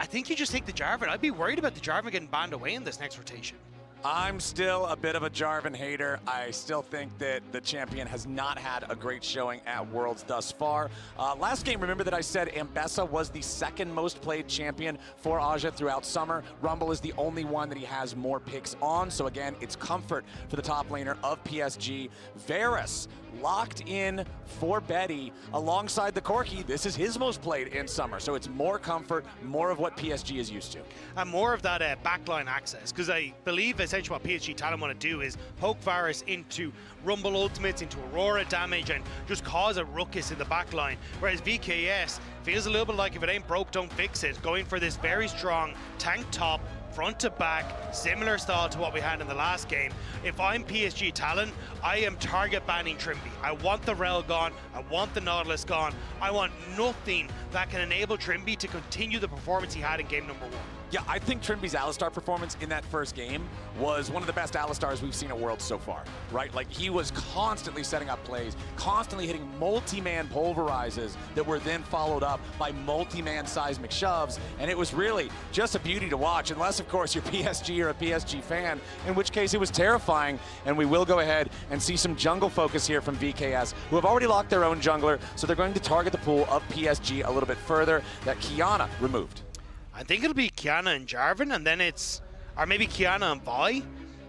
think you just take the Jarvan. I'd be worried about the Jarvan getting banned away in this next rotation. I'm still a bit of a Jarvan hater. I still think that the champion has not had a great showing at Worlds thus far. Last game, remember that I said Ambessa was the second most played champion for Aja throughout summer. Rumble is the only one that he has more picks on. So again, it's comfort for the top laner of PSG. Varus locked in for Betty alongside the Corki. This is his most played in summer. So it's more comfort, more of what PSG is used to. And more of that backline access, because I believe essentially what PSG Talon want to do is poke Varus into Rumble ultimates, into Aurora damage, and just cause a ruckus in the backline. Whereas VKS feels a little bit like if it ain't broke, don't fix it. Going for this very strong tank top, front to back, similar style to what we had in the last game. If I'm PSG Talon, I am target banning Trimby. I want the Rel gone, I want the Nautilus gone, I want nothing that can enable Trimby to continue the performance he had in game number 1. Yeah, I think Trimby's Alistar performance in that first game was one of the best Alistars we've seen at Worlds so far, right? Like, he was constantly setting up plays, constantly hitting multi-man pulverizes that were then followed up by multi-man seismic shoves, and it was really just a beauty to watch, unless, of course, you're PSG or a PSG fan, in which case it was terrifying, and we will go ahead and see some jungle focus here from VKS, who have already locked their own jungler, so they're going to target the pool of PSG a little bit further, that Kiana removed. I think it'll be Kiana and Jarvan, and then it's, or maybe Kiana and Vi. Okay.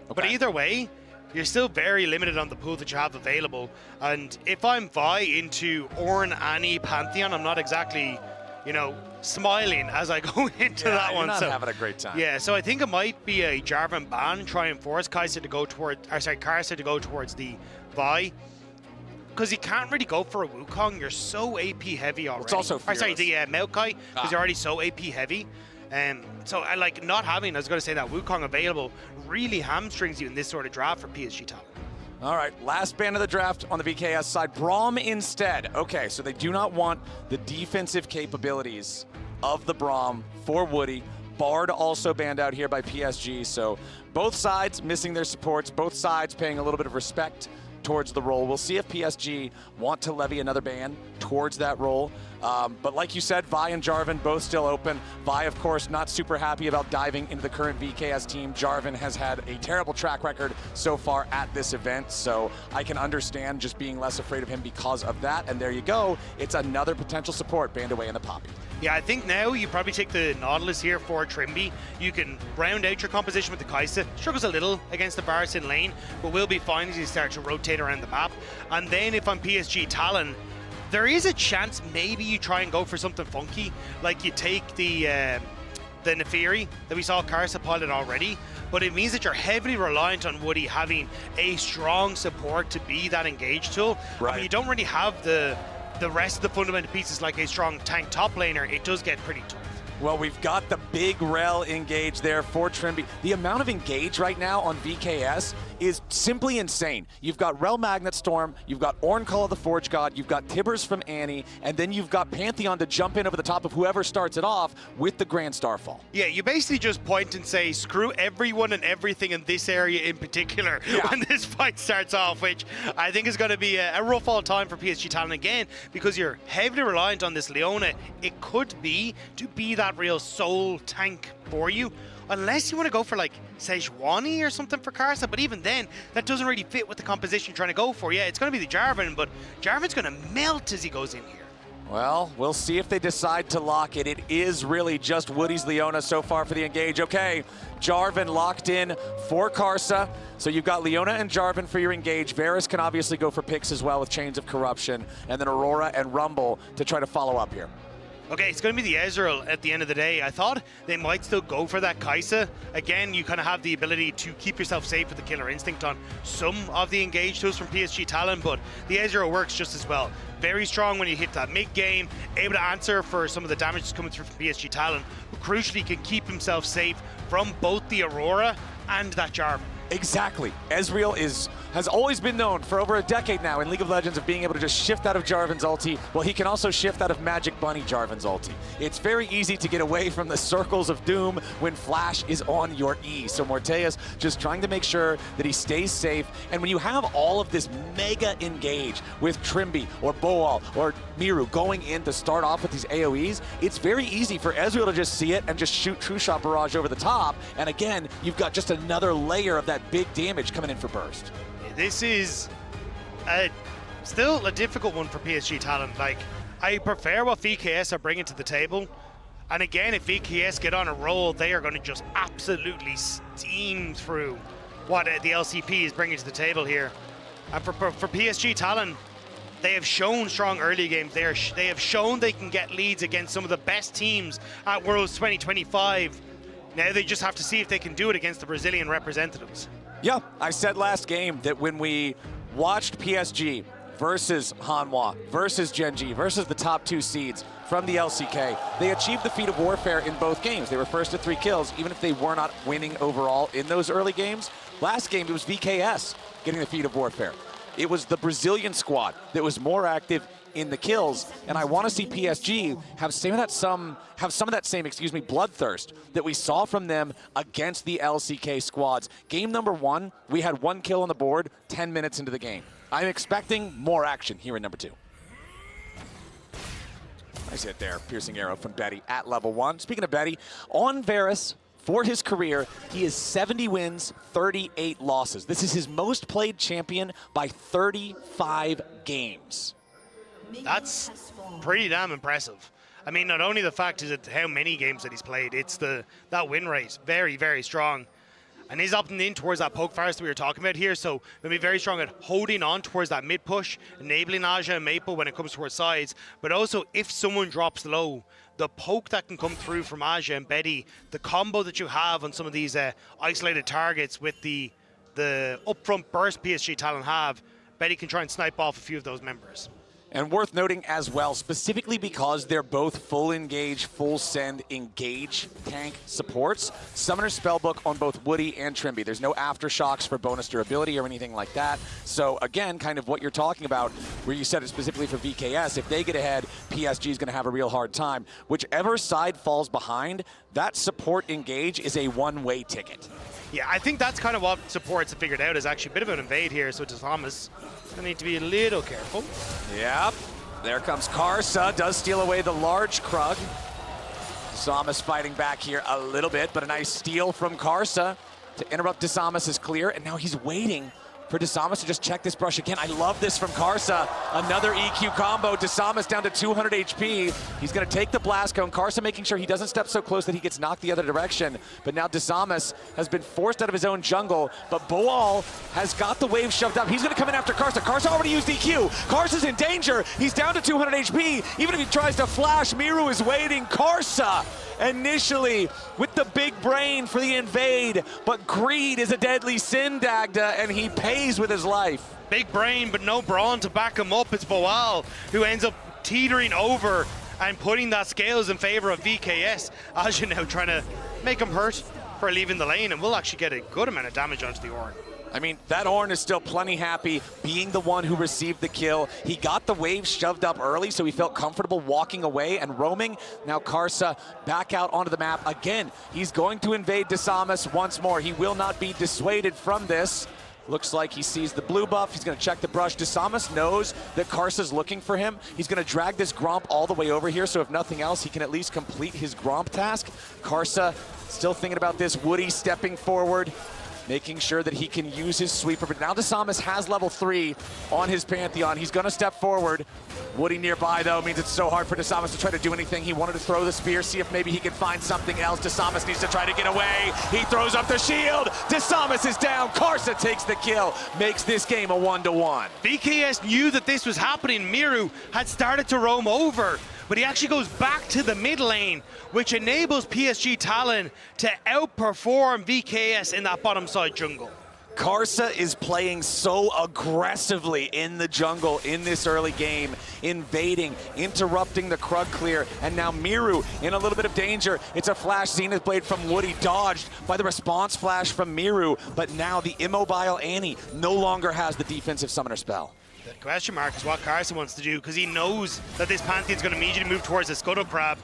But either way, you're still very limited on the pool that you have available. And if I'm Vi into Ornn, Annie, Pantheon, I'm not exactly, you know, smiling as I go into that one. You're not having a great time. Yeah, so I think it might be a Jarvan ban, try and force Karsa to go towards the Vi. Because you can't really go for a Wukong. You're so AP heavy already. It's also the Maokai, because you're already so AP heavy. So I like not having, I was going to say, that Wukong available really hamstrings you in this sort of draft for PSG Talent. All right, last ban of the draft on the VKS side, Braum instead. Okay, so they do not want the defensive capabilities of the Braum for Woody. Bard also banned out here by PSG, so both sides missing their supports, both sides paying a little bit of respect towards the role. We'll see if PSG want to levy another ban towards that role. But like you said, Vi and Jarvan both still open. Vi, of course, not super happy about diving into the current VKS team. Jarvan has had a terrible track record so far at this event, so I can understand just being less afraid of him because of that. And there you go. It's another potential support banned away in the Poppy. Yeah, I think now you probably take the Nautilus here for Trimby. You can round out your composition with the Kai'Sa. Struggles a little against the Varus in lane, but will be fine as you start to rotate around the map. And then if I'm PSG Talon, there is a chance maybe you try and go for something funky, like you take the Nefiri that we saw Karsa pilot already, but it means that you're heavily reliant on Woody having a strong support to be that engage tool. Right. I mean, you don't really have the rest of the fundamental pieces like a strong tank top laner. It does get pretty tough. Well, we've got the big Rel engage there for Trimby. The amount of engage right now on VKS is simply insane. You've got Rel Magnet Storm, you've got Ornn Call of the Forge God, you've got Tibbers from Annie, and then you've got Pantheon to jump in over the top of whoever starts it off with the Grand Starfall. Yeah, you basically just point and say, screw everyone and everything in this area in particular when this fight starts off, which I think is going to be a rough all time for PSG Talon again, because you're heavily reliant on this Leona. It could be to be that real soul tank for you, unless you want to go for like Sejuani or something for Karsa, but even then that doesn't really fit with the composition you're trying to go for. Yeah, it's going to be the Jarvan, but Jarvan's going to melt as he goes in here. Well, we'll see if they decide to lock it. It is really just Woody's Leona so far for the engage. Okay, Jarvan locked in for Karsa. So you've got Leona and Jarvan for your engage. Varus can obviously go for picks as well with Chains of Corruption, and then Aurora and Rumble to try to follow up here. Okay, it's going to be the Ezreal at the end of the day. I thought they might still go for that Kai'Sa. Again, you kind of have the ability to keep yourself safe with the Killer Instinct on some of the engage tools from PSG Talon, but the Ezreal works just as well. Very strong when you hit that mid-game, able to answer for some of the damage that's coming through from PSG Talon, but crucially can keep himself safe from both the Aurora and that Jarvan. Exactly. Ezreal has always been known for over a decade now in League of Legends of being able to just shift out of Jarvan's ulti. Well, he can also shift out of Magic Bunny Jarvan's ulti. It's very easy to get away from the circles of doom when Flash is on your E. So Morteus just trying to make sure that he stays safe. And when you have all of this mega engage with Trimby or Boal or Miru going in to start off with these AoEs, it's very easy for Ezreal to just see it and just shoot True Shot Barrage over the top. And again, you've got just another layer of that big damage coming in for burst. This is still a difficult one for PSG Talon. Like, I prefer what VKS are bringing to the table. And again, if VKS get on a roll, they are going to just absolutely steam through what the LCP is bringing to the table here. And for PSG Talon, they have shown strong early games. They have shown they can get leads against some of the best teams at Worlds 2025. Now they just have to see if they can do it against the Brazilian representatives. Yeah, I said last game that when we watched PSG versus Hanwha, versus Genji, versus the top two seeds from the LCK, they achieved the feat of warfare in both games. They were first to 3 kills, even if they were not winning overall in those early games. Last game, it was VKS getting the feat of warfare. It was the Brazilian squad that was more active in the kills, and I want to see PSG have some of that same bloodthirst that we saw from them against the LCK squads. Game number 1, we had 1 kill on the board 10 minutes into the game. I'm expecting more action here in number 2. Nice hit there, piercing arrow from Betty at level 1. Speaking of Betty, on Varus, for his career, he is 70 wins, 38 losses. This is his most played champion by 35 games. That's pretty damn impressive. I mean, not only the fact is it how many games that he's played, it's that win rate, very, very strong. And he's opting in towards that poke Varus that we were talking about here, so he'll be very strong at holding on towards that mid push, enabling Aja and Maple when it comes towards sides, but also if someone drops low, the poke that can come through from Aja and Betty, the combo that you have on some of these isolated targets with the upfront burst PSG talent have, Betty can try and snipe off a few of those members. And worth noting as well, specifically because they're both full engage, full send, engage tank supports, Summoner Spellbook on both Woody and Trimby. There's no aftershocks for bonus durability or anything like that. So again, kind of what you're talking about, where you said it specifically for VKS, if they get ahead, PSG is going to have a real hard time. Whichever side falls behind, that support engage is a one-way ticket. Yeah, I think that's kind of what supports have figured out, is actually a bit of an invade here, so Thomas gonna need to be a little careful. Yep, there comes Karsa, does steal away the large Krug. Samus fighting back here a little bit, but a nice steal from Karsa to interrupt Desamas is clear, and now he's waiting for Desamas to just check this brush again. I love this from Karsa. Another EQ combo. Desamas down to 200 HP. He's going to take the blast cone. Karsa making sure he doesn't step so close that he gets knocked the other direction. But now Desamas has been forced out of his own jungle. But Boal has got the wave shoved up. He's going to come in after Karsa. Karsa already used EQ. Karsa's in danger. He's down to 200 HP. Even if he tries to flash, Miru is waiting. Karsa initially with the big brain for the invade, but greed is a deadly sin, Dagda, and he pays with his life. Big brain, but no brawn to back him up. It's Boal who ends up teetering over and putting that scales in favor of VKS. Aja now trying to make him hurt for leaving the lane, and we'll actually get a good amount of damage onto the Ornn. I mean, that Ornn is still plenty happy being the one who received the kill. He got the wave shoved up early, so he felt comfortable walking away and roaming. Now Karsa back out onto the map. Again, he's going to invade Desamas once more. He will not be dissuaded from this. Looks like he sees the blue buff. He's going to check the brush. Desamas knows that Karsa's looking for him. He's going to drag this Gromp all the way over here, so if nothing else, he can at least complete his Gromp task. Karsa still thinking about this. Woody stepping forward, making sure that he can use his sweeper. But now Desamas has level 3 on his Pantheon. He's going to step forward. Woody nearby, though, means it's so hard for Desamas to try to do anything. He wanted to throw the spear, see if maybe he can find something else. Desamas needs to try to get away. He throws up the shield. Desamas is down. Karsa takes the kill, makes this game a 1-1. VKS knew that this was happening. Miru had started to roam over, but he actually goes back to the mid lane, which enables PSG Talon to outperform VKS in that bottom side jungle. Karsa is playing so aggressively in the jungle in this early game, invading, interrupting the Krug clear, and now Miru in a little bit of danger. It's a flash Zenith Blade from Woody, dodged by the response flash from Miru, but now the immobile Annie no longer has the defensive summoner spell. The question mark is what Karsa wants to do, because he knows that this Pantheon's going to immediately move towards the Scuttle Crab.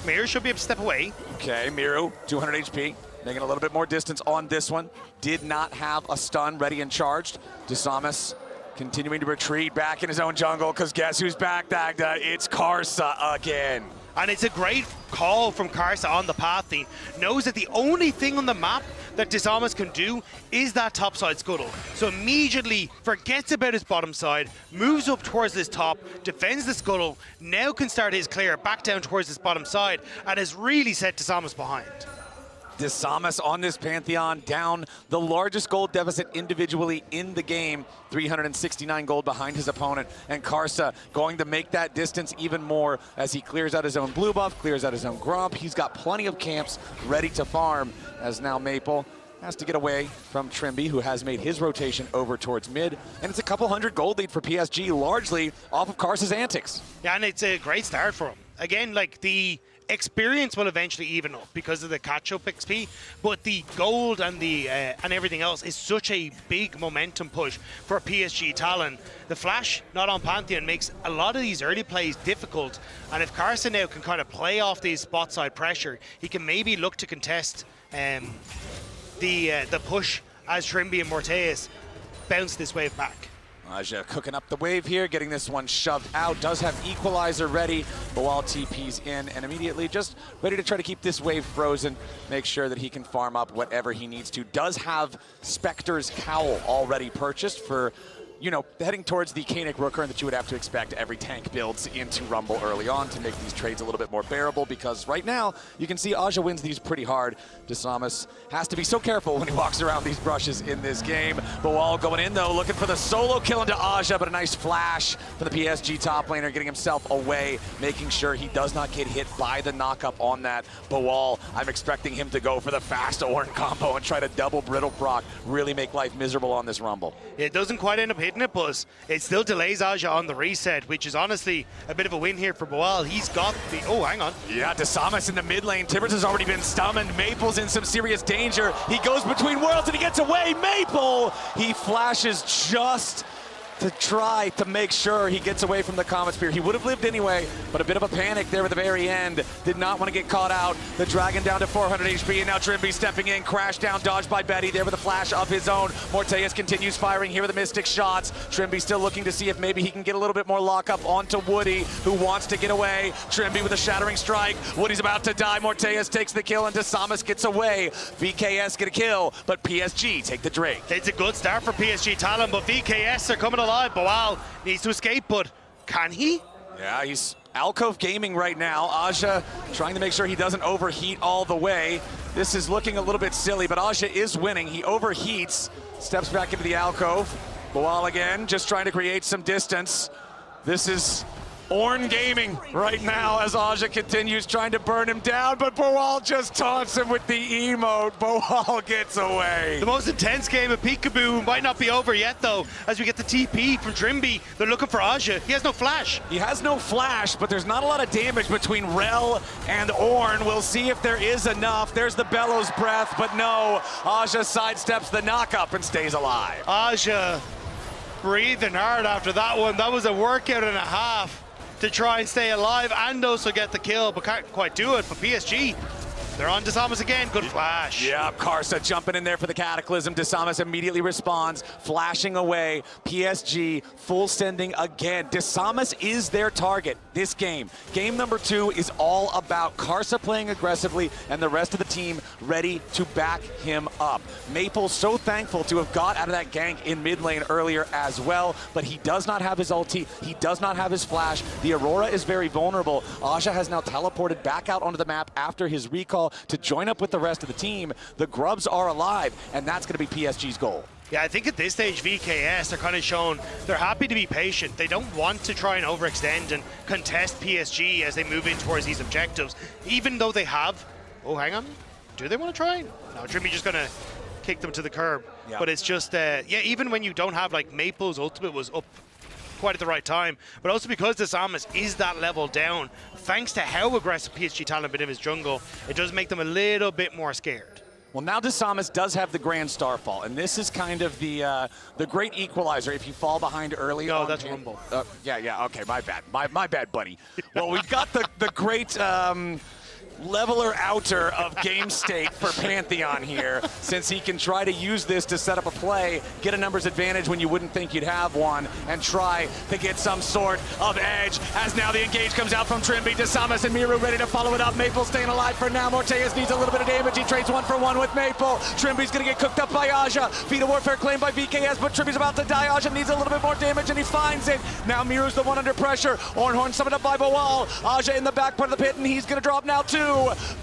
Miru should be able to step away. Okay, Miru, 200 HP. Making a little bit more distance on this one. Did not have a stun ready and charged. Desamas continuing to retreat back in his own jungle, because guess who's back, Dagda? It's Karsa again. And it's a great call from Karsa on the path. He knows that the only thing on the map that Desamas can do is that topside scuttle. So immediately forgets about his bottom side, moves up towards this top, defends the scuttle, now can start his clear back down towards this bottom side, and has really set Desamas behind. Desamas on this Pantheon, down the largest gold deficit individually in the game, 369 gold behind his opponent, and Karsa going to make that distance even more as he clears out his own blue buff, clears out his own Gromp. He's got plenty of camps ready to farm, as now Maple has to get away from Trimby, who has made his rotation over towards mid, and it's a couple hundred gold lead for PSG, largely off of Karsa's antics. Yeah, and it's a great start for him. Again, like the experience will eventually even up because of the catch-up XP, but the gold and the and everything else is such a big momentum push for PSG Talon. The flash not on Pantheon makes a lot of these early plays difficult, and if Carson now can kind of play off these spot side pressure, he can maybe look to contest the push as Trimby and Morteus bounce this wave back. Aja cooking up the wave here, getting this one shoved out. Does have equalizer ready, but while TP's in and immediately just ready to try to keep this wave frozen, make sure that he can farm up whatever he needs to. Does have Spectre's Cowl already purchased for, you know, heading towards the Kanik Rooker that you would have to expect every tank builds into Rumble early on to make these trades a little bit more bearable, because right now you can see Aja wins these pretty hard. Desamas has to be so careful when he walks around these brushes in this game. Bawal going in though, looking for the solo kill into Aja, but a nice flash for the PSG top laner, getting himself away, making sure he does not get hit by the knockup on that. Bawal, I'm expecting him to go for the fast Ornn combo and try to double brittle proc, really make life miserable on this Rumble. It doesn't quite end up hitting it, but it still delays Aja on the reset, which is honestly a bit of a win here for Bawal. He's got the, oh, hang on. Yeah, Desamas in the mid lane. Tibbers has already been summoned. Maple's in some serious danger. He goes between worlds and he gets away. Maple, he flashes just to try to make sure he gets away from the Comet Spear. He would have lived anyway, but a bit of a panic there at the very end. Did not want to get caught out. The Dragon down to 400 HP, and now Trimby stepping in. Crash down, dodged by Betty there with a flash of his own. Morteus continues firing here with the Mystic shots. Trimby still looking to see if maybe he can get a little bit more lockup onto Woody, who wants to get away. Trimby with a shattering strike. Woody's about to die. Morteus takes the kill, and Desamas gets away. VKS get a kill, but PSG take the Drake. It's a good start for PSG Talon, but VKS are coming alive. Bawal needs to escape, but can he? Yeah, he's Alcove gaming right now. Aja trying to make sure he doesn't overheat all the way. This is looking a little bit silly, but Aja is winning. He overheats, steps back into the alcove. Bawal again, just trying to create some distance. This is Ornn gaming right now as Aja continues trying to burn him down, but Bawal just taunts him with the emote. Bawal gets away. The most intense game of Peekaboo might not be over yet, though, as we get the TP from Trimby. They're looking for Aja. He has no flash. He has no flash, but there's not a lot of damage between Rel and Ornn. We'll see if there is enough. There's the Bellows Breath, but no. Aja sidesteps the knockup and stays alive. Aja breathing hard after that one. That was a workout and a half to try and stay alive and also get the kill, but can't quite do it. But PSG, they're on Desamas again. Good flash. Yeah, Karsa jumping in there for the Cataclysm. Desamas immediately responds, flashing away. PSG full sending again. Desamas is their target this game. Game number 2 is all about Karsa playing aggressively and the rest of the team ready to back him up. Maple so thankful to have got out of that gank in mid lane earlier as well, but he does not have his ulti. He does not have his flash. The Aurora is very vulnerable. Aja has now teleported back out onto the map after his recall to join up with the rest of the team. The Grubs are alive, and that's going to be PSG's goal. Yeah, I think at this stage, VKS are kind of shown they're happy to be patient. They don't want to try and overextend and contest PSG as they move in towards these objectives, even though they have... Oh, hang on. Do they want to try? No, Trimby just going to kick them to the curb. Yeah. But it's just, yeah, even when you don't have, like, Maple's ultimate was up quite at the right time, but also because Desamas is that level down, thanks to how aggressive PSG Talon have been in his jungle, it does make them a little bit more scared. Well, now Desamas does have the Grand Starfall, and this is kind of the great equalizer if you fall behind early. No, that's Rumble. Yeah, okay, my bad. My bad, buddy. Well, we've got the great... leveler outer of game state for Pantheon here, since he can try to use this to set up a play, get a numbers advantage when you wouldn't think you'd have one, and try to get some sort of edge. As now the engage comes out from Trimby, Desamas and Miru ready to follow it up. Maple staying alive for now. Morteus needs a little bit of damage. He trades 1-for-1 with Maple. Trimby's gonna get cooked up by Aja. Feet of Warfare claimed by VKS, but Trimby's about to die. Aja needs a little bit more damage, and he finds it. Now Miru's the one under pressure. Ornhorn summoned up by Bawal. Aja in the back part of the pit, and he's gonna drop now too.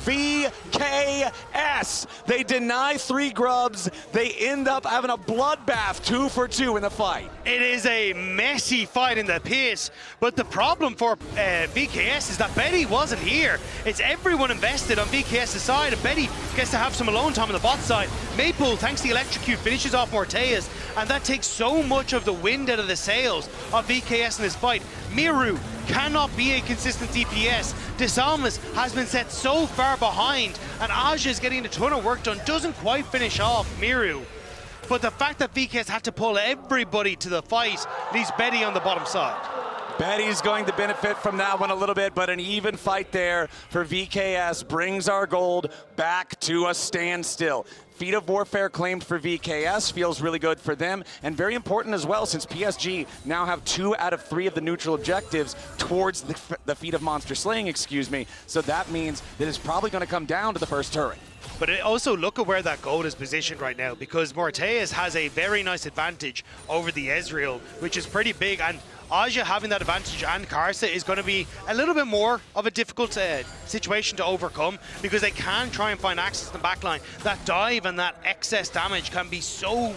VKS. They deny 3 grubs. They end up having a bloodbath 2-for-2 in the fight. It is a messy fight in the pit, but the problem for VKS is that Betty wasn't here. It's everyone invested on VKS's side, and Betty gets to have some alone time on the bot side. Maple, thanks to the electrocute, finishes off Morteus, and that takes so much of the wind out of the sails of VKS in this fight. Miru cannot be a consistent DPS. DeSalmas has been set so far behind, and Aja is getting a ton of work done, doesn't quite finish off Miru. But the fact that VKS had to pull everybody to the fight leaves Betty on the bottom side. Betty's going to benefit from that one a little bit, but an even fight there for VKS brings our gold back to a standstill. Feat of Warfare claimed for VKS, feels really good for them, and very important as well since PSG now have 2 out of 3 of the neutral objectives towards the Feat of Monster Slaying, excuse me. So that means that it's probably going to come down to the first turret. But also look at where that gold is positioned right now, because Morteus has a very nice advantage over the Ezreal, which is pretty big, and Aja having that advantage and Karsa is going to be a little bit more of a difficult situation to overcome, because they can try and find access to the backline. That dive and that excess damage can be so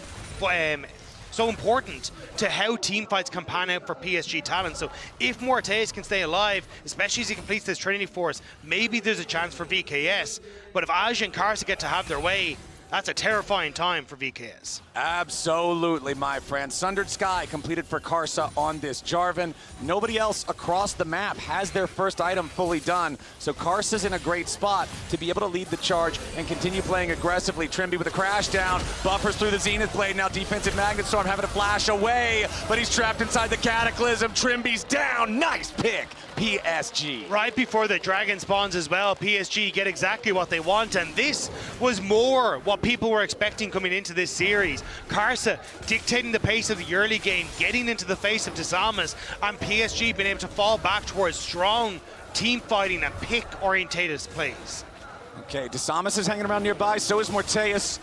important to how team fights can pan out for PSG talent. So if Morteus can stay alive, especially as he completes this Trinity Force, maybe there's a chance for VKS. But if Aja and Karsa get to have their way, that's a terrifying time for VKS. Absolutely, my friend. Sundered Sky completed for Karsa on this Jarvan. Nobody else across the map has their first item fully done, so Karsa's in a great spot to be able to lead the charge and continue playing aggressively. Trimby with a crash down, buffers through the Zenith Blade, now defensive Magnet Storm having to flash away, but he's trapped inside the Cataclysm. Trimby's down, nice pick, PSG. Right before the Dragon spawns as well, PSG get exactly what they want, and this was more what people were expecting coming into this series. Karsa dictating the pace of the early game, getting into the face of DeSalmas, and PSG being able to fall back towards strong team fighting and pick-orientated plays. Okay, DeSalmas is hanging around nearby, so is Morteus.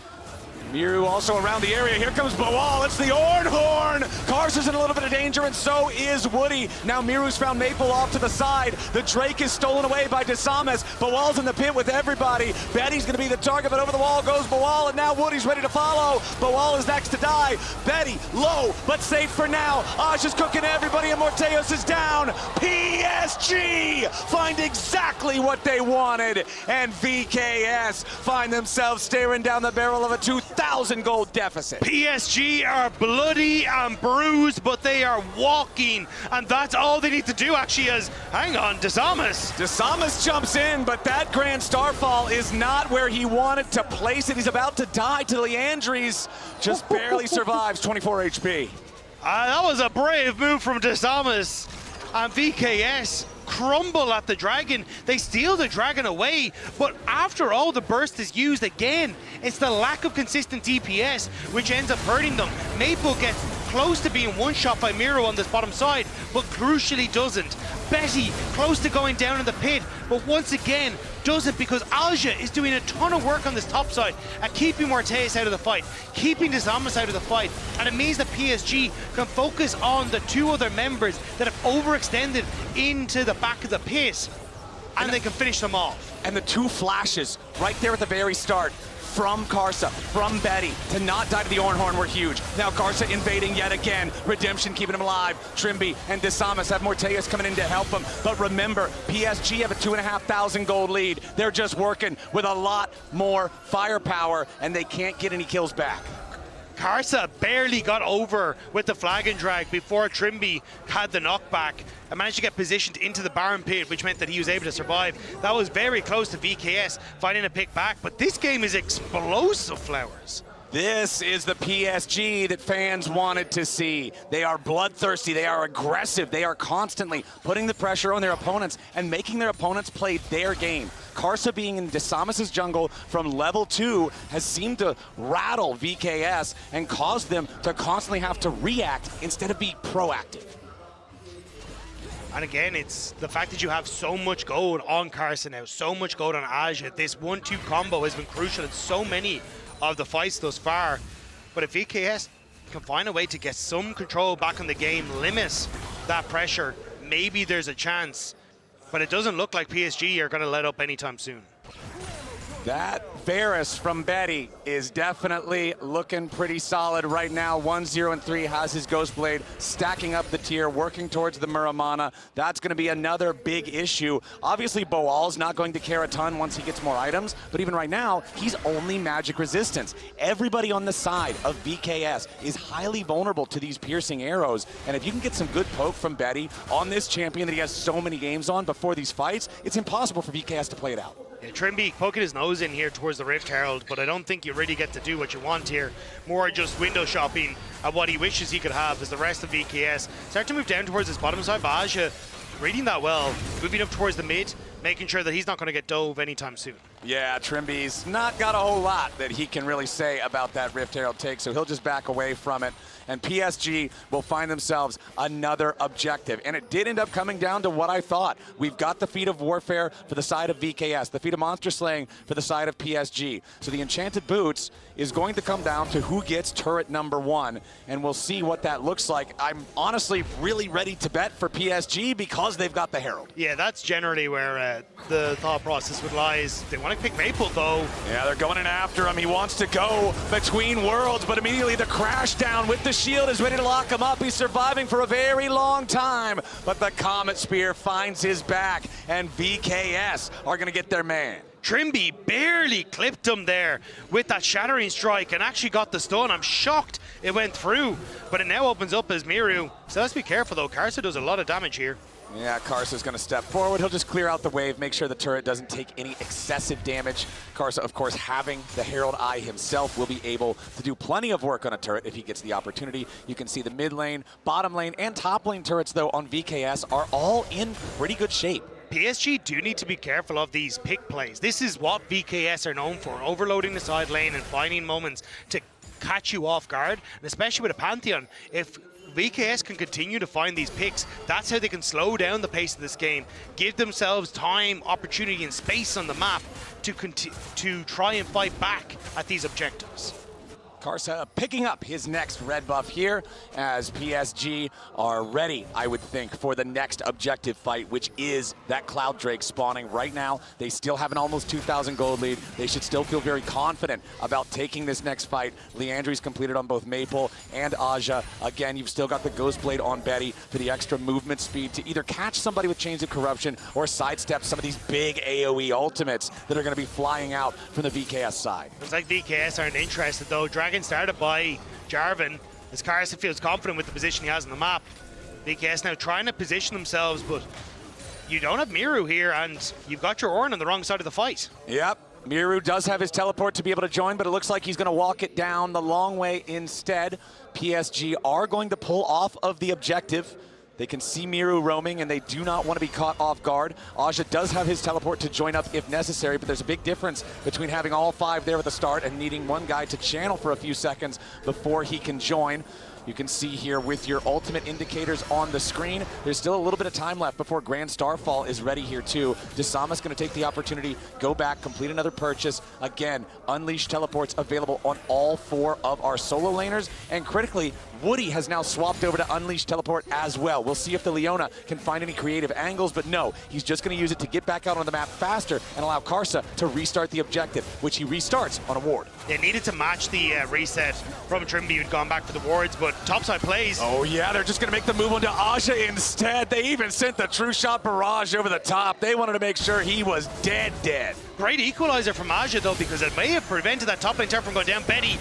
Miru also around the area. Here comes Boal. It's the Ornhorn. Karsa's in a little bit of danger, and so is Woody. Now Miru's found Maple off to the side. The Drake is stolen away by DeSalmas. Boal's in the pit with everybody. Betty's going to be the target, but over the wall goes Boal, and now Woody's ready to follow. Boal is next to die. Betty low, but safe for now. Aja's cooking everybody, and Morteus is down. PSG find exactly what they wanted, and VKS find themselves staring down the barrel of a 2,000 gold deficit. PSG are bloody and bruised, but they are walking, and that's all they need to do actually is, hang on, DeSalmas. DeSalmas jumps in, but that Grand Starfall is not where he wanted to place it. He's about to die to Leandries, just barely survives, 24 HP. That was a brave move from DeSalmas, and VKS crumble at the Dragon. They steal the Dragon away, but after all the burst is used again, it's the lack of consistent DPS which ends up hurting them. Maple gets close to being one-shot by Miro on this bottom side, but crucially doesn't. Betty close to going down in the pit, but once again doesn't, because Aja is doing a ton of work on this top side at keeping Morteus out of the fight, keeping DeSalmas out of the fight, and it means that PSG can focus on the 2 other members that have overextended into the back of the pit, and they can finish them off. And the 2 flashes right there at the very start from Karsa, from Betty, to not die to the Ornhorn were huge. Now Karsa invading yet again. Redemption keeping him alive. Trimby and DeSalmas have Morteus coming in to help him. But remember, PSG have a 2,500 gold lead. They're just working with a lot more firepower, and they can't get any kills back. Karsa barely got over with the flag and drag before Trimby had the knockback and managed to get positioned into the Baron pit, which meant that he was able to survive. That was very close to VKS finding a pick back, but this game is explosive, Flowers. This is the PSG that fans wanted to see. They are bloodthirsty, they are aggressive, they are constantly putting the pressure on their opponents and making their opponents play their game. Karsa being in DeSalmas' jungle from level 2 has seemed to rattle VKS and cause them to constantly have to react instead of be proactive. And again, it's the fact that you have so much gold on Karsa now, so much gold on Aja. This 1-2 combo has been crucial in so many of the fights thus far. But if VKS can find a way to get some control back on the game, limit that pressure, maybe there's a chance. But it doesn't look like PSG are going to let up anytime soon. That Varus from Betty is definitely looking pretty solid right now. 1-0-3 has his Ghost Blade, stacking up the tier, working towards the Muramana. That's going to be another big issue. Obviously, Boal's not going to care a ton once he gets more items, but even right now, he's only magic resistance. Everybody on the side of VKS is highly vulnerable to these piercing arrows, and if you can get some good poke from Betty on this champion that he has so many games on before these fights, it's impossible for VKS to play it out. Yeah, Trimby poking his nose in here towards the Rift Herald, but I don't think you really get to do what you want here. More just window shopping at what he wishes he could have as the rest of VKS start to move down towards his bottom side. Aja reading that well, moving up towards the mid, making sure that he's not going to get dove anytime soon. Yeah, Trimby's not got a whole lot that he can really say about that Rift Herald take, so he'll just back away from it. And PSG will find themselves another objective. And it did end up coming down to what I thought. We've got the Feat of Warfare for the side of VKS, the Feat of Monster Slaying for the side of PSG. So the Enchanted Boots is going to come down to who gets turret number 1, and we'll see what that looks like. I'm honestly really ready to bet for PSG because they've got the Herald. Yeah, that's generally where the thought process would lie. Is they want to pick Maple, though. Yeah, they're going in after him. He wants to go between worlds, but immediately the crash down with the shield is ready to lock him up. He's surviving for a very long time, but the Comet Spear finds his back, and VKS are going to get their man. Trimby barely clipped him there with that Shattering Strike and actually got the stun. I'm shocked it went through, but it now opens up as Miru. So let's be careful, though. Karsa does a lot of damage here. Yeah, Karsa's going to step forward. He'll just clear out the wave, make sure the turret doesn't take any excessive damage. Karsa, of course, having the Herald Eye himself, will be able to do plenty of work on a turret if he gets the opportunity. You can see the mid lane, bottom lane, and top lane turrets, though, on VKS are all in pretty good shape. PSG do need to be careful of these pick plays. This is what VKS are known for, overloading the side lane and finding moments to catch you off guard, and especially with a Pantheon. If VKS can continue to find these picks, that's how they can slow down the pace of this game, give themselves time, opportunity, and space on the map to try and fight back at these objectives. Karsa picking up his next red buff here as PSG are ready, I would think, for the next objective fight, which is that Cloud Drake spawning right now. They still have an almost 2,000 gold lead. They should still feel very confident about taking this next fight. Leandry's completed on both Maple and Aja. Again, you've still got the Ghost Blade on Betty for the extra movement speed to either catch somebody with Chains of Corruption or sidestep some of these big AoE ultimates that are going to be flying out from the VKS side. Looks like VKS aren't interested, though. Dragon started by Jarvan as Karsa feels confident with the position he has on the map. VKS now trying to position themselves, but you don't have Miru here, and you've got your Ornn on the wrong side of the fight. Yep. Miru does have his teleport to be able to join, but it looks like he's going to walk it down the long way instead. PSG are going to pull off of the objective. They can see Miru roaming, and they do not want to be caught off guard. Aja does have his teleport to join up if necessary, but there's a big difference between having all 5 there at the start and needing one guy to channel for a few seconds before he can join. You can see here with your ultimate indicators on the screen, there's still a little bit of time left before Grand Starfall is ready here too. Desama's going to take the opportunity, go back, complete another purchase. Again, Unleash teleports available on all 4 of our solo laners, and critically, Woody has now swapped over to Unleash teleport as well. We'll see if the Leona can find any creative angles, but no, he's just going to use it to get back out on the map faster and allow Karsa to restart the objective, which he restarts on a ward. They needed to match the reset from Trimby, who'd gone back for the wards, but topside plays. Oh yeah, they're just going to make the move onto Aja instead. They even sent the True Shot Barrage over the top. They wanted to make sure he was dead. Great equalizer from Aja, though, because it may have prevented that top lane turret from going down. Betty.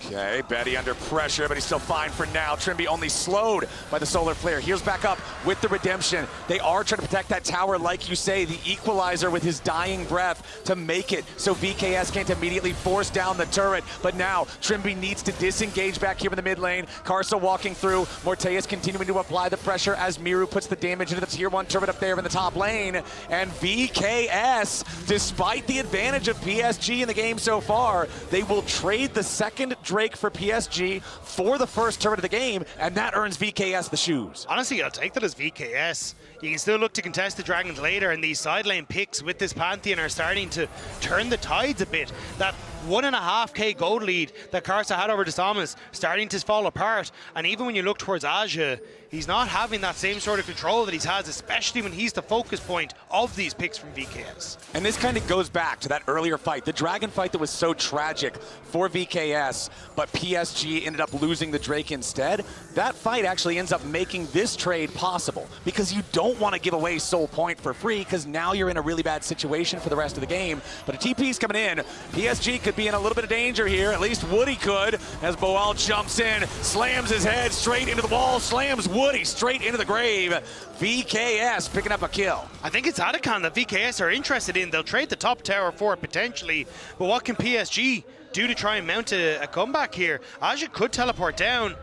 Okay, Betty under pressure, but he's still fine for now. Trimby only slowed by the Solar Flare. Heals back up with the Redemption. They are trying to protect that tower, like you say, the equalizer with his dying breath to make it so VKS can't immediately force down the turret. But now, Trimby needs to disengage back here in the mid lane. Karsa walking through. Morteus continuing to apply the pressure as Miru puts the damage into the tier 1 turret up there in the top lane. And VKS, despite the advantage of PSG in the game so far, they will trade the second Drake for PSG for the first turret of the game, and that earns VKS the shoes. Honestly, I'll take that as VKS. You can still look to contest the Dragons later, and these side lane picks with this Pantheon are starting to turn the tides a bit. That 1.5k gold lead that Karsa had over Desamas starting to fall apart, and even when you look towards Aja, he's not having that same sort of control that he's has, especially when he's the focus point of these picks from VKS. And this kind of goes back to that earlier fight, the Dragon fight that was so tragic for VKS, but PSG ended up losing the Drake instead. That fight actually ends up making this trade possible because you don't want to give away Soul Point for free because now you're in a really bad situation for the rest of the game. But a TP's coming in. PSG could be in a little bit of danger here, at least Woody could, as Boal jumps in, slams his head straight into the wall, slams Woody straight into the grave. VKS picking up a kill. I think it's Adicon that VKS are interested in. They'll trade the top tower for it potentially, but what can PSG do to try and mount a comeback here? Aja could teleport down.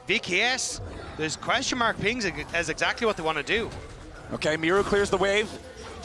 VKS, there's question mark pings as exactly what they want to do. Okay, Miru clears the wave.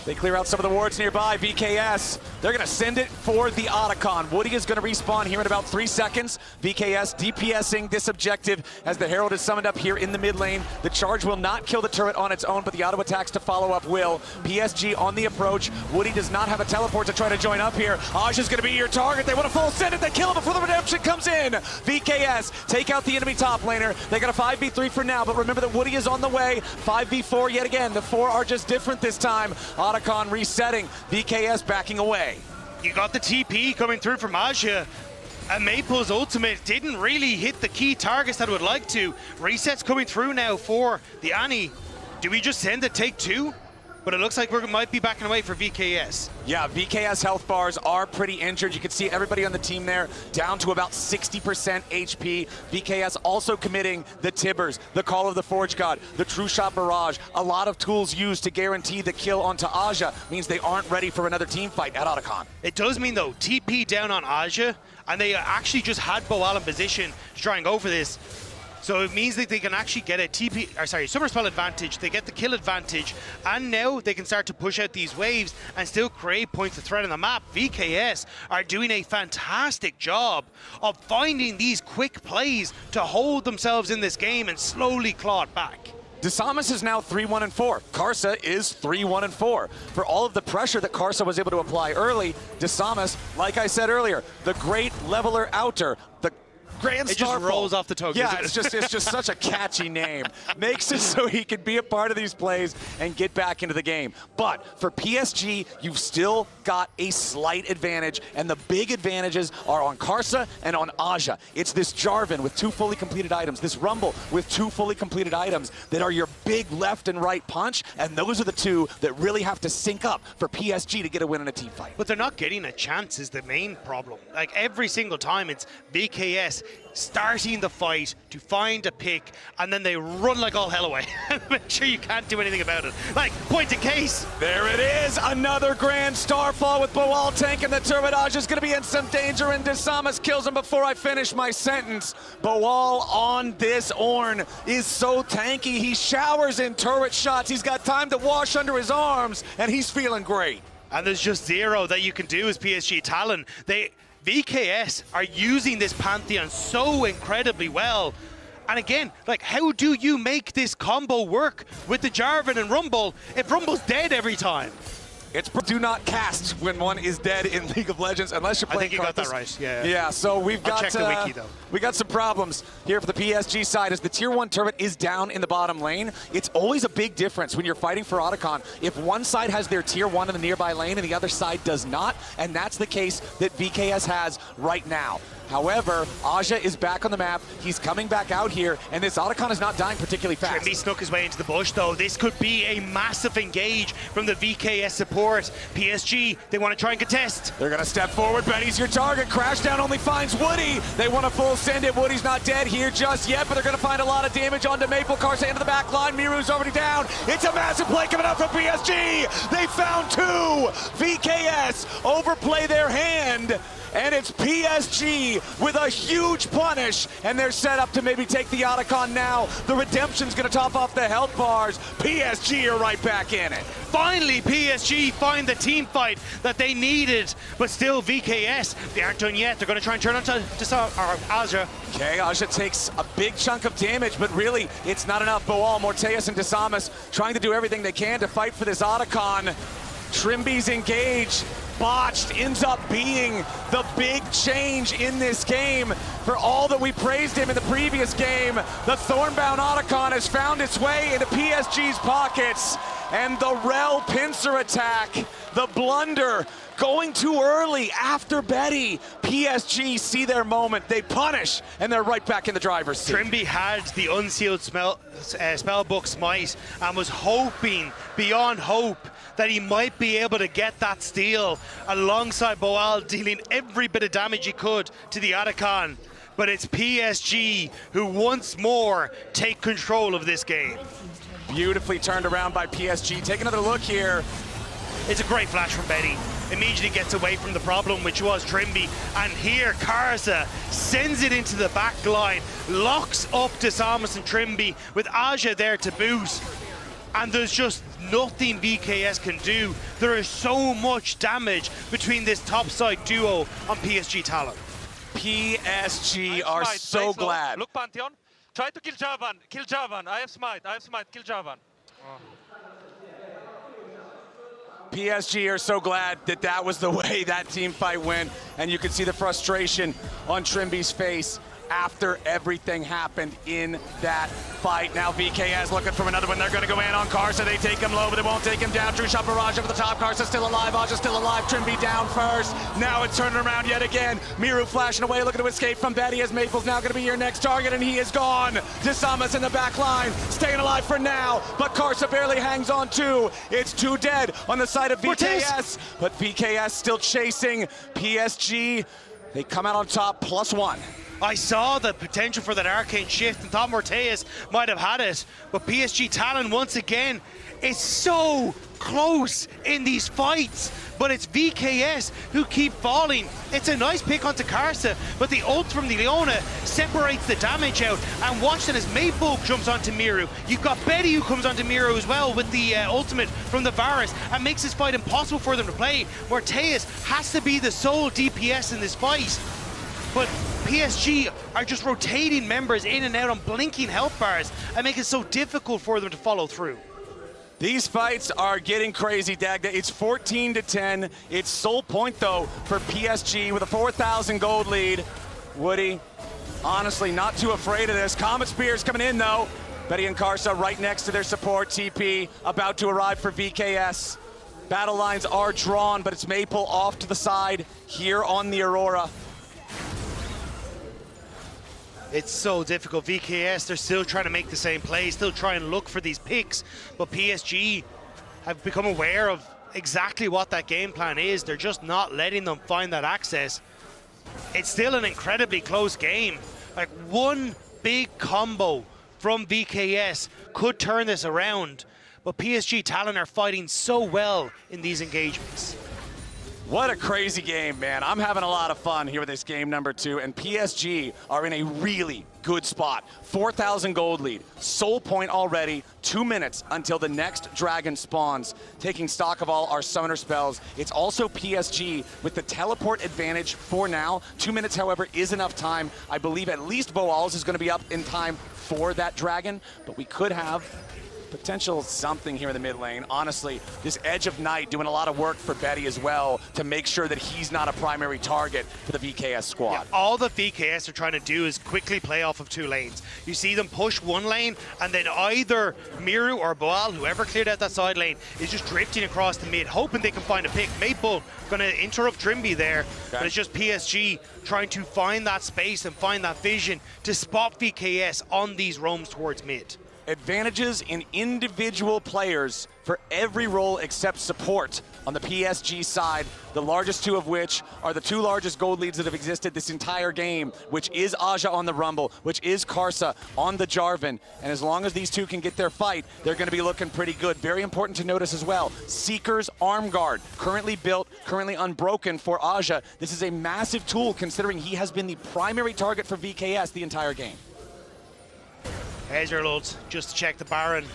They clear out some of the wards nearby. VKS, they're going to send it for the Otacon. Woody is going to respawn here in about 3 seconds. VKS DPSing this objective as the Herald is summoned up here in the mid lane. The charge will not kill the turret on its own, but the auto attacks to follow up will. PSG on the approach. Woody does not have a teleport to try to join up here. Aja's going to be your target. They want to full send it. They kill him before the redemption comes in. VKS take out the enemy top laner. They got a 5v3 for now, but remember that Woody is on the way. 5v4 yet again. The 4 are just different this time. Otacon resetting, VKS backing away. You got the TP coming through from Aja. And Maple's ultimate didn't really hit the key targets that it would like to. Resets coming through now for the Annie. Do we just send a take 2? But it looks like we might be backing away for VKS. Yeah, VKS health bars are pretty injured. You can see everybody on the team there down to about 60% HP. VKS also committing the Tibbers, the Call of the Forge God, the True Shot Barrage. A lot of tools used to guarantee the kill onto Aja means they aren't ready for another team fight at Otacon. It does mean, though, TP down on Aja, and they actually just had Boal in position to try and go for this. So it means that they can actually get a Summer Spell advantage, they get the kill advantage, and now they can start to push out these waves and still create points of threat on the map. VKS are doing a fantastic job of finding these quick plays to hold themselves in this game and slowly claw it back. Desamas is now 3-1-4. Karsa is 3-1-4. For all of the pressure that Karsa was able to apply early, Desamas, like I said earlier, the great leveler outer, the Grand It just Starfall. rolls off the tongue. Yeah, it's just such a catchy name. Makes it so he can be a part of these plays and get back into the game. But for PSG, you've still got a slight advantage, and the big advantages are on Karsa and on Aja. It's this Jarvan with 2 fully completed items, this Rumble with 2 fully completed items that are your big left and right punch, and those are the 2 that really have to sync up for PSG to get a win in a team fight. But they're not getting a chance is the main problem. Like every single time it's VKS starting the fight to find a pick, and then they run like all hell away and make sure you can't do anything about it. Like, point in case. There it is, another Grand Starfall with Boal tanking the turret. Aja's gonna be in some danger, and Desamas kills him before I finish my sentence. Boal on this Ornn is so tanky, he showers in turret shots. He's got time to wash under his arms, and he's feeling great. And there's just 0 that you can do as PSG Talon. VKS are using this Pantheon so incredibly well. And again, like, how do you make this combo work with the Jarvan and Rumble if Rumble's dead every time? It's do not cast when one is dead in League of Legends unless you're playing. I think you got that right. Yeah. Yeah. So we've got. Check the wiki though. We got some problems here for the PSG side as the tier 1 turret is down in the bottom lane. It's always a big difference when you're fighting for Otacon if one side has their tier 1 in the nearby lane and the other side does not, and that's the case that VKS has right now. However, Aja is back on the map. He's coming back out here, and this Otacon is not dying particularly fast. Trimby snuck his way into the bush, though. This could be a massive engage from the VKS support. PSG, they want to try and contest. They're going to step forward. Benny's your target. Crashdown only finds Woody. They want to full send it. Woody's not dead here just yet, but they're going to find a lot of damage onto Maple. Karsa into the back line. Miru's already down. It's a massive play coming up from PSG. They found 2. VKS overplay their hand. And it's PSG with a huge punish, and they're set up to maybe take the Otacon now. The redemption's gonna top off the health bars. PSG are right back in it. Finally, PSG find the team fight that they needed, but still VKS, they aren't done yet. They're gonna try and turn on to Aja. Okay, Aja takes a big chunk of damage, but really, it's not enough. Boal, Morteus, and Desamas trying to do everything they can to fight for this Otacon. Trimby's engaged. botched ends up being the big change in this game. For all that we praised him in the previous game, the Thornbound Otacon has found its way into PSG's pockets, and the Rel pincer attack, the blunder, going too early after Betty. PSG see their moment, they punish, and they're right back in the driver's seat. Trimby had the unsealed spellbook smite and was hoping beyond hope that he might be able to get that steal alongside Boal, dealing every bit of damage he could to the Otacon. But it's PSG who once more take control of this game. Beautifully turned around by PSG. Take another look here. It's a great flash from Betty. Immediately gets away from the problem, which was Trimby. And here, Karsa sends it into the back line, locks up DeSamus and Trimby with Aja there to boot. And there's just nothing VKS can do. There is so much damage between this topside duo on PSG Talon. PSG are so glad. Look, Pantheon. Try to kill Javan. Kill Javan. I have smite. Kill Javan. PSG are so glad that that was the way that team fight went, and you could see the frustration on Trimby's face after everything happened in that fight. Now VKS looking for another one. They're going to go in on Karsa. They take him low, but they won't take him down. True shot barrage over the top. Karsa still alive. Aja still alive. Trimby down first. Now it's turning around yet again. Miru flashing away, looking to escape from Betty, as Maple's now going to be your next target, and he is gone. DeSamus in the back line, staying alive for now, but Karsa barely hangs on too. It's two dead on the side of VKS, but VKS still chasing PSG. They come out on top, +1. I saw the potential for that arcane shift and thought Morteus might have had it, but PSG Talon once again is so close in these fights, but it's VKS who keep falling. It's a nice pick onto Karsa, but the ult from the Leona separates the damage out, and watch that as Maple jumps onto Miru. You've got Betty who comes onto Miru as well with the ultimate from the Varus and makes this fight impossible for them to play. Morteus has to be the sole DPS in this fight. But PSG are just rotating members in and out on blinking health bars and make it so difficult for them to follow through. These fights are getting crazy, Dagda. It's 14-10. It's sole point, though, for PSG with a 4,000 gold lead. Woody, honestly, not too afraid of this. Comet Spear's coming in, though. Betty and Karsa right next to their support. TP about to arrive for VKS. Battle lines are drawn, but it's Maple off to the side here on the Aurora. It's so difficult. VKS, they're still trying to make the same play, still trying to look for these picks, but PSG have become aware of exactly what that game plan is. They're just not letting them find that access. It's still an incredibly close game. Like, one big combo from VKS could turn this around, but PSG Talon are fighting so well in these engagements. What a crazy game, man. I'm having a lot of fun here with this game number 2, and PSG are in a really good spot. 4,000 gold lead, sole point already, 2 minutes until the next dragon spawns. Taking stock of all our summoner spells, it's also PSG with the teleport advantage for now. 2 minutes, however, is enough time. I believe at least Boals is going to be up in time for that dragon, but we could have potential something here in the mid lane. Honestly, this Edge of Night doing a lot of work for Betty as well to make sure that he's not a primary target for the VKS squad. Yeah, all the VKS are trying to do is quickly play off of 2 lanes. You see them push 1 lane, and then either Miru or Boal, whoever cleared out that side lane, is just drifting across the mid, hoping they can find a pick. Maple gonna interrupt Trimby there, but it's just PSG trying to find that space and find that vision to spot VKS on these roams towards mid. Advantages in individual players for every role except support on the PSG side, the largest 2 of which are the 2 largest gold leads that have existed this entire game, which is Aja on the Rumble, which is Karsa on the Jarvan. And as long as these 2 can get their fight, they're going to be looking pretty good. Very important to notice as well, Seeker's Arm Guard, currently built, currently unbroken for Aja. This is a massive tool considering he has been the primary target for VKS the entire game. Here's your ult, just to check the Baron.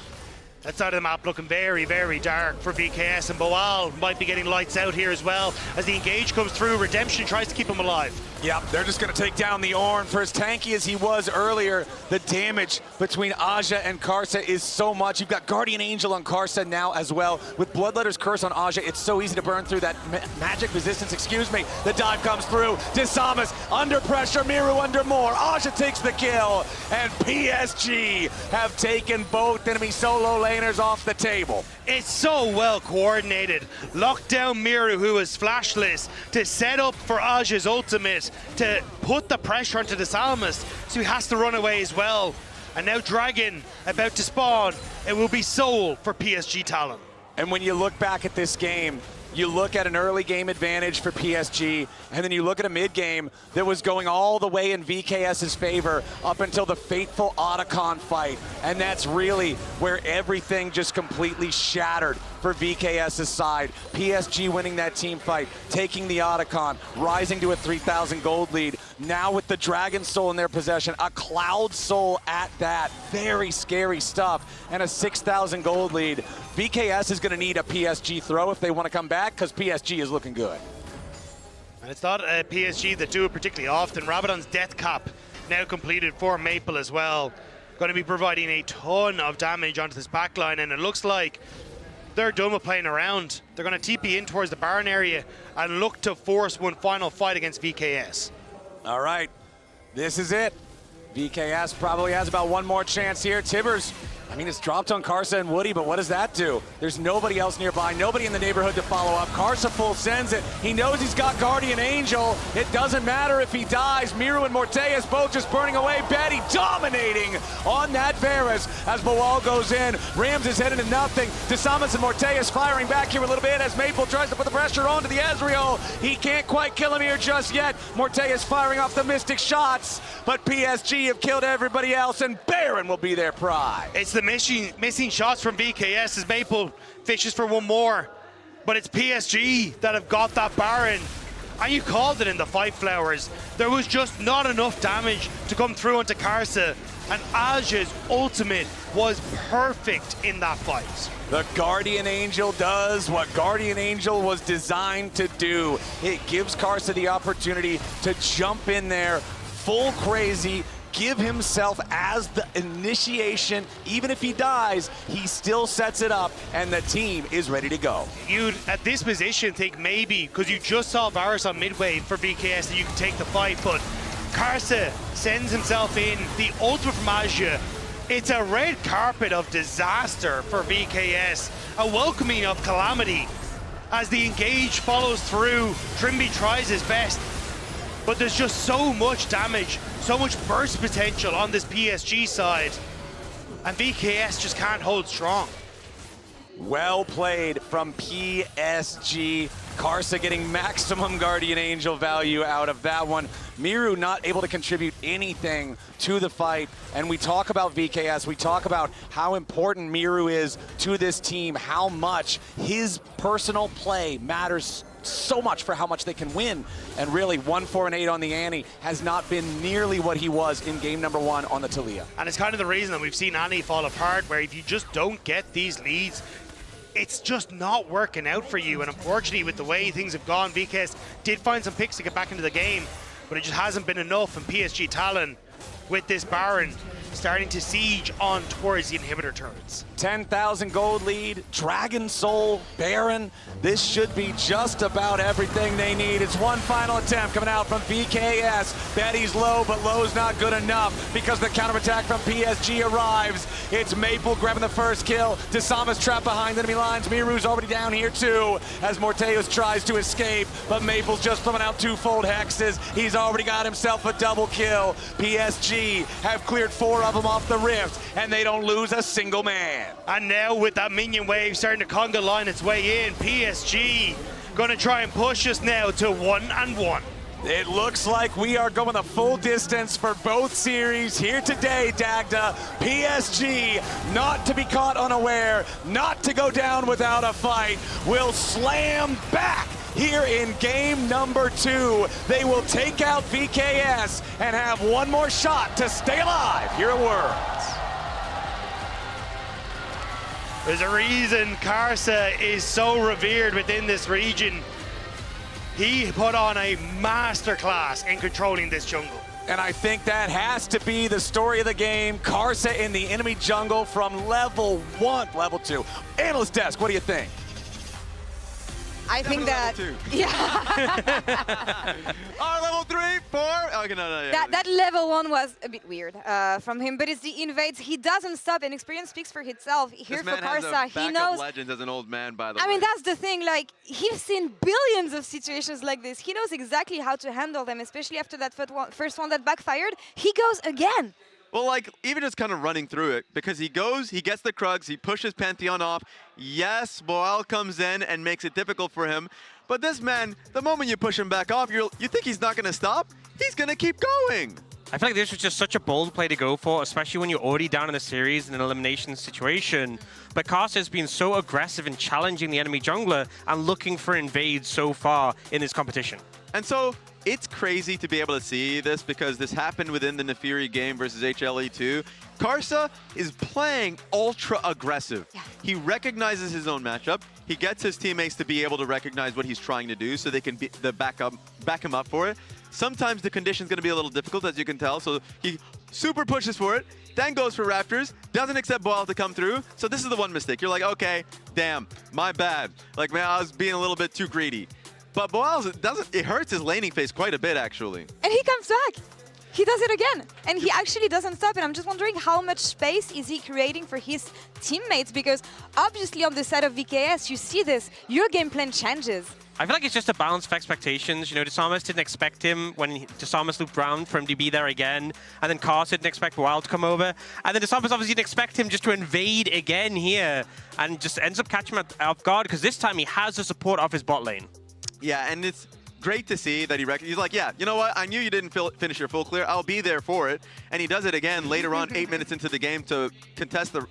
That side of the map looking very, very dark for VKS, and Boal might be getting lights out here as well. As the engage comes through, Redemption tries to keep him alive. Yep, they're just going to take down the Ornn. For as tanky as he was earlier, the damage between Aja and Karsa is so much. You've got Guardian Angel on Karsa now as well. With Bloodletter's Curse on Aja, it's so easy to burn through that magic resistance. Excuse me. The dive comes through. Disamas under pressure. Miru under more. Aja takes the kill. And PSG have taken both enemy solo laners off the table. It's so well coordinated. Locked down Miru, who is flashless, to set up for Aja's ultimate, to put the pressure onto the Salmas, so he has to run away as well. And now Dragon about to spawn. It will be Soul for PSG Talon. And when you look back at this game, you look at an early game advantage for PSG, and then you look at a mid game that was going all the way in VKS's favor up until the fateful Otacon fight. And that's really where everything just completely shattered for VKS's side. PSG winning that team fight, taking the Otacon, rising to a 3,000 gold lead. Now with the Dragon Soul in their possession, a Cloud Soul at that. Very scary stuff. And a 6,000 gold lead. VKS is going to need a PSG throw if they want to come back, because PSG is looking good. And it's not a PSG that do it particularly often. Rabadon's Death Cap now completed for Maple as well. Going to be providing a ton of damage onto this backline, and it looks like they're done with playing around. They're going to TP in towards the Baron area and look to force one final fight against VKS. All right, this is it. VKS probably has about one more chance here. Tibbers, I mean, it's dropped on Karsa and Woody, but what does that do? There's nobody else nearby, nobody in the neighborhood to follow up. Karsa full sends it. He knows he's got Guardian Angel. It doesn't matter if he dies. Miru and Morteus both just burning away. Betty dominating on that Varus as Boal goes in. Rams his head into nothing. Disamas and Morteus firing back here a little bit as Maple tries to put the pressure onto the Ezreal. He can't quite kill him here just yet. Morteus firing off the Mystic shots, but PSG have killed everybody else, and Baron will be their prize. It's the missing shots from VKS as Maple fishes for one more, but it's PSG that have got that Baron. And you called it in the fight, Flowers. There was just not enough damage to come through onto Karsa, and Aja's ultimate was perfect in that fight. The Guardian Angel does what Guardian Angel was designed to do. It gives Karsa the opportunity to jump in there full crazy, give himself as the initiation. Even if he dies, he still sets it up, and the team is ready to go. You'd, at this position, think maybe, because you just saw Varus on midway for VKS, that you could take the fight, but Karsa sends himself in, the ultimate from Aja. It's a red carpet of disaster for VKS, a welcoming of calamity. As the engage follows through, Trimby tries his best, but there's just so much damage, so much burst potential on this PSG side, and VKS just can't hold strong. Well played from PSG. Karsa getting maximum Guardian Angel value out of that one. Miru not able to contribute anything to the fight. And we talk about VKS, we talk about how important Miru is to this team, how much his personal play matters so much for how much they can win. And really, 1-4-8 on the Annie has not been nearly what he was in game number 1 on the Talia. And it's kind of the reason that we've seen Annie fall apart, where if you just don't get these leads, it's just not working out for you. And unfortunately, with the way things have gone, VKS did find some picks to get back into the game, but it just hasn't been enough. And PSG Talon, with this Baron, starting to siege on towards the inhibitor turrets. 10,000 gold lead, Dragon Soul, Baron. This should be just about everything they need. It's one final attempt coming out from VKS. Betty's low, but low's not good enough because the counterattack from PSG arrives. It's Maple grabbing the first kill. Disamas trapped behind enemy lines. Miru's already down here too as Morteus tries to escape, but Maple's just throwing out twofold hexes. He's already got himself a double kill. PSG have cleared 4 of them off the rift, and they don't lose a single man. And now with that minion wave starting to conga line its way in, PSG gonna try and push us now to 1-1. It looks like we are going the full distance for both series here today, Dagda. PSG, not to be caught unaware, not to go down without a fight, will slam back here in game number 2. They will take out VKS and have one more shot to stay alive here at Worlds. There's a reason Karsa is so revered within this region. He put on a masterclass in controlling this jungle. And I think that has to be the story of the game. Karsa in the enemy jungle from level 1, level 2. Analyst desk, what do you think? I think that, yeah. Level 3, 4. Okay, no, yeah. That level 1 was a bit weird from him, but it's the invades. He doesn't stop, and experience speaks for itself. Here for Karsa, he knows. Legends as an old man, by the way. I mean, that's the thing. Like, he's seen billions of situations like this. He knows exactly how to handle them, especially after that first one that backfired. He goes again. Well, like, even just kind of running through it, because he goes, he gets the Krugs, he pushes Pantheon off. Yes, Boal comes in and makes it difficult for him. But this man, the moment you push him back off, you think he's not going to stop? He's going to keep going. I feel like this was just such a bold play to go for, especially when you're already down in the series in an elimination situation. But Karsa has been so aggressive in challenging the enemy jungler and looking for invades so far in this competition. And so it's crazy to be able to see this because this happened within the Nefiri game versus HLE2. Karsa is playing ultra aggressive. Yeah. He recognizes his own matchup. He gets his teammates to be able to recognize what he's trying to do so they can back him up for it. Sometimes the condition's going to be a little difficult, as you can tell, so he super pushes for it, then goes for Raptors, doesn't accept Boal to come through. So this is the one mistake. You're like, okay, damn, my bad. Like, man, I was being a little bit too greedy. But Boal it hurts his laning phase quite a bit, actually. And he comes back. He does it again. And he actually doesn't stop. And I'm just wondering how much space is he creating for his teammates? Because obviously on the side of VKS, you see this. Your game plan changes. I feel like it's just a balance of expectations. You know, Desamas didn't expect him when Desamas looped round for him to be there again. And then Karsa didn't expect Boal to come over. And then Desamas obviously didn't expect him just to invade again here. And just ends up catching him off guard because this time he has the support of his bot lane. Yeah, and it's great to see that he's like, yeah, you know what? I knew you didn't finish your full clear. I'll be there for it. And he does it again later on, 8 minutes into the game to contest the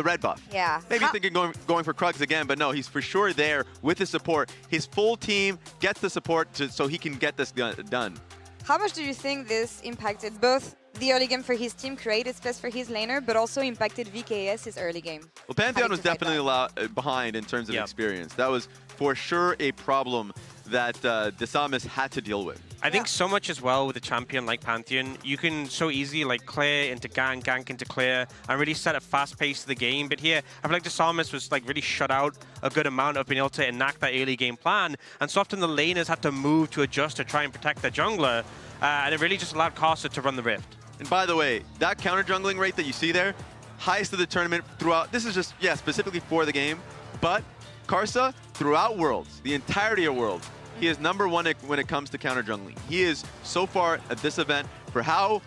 red buff. Yeah. Maybe thinking going for Krugs again, but no, he's for sure there with his support. His full team gets the support so he can get this done. How much do you think this impacted both the early game for his team, created space for his laner, but also impacted VKS's early game? Well, Pantheon was definitely behind in terms of experience. That was for sure a problem that Desamas had to deal with. I think so much as well with a champion like Pantheon, you can so easily like clear into gank into clear, and really set a fast pace to the game. But here, I feel like Desamas was like really shut out a good amount of being able to enact that early game plan, and so often the laners had to move to adjust to try and protect their jungler, and it really just allowed Karsa to run the Rift. And by the way, that counter jungling rate that you see there, highest of the tournament throughout. This is just, yeah, specifically for the game, but Karsa throughout Worlds, the entirety of Worlds, he is #1 when it comes to counter jungling. He is so far at this event for how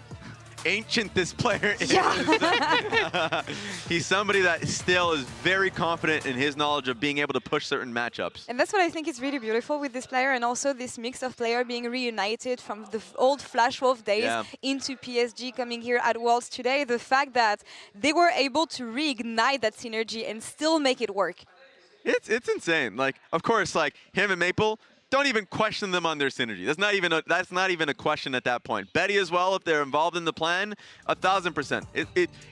ancient this player is. Yeah. He's somebody that still is very confident in his knowledge of being able to push certain matchups. And that's what I think is really beautiful with this player, and also this mix of player being reunited from the old Flash Wolf days into PSG coming here at Worlds today. The fact that they were able to reignite that synergy and still make it work. It's insane. Like, of course, like him and Maple, don't even question them on their synergy. That's not even a question at that point. Betty as well, if they're involved in the plan, 1000%.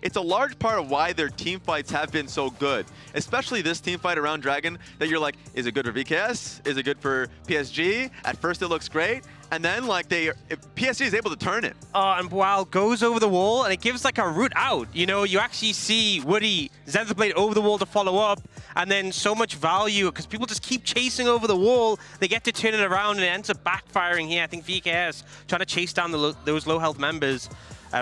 It's a large part of why their team fights have been so good, especially this team fight around Dragon, that you're like, is it good for VKS? Is it good for PSG? At first it looks great, and then like PSG is able to turn it. And Boal goes over the wall, and it gives like a route out. You know, you actually see Woody, Zenithablade over the wall to follow up, and then so much value because people just keep chasing over the wall. They get to turn it around, and it ends up backfiring here. I think VKS trying to chase down those low health members,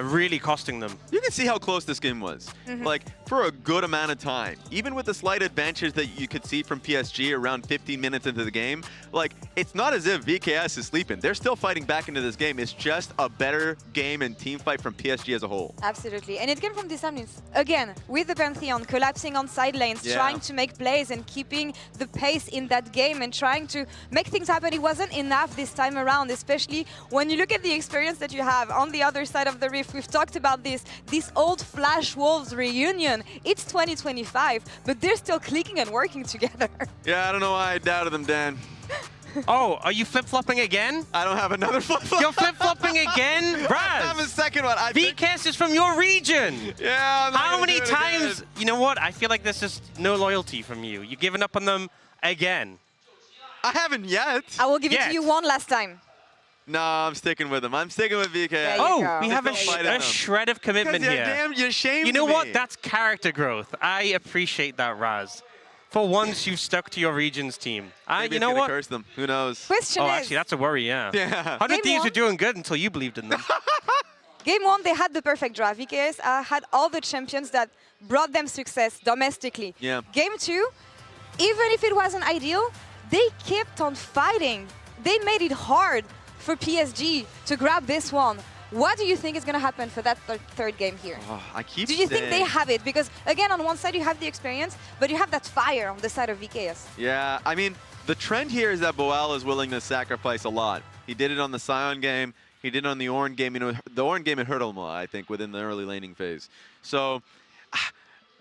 really costing them. You can see how close this game was. Like, for a good amount of time. Even with the slight advantage that you could see from PSG around 15 minutes into the game, like, it's not as if VKS is sleeping. They're still fighting back into this game. It's just a better game and team fight from PSG as a whole. Absolutely. And it came from Desamas. Again, with the Pantheon, collapsing on side lanes, trying to make plays and keeping the pace in that game and trying to make things happen. It wasn't enough this time around, especially when you look at the experience that you have on the other side of the Rift. We've talked about this old Flash Wolves reunion. It's 2025, but they're still clicking and working together. Yeah, I don't know why I doubted them, Dan. Oh, are you flip-flopping again? I don't have another flip-flop. You're flip-flopping again? Raz! I have a second one. VKS is from your region. Yeah, I'm not How gonna many do it times? again. You know what? I feel like there's just no loyalty from you. You've given up on them again. I haven't yet. I will give it to you one last time. No, I'm sticking with him. I'm sticking with VKS. Oh, we have a shred of commitment Because here. Damn, you're ashamed You know of me. what? That's character growth. I appreciate that, Raz. For once, you've stuck to your region's team. Maybe You it's know gonna what? curse them. Who knows? Question is, Actually, that's a worry, yeah. Yeah. 100 Thieves one. were doing good until you believed in them. Game 1, they had the perfect draft. VKS had all the champions that brought them success domestically. Yeah. Game 2, even if it wasn't ideal, they kept on fighting. They made it hard for PSG to grab this one. What do you think is going to happen for that third game here? Oh, I keep Do you think saying- they have it? Because, again, on one side you have the experience, but you have that fire on the side of VKS. Yeah, I mean, the trend here is that Boal is willing to sacrifice a lot. He did it on the Sion game. He did it on the Ornn game. You know, the Ornn game it hurt him a lot, I think, within the early laning phase. So,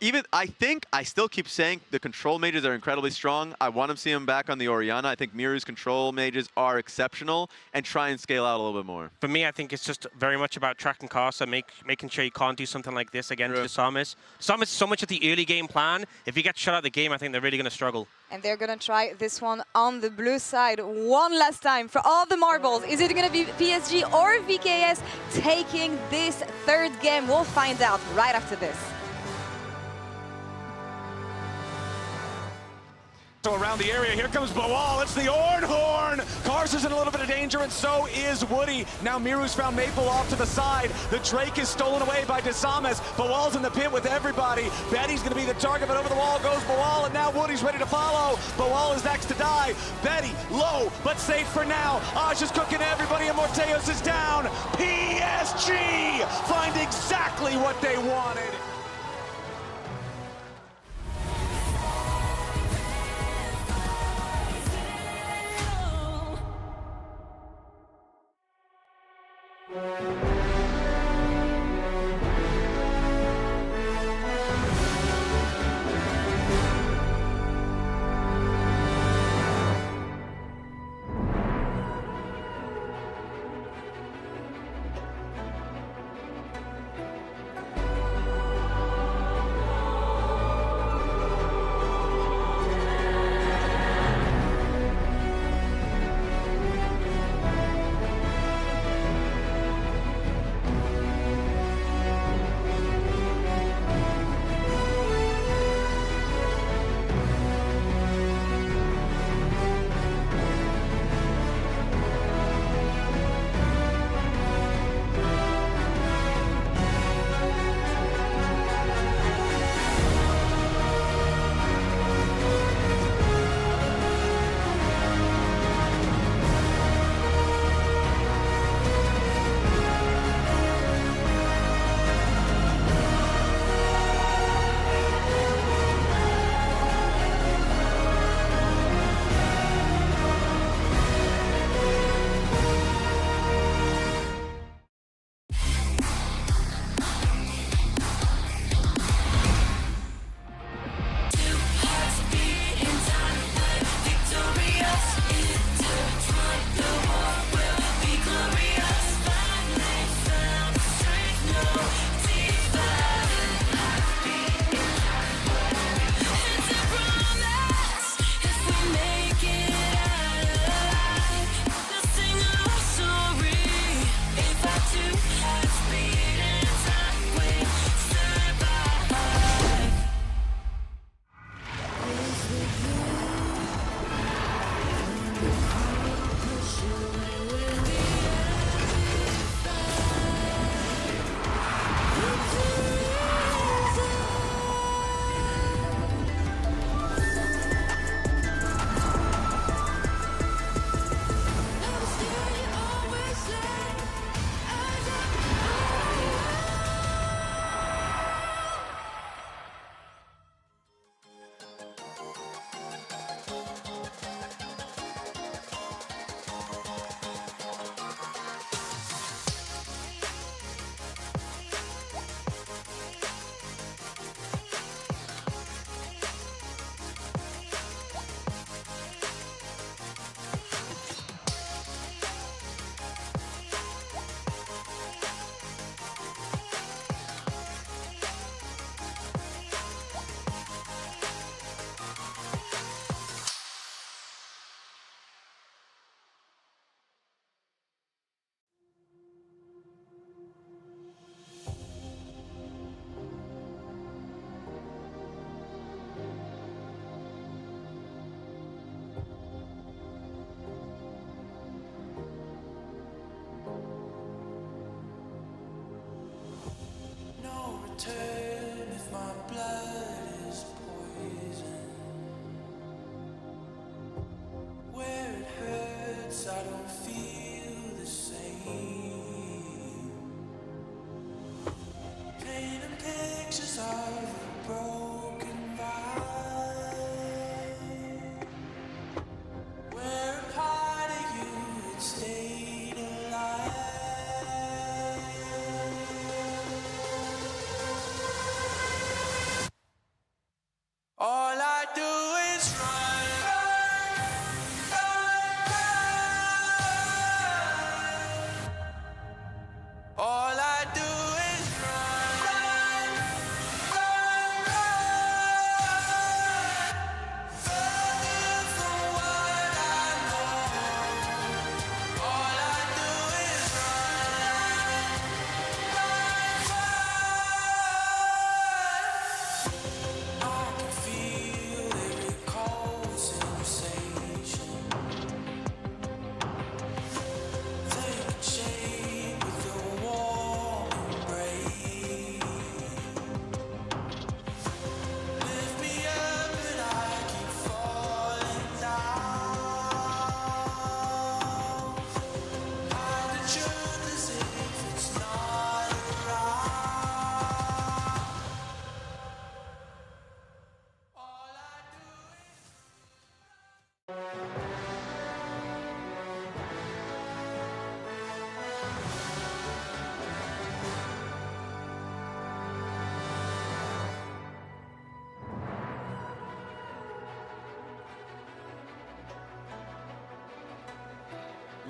I still keep saying the control mages are incredibly strong. I want to see him back on the Orianna. I think Miru's control mages are exceptional and try and scale out a little bit more. For me, I think it's just very much about tracking costs and making sure you can't do something like this against the Samus. Samus so much of the early game plan. If you get shut out the game, I think they're really going to struggle. And they're going to try this one on the blue side one last time for all the marbles. Is it going to be PSG or VKS taking this third game? We'll find out right after this. So around the area, here comes Boal. It's the Ornn Horn. Cars is in a little bit of danger, and so is Woody. Now Miru's found Maple off to the side. The Drake is stolen away by DeSamas. Boal's in the pit with everybody. Betty's going to be the target, but over the wall goes Boal, and now Woody's ready to follow. Boal is next to die. Betty, low, but safe for now. Aj is cooking everybody, and Morteos is down. PSG find exactly what they wanted.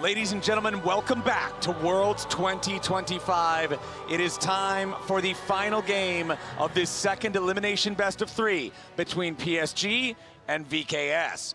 Ladies and gentlemen, welcome back to Worlds 2025. It is time for the final game of this second elimination best of 3 between PSG and VKS.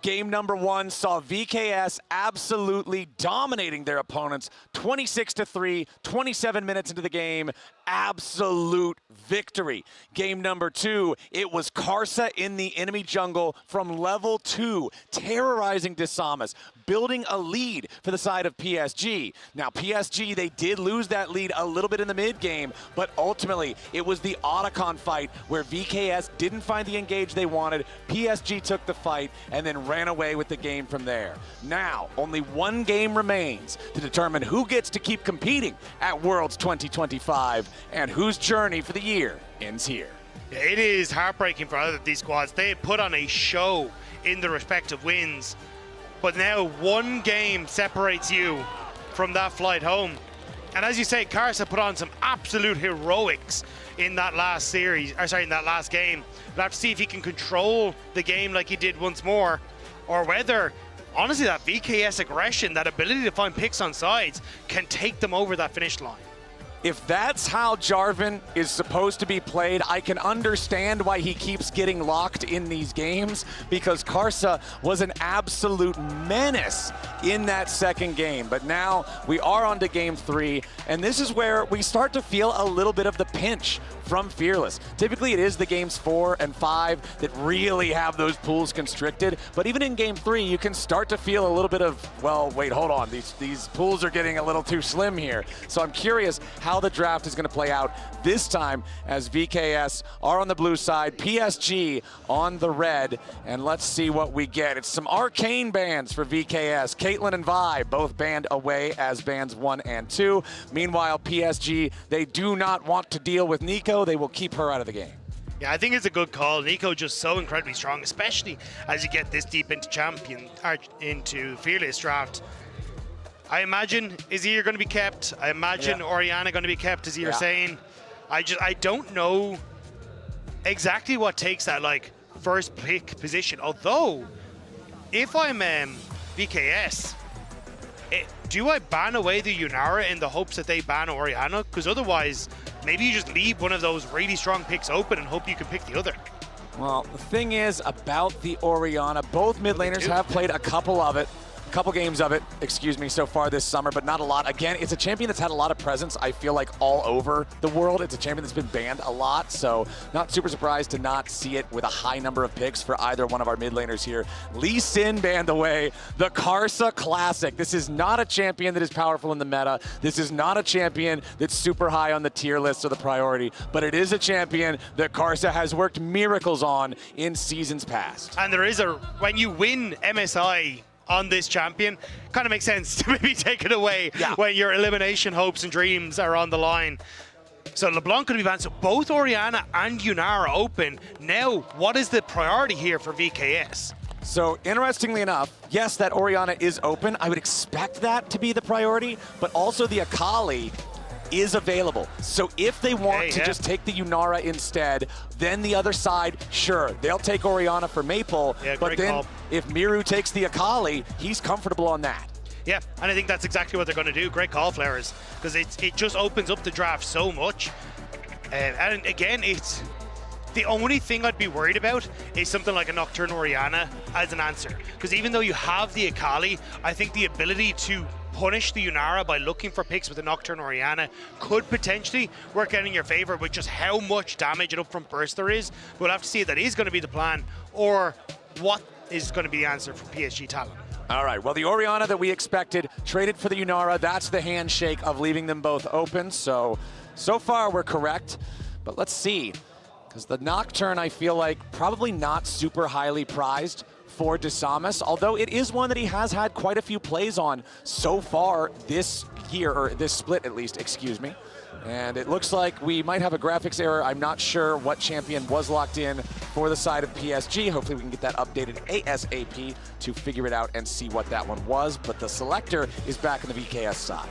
Game number 1 saw VKS absolutely dominating their opponents, 26-3, 27 minutes into the game, absolute victory. Game number 2, it was Karsa in the enemy jungle from level 2, terrorizing Disamas, building a lead for the side of PSG. Now PSG, they did lose that lead a little bit in the mid game, but ultimately it was the Otacon fight where VKS didn't find the engage they wanted. PSG took the fight and then ran away with the game from there. Now, only one game remains to determine who gets to keep competing at Worlds 2025 and whose journey for the year ends here. It is heartbreaking for either of these squads. They put on a show in the respective wins, but now one game separates you from that flight home. And as you say, Karsa put on some absolute heroics in that last series, or sorry, in that last game. We'll have to see if he can control the game like he did once more, or whether, honestly, that VKS aggression, that ability to find picks on sides, can take them over that finish line. If that's how Jarvan is supposed to be played, I can understand why he keeps getting locked in these games, because Karsa was an absolute menace in that second game. But now we are on to game 3, and this is where we start to feel a little bit of the pinch from Fearless. Typically it is the games 4 and 5 that really have those pools constricted, but even in game 3 you can start to feel a little bit of, well, wait, hold on, these pools are getting a little too slim here. So I'm curious how the draft is going to play out this time as VKS are on the blue side, PSG on the red, and let's see what we get. It's some arcane bans for VKS. Caitlyn and Vi both banned away as bans 1 and 2. Meanwhile, PSG, they do not want to deal with Nico. They will keep her out of the game. Yeah, I think it's a good call. Nico just so incredibly strong, especially as you get this deep into into Fearless draft. I imagine Azir going to be kept. I imagine Orianna going to be kept, as you're saying. I don't know exactly what takes that like first pick position. Although, if I'm VKS, do I ban away the Yunara in the hopes that they ban Orianna? Because otherwise, maybe you just leave one of those really strong picks open and hope you can pick the other. Well, the thing is about the Orianna, both mid laners have played a couple games of it, excuse me, so far this summer, but not a lot. Again, it's a champion that's had a lot of presence, I feel like, all over the world. It's a champion that's been banned a lot, so not super surprised to not see it with a high number of picks for either one of our mid laners here. Lee Sin banned away, the Karsa Classic. This is not a champion that is powerful in the meta. This is not a champion that's super high on the tier list or the priority, but it is a champion that Karsa has worked miracles on in seasons past. And there is when you win MSI on this champion, kind of makes sense to maybe take it away when your elimination hopes and dreams are on the line. So LeBlanc could be banned. So both Orianna and Yunara open. Now, what is the priority here for VKS? So interestingly enough, yes, that Orianna is open. I would expect that to be the priority, but also the Akali is available. So if they want to just take the Yunara instead, then the other side, sure, they'll take Orianna for Maple, but then if Miru takes the Akali, he's comfortable on that. Yeah, and I think that's exactly what they're going to do. Great call, Flares, because it just opens up the draft so much. And again, it's the only thing I'd be worried about is something like a Nocturne Orianna as an answer. Because even though you have the Akali, I think the ability to punish the Yunara by looking for picks with a Nocturne Orianna could potentially work out in your favor with just how much damage and upfront burst there is. We'll have to see if that is going to be the plan or what is going to be the answer for PSG Talon. All right, well, the Orianna that we expected traded for the Yunara. That's the handshake of leaving them both open. So far we're correct, but let's see. Because the Nocturne, I feel like, probably not super highly prized for Disamas, although it is one that he has had quite a few plays on so far this year, or this split at least, excuse me. And it looks like we might have a graphics error. I'm not sure what champion was locked in for the side of PSG. Hopefully we can get that updated ASAP to figure it out and see what that one was. But the selector is back on the VKS side.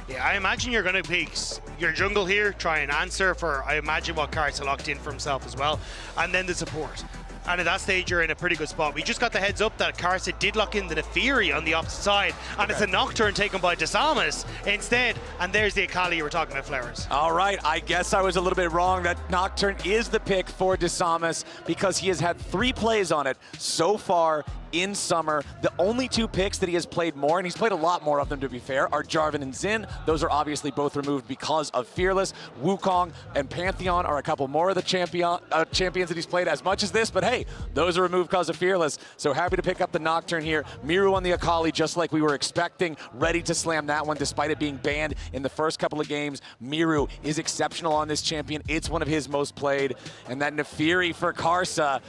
Yeah, I imagine you're going to pick your jungle here, try and answer for, I imagine, what Karsa locked in for himself as well, and then the support. And at that stage, you're in a pretty good spot. We just got the heads up that Karsa did lock in the Nefiri on the opposite side, and it's a Nocturne taken by Desamas instead. And there's the Akali you were talking about, Flowers. All right, I guess I was a little bit wrong. That Nocturne is the pick for Desamas because he has had 3 plays on it so far in summer. The only 2 picks that he has played more, and he's played a lot more of them to be fair, are Jarvan and Xin. Those are obviously both removed because of Fearless. Wukong and Pantheon are a couple more of the champions that he's played as much as this, but hey, those are removed because of Fearless. So happy to pick up the Nocturne here. Miru on the Akali, just like we were expecting, ready to slam that one despite it being banned in the first couple of games. Miru is exceptional on this champion. It's one of his most played. And that Nefiri for Karsa.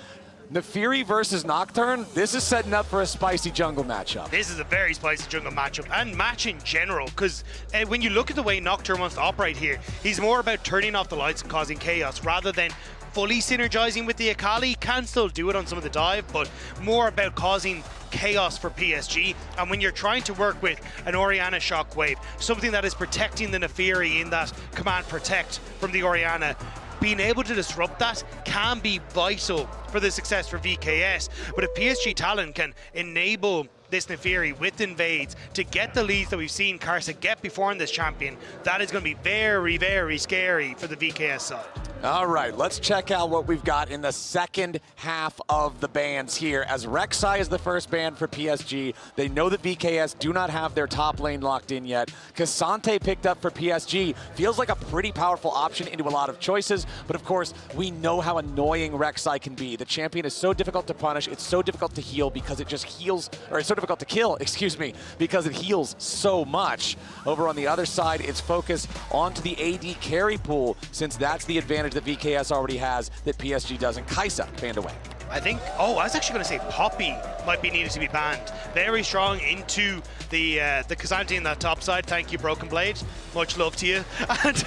Nefiri versus Nocturne, this is setting up for a spicy jungle matchup. This is a very spicy jungle matchup, and match in general, because when you look at the way Nocturne wants to operate here, he's more about turning off the lights and causing chaos rather than fully synergizing with the Akali. Can still do it on some of the dive, but more about causing chaos for PSG. And when you're trying to work with an Orianna Shockwave, something that is protecting the Nefiri in that command protect from the Orianna, being able to disrupt that can be vital for the success for VKS. But if PSG Talon can enable this Nefiri with invades to get the leads that we've seen Karsa get before in this champion, that is going to be very, very scary for the VKS side. All right, let's check out what we've got in the second half of the bans here. As Rek'Sai is the first ban for PSG, they know that VKS do not have their top lane locked in yet. Cassante picked up for PSG. Feels like a pretty powerful option into a lot of choices, but of course, we know how annoying Rek'Sai can be. The champion is so difficult to punish, it's so difficult to heal because it just heals, or it's so difficult to kill, excuse me, because it heals so much. Over on the other side, it's focused onto the AD carry pool, since that's the advantage that VKS already has that PSG doesn't. Kai'Sa banned away. I think, I was actually going to say Poppy might be needed to be banned. Very strong into the Cassante in that top side. Thank you, Broken Blade. Much love to you. And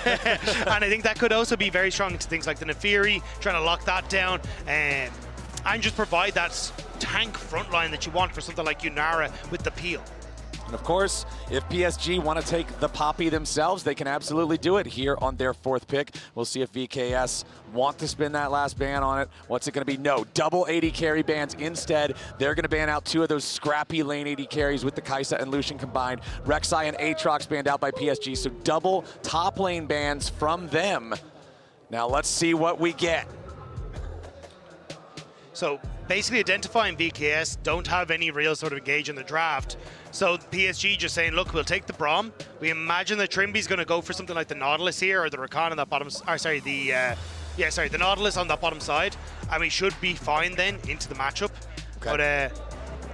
I think that could also be very strong into things like the Nefiri, trying to lock that down and just provide that tank front line that you want for something like Yunara with the peel. And of course, if PSG want to take the Poppy themselves, they can absolutely do it here on their 4th pick. We'll see if VKS want to spin that last ban on it. What's it going to be? No, double AD carry bans instead. They're going to ban out 2 of those scrappy lane AD carries with the Kai'Sa and Lucian combined. Rek'Sai and Aatrox banned out by PSG, so double top lane bans from them. Now let's see what we get. So basically identifying VKS don't have any real sort of engage in the draft. So PSG just saying, look, we'll take the Braum. We imagine that Trimby's going to go for something like the Nautilus here, or the Rakan on that bottom, the Nautilus on that bottom side, and we should be fine then into the matchup. Okay.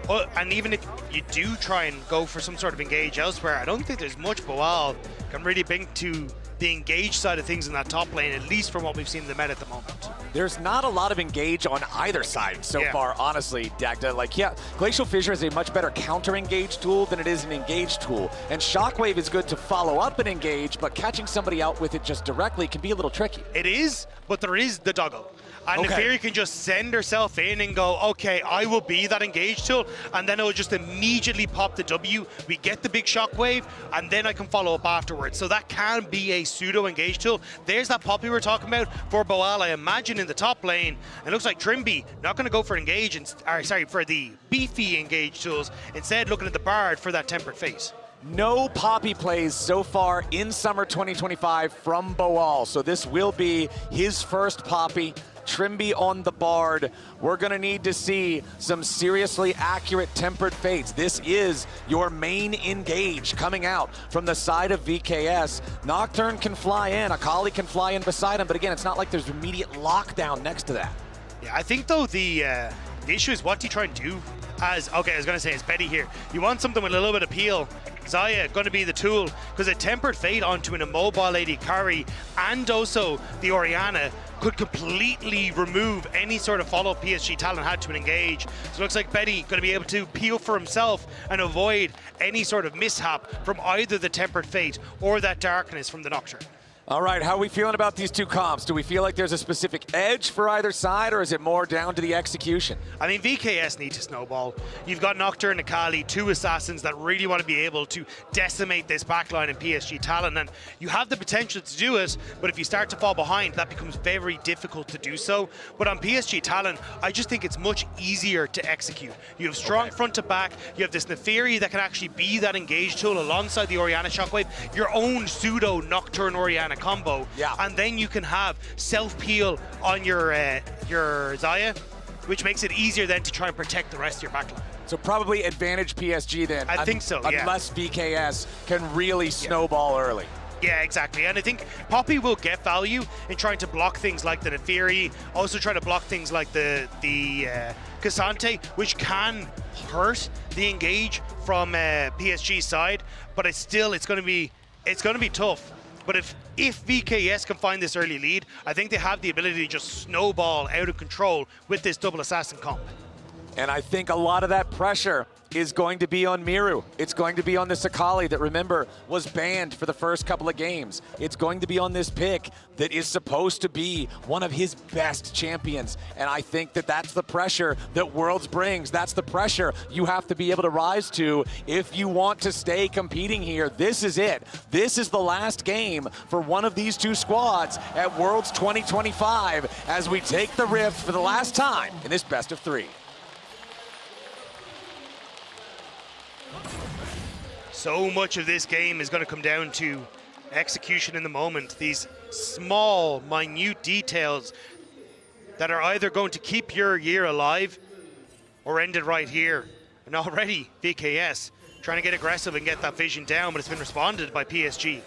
But and even if you do try and go for some sort of engage elsewhere, I don't think there's much Boal can really bring to the engage side of things in that top lane, at least from what we've seen in the meta at the moment. There's not a lot of engage on either side so far, honestly, Dagda. Like, yeah, Glacial Fissure is a much better counter-engage tool than it is an engage tool. And Shockwave is good to follow up an engage, but catching somebody out with it just directly can be a little tricky. It is, but there is the Doggo. And Nefiri can just send herself in and go, okay, I will be that engage tool, and then it will just immediately pop the W. We get the big shockwave, and then I can follow up afterwards. So that can be a pseudo engage tool. There's that pop we were talking about for Boal, I imagine, in the top lane. It looks like Trimby not going to go for engage, for the beefy engage tools. Instead, looking at the Bard for that tempered fate. No Poppy plays so far in summer 2025 from Boal, so this will be his first Poppy. Trimby on the Bard. We're going to need to see some seriously accurate tempered fates. This is your main engage coming out from the side of VKS. Nocturne can fly in, Akali can fly in beside him, but again, it's not like there's immediate lockdown next to that. Yeah, I think though the issue is what do you try and do as, I was going to say, as Betty here. You want something with a little bit of peel. Xayah going to be the tool, because a tempered fate onto an immobile AD carry and also the Orianna could completely remove any sort of follow-up PSG Talon had to an engage. So it looks like Betty going to be able to peel for himself and avoid any sort of mishap from either the tempered fate or that darkness from the Nocturne. All right, how are we feeling about these two comps? Do we feel like there's a specific edge for either side, or is it more down to the execution? I mean, VKS need to snowball. You've got Nocturne and Akali, two assassins that really want to be able to decimate this backline in PSG Talon, and you have the potential to do it, but if you start to fall behind, that becomes very difficult to do so. But on PSG Talon, I just think it's much easier to execute. You have strong front to back, you have this Neferi that can actually be that engage tool alongside the Orianna Shockwave, your own pseudo Nocturne Orianna combo, and then you can have self-peel on your Xayah, which makes it easier then to try and protect the rest of your backline. So probably advantage PSG then. I think so, yeah. Unless VKS can really snowball early. Yeah, exactly. And I think Poppy will get value in trying to block things like the Neferi, also trying to block things like the Cassante, which can hurt the engage from PSG's side, but it's going to be tough. But if VKS can find this early lead, I think they have the ability to just snowball out of control with this double assassin comp. And I think a lot of that pressure is going to be on Miru. It's going to be on this Akali that, remember, was banned for the first couple of games. It's going to be on this pick that is supposed to be one of his best champions. And I think that that's the pressure that Worlds brings. That's the pressure you have to be able to rise to if you want to stay competing here. This is it. This is the last game for one of these two squads at Worlds 2025 as we take the Rift for the last time in this best of 3. So much of this game is going to come down to execution in the moment. These small, minute details that are either going to keep your year alive or end it right here. And already, VKS trying to get aggressive and get that vision down, but it's been responded by PSG.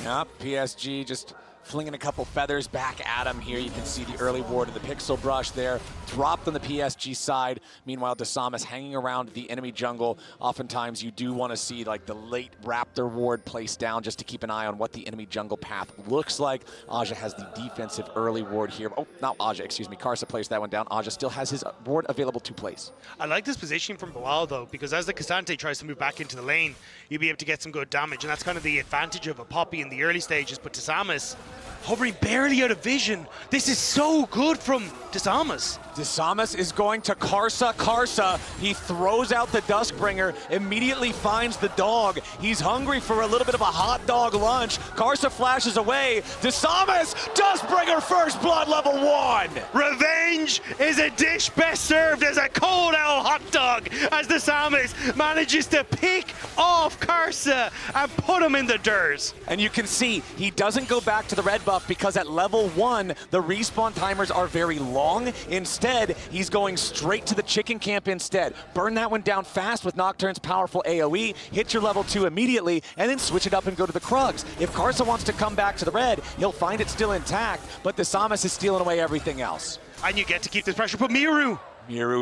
Yep, PSG just flinging a couple feathers back at him here. You can see the early ward of the pixel brush there, dropped on the PSG side. Meanwhile, Desamas hanging around the enemy jungle. Oftentimes, you do want to see like the late Raptor ward placed down just to keep an eye on what the enemy jungle path looks like. Aja has the defensive early ward here. Oh, not Aja, excuse me. Karsa placed that one down. Aja still has his ward available to place. I like this positioning from Bilal, though, because as the Cassante tries to move back into the lane, you'll be able to get some good damage, and that's kind of the advantage of a Poppy in the early stages. But Desamas hovering barely out of vision. This is so good from Desamas. Desamas is going to Karsa. Karsa, he throws out the Duskbringer, immediately finds the dog. He's hungry for a little bit of a hot dog lunch. Karsa flashes away. Desamas, Duskbringer first blood level 1. Revenge is a dish best served as a cold owl hot dog as Desamas manages to pick off Karsa and put him in the dirt. And you can see he doesn't go back to the red buff because at level 1, the respawn timers are very long. Instead, he's going straight to the chicken camp instead. Burn that one down fast with Nocturne's powerful AoE, hit your level 2 immediately, and then switch it up and go to the Krugs. If Karsa wants to come back to the red, he'll find it still intact, but Desamas is stealing away everything else. And you get to keep this pressure, but Miru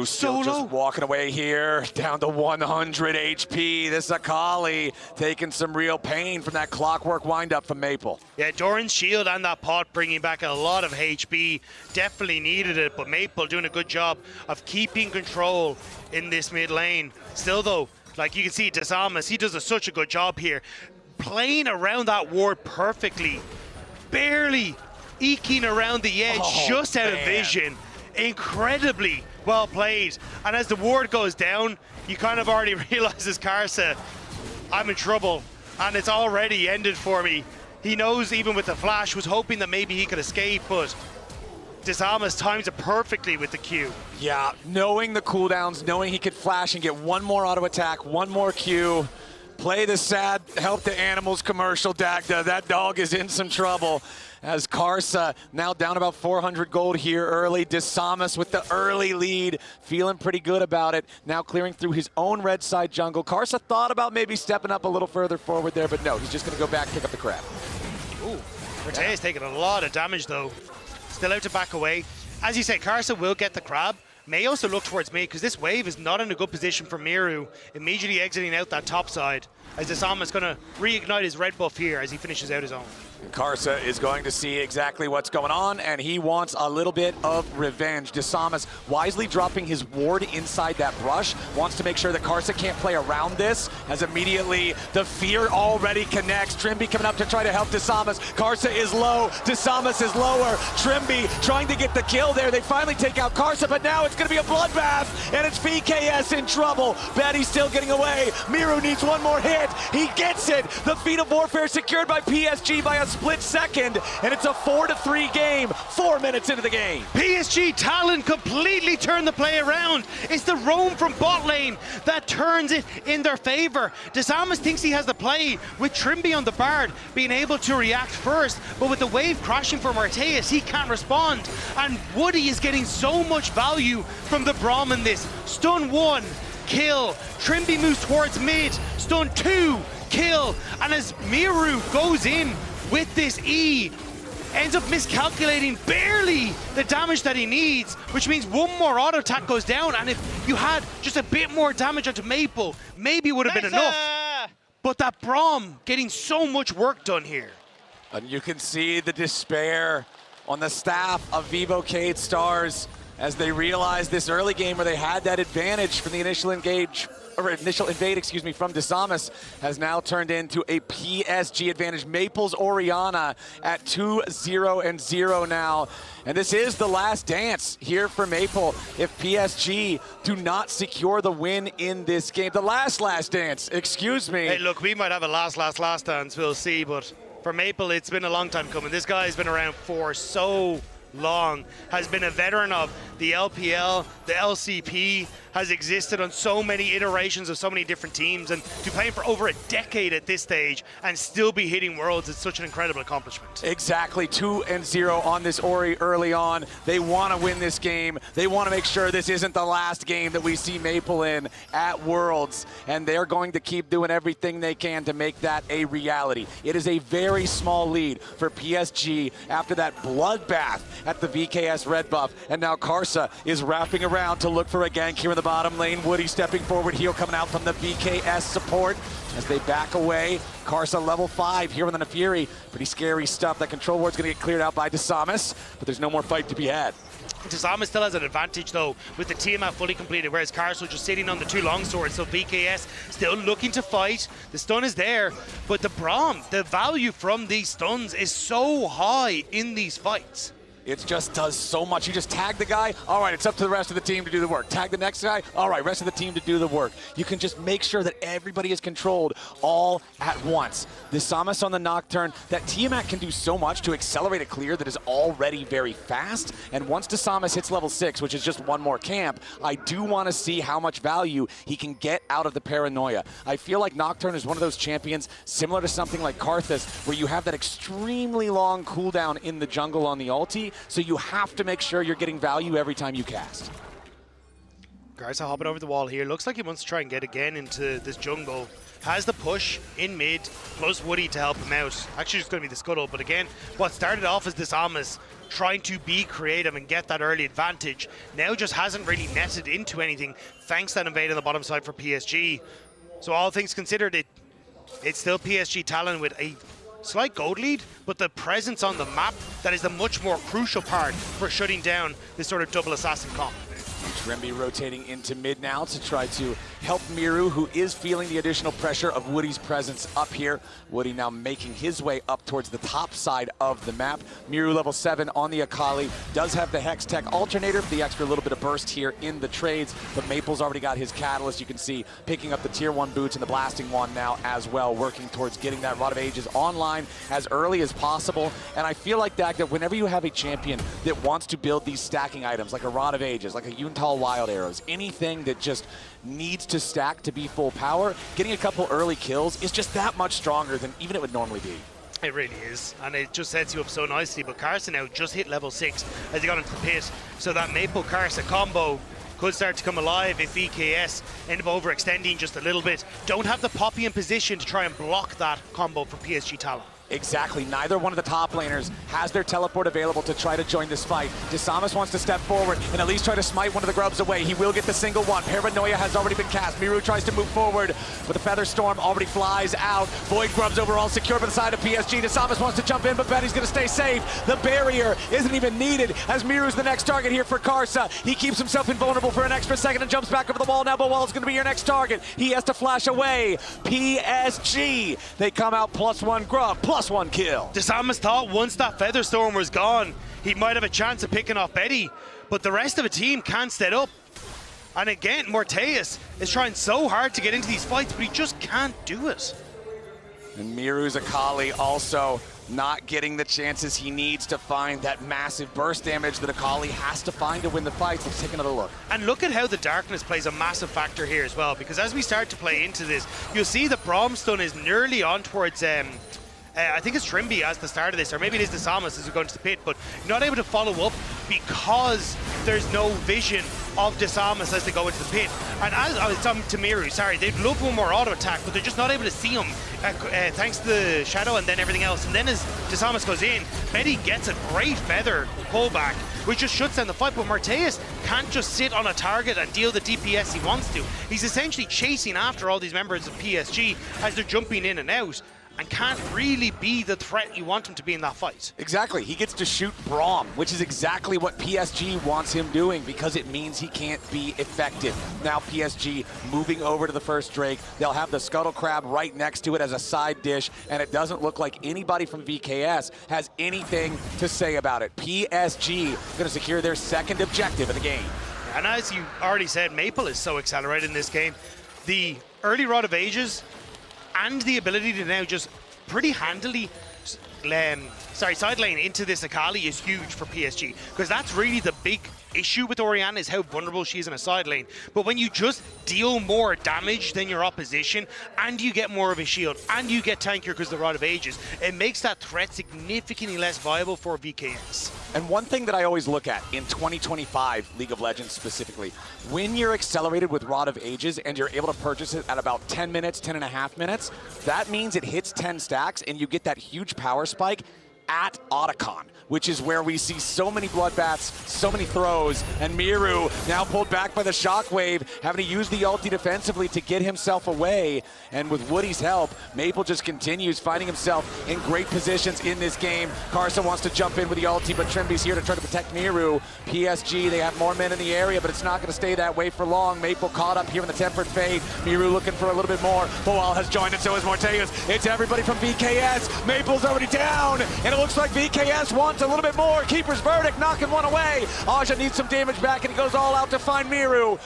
still just walking away here, down to 100 HP. This Akali taking some real pain from that clockwork windup from Maple. Yeah, Doran's shield and that pot bringing back a lot of HP. Definitely needed it, but Maple doing a good job of keeping control in this mid lane. Still though, like you can see Desamas, he does such a good job here. Playing around that ward perfectly. Barely eking around the edge, just out of vision. Incredibly well played. And as the ward goes down, you kind of already realizes Karsa, I'm in trouble, and it's already ended for me. He knows even with the flash, was hoping that maybe he could escape, but Desamas times it perfectly with the Q. Yeah, knowing the cooldowns, knowing he could flash and get one more auto attack, one more Q. Play the sad help the animals commercial, Dagda. That dog is in some trouble. As Karsa now down about 400 gold here early. Desamas with the early lead, feeling pretty good about it. Now clearing through his own red side jungle. Karsa thought about maybe stepping up a little further forward there, but no, he's just going to go back, pick up the crab. Ooh, Cortez taking a lot of damage though. Still out to back away. As you say, Karsa will get the crab. May also look towards me because this wave is not in a good position for Miru, immediately exiting out that top side as Desamas is going to reignite his red buff here as he finishes out his own. Karsa is going to see exactly what's going on, and he wants a little bit of revenge. Desamas wisely dropping his ward inside that brush, wants to make sure that Karsa can't play around this, as immediately the fear already connects. Trimby coming up to try to help Desamas. Karsa is low, Desamas is lower. Trimby trying to get the kill there. They finally take out Karsa, but now it's going to be a bloodbath, and it's VKS in trouble. Betty's still getting away. Miru needs one more hit. He gets it. The feat of warfare secured by PSG by a split second, and it's a 4-3 game, 4 minutes into the game. PSG Talon completely turned the play around. It's the roam from bot lane that turns it in their favor. Desamas thinks he has the play with Trimby on the Bard being able to react first, but with the wave crashing from Arteus, he can't respond. And Woody is getting so much value from the Braum in this. Stun 1, kill. Trimby moves towards mid. Stun 2, kill. And as Miru goes in with this E, ends up miscalculating barely the damage that he needs, which means one more auto attack goes down, and if you had just a bit more damage onto Maple, maybe it would have been enough. But that Braum getting so much work done here. And you can see the despair on the staff of Vivocade Stars as they realize this early game where they had that advantage from the initial invade, excuse me, from Desamas has now turned into a PSG advantage. Maple's Orianna at 2-0 now. And this is the last dance here for Maple if PSG do not secure the win in this game. The last dance, excuse me. Hey, look, we might have a last dance, we'll see, but for Maple, it's been a long time coming. This guy's been around for so long, has been a veteran of the LPL, the LCP, has existed on so many iterations of so many different teams, and to play for over a decade at this stage and still be hitting Worlds is such an incredible accomplishment. Exactly, 2-0 on this Ori early on. They want to win this game. They want to make sure this isn't the last game that we see Maple in at Worlds, and they're going to keep doing everything they can to make that a reality. It is a very small lead for PSG after that bloodbath at the VKS red buff, and now Karsa is wrapping around to look for a gank here in the bottom lane. Woody stepping forward, heal coming out from the VKS support as they back away. Karsa level 5 here with the Fury. Pretty scary stuff. That control ward's gonna get cleared out by Desamas, but there's no more fight to be had. Desamas still has an advantage though with the Tiamat fully completed, whereas Karsa just sitting on the 2 longswords, so VKS still looking to fight. The stun is there, but the Braum, the value from these stuns is so high in these fights. It just does so much. You just tag the guy, all right, it's up to the rest of the team to do the work. Tag the next guy, all right, rest of the team to do the work. You can just make sure that everybody is controlled all at once. Desamas on the Nocturne, that Tiamat can do so much to accelerate a clear that is already very fast. And once Desamas hits level 6, which is just one more camp, I do want to see how much value he can get out of the paranoia. I feel like Nocturne is one of those champions similar to something like Karthus, where you have that extremely long cooldown in the jungle on the ulti, so you have to make sure you're getting value every time you cast. Karsa hopping over the wall here. Looks like he wants to try and get again into this jungle. Has the push in mid, plus Woody to help him out. Actually, it's going to be the scuttle, but again, what started off as Desamas trying to be creative and get that early advantage, now just hasn't really netted into anything thanks to that invade on the bottom side for PSG. So all things considered, it's still PSG Talon with a slight gold lead, but the presence on the map, that is the much more crucial part for shutting down this sort of double assassin comp. Trimby rotating into mid now to try to help Miru, who is feeling the additional pressure of Woody's presence up here. Woody now making his way up towards the top side of the map. Miru level 7 on the Akali, does have the Hex Tech alternator for the extra little bit of burst here in the trades, but Maple's already got his catalyst. You can see picking up the tier 1 boots and the blasting wand now as well, working towards getting that Rod of Ages online as early as possible. And I feel like that whenever you have a champion that wants to build these stacking items, like a Rod of Ages, like a Yuntal Wild Arrows, anything that just needs to stack to be full power, getting a couple early kills is just that much stronger than even it would normally be. It really is, and it just sets you up so nicely. But Karsa now just hit level 6 as he got into the pit, so that Maple Karsa combo could start to come alive if VKS end up overextending just a little bit. Don't have the Poppy in position to try and block that combo for PSG Talon. Exactly. Neither one of the top laners has their teleport available to try to join this fight. Desamas wants to step forward and at least try to smite one of the grubs away. He will get the single one. Paranoia has already been cast. Miru tries to move forward, but the Feather Storm already flies out. Void grubs overall secure by the side of PSG. Desamas wants to jump in, but Betty's going to stay safe. The barrier isn't even needed as Miru's the next target here for Karsa. He keeps himself invulnerable for an extra second and jumps back over the wall. Now Bowal's going to be your next target. He has to flash away. PSG, they come out +1 grub, +1 kill. Desamas thought once that Feather Storm was gone, he might have a chance of picking off Betty, but the rest of the team can't step up. And again, Morteus is trying so hard to get into these fights, but he just can't do it. And Miru's Akali also not getting the chances he needs to find that massive burst damage that Akali has to find to win the fights. Let's take another look. And look at how the darkness plays a massive factor here as well, because as we start to play into this, you'll see the Bromstone is nearly on towards I think it's Trimby as the start of this, or maybe it is Desamas as we go into the pit, but you're not able to follow up because there's no vision of Desamas as they go into the pit. And as to Miru, sorry, they'd love one more auto attack, but they're just not able to see him thanks to the shadow and then everything else. And then as Desamas goes in, Betty gets a great feather pullback, which just shuts down the fight, but Morteus can't just sit on a target and deal the DPS he wants to. He's essentially chasing after all these members of PSG as they're jumping in and out, and can't really be the threat you want him to be in that fight. Exactly. He gets to shoot Braum, which is exactly what PSG wants him doing because it means he can't be effective. Now PSG moving over to the first Drake. They'll have the Scuttle Crab right next to it as a side dish, and it doesn't look like anybody from VKS has anything to say about it. PSG going to secure their second objective of the game. And as you already said, Maple is so accelerated in this game. The early Rod of Ages and the ability to now just pretty handily side lane into this Akali is huge for PSG, because that's really the big issue with Orianna, is how vulnerable she is in a side lane. But when you just deal more damage than your opposition, and you get more of a shield, and you get tankier because of the Rod of Ages, it makes that threat significantly less viable for VKS. And one thing that I always look at in 2025 League of Legends specifically, when you're accelerated with Rod of Ages and you're able to purchase it at about 10 minutes, 10.5 minutes, that means it hits 10 stacks and you get that huge power spike at Otacon, which is where we see so many bloodbaths, so many throws, and Miru now pulled back by the shockwave, having to use the ulti defensively to get himself away. And with Woody's help, Maple just continues finding himself in great positions in this game. Karsa wants to jump in with the ulti, but Trimby's here to try to protect Miru. PSG, they have more men in the area, but it's not going to stay that way for long. Maple caught up here in the Tempered Fade. Miru looking for a little bit more. Boal has joined, and so is Morteus. It's everybody from VKS. Maple's already down, and it looks like VKS wants a little bit more. Keeper's verdict, knocking one away. Aja needs some damage back, and he goes all out to find Miru.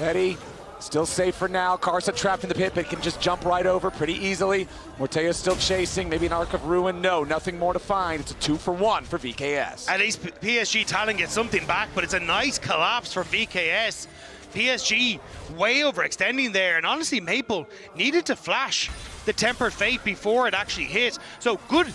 Betty still safe for now. Karsa trapped in the pit, but can just jump right over pretty easily. Morteus still chasing. Maybe an Arc of Ruin. No, nothing more to find. It's a 2-for-1 for VKS. At least PSG Talon gets something back, but it's a nice collapse for VKS. PSG way overextending there, and honestly, Maple needed to flash the Tempered Fate before it actually hit. So good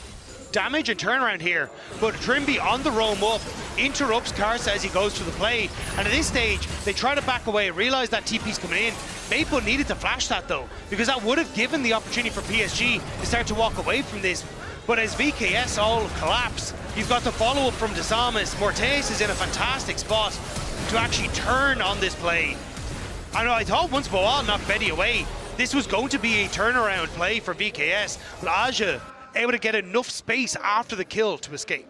damage and turnaround here, but Trimby on the roam up interrupts Karsa as he goes to the play, and at this stage they try to back away, realize that TP's coming in. Maple needed to flash that though, because that would have given the opportunity for PSG to start to walk away from this. But as VKS all collapse, you've got the follow-up from Desamas. Morteus is in a fantastic spot to actually turn on this play. I thought once Boal knocked Betty away, this was going to be a turnaround play for VKS, but Aja able to get enough space after the kill to escape.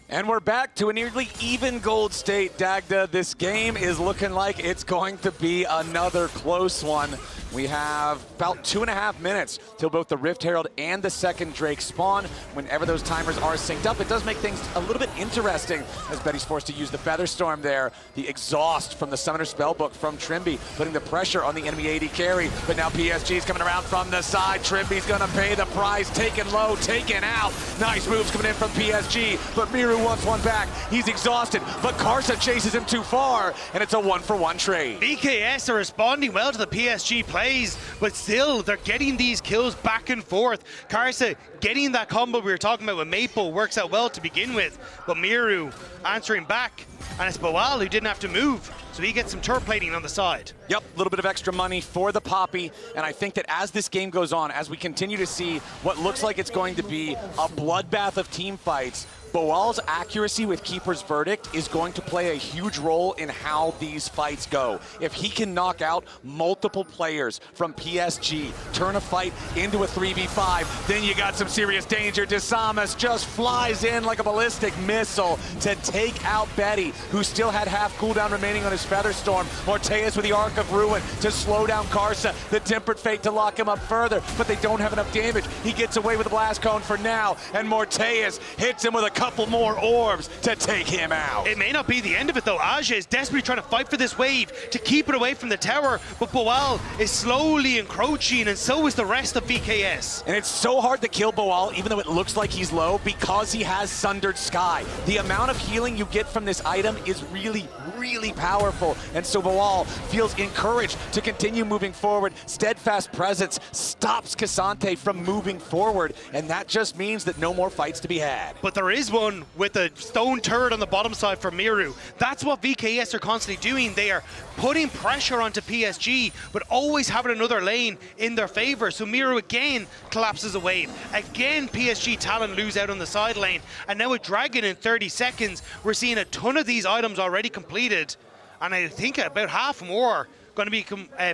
And we're back to a nearly even gold state, Dagda. This game is looking like it's going to be another close one. We have about 2.5 minutes till both the Rift Herald and the second Drake spawn. Whenever those timers are synced up, it does make things a little bit interesting as Betty's forced to use the Feather Storm there. The exhaust from the Summoner Spellbook from Trimby, putting the pressure on the enemy AD carry. But now PSG's coming around from the side. Trimby's gonna pay the price, taken low, taken out. Nice moves coming in from PSG, but Miru wants one back. He's exhausted, but Karsa chases him too far, and it's a 1-for-1 trade. VKS are responding well to the PSG play. ways, but still, they're getting these kills back and forth. Karsa getting that combo we were talking about with Maple works out well to begin with, but Miru answering back, and it's Boal who didn't have to move, so he gets some turret plating on the side. Yep, a little bit of extra money for the Poppy, and I think that as this game goes on, as we continue to see what looks like it's going to be a bloodbath of team fights, Boal's accuracy with Keeper's Verdict is going to play a huge role in how these fights go. If he can knock out multiple players from PSG, turn a fight into a 3v5, then you got some serious danger. Desamas just flies in like a ballistic missile to take out Betty, who still had half cooldown remaining on his Featherstorm. Morteus with the Arc of Ruin to slow down Karsa. The Tempered Fate to lock him up further, but they don't have enough damage. He gets away with the Blast Cone for now, and Morteus hits him with a couple more orbs to take him out. It may not be the end of it though. Aja is desperately trying to fight for this wave to keep it away from the tower, but Boal is slowly encroaching, and so is the rest of VKS. And it's so hard to kill Boal, even though it looks like he's low, because he has Sundered Sky. The amount of healing you get from this item is really, really powerful, and so Boal feels encouraged to continue moving forward. Steadfast Presence stops Cassante from moving forward, and that just means that no more fights to be had. But there is one with a stone turret on the bottom side for Miru. That's what VKS are constantly doing. They are putting pressure onto PSG, but always having another lane in their favor. So Miru again collapses a wave. Again, PSG Talon lose out on the side lane. And now with Dragon in 30 seconds, we're seeing a ton of these items already completed. And I think about half more going to be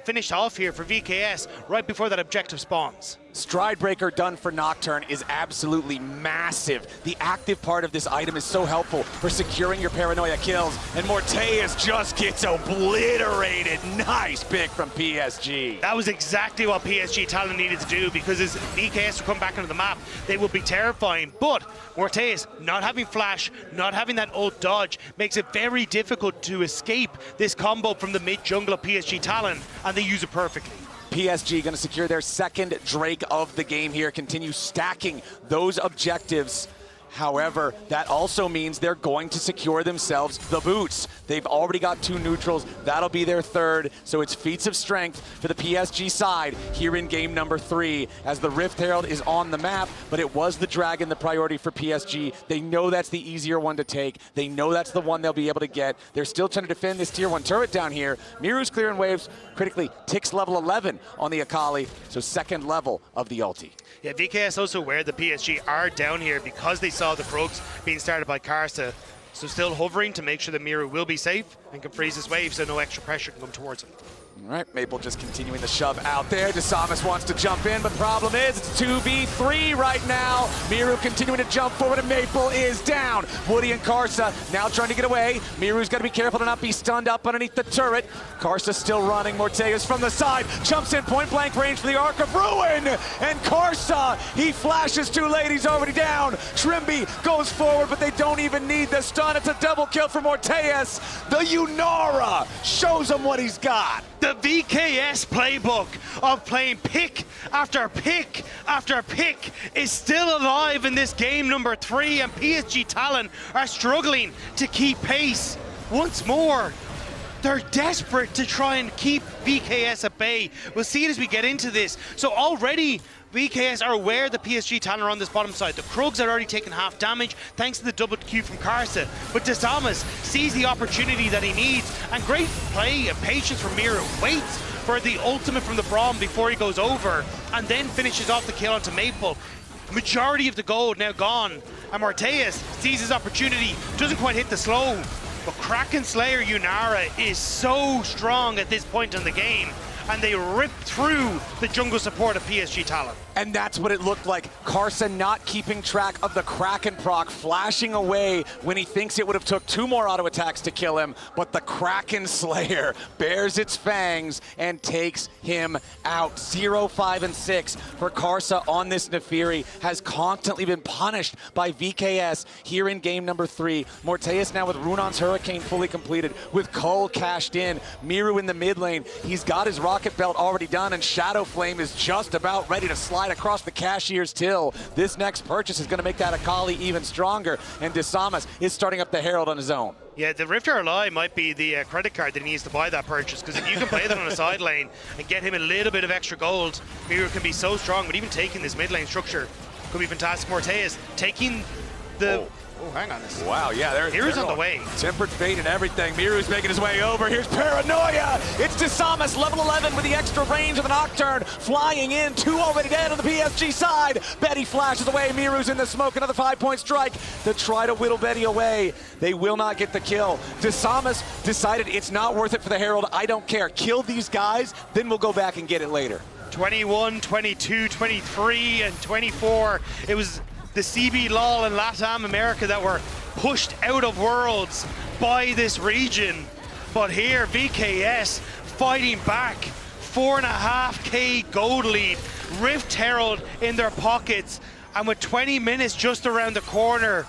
finished off here for VKS right before that objective spawns. Stridebreaker done for Nocturne is absolutely massive. The active part of this item is so helpful for securing your paranoia kills, and Morteus just gets obliterated. Nice pick from PSG. That was exactly what PSG Talon needed to do, because as VKS come back onto the map, they will be terrifying. But Morteus not having flash, not having that ult dodge, makes it very difficult to escape this combo from the mid jungle of PSG Talon, and they use it perfectly. PSG going to secure their second Drake of the game here, continue stacking those objectives. However, that also means they're going to secure themselves the boots. They've already got 2 neutrals. That'll be their third. So it's feats of strength for the PSG side here in game number 3, as the Rift Herald is on the map, but it was the Dragon the priority for PSG. They know that's the easier one to take. They know that's the one they'll be able to get. They're still trying to defend this tier 1 turret down here. Miru's clearing waves critically. Ticks level 11 on the Akali, so second level of the ulti. Yeah, VKS also aware the PSG are down here because they saw the Progs being started by Karsa. So still hovering to make sure that Miru will be safe and can freeze his wave so no extra pressure can come towards him. All right, Maple just continuing the shove out there. Desamas wants to jump in, but the problem is it's 2v3 right now. Miru continuing to jump forward, and Maple is down. Woody and Karsa now trying to get away. Miru's got to be careful to not be stunned up underneath the turret. Karsa still running. Morteus from the side jumps in point blank range for the Arc of Ruin, and Karsa, he flashes too late. He's already down. Trimby goes forward, but they don't even need the stun. It's a double kill for Morteus. The Yunara shows him what he's got. The VKS playbook of playing pick after pick after pick is still alive in this game number 3, and PSG Talon are struggling to keep pace. Once more, they're desperate to try and keep VKS at bay. We'll see it as we get into this. So already, VKS are aware the PSG Talon are on this bottom side. The Krugs are already taking half damage thanks to the double Q from Karsa. But Desamas sees the opportunity that he needs, and great play and patience from Miru. Waits for the ultimate from the Braum before he goes over, and then finishes off the kill onto Maple. Majority of the gold now gone, and Morteus sees his opportunity, doesn't quite hit the slow. But Kraken Slayer Yunara is so strong at this point in the game, and they rip through the jungle support of PSG Talon. And that's what it looked like. Karsa not keeping track of the Kraken proc, flashing away when he thinks it would have took 2 more auto attacks to kill him, but the Kraken Slayer bears its fangs and takes him out. 0, 5, and 6 for Karsa on this Nefiri has constantly been punished by VKS here in game number 3. Morteus now with Runon's Hurricane fully completed, with Cole cashed in. Miru in the mid lane, he's got his Rocket Belt already done, and Shadow Flame is just about ready to slide across the cashier's till. This next purchase is going to make that Akali even stronger, and Desamas is starting up the Herald on his own. Yeah, the Rift RLI might be the credit card that he needs to buy that purchase, because if you can play that on a side lane and get him a little bit of extra gold, Miru can be so strong, but even taking this mid lane structure could be fantastic. Morteus taking the... Oh, hang on. Wow, yeah, Miru's on the way. Tempered fate and everything. Miru's making his way over. Here's Paranoia. It's Desamas, level 11 with the extra range of the Nocturne. Flying in, 2 already dead on the PSG side. Betty flashes away. Miru's in the smoke. Another 5-point strike to try to whittle Betty away. They will not get the kill. Desamas decided it's not worth it for the Herald. I don't care. Kill these guys, then we'll go back and get it later. 21, 22, 23, and 24. It was the CB LoL and LATAM America that were pushed out of Worlds by this region. But here, VKS fighting back. 4.5k gold lead. Rift Herald in their pockets. And with 20 minutes just around the corner,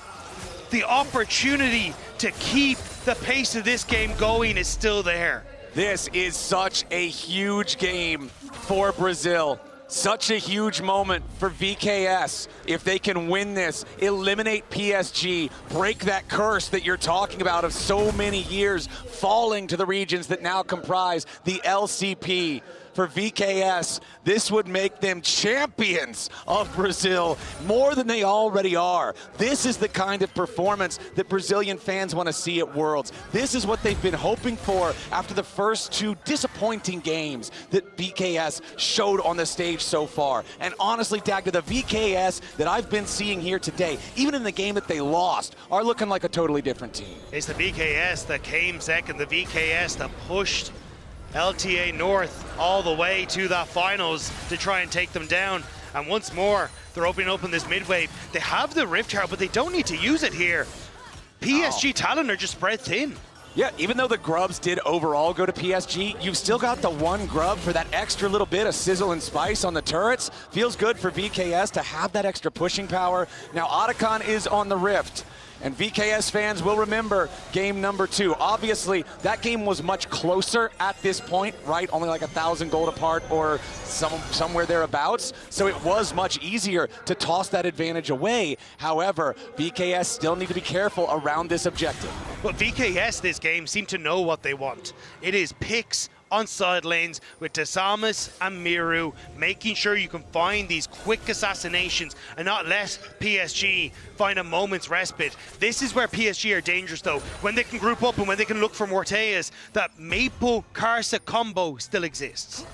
the opportunity to keep the pace of this game going is still there. This is such a huge game for Brazil. Such a huge moment for VKS. If they can win this, eliminate PSG, break that curse that you're talking about of so many years falling to the regions that now comprise the LCP. For VKS, this would make them champions of Brazil more than they already are. This is the kind of performance that Brazilian fans want to see at Worlds. This is what they've been hoping for after the first 2 disappointing games that VKS showed on the stage so far. And honestly, Dagda, the VKS that I've been seeing here today, even in the game that they lost, are looking like a totally different team. It's the VKS that came second, the VKS that pushed LTA North all the way to that finals to try and take them down. And once more, they're opening up in this mid-wave. They have the Rift Herald, but they don't need to use it here. PSG talent are just spread thin. Yeah, even though the grubs did overall go to PSG, you've still got the 1 grub for that extra little bit of sizzle and spice on the turrets. Feels good for VKS to have that extra pushing power. Now, Otacon is on the Rift. And VKS fans will remember game number 2. Obviously, that game was much closer at this point, right? Only like 1,000 gold apart or somewhere thereabouts. So it was much easier to toss that advantage away. However, VKS still need to be careful around this objective. But VKS this game seem to know what they want. It is picks on side lanes with Desamas and Miru, making sure you can find these quick assassinations and not let PSG find a moment's respite. This is where PSG are dangerous though, when they can group up and when they can look for Morteus. That Maple-Karsa combo still exists.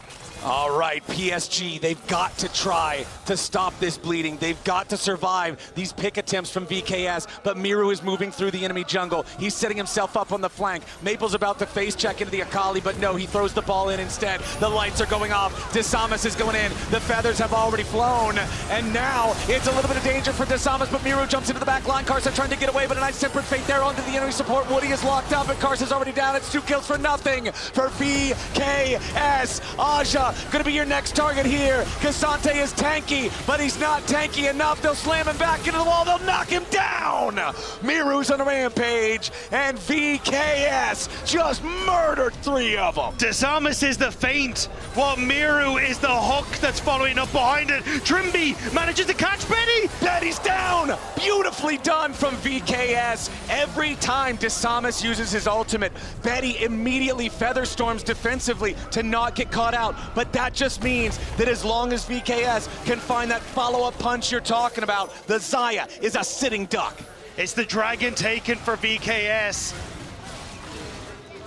All right, PSG, they've got to try to stop this bleeding. They've got to survive these pick attempts from VKS, but Miru is moving through the enemy jungle. He's setting himself up on the flank. Maple's about to face check into the Akali, but no, he throws the ball in instead. The lights are going off. Desamas is going in. The feathers have already flown, and now it's a little bit of danger for Desamas, but Miru jumps into the back line. Karsa trying to get away, but a nice tempered fate there onto the enemy support. Woody is locked up, and Karsa's already down. It's 2 kills for nothing for VKS. Aja gonna be your next target here. Cassante is tanky, but he's not tanky enough. They'll slam him back into the wall. They'll knock him down. Miru's on a rampage, and VKS just murdered 3 of them. Desamas is the feint, while Miru is the hook that's following up behind it. Trimby manages to catch Betty. Betty's down. Beautifully done from VKS. Every time Desamas uses his ultimate, Betty immediately featherstorms defensively to not get caught out. But that just means that as long as VKS can find that follow-up punch you're talking about, the Xayah is a sitting duck. It's the dragon taken for VKS.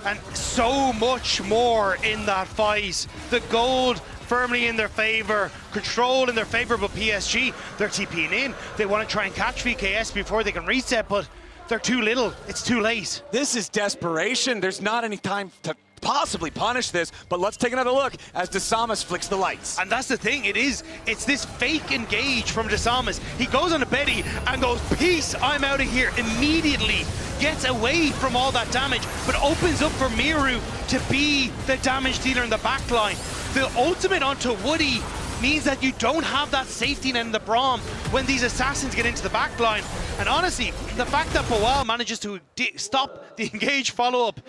And so much more in that fight. The gold firmly in their favor, control in their favor, but PSG, they're TPing in. They want to try and catch VKS before they can reset, but they're too little. It's too late. This is desperation. There's not any time to possibly punish this, but let's take another look as Desamas flicks the lights. And that's the thing, it's this fake engage from Desamas. He goes on to Betty and goes, peace, I'm out of here. Immediately gets away from all that damage, but opens up for Miru to be the damage dealer in the back line. The ultimate onto Woody means that you don't have that safety net in the Braum when these assassins get into the back line. And honestly, the fact that Boal manages to stop the engage follow-up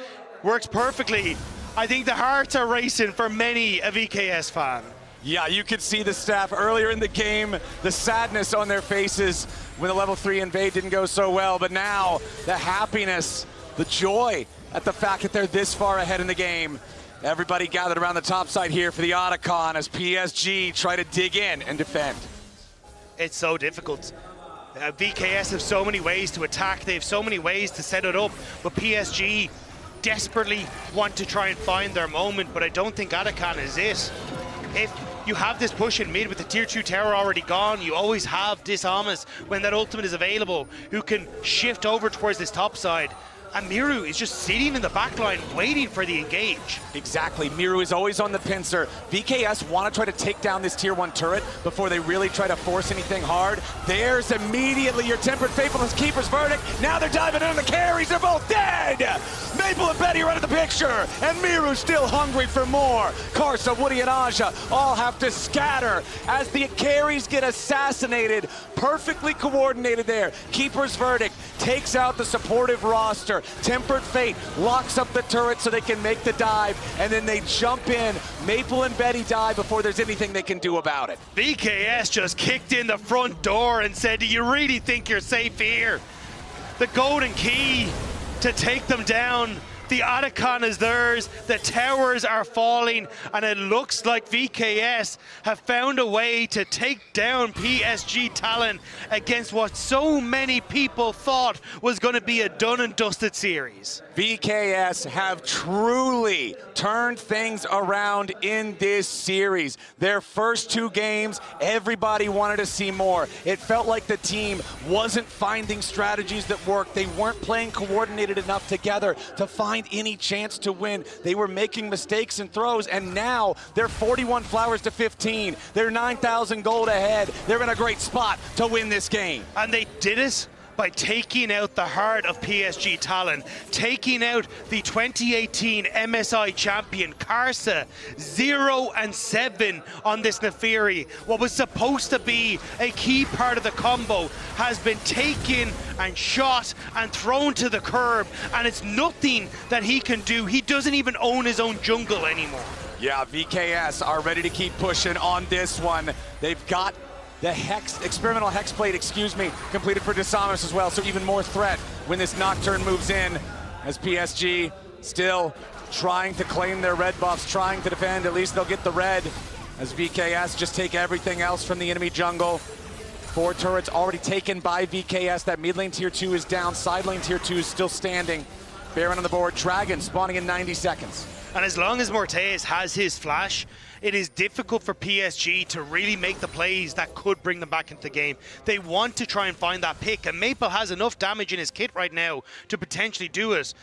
works perfectly. I think the hearts are racing for many a VKS fan. Yeah, you could see the staff earlier in the game, the sadness on their faces when the level 3 invade didn't go so well, but now the happiness, the joy at the fact that they're this far ahead in the game. Everybody gathered around the top side here for the Otacon as PSG try to dig in and defend. It's so difficult. VKS have so many ways to attack, they have so many ways to set it up, but PSG desperately want to try and find their moment, but I don't think Otacon is it. If you have this push in mid with the tier 2 tower already gone, you always have Disamus when that ultimate is available, who can shift over towards this top side. And Miru is just sitting in the back line waiting for the engage. Exactly, Miru is always on the pincer. VKS want to try to take down this tier 1 turret before they really try to force anything hard. There's immediately your Tempered Faithfulness Keeper's verdict. Now they're diving in, the carries are both dead! Maple and Betty are out of the picture, and Miru's still hungry for more. Karsa, Woody, and Aja all have to scatter as the carries get assassinated. Perfectly coordinated there. Keeper's verdict takes out the supportive roster. Tempered Fate locks up the turret so they can make the dive, and then they jump in. Maple and Betty die before there's anything they can do about it. VKS just kicked in the front door and said, do you really think you're safe here? The golden key to take them down. The Otacon is theirs, the towers are falling, and it looks like VKS have found a way to take down PSG Talon against what so many people thought was going to be a done and dusted series. VKS have truly turned things around in this series. Their first 2 games, everybody wanted to see more. It felt like the team wasn't finding strategies that worked. They weren't playing coordinated enough together to find any chance to win. They were making mistakes and throws, and now they're 41 flowers to 15. They're 9,000 gold ahead. They're in a great spot to win this game. And they did it by taking out the heart of PSG Talon, taking out the 2018 MSI champion Karsa, 0-7 on this Neferi. What was supposed to be a key part of the combo has been taken and shot and thrown to the curb, and it's nothing that he can do. He doesn't even own his own jungle anymore. Yeah, VKS are ready to keep pushing on this one. They've got the experimental hex plate, completed for Disamus as well, so even more threat when this Nocturne moves in, as PSG still trying to claim their red buffs, trying to defend. At least they'll get the red, as VKS just take everything else from the enemy jungle. 4 turrets already taken by VKS. That mid lane tier 2 is down, side lane tier 2 is still standing. Baron on the board, Dragon spawning in 90 seconds. And as long as Morteus has his flash, it is difficult for PSG to really make the plays that could bring them back into the game. They want to try and find that pick, and Maple has enough damage in his kit right now to potentially do it.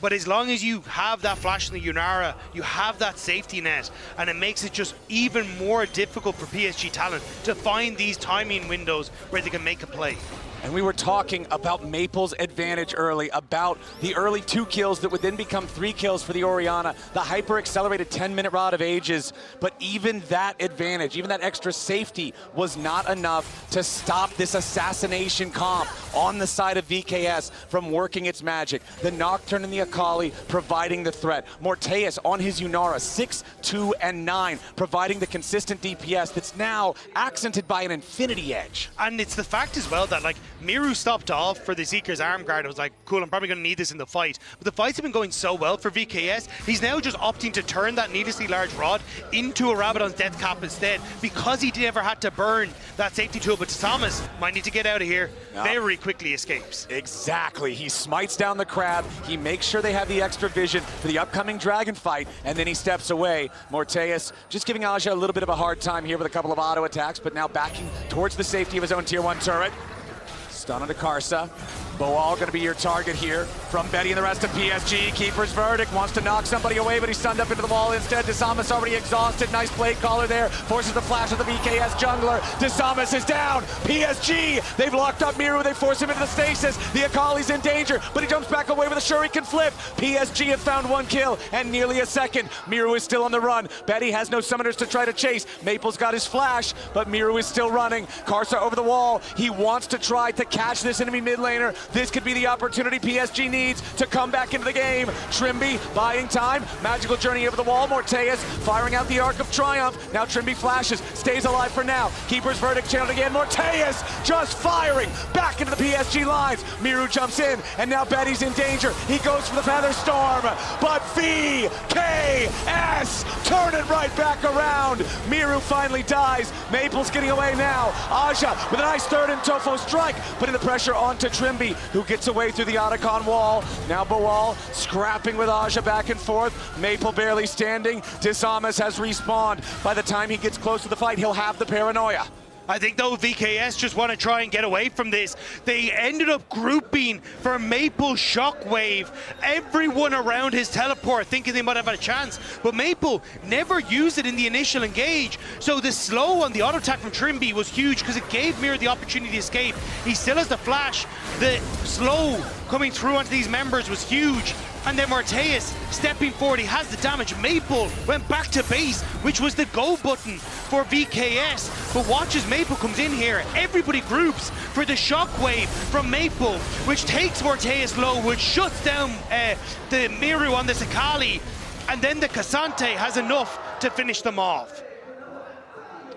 But as long as you have that flash in the Yunara, you have that safety net, and it makes it just even more difficult for PSG Talon to find these timing windows where they can make a play. And we were talking about Maple's advantage early, about the early 2 kills that would then become 3 kills for the Orianna, the hyper-accelerated 10-minute Rod of Ages. But even that advantage, even that extra safety was not enough to stop this assassination comp on the side of VKS from working its magic. The Nocturne and the Akali providing the threat. Morteus on his Yunara, 6, 2, and 9, providing the consistent DPS that's now accented by an Infinity Edge. And it's the fact as well that, like, Miru stopped off for the Seeker's arm guard. I was like, cool, I'm probably going to need this in the fight. But the fights have been going so well for VKS. He's now just opting to turn that needlessly large rod into a Rabadon's death cap instead, because he never had to burn that safety tool. But Disamus might need to get out of here. Very quickly escapes. Exactly. He smites down the crab. He makes sure they have the extra vision for the upcoming dragon fight, and then he steps away. Morteus just giving Aja a little bit of a hard time here with a couple of auto attacks, but now backing towards the safety of his own tier 1 turret. Stun onto Karsa. Boal going to be your target here from Betty and the rest of PSG. Keeper's verdict, wants to knock somebody away, but he's stunned up into the wall instead. Disamus already exhausted. Nice blade caller there. Forces the flash of the VKS jungler. Disamus is down. PSG, they've locked up Miru. They force him into the stasis. The Akali's in danger, but he jumps back away with a shuriken flip. PSG have found 1 kill and nearly a second. Miru is still on the run. Betty has no summoners to try to chase. Maple's got his flash, but Miru is still running. Karsa over the wall. He wants to try to catch this enemy mid laner, This could be the opportunity PSG needs to come back into the game. Trimby buying time. Magical journey over the wall. Morteus firing out the Arc of Triumph. Now Trimby flashes, stays alive for now. Keeper's verdict channeled again. Morteus just firing back into the PSG lines. Miru jumps in, and now Betty's in danger. He goes for the Feather Storm, but VKS turn it right back around. Miru finally dies. Maple's getting away now. Aja with a nice third and Tofo strike, putting the pressure onto Trimby, who gets away through the Otacon wall. Now Boal scrapping with Aja back and forth. Maple barely standing. Disamas has respawned. By the time he gets close to the fight, he'll have the paranoia. I think though VKS just want to try and get away from this. They ended up grouping for Maple Shockwave. Everyone around his teleport thinking they might have a chance, but Maple never used it in the initial engage. So the slow on the auto attack from Trimby was huge because it gave Mir the opportunity to escape. He still has the flash. The slow coming through onto these members was huge. And then Morteus stepping forward, he has the damage. Maple went back to base, which was the go button for VKS. But watch as Maple comes in here. Everybody groups for the shockwave from Maple, which takes Morteus low, which shuts down the Miru on the Sakali. And then the Cassante has enough to finish them off.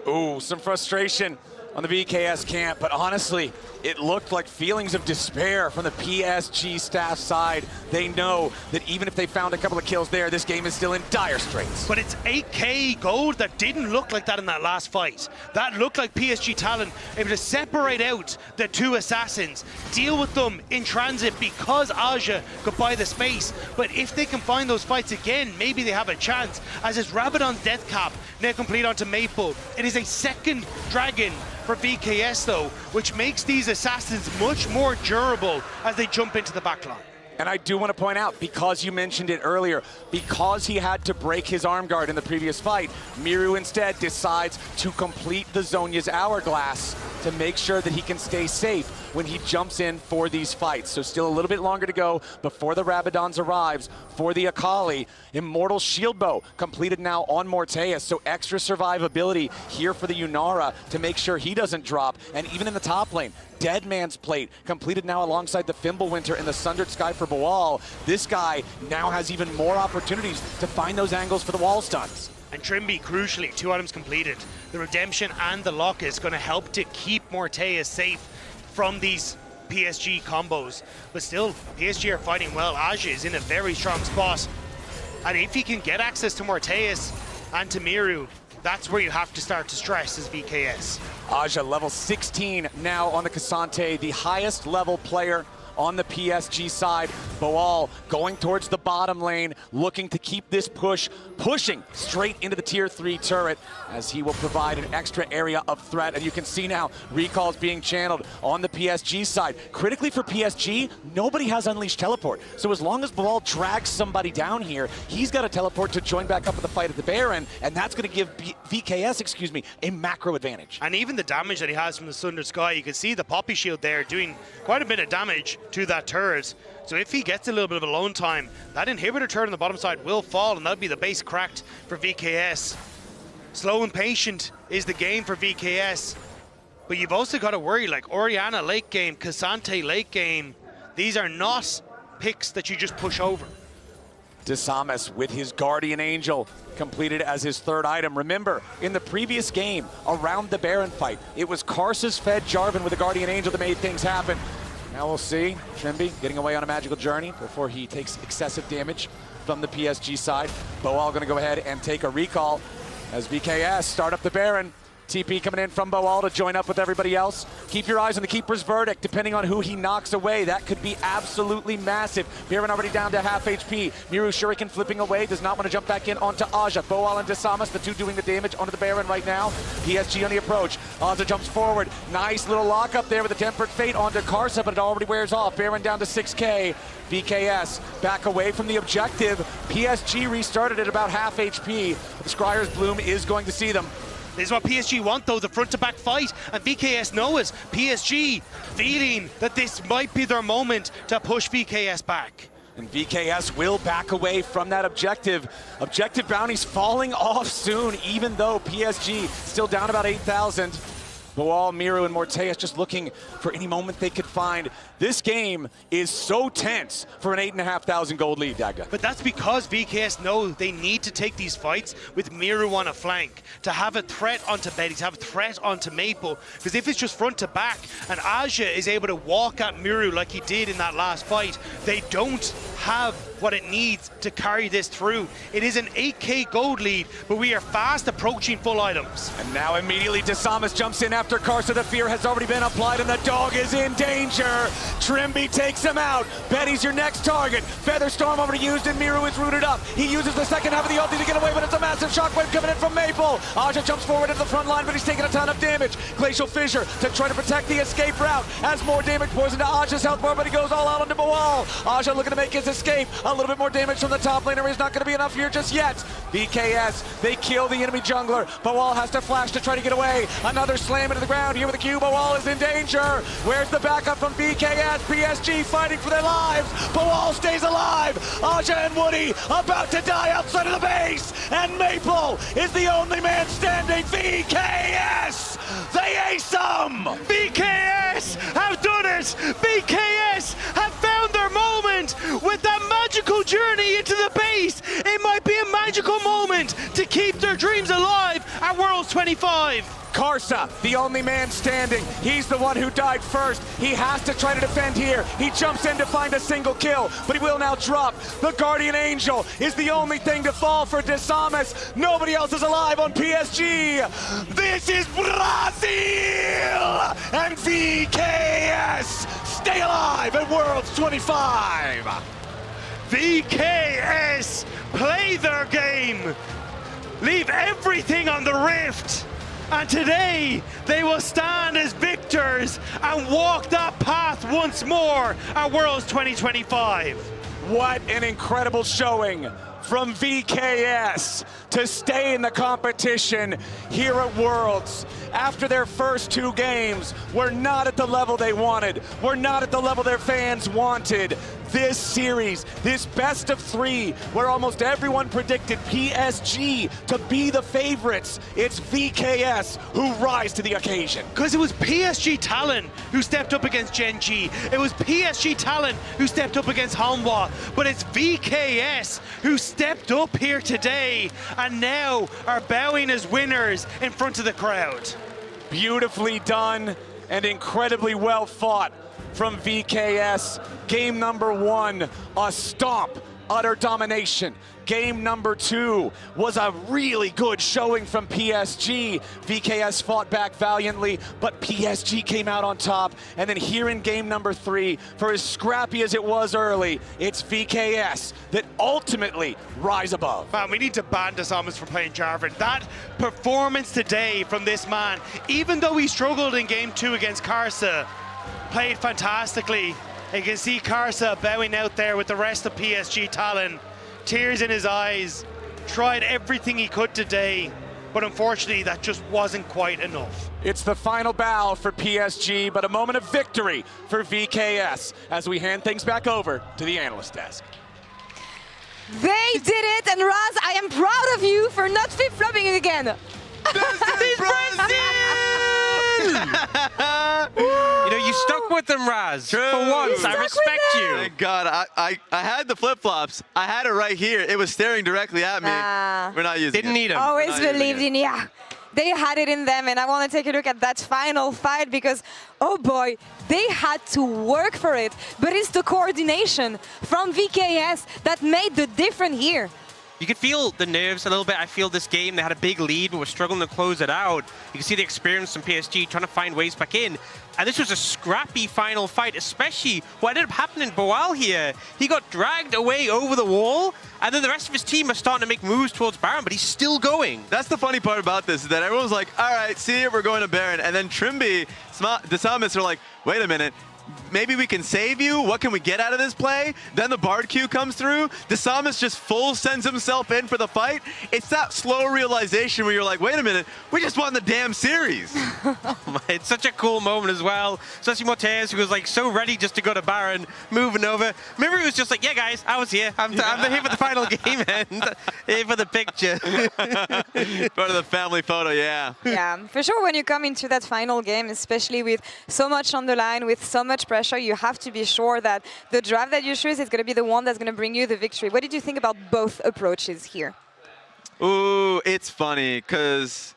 Ooh, some frustration on the VKS camp, but honestly, it looked like feelings of despair from the PSG staff side. They know that even if they found a couple of kills there, this game is still in dire straits. But it's 8k gold that didn't look like that in that last fight. That looked like PSG talent able to separate out the two assassins, deal with them in transit because Aja could buy the space. But if they can find those fights again, maybe they have a chance. As it's Rabadon's death cap now complete onto Maple. It is a second dragon for VKS though, which makes these assassins much more durable as they jump into the backline. And I do want to point out, because you mentioned it earlier, because he had to break his arm guard in the previous fight, Miru instead decides to complete the Zhonya's hourglass to make sure that he can stay safe when he jumps in for these fights. So still a little bit longer to go before the Rabadons arrives for the Akali. Immortal Shield Bow completed now on Morteus, so extra survivability here for the Yunara to make sure he doesn't drop. And even in the top lane, Dead Man's Plate completed now alongside the Fimbulwinter and the Sundered Sky for Boal. This guy now has even more opportunities to find those angles for the wall stuns. And Trimby, crucially, 2 items completed. The Redemption and the Lock is going to help to keep Morteus safe from these PSG combos. But still, PSG are fighting well. Aja is in a very strong spot. And if he can get access to Morteus and to Miru, that's where you have to start to stress as VKS. Aja level 16 now on the Cassante, the highest level player on the PSG side. Boal going towards the bottom lane, looking to keep this pushing straight into the tier 3 turret, as he will provide an extra area of threat. And you can see now recalls being channeled on the PSG side. Critically for PSG, nobody has Unleashed Teleport. So as long as Boal drags somebody down here, he's got to teleport to join back up with the fight at the Baron, and that's going to give VKS, a macro advantage. And even the damage that he has from the Sundered Sky, you can see the Poppy Shield there doing quite a bit of damage to that turret. So if he gets a little bit of alone time, that inhibitor turret on the bottom side will fall, and that'll be the base cracked for VKS. Slow and patient is the game for VKS. But you've also got to worry, like Orianna late game, Cassante late game. These are not picks that you just push over. Disamas with his Guardian Angel completed as his third item. Remember, in the previous game, around the Baron fight, it was Karsus fed Jarvan with a Guardian Angel that made things happen. Now we'll see Trimby getting away on a magical journey before he takes excessive damage from the PSG side. Boal going to go ahead and take a recall as VKS start up the Baron. TP coming in from Boal to join up with everybody else. Keep your eyes on the Keeper's Verdict. Depending on who he knocks away, that could be absolutely massive. Baron already down to half HP. Miru Shuriken flipping away, does not want to jump back in onto Aja. Boal and Disamas, the two doing the damage onto the Baron right now. PSG on the approach. Aja jumps forward. Nice little lock up there with a Tempered Fate onto Karsa, but it already wears off. Baron down to 6k. VKS back away from the objective. PSG restarted at about half HP. The Scryer's Bloom is going to see them. This is what PSG want though, the front to back fight, and VKS know it. PSG feeling that this might be their moment to push VKS back. And VKS will back away from that objective. Objective bounties falling off soon, even though PSG still down about 8,000. Boal, Miru, and Morteus just looking for any moment they could find. This game is so tense for an 8,500 gold lead, Dagda. But that's because VKS know they need to take these fights with Miru on a flank, to have a threat onto Betty, to have a threat onto Maple, because if it's just front to back and Aja is able to walk at Miru like he did in that last fight, they don't have what it needs to carry this through. It is an 8k gold lead, but we are fast approaching full items. And now immediately Desamas jumps in after Karsa. The fear has already been applied and the dog is in danger. Trimby takes him out. Betty's your next target. Featherstorm already used and Miru is rooted up. He uses the second half of the ulti to get away, but it's a massive shockwave coming in from Maple. Aja jumps forward into the front line, but he's taking a ton of damage. Glacial Fissure to try to protect the escape route. As more damage pours into Aja's health bar, but he goes all out onto Boal. Aja looking to make his escape. A little bit more damage from the top laner is not going to be enough here just yet. VKS, they kill the enemy jungler. Boal has to flash to try to get away. Another slam into the ground here with the Q. Boal is in danger. Where's the backup from VKS? PSG fighting for their lives. Boal stays alive. Aja and Woody about to die outside of the base. And Maple is the only man standing. VKS, they ace him. VKS have done it. VKS have found their moment with that magical journey into the base. It might be a magical moment to keep their dreams alive at Worlds 25. Karsa, the only man standing. He's the one who died first. He has to try to defend here. He jumps in to find a single kill, but he will now drop. The Guardian Angel is the only thing to fall for Desamas. Nobody else is alive on PSG. This is Brazil! And VKS stay alive at Worlds 25. VKS play their game. Leave everything on the rift. And today, they will stand as victors and walk that path once more at Worlds 2025. What an incredible showing from VKS to stay in the competition here at Worlds. After their first two games, we're not at the level they wanted. We're not at the level their fans wanted. This series, this best of three, where almost everyone predicted PSG to be the favorites, it's VKS who rise to the occasion. Because it was PSG Talon who stepped up against Gen G. It was PSG Talon who stepped up against Hanwha. But it's VKS who stepped up here today and now are bowing as winners in front of the crowd. Beautifully done and incredibly well fought from VKS. Game number one, a stomp, utter domination. Game number two was a really good showing from PSG. VKS fought back valiantly, but PSG came out on top. And then here in game number three, for as scrappy as it was early, it's VKS that ultimately rise above. Man, we need to ban Desamas for playing Jarvan. That performance today from this man, even though he struggled in game two against Karsa, played fantastically. You can see Karsa bowing out there with the rest of PSG Talon. Tears in his eyes, tried everything he could today, but unfortunately that just wasn't quite enough. It's the final bow for PSG, but a moment of victory for VKS as we hand things back over to the analyst desk. They did it, and Raz, I am proud of you for not flip-flopping again. This is Brazil! You know, you stuck with them, Raz. True. For once, I respect you. Thank God. I had the flip-flops. I had it right here. It was staring directly at me. We're not using it. Didn't need them. Always believed in, yeah. They had it in them, and I want to take a look at that final fight because, oh boy, they had to work for it. But it's the coordination from VKS that made the difference here. You could feel the nerves a little bit. I feel this game, they had a big lead, but were struggling to close it out. You can see the experience from PSG trying to find ways back in. And this was a scrappy final fight, especially what ended up happening. Boal here, he got dragged away over the wall, and then the rest of his team are starting to make moves towards Baron, but he's still going. That's the funny part about this, is that everyone's like, all right, see it, we're going to Baron. And then Trimby, Desamas are like, wait a minute, maybe we can save you. What can we get out of this play? Then the Bard Q comes through. Desamas just full sends himself in for the fight. It's that slow realization where you're like, wait a minute, we just won the damn series. It's such a cool moment as well. Especially Mortez, who was like so ready just to go to Baron, moving over. Remember, he was just like, yeah, guys, I was here. I'm here for the final game and here for the picture. Go to the family photo, yeah. Yeah, for sure, when you come into that final game, especially with so much on the line, with so much pressure, you have to be sure that the draft that you choose is going to be the one that's going to bring you the victory. What did you think about both approaches here? Ooh, it's funny, because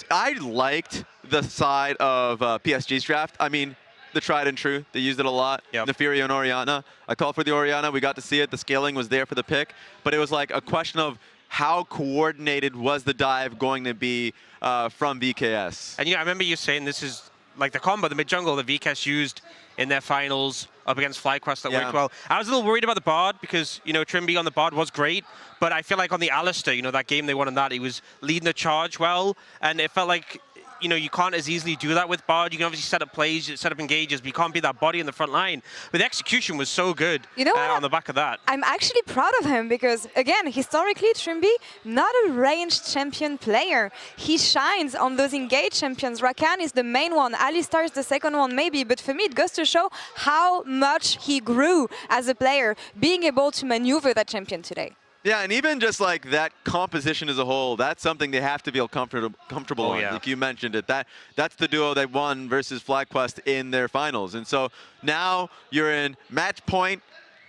I liked the side of PSG's draft. I mean, the tried and true. They used it a lot. Yep. Neferia and Orianna. I called for the Orianna. We got to see it. The scaling was there for the pick. But it was like a question of how coordinated was the dive going to be from VKS. And yeah, I remember you saying this is like the combo, the mid-jungle that VKS used in their finals up against FlyQuest that worked well. I was a little worried about the Bard because, you know, Trimby on the Bard was great, but I feel like on the Alistair, you know, that game they won on that, he was leading the charge well, and it felt like, you know, you can't as easily do that with Bard. You can obviously set up plays, set up engages, but you can't be that body in the front line. But the execution was so good on the back of that. I'm actually proud of him because, again, historically, Trimby, not a ranged champion player. He shines on those engaged champions. Rakan is the main one. Alistar is the second one, maybe. But for me, it goes to show how much he grew as a player, being able to maneuver that champion today. Yeah, and even just like that composition as a whole, that's something they have to feel comfortable on. Like you mentioned it, that's the duo they won versus FlyQuest in their finals. And so now you're in match point,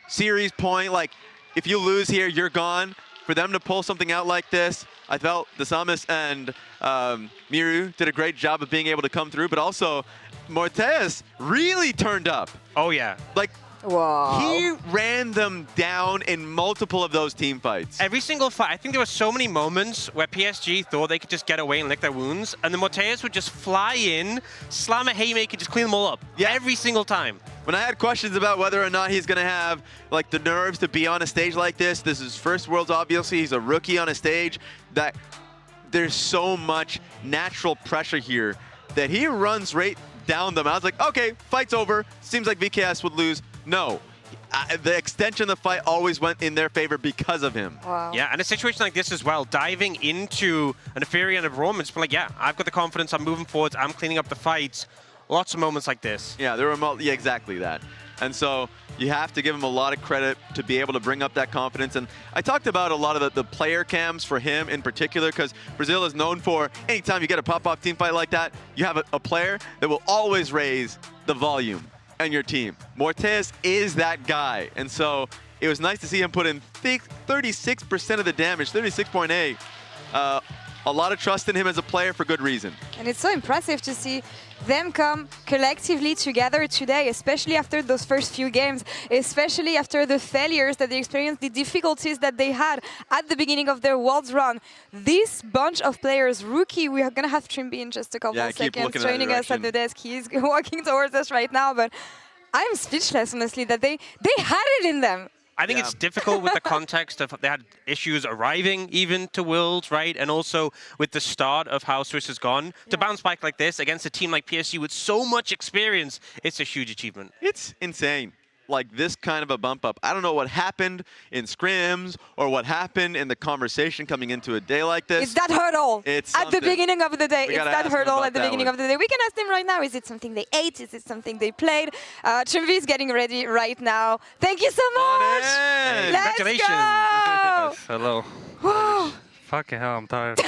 series point. Like if you lose here, you're gone. For them to pull something out like this, I felt Desamas and Miru did a great job of being able to come through, but also Mortez really turned up. Oh yeah. Like, wow. He ran them down in multiple of those team fights. Every single fight, I think there were so many moments where PSG thought they could just get away and lick their wounds, and the Morteas would just fly in, slam a haymaker, just clean them all up. Yeah. Every single time. When I had questions about whether or not he's going to have like the nerves to be on a stage like this is his first Worlds, obviously. He's a rookie on a stage. That there's so much natural pressure here that he runs right down them. I was like, okay, fight's over. Seems like VKS would lose. No, the extension of the fight always went in their favor because of him. Wow. Yeah, and a situation like this as well, diving into an Ethereum and a Roman, it's been like, yeah, I've got the confidence, I'm moving forwards, I'm cleaning up the fights. Lots of moments like this. Yeah, there were exactly that. And so you have to give him a lot of credit to be able to bring up that confidence. And I talked about a lot of the player cams for him in particular, because Brazil is known for anytime you get a pop-off team fight like that, you have a player that will always raise the volume and your team. Mortez is that guy. And so it was nice to see him put in 36% of the damage, 36.8. A lot of trust in him as a player for good reason. And it's so impressive to see them come collectively together today, especially after those first few games, especially after the failures that they experienced, the difficulties that they had at the beginning of their Worlds run. This bunch of players, rookie, we are going to have Trimby in just a couple of seconds joining us at the desk. He's walking towards us right now, but I'm speechless, honestly, that they had it in them. I think it's difficult with the context of they had issues arriving even to Worlds, right? And also with the start of how Swiss has gone. To bounce back like this against a team like PSG with so much experience, it's a huge achievement. It's insane. Like this kind of a bump up. I don't know what happened in scrims or what happened in the conversation coming into a day like this. It's that hurdle at the beginning of the day. It's that hurdle at the beginning of the day. We can ask them right now. Is it something they ate? Is it something they played? Trimby is getting ready right now. Thank you so much. Hey, Let's congratulations. go. Hello. Whoa. Fucking hell, I'm tired.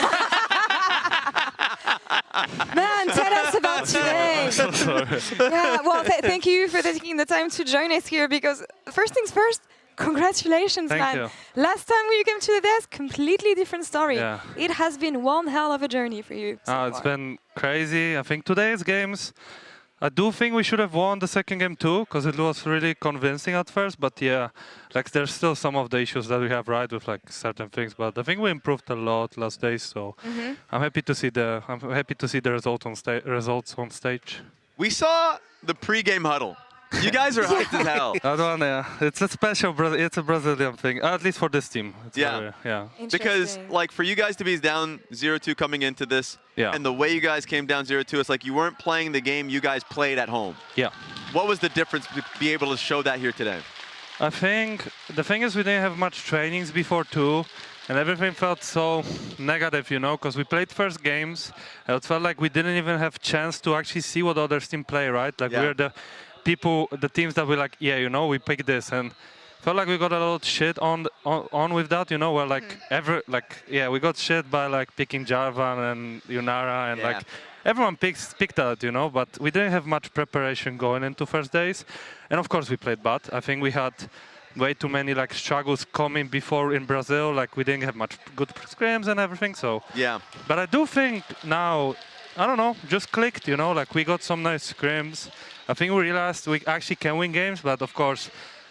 Man, tell us about today. So sorry. Yeah, well, thank you for taking the time to join us here, because first things first, congratulations, Thank man. you. Last time when you came to the desk, completely different story. Yeah. It has been one hell of a journey for you. It's been crazy. I think today's games, I do think we should have won the second game too, because it was really convincing at first. But yeah, like there's still some of the issues that we have right with like certain things. But I think we improved a lot last days. So I'm happy to see the results on stage. We saw the pre-game huddle. You guys are hyped as hell. That one, yeah. It's a special, it's a Brazilian thing, at least for this team. It's yeah. Because like for you guys to be down 0-2 coming into this, and the way you guys came down 0-2, it's like you weren't playing the game you guys played at home. Yeah. what was the difference to be able to show that here today? I think the thing is we didn't have much trainings before too, and everything felt so negative, you know, because we played first games, and it felt like we didn't even have chance to actually see what other team play, right? Like we're the people, the teams that were like, yeah, you know, we picked this, and felt like we got a lot of shit on with that, you know, where like we got shit by like picking Jarvan and Yunara and like everyone picked that, you know, but we didn't have much preparation going into first days, and of course we played bad. I think we had way too many like struggles coming before in Brazil, like we didn't have much good scrims and everything. So but I do think now, I don't know, just clicked, you know, like we got some nice scrims. I think we realized we actually can win games, but of course,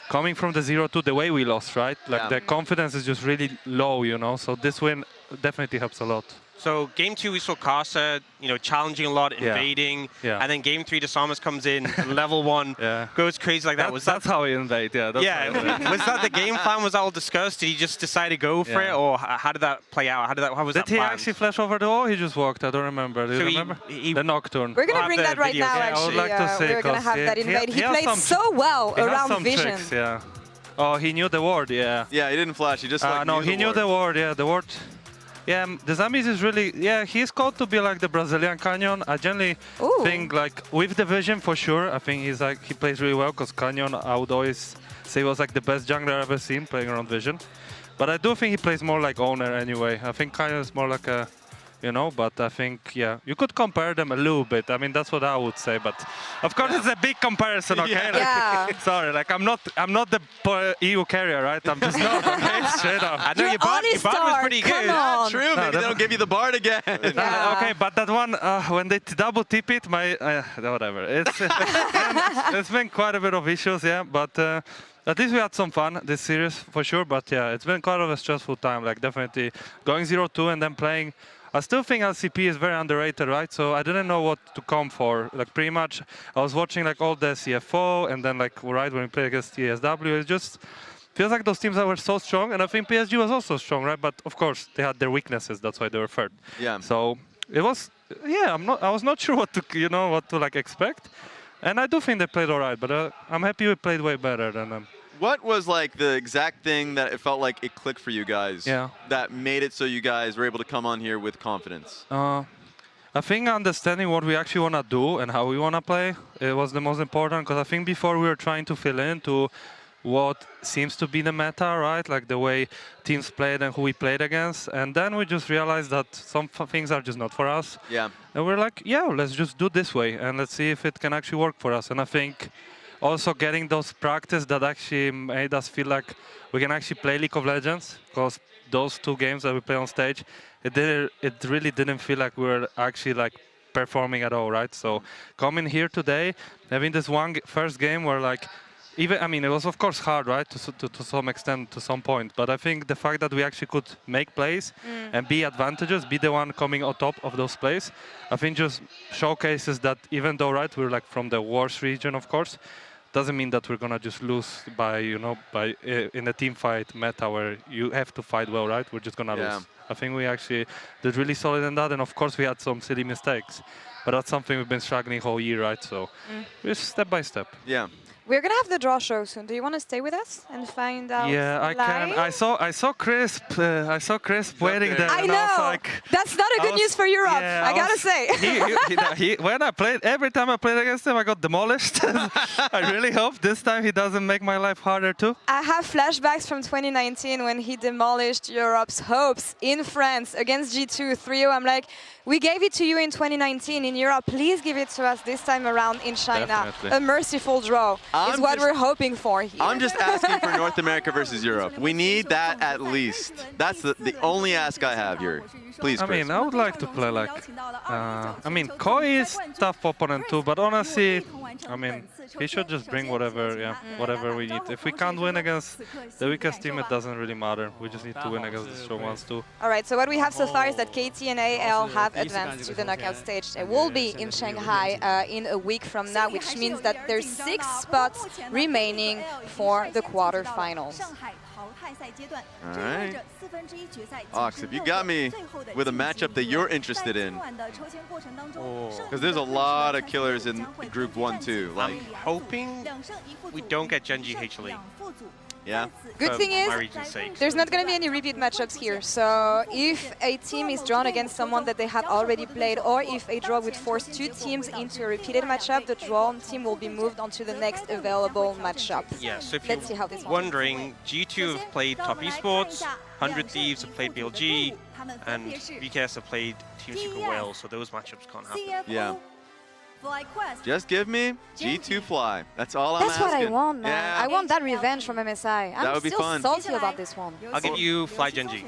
coming from the 0-2, the way we lost, right? Like the confidence is just really low, you know. So this win definitely helps a lot. So game 2 we saw Casa, you know, challenging a lot, invading, and then game 3 Desamas comes in, level 1, goes crazy like that. That's how we invade, Was that the game plan? Was that all discussed? Did he just decide to go for it, or how did that play out? How was that Did he planned? actually flash over the wall? He just walked. I don't remember. Do you remember? The Nocturne. We're going to bring that right now, actually. I would like to see, we're going to have that invade. He played so well he around some vision. Tricks, Oh, he knew the ward, Yeah, he didn't flash. He just no, he knew the ward, the ward. Yeah, the Zombies is really, he's called to be like the Brazilian Canyon. I generally think like with the vision for sure, I think he's like, he plays really well because Canyon, I would always say was like the best jungler I've ever seen playing around vision. But I do think he plays more like owner anyway. I think Canyon is more like a, you know, but I think, you could compare them a little bit. I mean, that's what I would say, but of course it's a big comparison, okay? Like, sorry, like I'm not the EU carrier, right? I'm just not, okay? Straight up. I know your bard was pretty good. Yeah, true, maybe they don't give you the bard again. Okay, but that one, when they double tip it, whatever. It's been quite a bit of issues, but at least we had some fun this series, for sure, but it's been quite of a stressful time, like definitely going 0-2 and then playing. I still think LCP is very underrated, right? So I didn't know what to come for. Like pretty much, I was watching like all the CFO, and then like right when we played against TSW, it just feels like those teams that were so strong, and I think PSG was also strong, right? But of course, they had their weaknesses. That's why they were third. So it was, I was not sure what to like expect, and I do think they played all right. But I'm happy we played way better than them. What was like the exact thing that it felt like it clicked for you guys? That made it so you guys were able to come on here with confidence? I think understanding what we actually want to do and how we want to play, it was the most important, because I think before we were trying to fill in to what seems to be the meta, right? Like the way teams played and who we played against. And then we just realized that some things are just not for us. And we're like, let's just do this way and let's see if it can actually work for us. And I think also getting those practice that actually made us feel like we can actually play League of Legends, because those 2 games that we play on stage, it really didn't feel like we were actually like performing at all, right? So coming here today, having this first game where like, it was of course hard, right, to some extent, to some point, but I think the fact that we actually could make plays and be advantageous, be the one coming on top of those plays, I think just showcases that even though, right, we're like from the worst region, of course, doesn't mean that we're gonna just lose by, in a team fight meta where you have to fight well, right? We're just gonna lose. I think we actually did really solid in that, and of course we had some silly mistakes, but that's something we've been struggling whole year, right? So we're step by step. We're gonna have the draw show soon. Do you want to stay with us and find out? I can. I saw Crisp. I saw Crisp waiting there. I know. I was like, that's not a good news for Europe. I gotta say. When I played, every time I played against him, I got demolished. I really hope this time he doesn't make my life harder too. I have flashbacks from 2019 when he demolished Europe's hopes in France against G2 3-0. I'm like, we gave it to you in 2019 in Europe. Please give it to us this time around in China. Definitely. A merciful draw is what we're hoping for here. I'm just asking for North America versus Europe. We need that at least. That's the only ask I have here. Please, Chris. I would like to play like... Koi is tough opponent too, but honestly, he should just bring whatever we need. If we can't win against the weakest team, it doesn't really matter. We just need to win against the strong ones too. All right, so what we have so far is that KT and AL have advanced to the knockout stage. They will be in Shanghai in a week from now, which means that there's 6 spots remaining for the quarterfinals. Alright. Ox, if you got me with a matchup that you're interested in, because there's a lot of killers in Group 1 too. Like, I'm hoping we don't get Genji HLE. Yeah. Good thing is, there's not going to be any repeat matchups here. So if a team is drawn against someone that they have already played, or if a draw would force two teams into a repeated matchup, the drawn team will be moved on to the next available matchup. Yeah, so if Let's see how you're this wondering, G2 have played Top Esports, 100 Thieves have played PLG, and VKS have played Team Secret Whale, so those matchups can't happen. Yeah. Just give me G2 Fly. That's all I'm asking. That's what I want, man. Yeah. I want that revenge from MSI. That would be fun. I'm still salty about this one. I'll give you Fly Genji.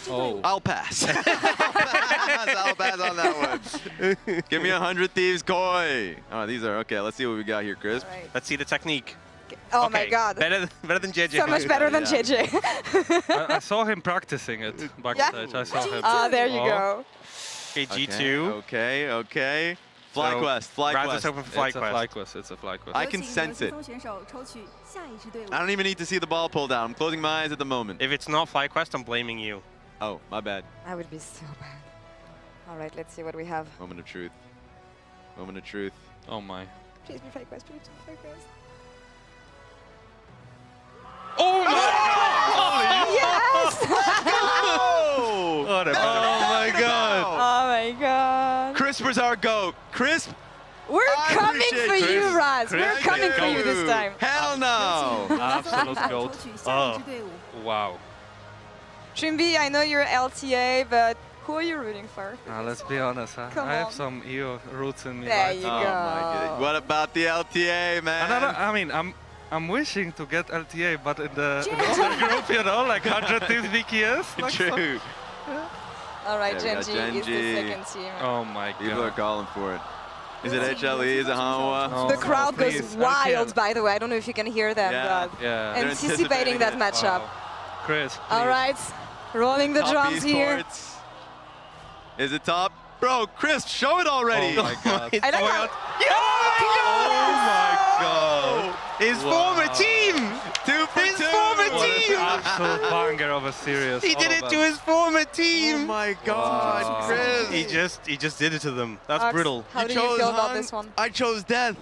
Oh. I'll pass. I'll pass on that one. Give me 100 Thieves Koi. Oh, these are okay. Let's see what we got here, Chris. Right. Let's see the technique. Oh my god. Better than JJ. So much better than JJ. I saw him practicing it backstage. I saw him. Ah, there you go. Okay, G2. Okay, okay. FlyQuest, FlyQuest. Open for FlyQuest. It's a FlyQuest. It's a FlyQuest. I can sense it. I don't even need to see the ball pull down. I'm closing my eyes at the moment. If it's not FlyQuest, I'm blaming you. Oh, my bad. I would be so bad. All right, let's see what we have. Moment of truth. Moment of truth. Oh my. Please be FlyQuest, please be FlyQuest. Oh my! Yes! Oh! Oh my god! Oh my god! Crisper's our GOAT. Crisp. We're coming for you, Raz. We're coming for you this time. Hell no! Absolute goat. Oh. Wow. Trimby, I know you're LTA, but who are you rooting for? Let's be honest, huh? Come I have on. some EU roots in me. There right? you go. Oh my god. What about the LTA, man? I mean, I'm wishing to get LTA, but in the other group, you know, like 100 Thieves VKS. Like True. All right, Yeah, we got Genji is the Genji. second team. Oh my god. People are calling for it. Is it HLE? Is it Hanwha? No, The crowd goes please, wild, LPL. by the way. I don't know if you can hear them, Yeah. but Yeah. They're anticipating that matchup. Wow. Chris, All please. right, rolling the Top drums here. Esports. Is it top? Bro, Chris, show it already. Oh my god. I don't know. Oh my god. His former team! 2 for His 2. former What team! an absolute banger of a series. He did it to his former team! Oh my god, Wow. Chris. He just did it to them. That's Ox, brutal. How do you chose feel about Han, this one? I chose death.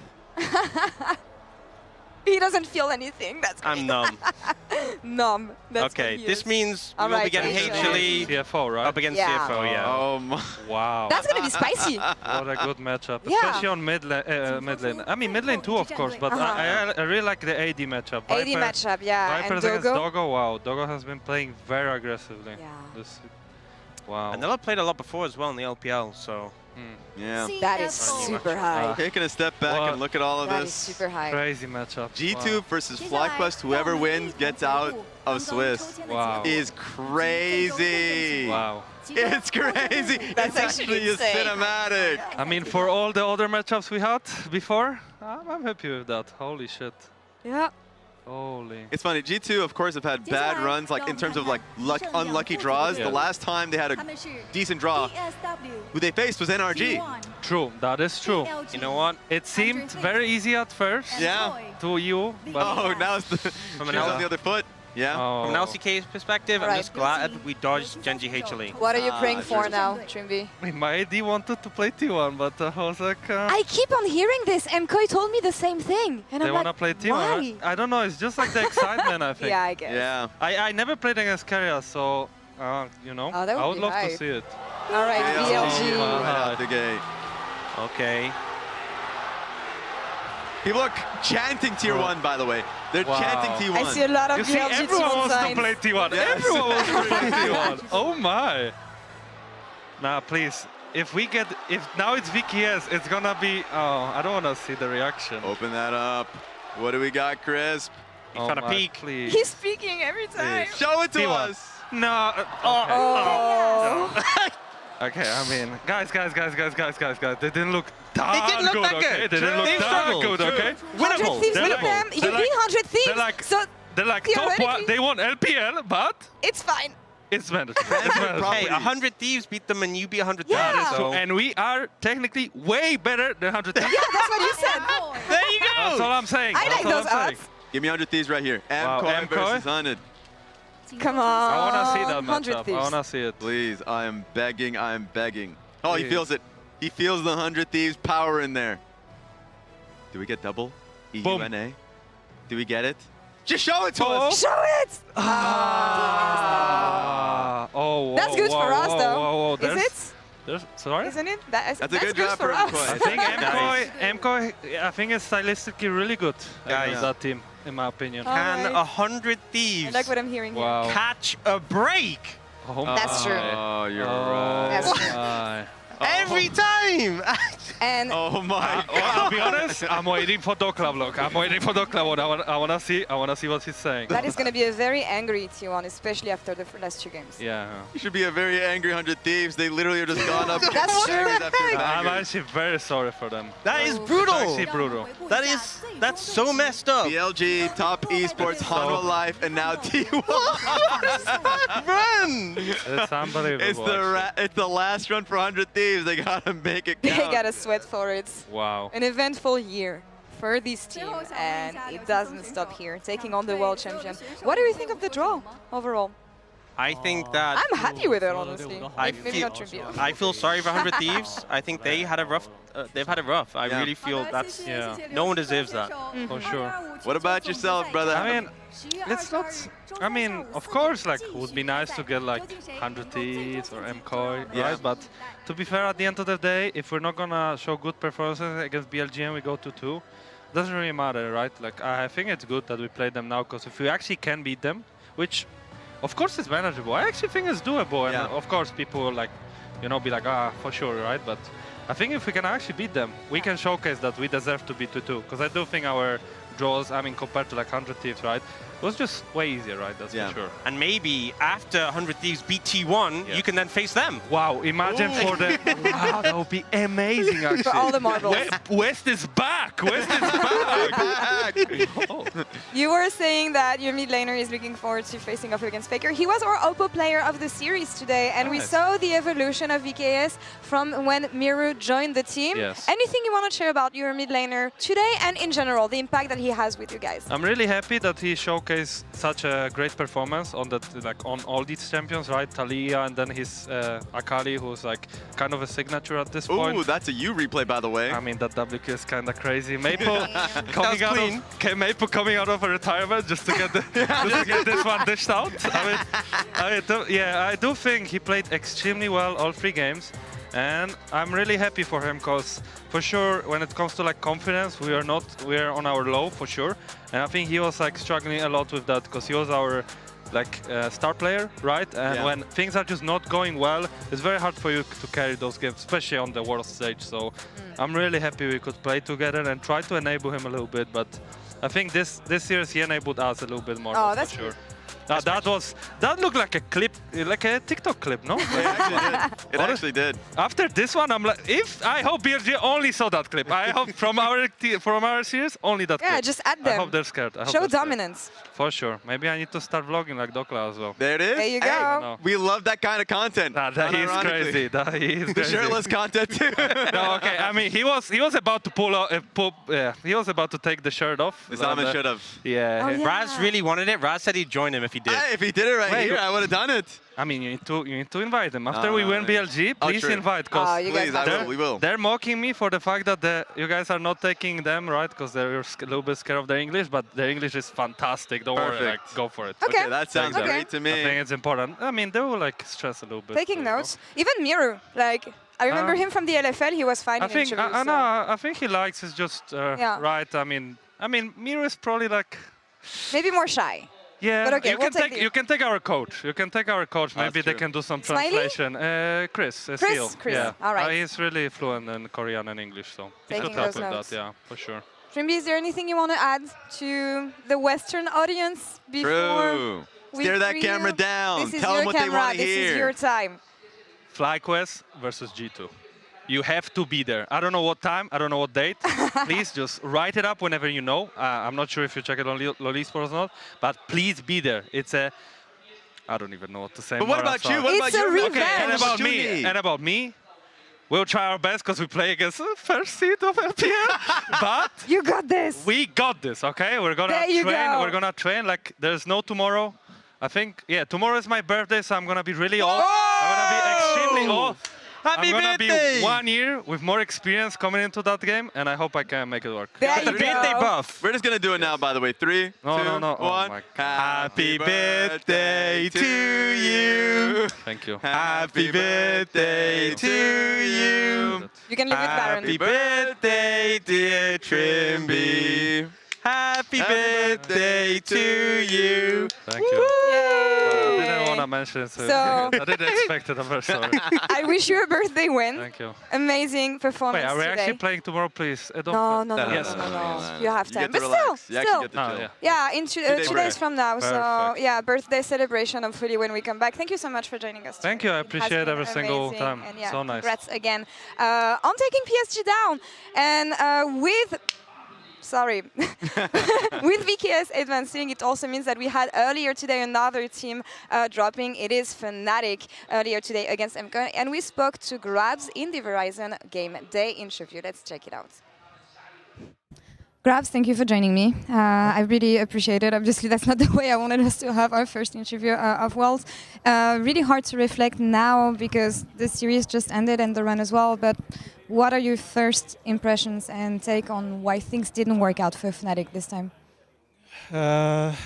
He doesn't feel anything. That's great. I'm numb. Numb. That's Okay, what he this is. means All we'll be right, getting Rachel. HLE CFO, right? up against Yeah. CFO, yeah. Oh my. Wow. That's gonna be spicy. What a good matchup, Yeah. especially on mid lane. I mean, mid lane too, of course, but I really like the AD matchup. AD matchup, yeah. Vipers And against Dogo. Dogo, wow. Dogo has been playing very aggressively. Yeah. This, wow. And they'll have played a lot before as well in the LPL, so... Yeah. That is super high. Taking a step back What? and look at all of That is this. super high. Crazy matchup. G2 versus FlyQuest, whoever wins gets out of Swiss. Wow. Is crazy. Wow. It's crazy. That's it's actually a insane. cinematic. I mean, for all the other matchups we had before, I'm happy with that. Holy shit. Yeah. Holy. It's funny, G2 of course have had bad runs like in terms of like unlucky draws. Yeah. The last time they had a decent draw, who they faced was NRG. True, that is true. You know what? It seemed very easy at first Yeah. to you, but Oh, now it's the, From shoes on the other foot. Yeah. From an oh. LCK's perspective, I'm Alright. just glad we dodged Genji HLE. What are you praying for sure. now, Trimby? I mean, my AD wanted to play T1, but I was like, I keep on hearing this. MKOI told me the same thing. And they I'm want to like, play T1, why? right? I don't know, it's just like the excitement, I think. Yeah, I guess. Yeah. I never played against Carrier, so, you know, Oh, that would I would be love hype. to see it. All right, VLG. Right out the gate. Okay. People are chanting tier 1, by the way. They're Wow. chanting T1. I see a lot of You see, VLG everyone T1 wants signs. to play T1. Yes. Everyone wants to play T1. Oh my. Nah, please. If now it's VKS, it's gonna be. Oh, I don't want to see the reaction. Open that up. What do we got, Crisp? He's trying to my, peek. Please. He's speaking every time. Show it to T1. us. No. Oh. Okay, I mean, guys, they didn't look that They didn't look good, that okay? good. They didn't look They that struggled. good, okay? 100 Thieves They're with like- them. they're You win 100 Thieves. They're like, so they're like top one. theoretically- They won LPL, but it's fine. it's mandatory. It's mandatory. Hey, 100 Thieves beat them and you beat 100 Yeah. Thieves. So, So and we are technically way better than 100 Thieves. Yeah, that's what you said. there you go. That's all I'm saying. I That's like all those I'm odds. saying. Give me 100 Thieves right here. MKOI versus 100. Come on. I want to see that 100 matchup. Thieves. I want to see it. Please, I am begging, I am begging. Oh, he Please. feels it. He feels the 100 Thieves power in there. Do we get double? EUNA? Do we get it? Just show it to us! Show it! Oh, That's good for us, though. Is it? Sorry? Isn't it? That's a good good job for for us. MKOI. I think MKOI, I think is stylistically really good against that team, in my opinion. Can 100 Thieves I like what I'm hearing Wow. catch a break? Oh That's true. Oh, you're right. That's true. Every time! And oh my God. I'll be honest, I'm waiting for Dokla vlog. I'm waiting for Dokla vlog. I wanna see what he's saying. that is going to be a very angry T1, especially after the last 2 games. Yeah. You should be a very angry 100 Thieves. They literally are just gone up. That's true. bangers after I'm bangers. actually very sorry for them. That is brutal! It's actually brutal. That's so messed up. BLG, top esports, Hanwha Life, and now T1. Run! It's unbelievable. It's the last run for 100 Thieves. They gotta make it They count. got to sweat for it. Wow. An eventful year for this team, and it doesn't stop here, taking on the world champion. What do you think of the draw overall? I think that I'm happy with it, honestly. I Maybe feel, not Trivial. I feel sorry for 100 Thieves. I think they had a rough. They've had it rough. I really feel that's no one deserves that. For sure. What about yourself, brother? I mean, it's not. I mean, of course, like, it would be nice to get like 100 Thieves or MKOI, right? But to be fair, at the end of the day, if we're not gonna show good performances against BLG and we go 2-2, doesn't really matter, right? Like, I think it's good that we play them now, because if we actually can beat them, which, of course, is manageable. I actually think it's doable, and of course, people will, like, you know, be like, for sure, right? But I think if we can actually beat them, we can showcase that we deserve to be 2-2, because I do think our draws, I mean, compared to like 100 Thieves, right, it was just way easier, right? That's for sure. And maybe after 100 Thieves beat T1, you can then face them. Wow, imagine for the... Wow, that would be amazing, actually. For all the marbles. West is back! West is back! You were saying that your mid laner is looking forward to facing off against Faker. He was our Oppo player of the series today, and we saw the evolution of VKS from when Miru joined the team. Yes. Anything you want to share about your mid laner today and in general, the impact that he has with you guys? I'm really happy that he showcased such a great performance on that, like, on all these champions, right? Talia, and then his Akali, who's like kind of a signature at this point. Ooh, that's a U replay, by the way. I mean, that WQ is kind of crazy. Maple coming out of a retirement just to get this one dished out. I do think he played extremely well all 3 games. And I'm really happy for him, because for sure, when it comes to like confidence, we are on our low for sure. And I think he was like struggling a lot with that, because he was our like star player, right? And when things are just not going well, it's very hard for you to carry those games, especially on the world stage. So I'm really happy we could play together and try to enable him a little bit. But I think this year he enabled us a little bit more, for sure. That looked like a clip, like a TikTok clip, no? It actually did. After this one, I'm like, I hope BLG only saw that clip. I hope from our series, only that clip. Yeah, just add them. I hope they're scared. Show dominance. For sure. Maybe I need to start vlogging like Dokla as well. There it is. There you go. We love that kind of content. That is crazy. That is the shirtless content too. No, okay. I mean, he was about to he was about to take the shirt off. Simon should have. Yeah. Raz really wanted it. Raz said he'd join him if he did. Hey, if he did it here, I would have done it. I mean, you need to invite them. After we win BLG, please invite. Please, we will. They're mocking me for the fact that you guys are not taking them, right? Because they're a little bit scared of their English, but their English is fantastic. Don't worry, like, go for it. Okay, that sounds great to me. I think it's important. I mean, they will like stress a little bit. Taking notes. Even Miru, like, I remember him from the LFL. He was fine in interviews. I think he likes. It's just right. I mean, Miru is probably like maybe more shy. Yeah, but okay, you can take our coach. You can take our coach. Maybe they can do some translation. Chris. Yeah. All right. He's really fluent in Korean and English, so he could help with that. Yeah, for sure. Trimby, is there anything you want to add to the Western audience before we Stare that camera down. This is Tell your them what camera. they want to hear. This is your time. FlyQuest versus G2. You have to be there. I don't know what time, I don't know what date. Please just write it up whenever you know. I'm not sure if you check it on LoL Esports or not, but please be there. It's a... I don't even know what to say. But what about you? What about your revenge. Okay, and about me. We'll try our best because we play against the first seed of LPL. But you got this. We got this, okay? We're gonna train. We're gonna train like there's no tomorrow. I think, yeah, tomorrow is my birthday, so I'm gonna be really old. I'm gonna be extremely old. Happy I'm gonna birthday! be 1 year with more experience coming into that game, and I hope I can make it work. There you birthday go. buff. We're just gonna do it now, by the way. 3, 2, 1. Oh my God. Happy birthday to you. Thank you. Happy birthday to you. You can leave it, Baron. Happy birthday, dear Trimby. Happy birthday to you. Thank you. I didn't want to mention it, so I didn't expect it. I'm very sorry. I wish you a birthday win. Thank you. Amazing performance Wait, are we today. actually playing tomorrow, please? No. Yes. You have time. But still. Yeah, in 2 days from now. So, Perfect. yeah, birthday celebration, hopefully, when we come back. Thank you so much for joining us. Thank you. I It has appreciate been every single amazing. time. And yeah, So nice. Congrats again on taking PSG down. And with VKS advancing, it also means that we had earlier today another team dropping. It is Fnatic earlier today against MK, and we spoke to Grabs in the Verizon Game Day interview. Let's check it out. Grabs, thank you for joining me. I really appreciate it. Obviously, that's not the way I wanted us to have our first interview of Worlds. Really hard to reflect now because the series just ended and the run as well, but what are your first impressions and take on why things didn't work out for Fnatic this time?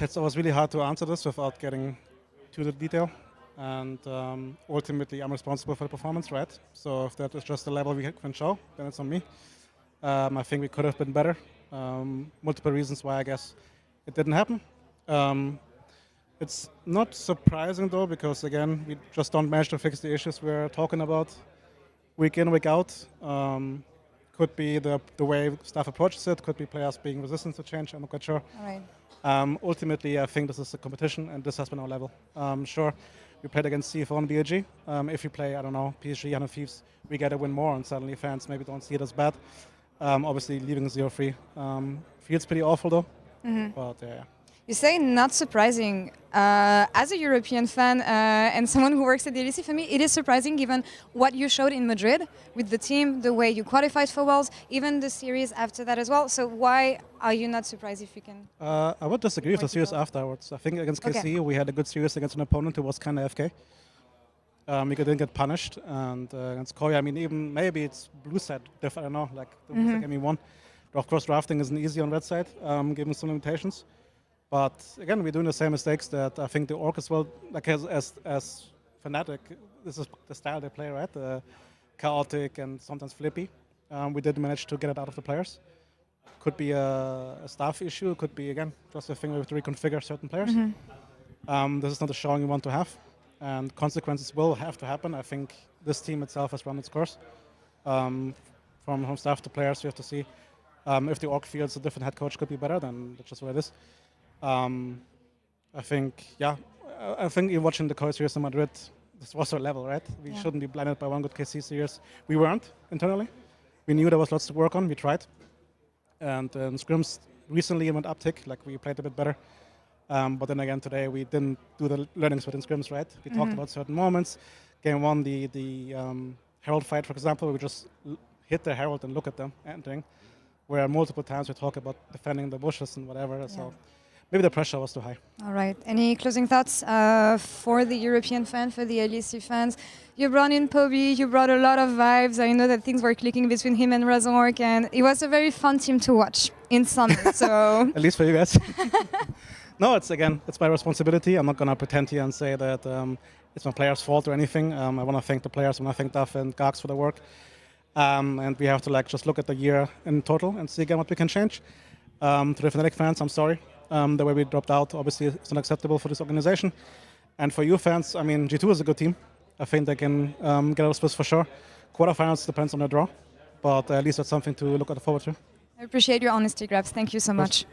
It's always really hard to answer this without getting to the detail. And ultimately, I'm responsible for the performance, right? So if that is just the level we can show, then it's on me. I think we could have been better. Multiple reasons why I guess it didn't happen. It's not surprising though, because again, we just don't manage to fix the issues we're talking about week in, week out. Could be the way staff approaches it, could be players being resistant to change, I'm not quite sure. All right. Ultimately, I think this is a competition and this has been our level. Sure, we played against CFO and BAG. If you play, I don't know, PSG and Thieves, we get to win more and suddenly fans maybe don't see it as bad. Obviously, leaving 0-3 feels pretty awful though, but yeah. You say not surprising. As a European fan and someone who works at the LEC, for me, it is surprising given what you showed in Madrid with the team, the way you qualified for Worlds, even the series after that as well. So why are you not surprised if you can? I would disagree with the series afterwards. I think against KC, we had a good series against an opponent who was kind of FK. We didn't get punished, and against Korea, I mean, even maybe it's blue side diff, I don't know, like the game we won. Of course, drafting isn't easy on red side, given some limitations. But again, we're doing the same mistakes that I think the org as well, like as Fnatic, this is the style they play, right? Chaotic and sometimes flippy. We did manage to get it out of the players. Could be a staff issue, could be, again, just a thing we have to reconfigure certain players. This is not the showing we want to have, and consequences will have to happen. I think this team itself has run its course. From staff to players, we have to see. If the org feels a different head coach could be better, then that's just what it is. I think, yeah, I think you're watching the Korea series in Madrid, this was our level, right? We shouldn't be blinded by one good KC series. We weren't internally. We knew there was lots to work on, we tried. And scrims recently went uptick, like we played a bit better. But then again, today we didn't do the learnings within scrims, right? We talked about certain moments. Game one, the Herald fight, for example, we just hit the Herald and look at them entering. Where multiple times we talk about defending the bushes and whatever, so maybe the pressure was too high. All right. Any closing thoughts for the European fan, for the LEC fans? You brought in Poby, you brought a lot of vibes. I know that things were clicking between him and Razork, and it was a very fun team to watch in summer. So at least for you guys. No, it's my responsibility. I'm not gonna pretend here and say that it's my players' fault or anything. I want to thank the players. I want to thank Duff and Gax for the work. And we have to just look at the year in total and see again what we can change. To the Fnatic fans, I'm sorry. The way we dropped out, obviously, is unacceptable for this organization. And for you fans, I mean, G2 is a good team. I think they can get out of this for sure. Quarterfinals depends on the draw, but at least that's something to look forward to. I appreciate your honesty, Grabs. Thank you so much.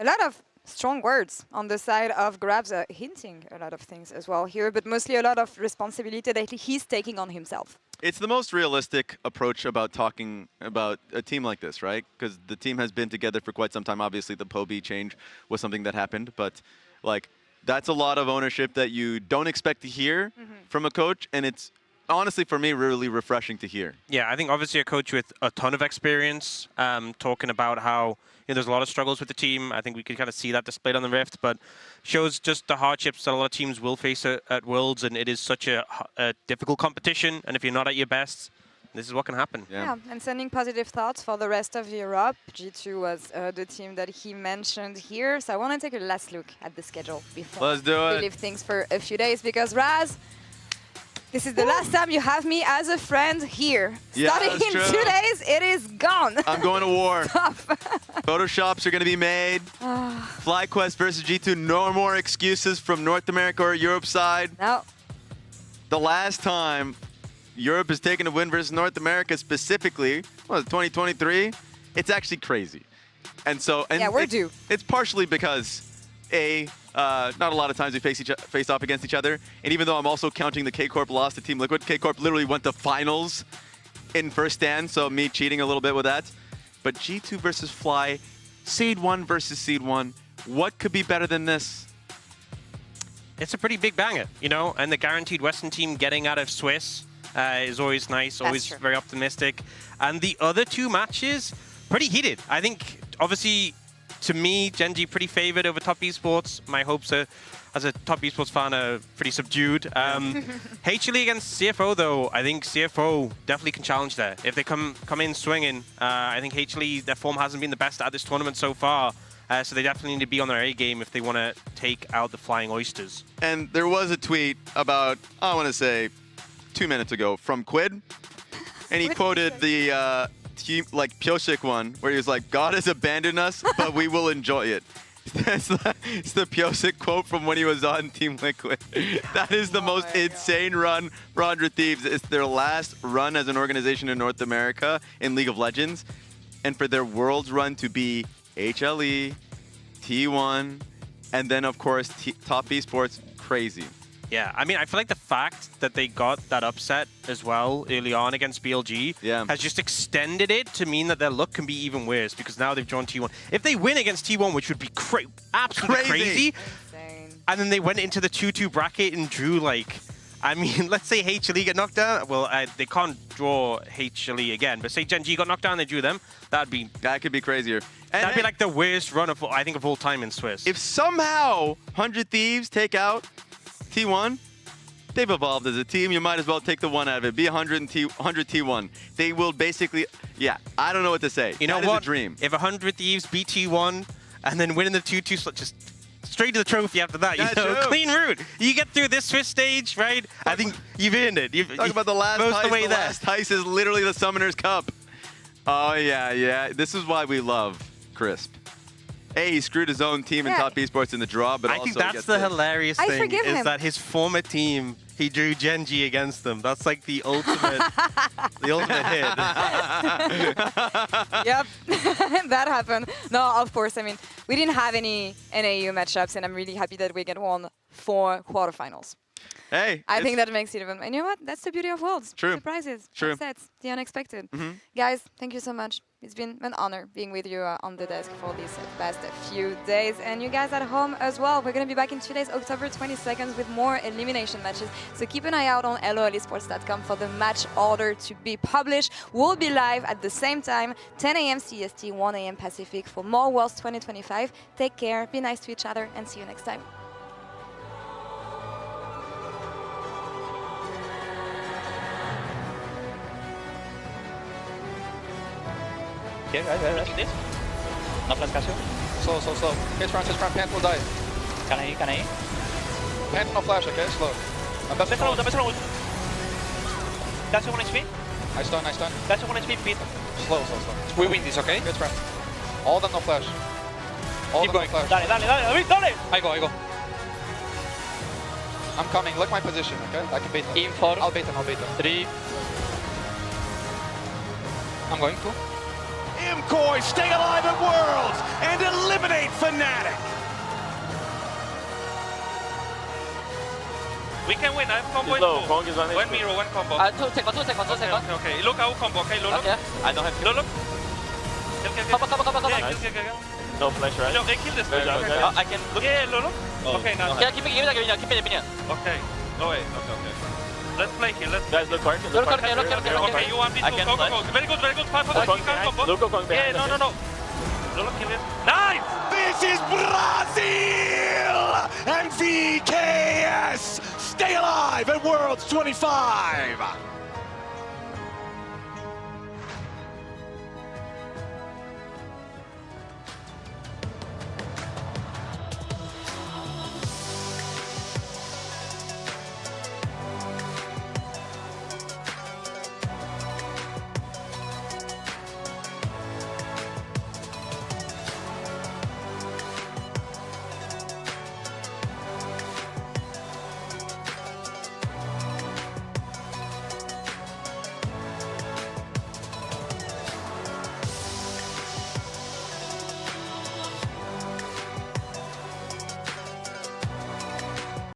A lot of strong words on the side of Grabs, hinting a lot of things as well here, but mostly a lot of responsibility that he's taking on himself. It's the most realistic approach about talking about a team like this, right? Because the team has been together for quite some time. Obviously, the Poby change was something that happened, but like That's a lot of ownership that you don't expect to hear from a coach, and it's honestly, for me, really refreshing to hear. Yeah, I think obviously a coach with a ton of experience, talking about how there's a lot of struggles with the team. I think we could kind of see that displayed on the Rift, but shows just the hardships that a lot of teams will face at Worlds, and it is such a difficult competition, and if you're not at your best, this is what can happen. Yeah, and sending positive thoughts for the rest of Europe. G2 was the team that he mentioned here, so I want to take a last look at the schedule before we leave things for a few days, because Raz, this is the last time you have me as a friend here. Yeah, Starting in 2 days, it is gone. I'm going to war. Photoshops are going to be made. FlyQuest versus G2. No more excuses from North America or Europe side. No. The last time Europe has taken a win versus North America specifically, what was it, 2023? It's actually crazy. And so, yeah, we're due. It's partially because, not a lot of times we face off against each other. And even though I'm also counting the K-Corp loss to Team Liquid, K-Corp literally went to finals in first stand, so me cheating a little bit with that. But G2 versus Fly, Seed 1 versus Seed 1, what could be better than this? It's a pretty big banger, and the guaranteed Western team getting out of Swiss is always nice, always very optimistic. And the other two matches, pretty heated. I think, obviously, to me, Gen.G pretty favored over Top Esports. My hopes are, as a Top Esports fan, are pretty subdued. HLE against CFO, though, I think CFO definitely can challenge there. If they come in swinging, I think HLE, their form hasn't been the best at this tournament so far. So they definitely need to be on their A game if they want to take out the Flying Oysters. And there was a tweet about, I want to say, 2 minutes ago from Quid. And he quoted the team, like Pyosik one, where he was like, God has abandoned us, but we will enjoy it. It's the Pyosik quote from when he was on Team Liquid. That is the most insane run for 100 Thieves. It's their last run as an organization in North America in League of Legends. And for their Worlds run to be HLE, T1, and then, of course, Top Esports, crazy. Yeah, I mean, I feel like the fact that they got that upset as well early on against BLG has just extended it to mean that their luck can be even worse, because now they've drawn T1. If they win against T1, which would be absolutely crazy, and then they went into the 2-2 bracket and drew, like, I mean, let's say HLE get knocked down. Well, they can't draw HLE again, but say Gen.G got knocked down, they drew them. That could be crazier. And that'd be like the worst run of, I think, of all time in Swiss. If somehow 100 Thieves take out T1, they've evolved as a team. You might as well take the one out of it. Be 100 T1. They will basically, I don't know what to say. You know what? That is a dream. If 100 Thieves beat T1 and then winning the 2-2, just straight to the trophy after that. Clean route. You get through this Swiss stage, right? I think you've earned it. Talk about the last heist. The way the last heist is literally the Summoner's Cup. Oh, yeah. This is why we love Crisp. He screwed his own team in Top Esports in the draw, but I think that's the hilarious thing, is that his former team, he drew Gen.G against them. That's like the ultimate, hit. Yep, that happened. No, of course, I mean, we didn't have any NAU matchups, and I'm really happy that we get 4 quarterfinals. Hey, I think that makes it even. And you know what? That's the beauty of Worlds. True. Surprises, True. upsets, the unexpected. Guys, thank you so much. It's been an honor being with you on the desk for these past few days. And you guys at home as well. We're going to be back in 2 days, October 22nd, with more elimination matches. So keep an eye out on LoLesports.com for the match order to be published. We'll be live at the same time, 10 a.m. CST, 1 a.m. Pacific, for more Worlds 2025. Take care, be nice to each other, and see you next time. Okay, right. This. No flash Casio. Slow. Hit front, Pant will die. Can I? Pant no flash, okay? Slow. That's wrong. That's 1 HP. I stun. That's 1 HP, beat. Slow. We win this, okay? Hit front. All them no flash. Keep going. No flash. Dale. I go. I'm coming, look my position, okay? I can bait them. In 4. I'll bait them. 3. I'm going to. MCoy stay alive at Worlds and eliminate Fnatic. We can win. I have combo in 2. 1 mirror, 1 combo. 2 seconds. Okay. Look our combo, okay? Look. I don't have Look. Kill. Come. Yeah, kill. No flash, right? Look, kill this guy. I can look. Yeah, look. Okay, now. Yeah, keep me the minion. Okay. Oh wait. Okay. Let's play here. Let's. Guys, look hard. Look hard. Okay, you want me to go. Very good. Fight for the combo. Look, going behind. Yeah, no. Lolo, kill it. Nice! This is Brazil! And VKS stay alive at Worlds 25!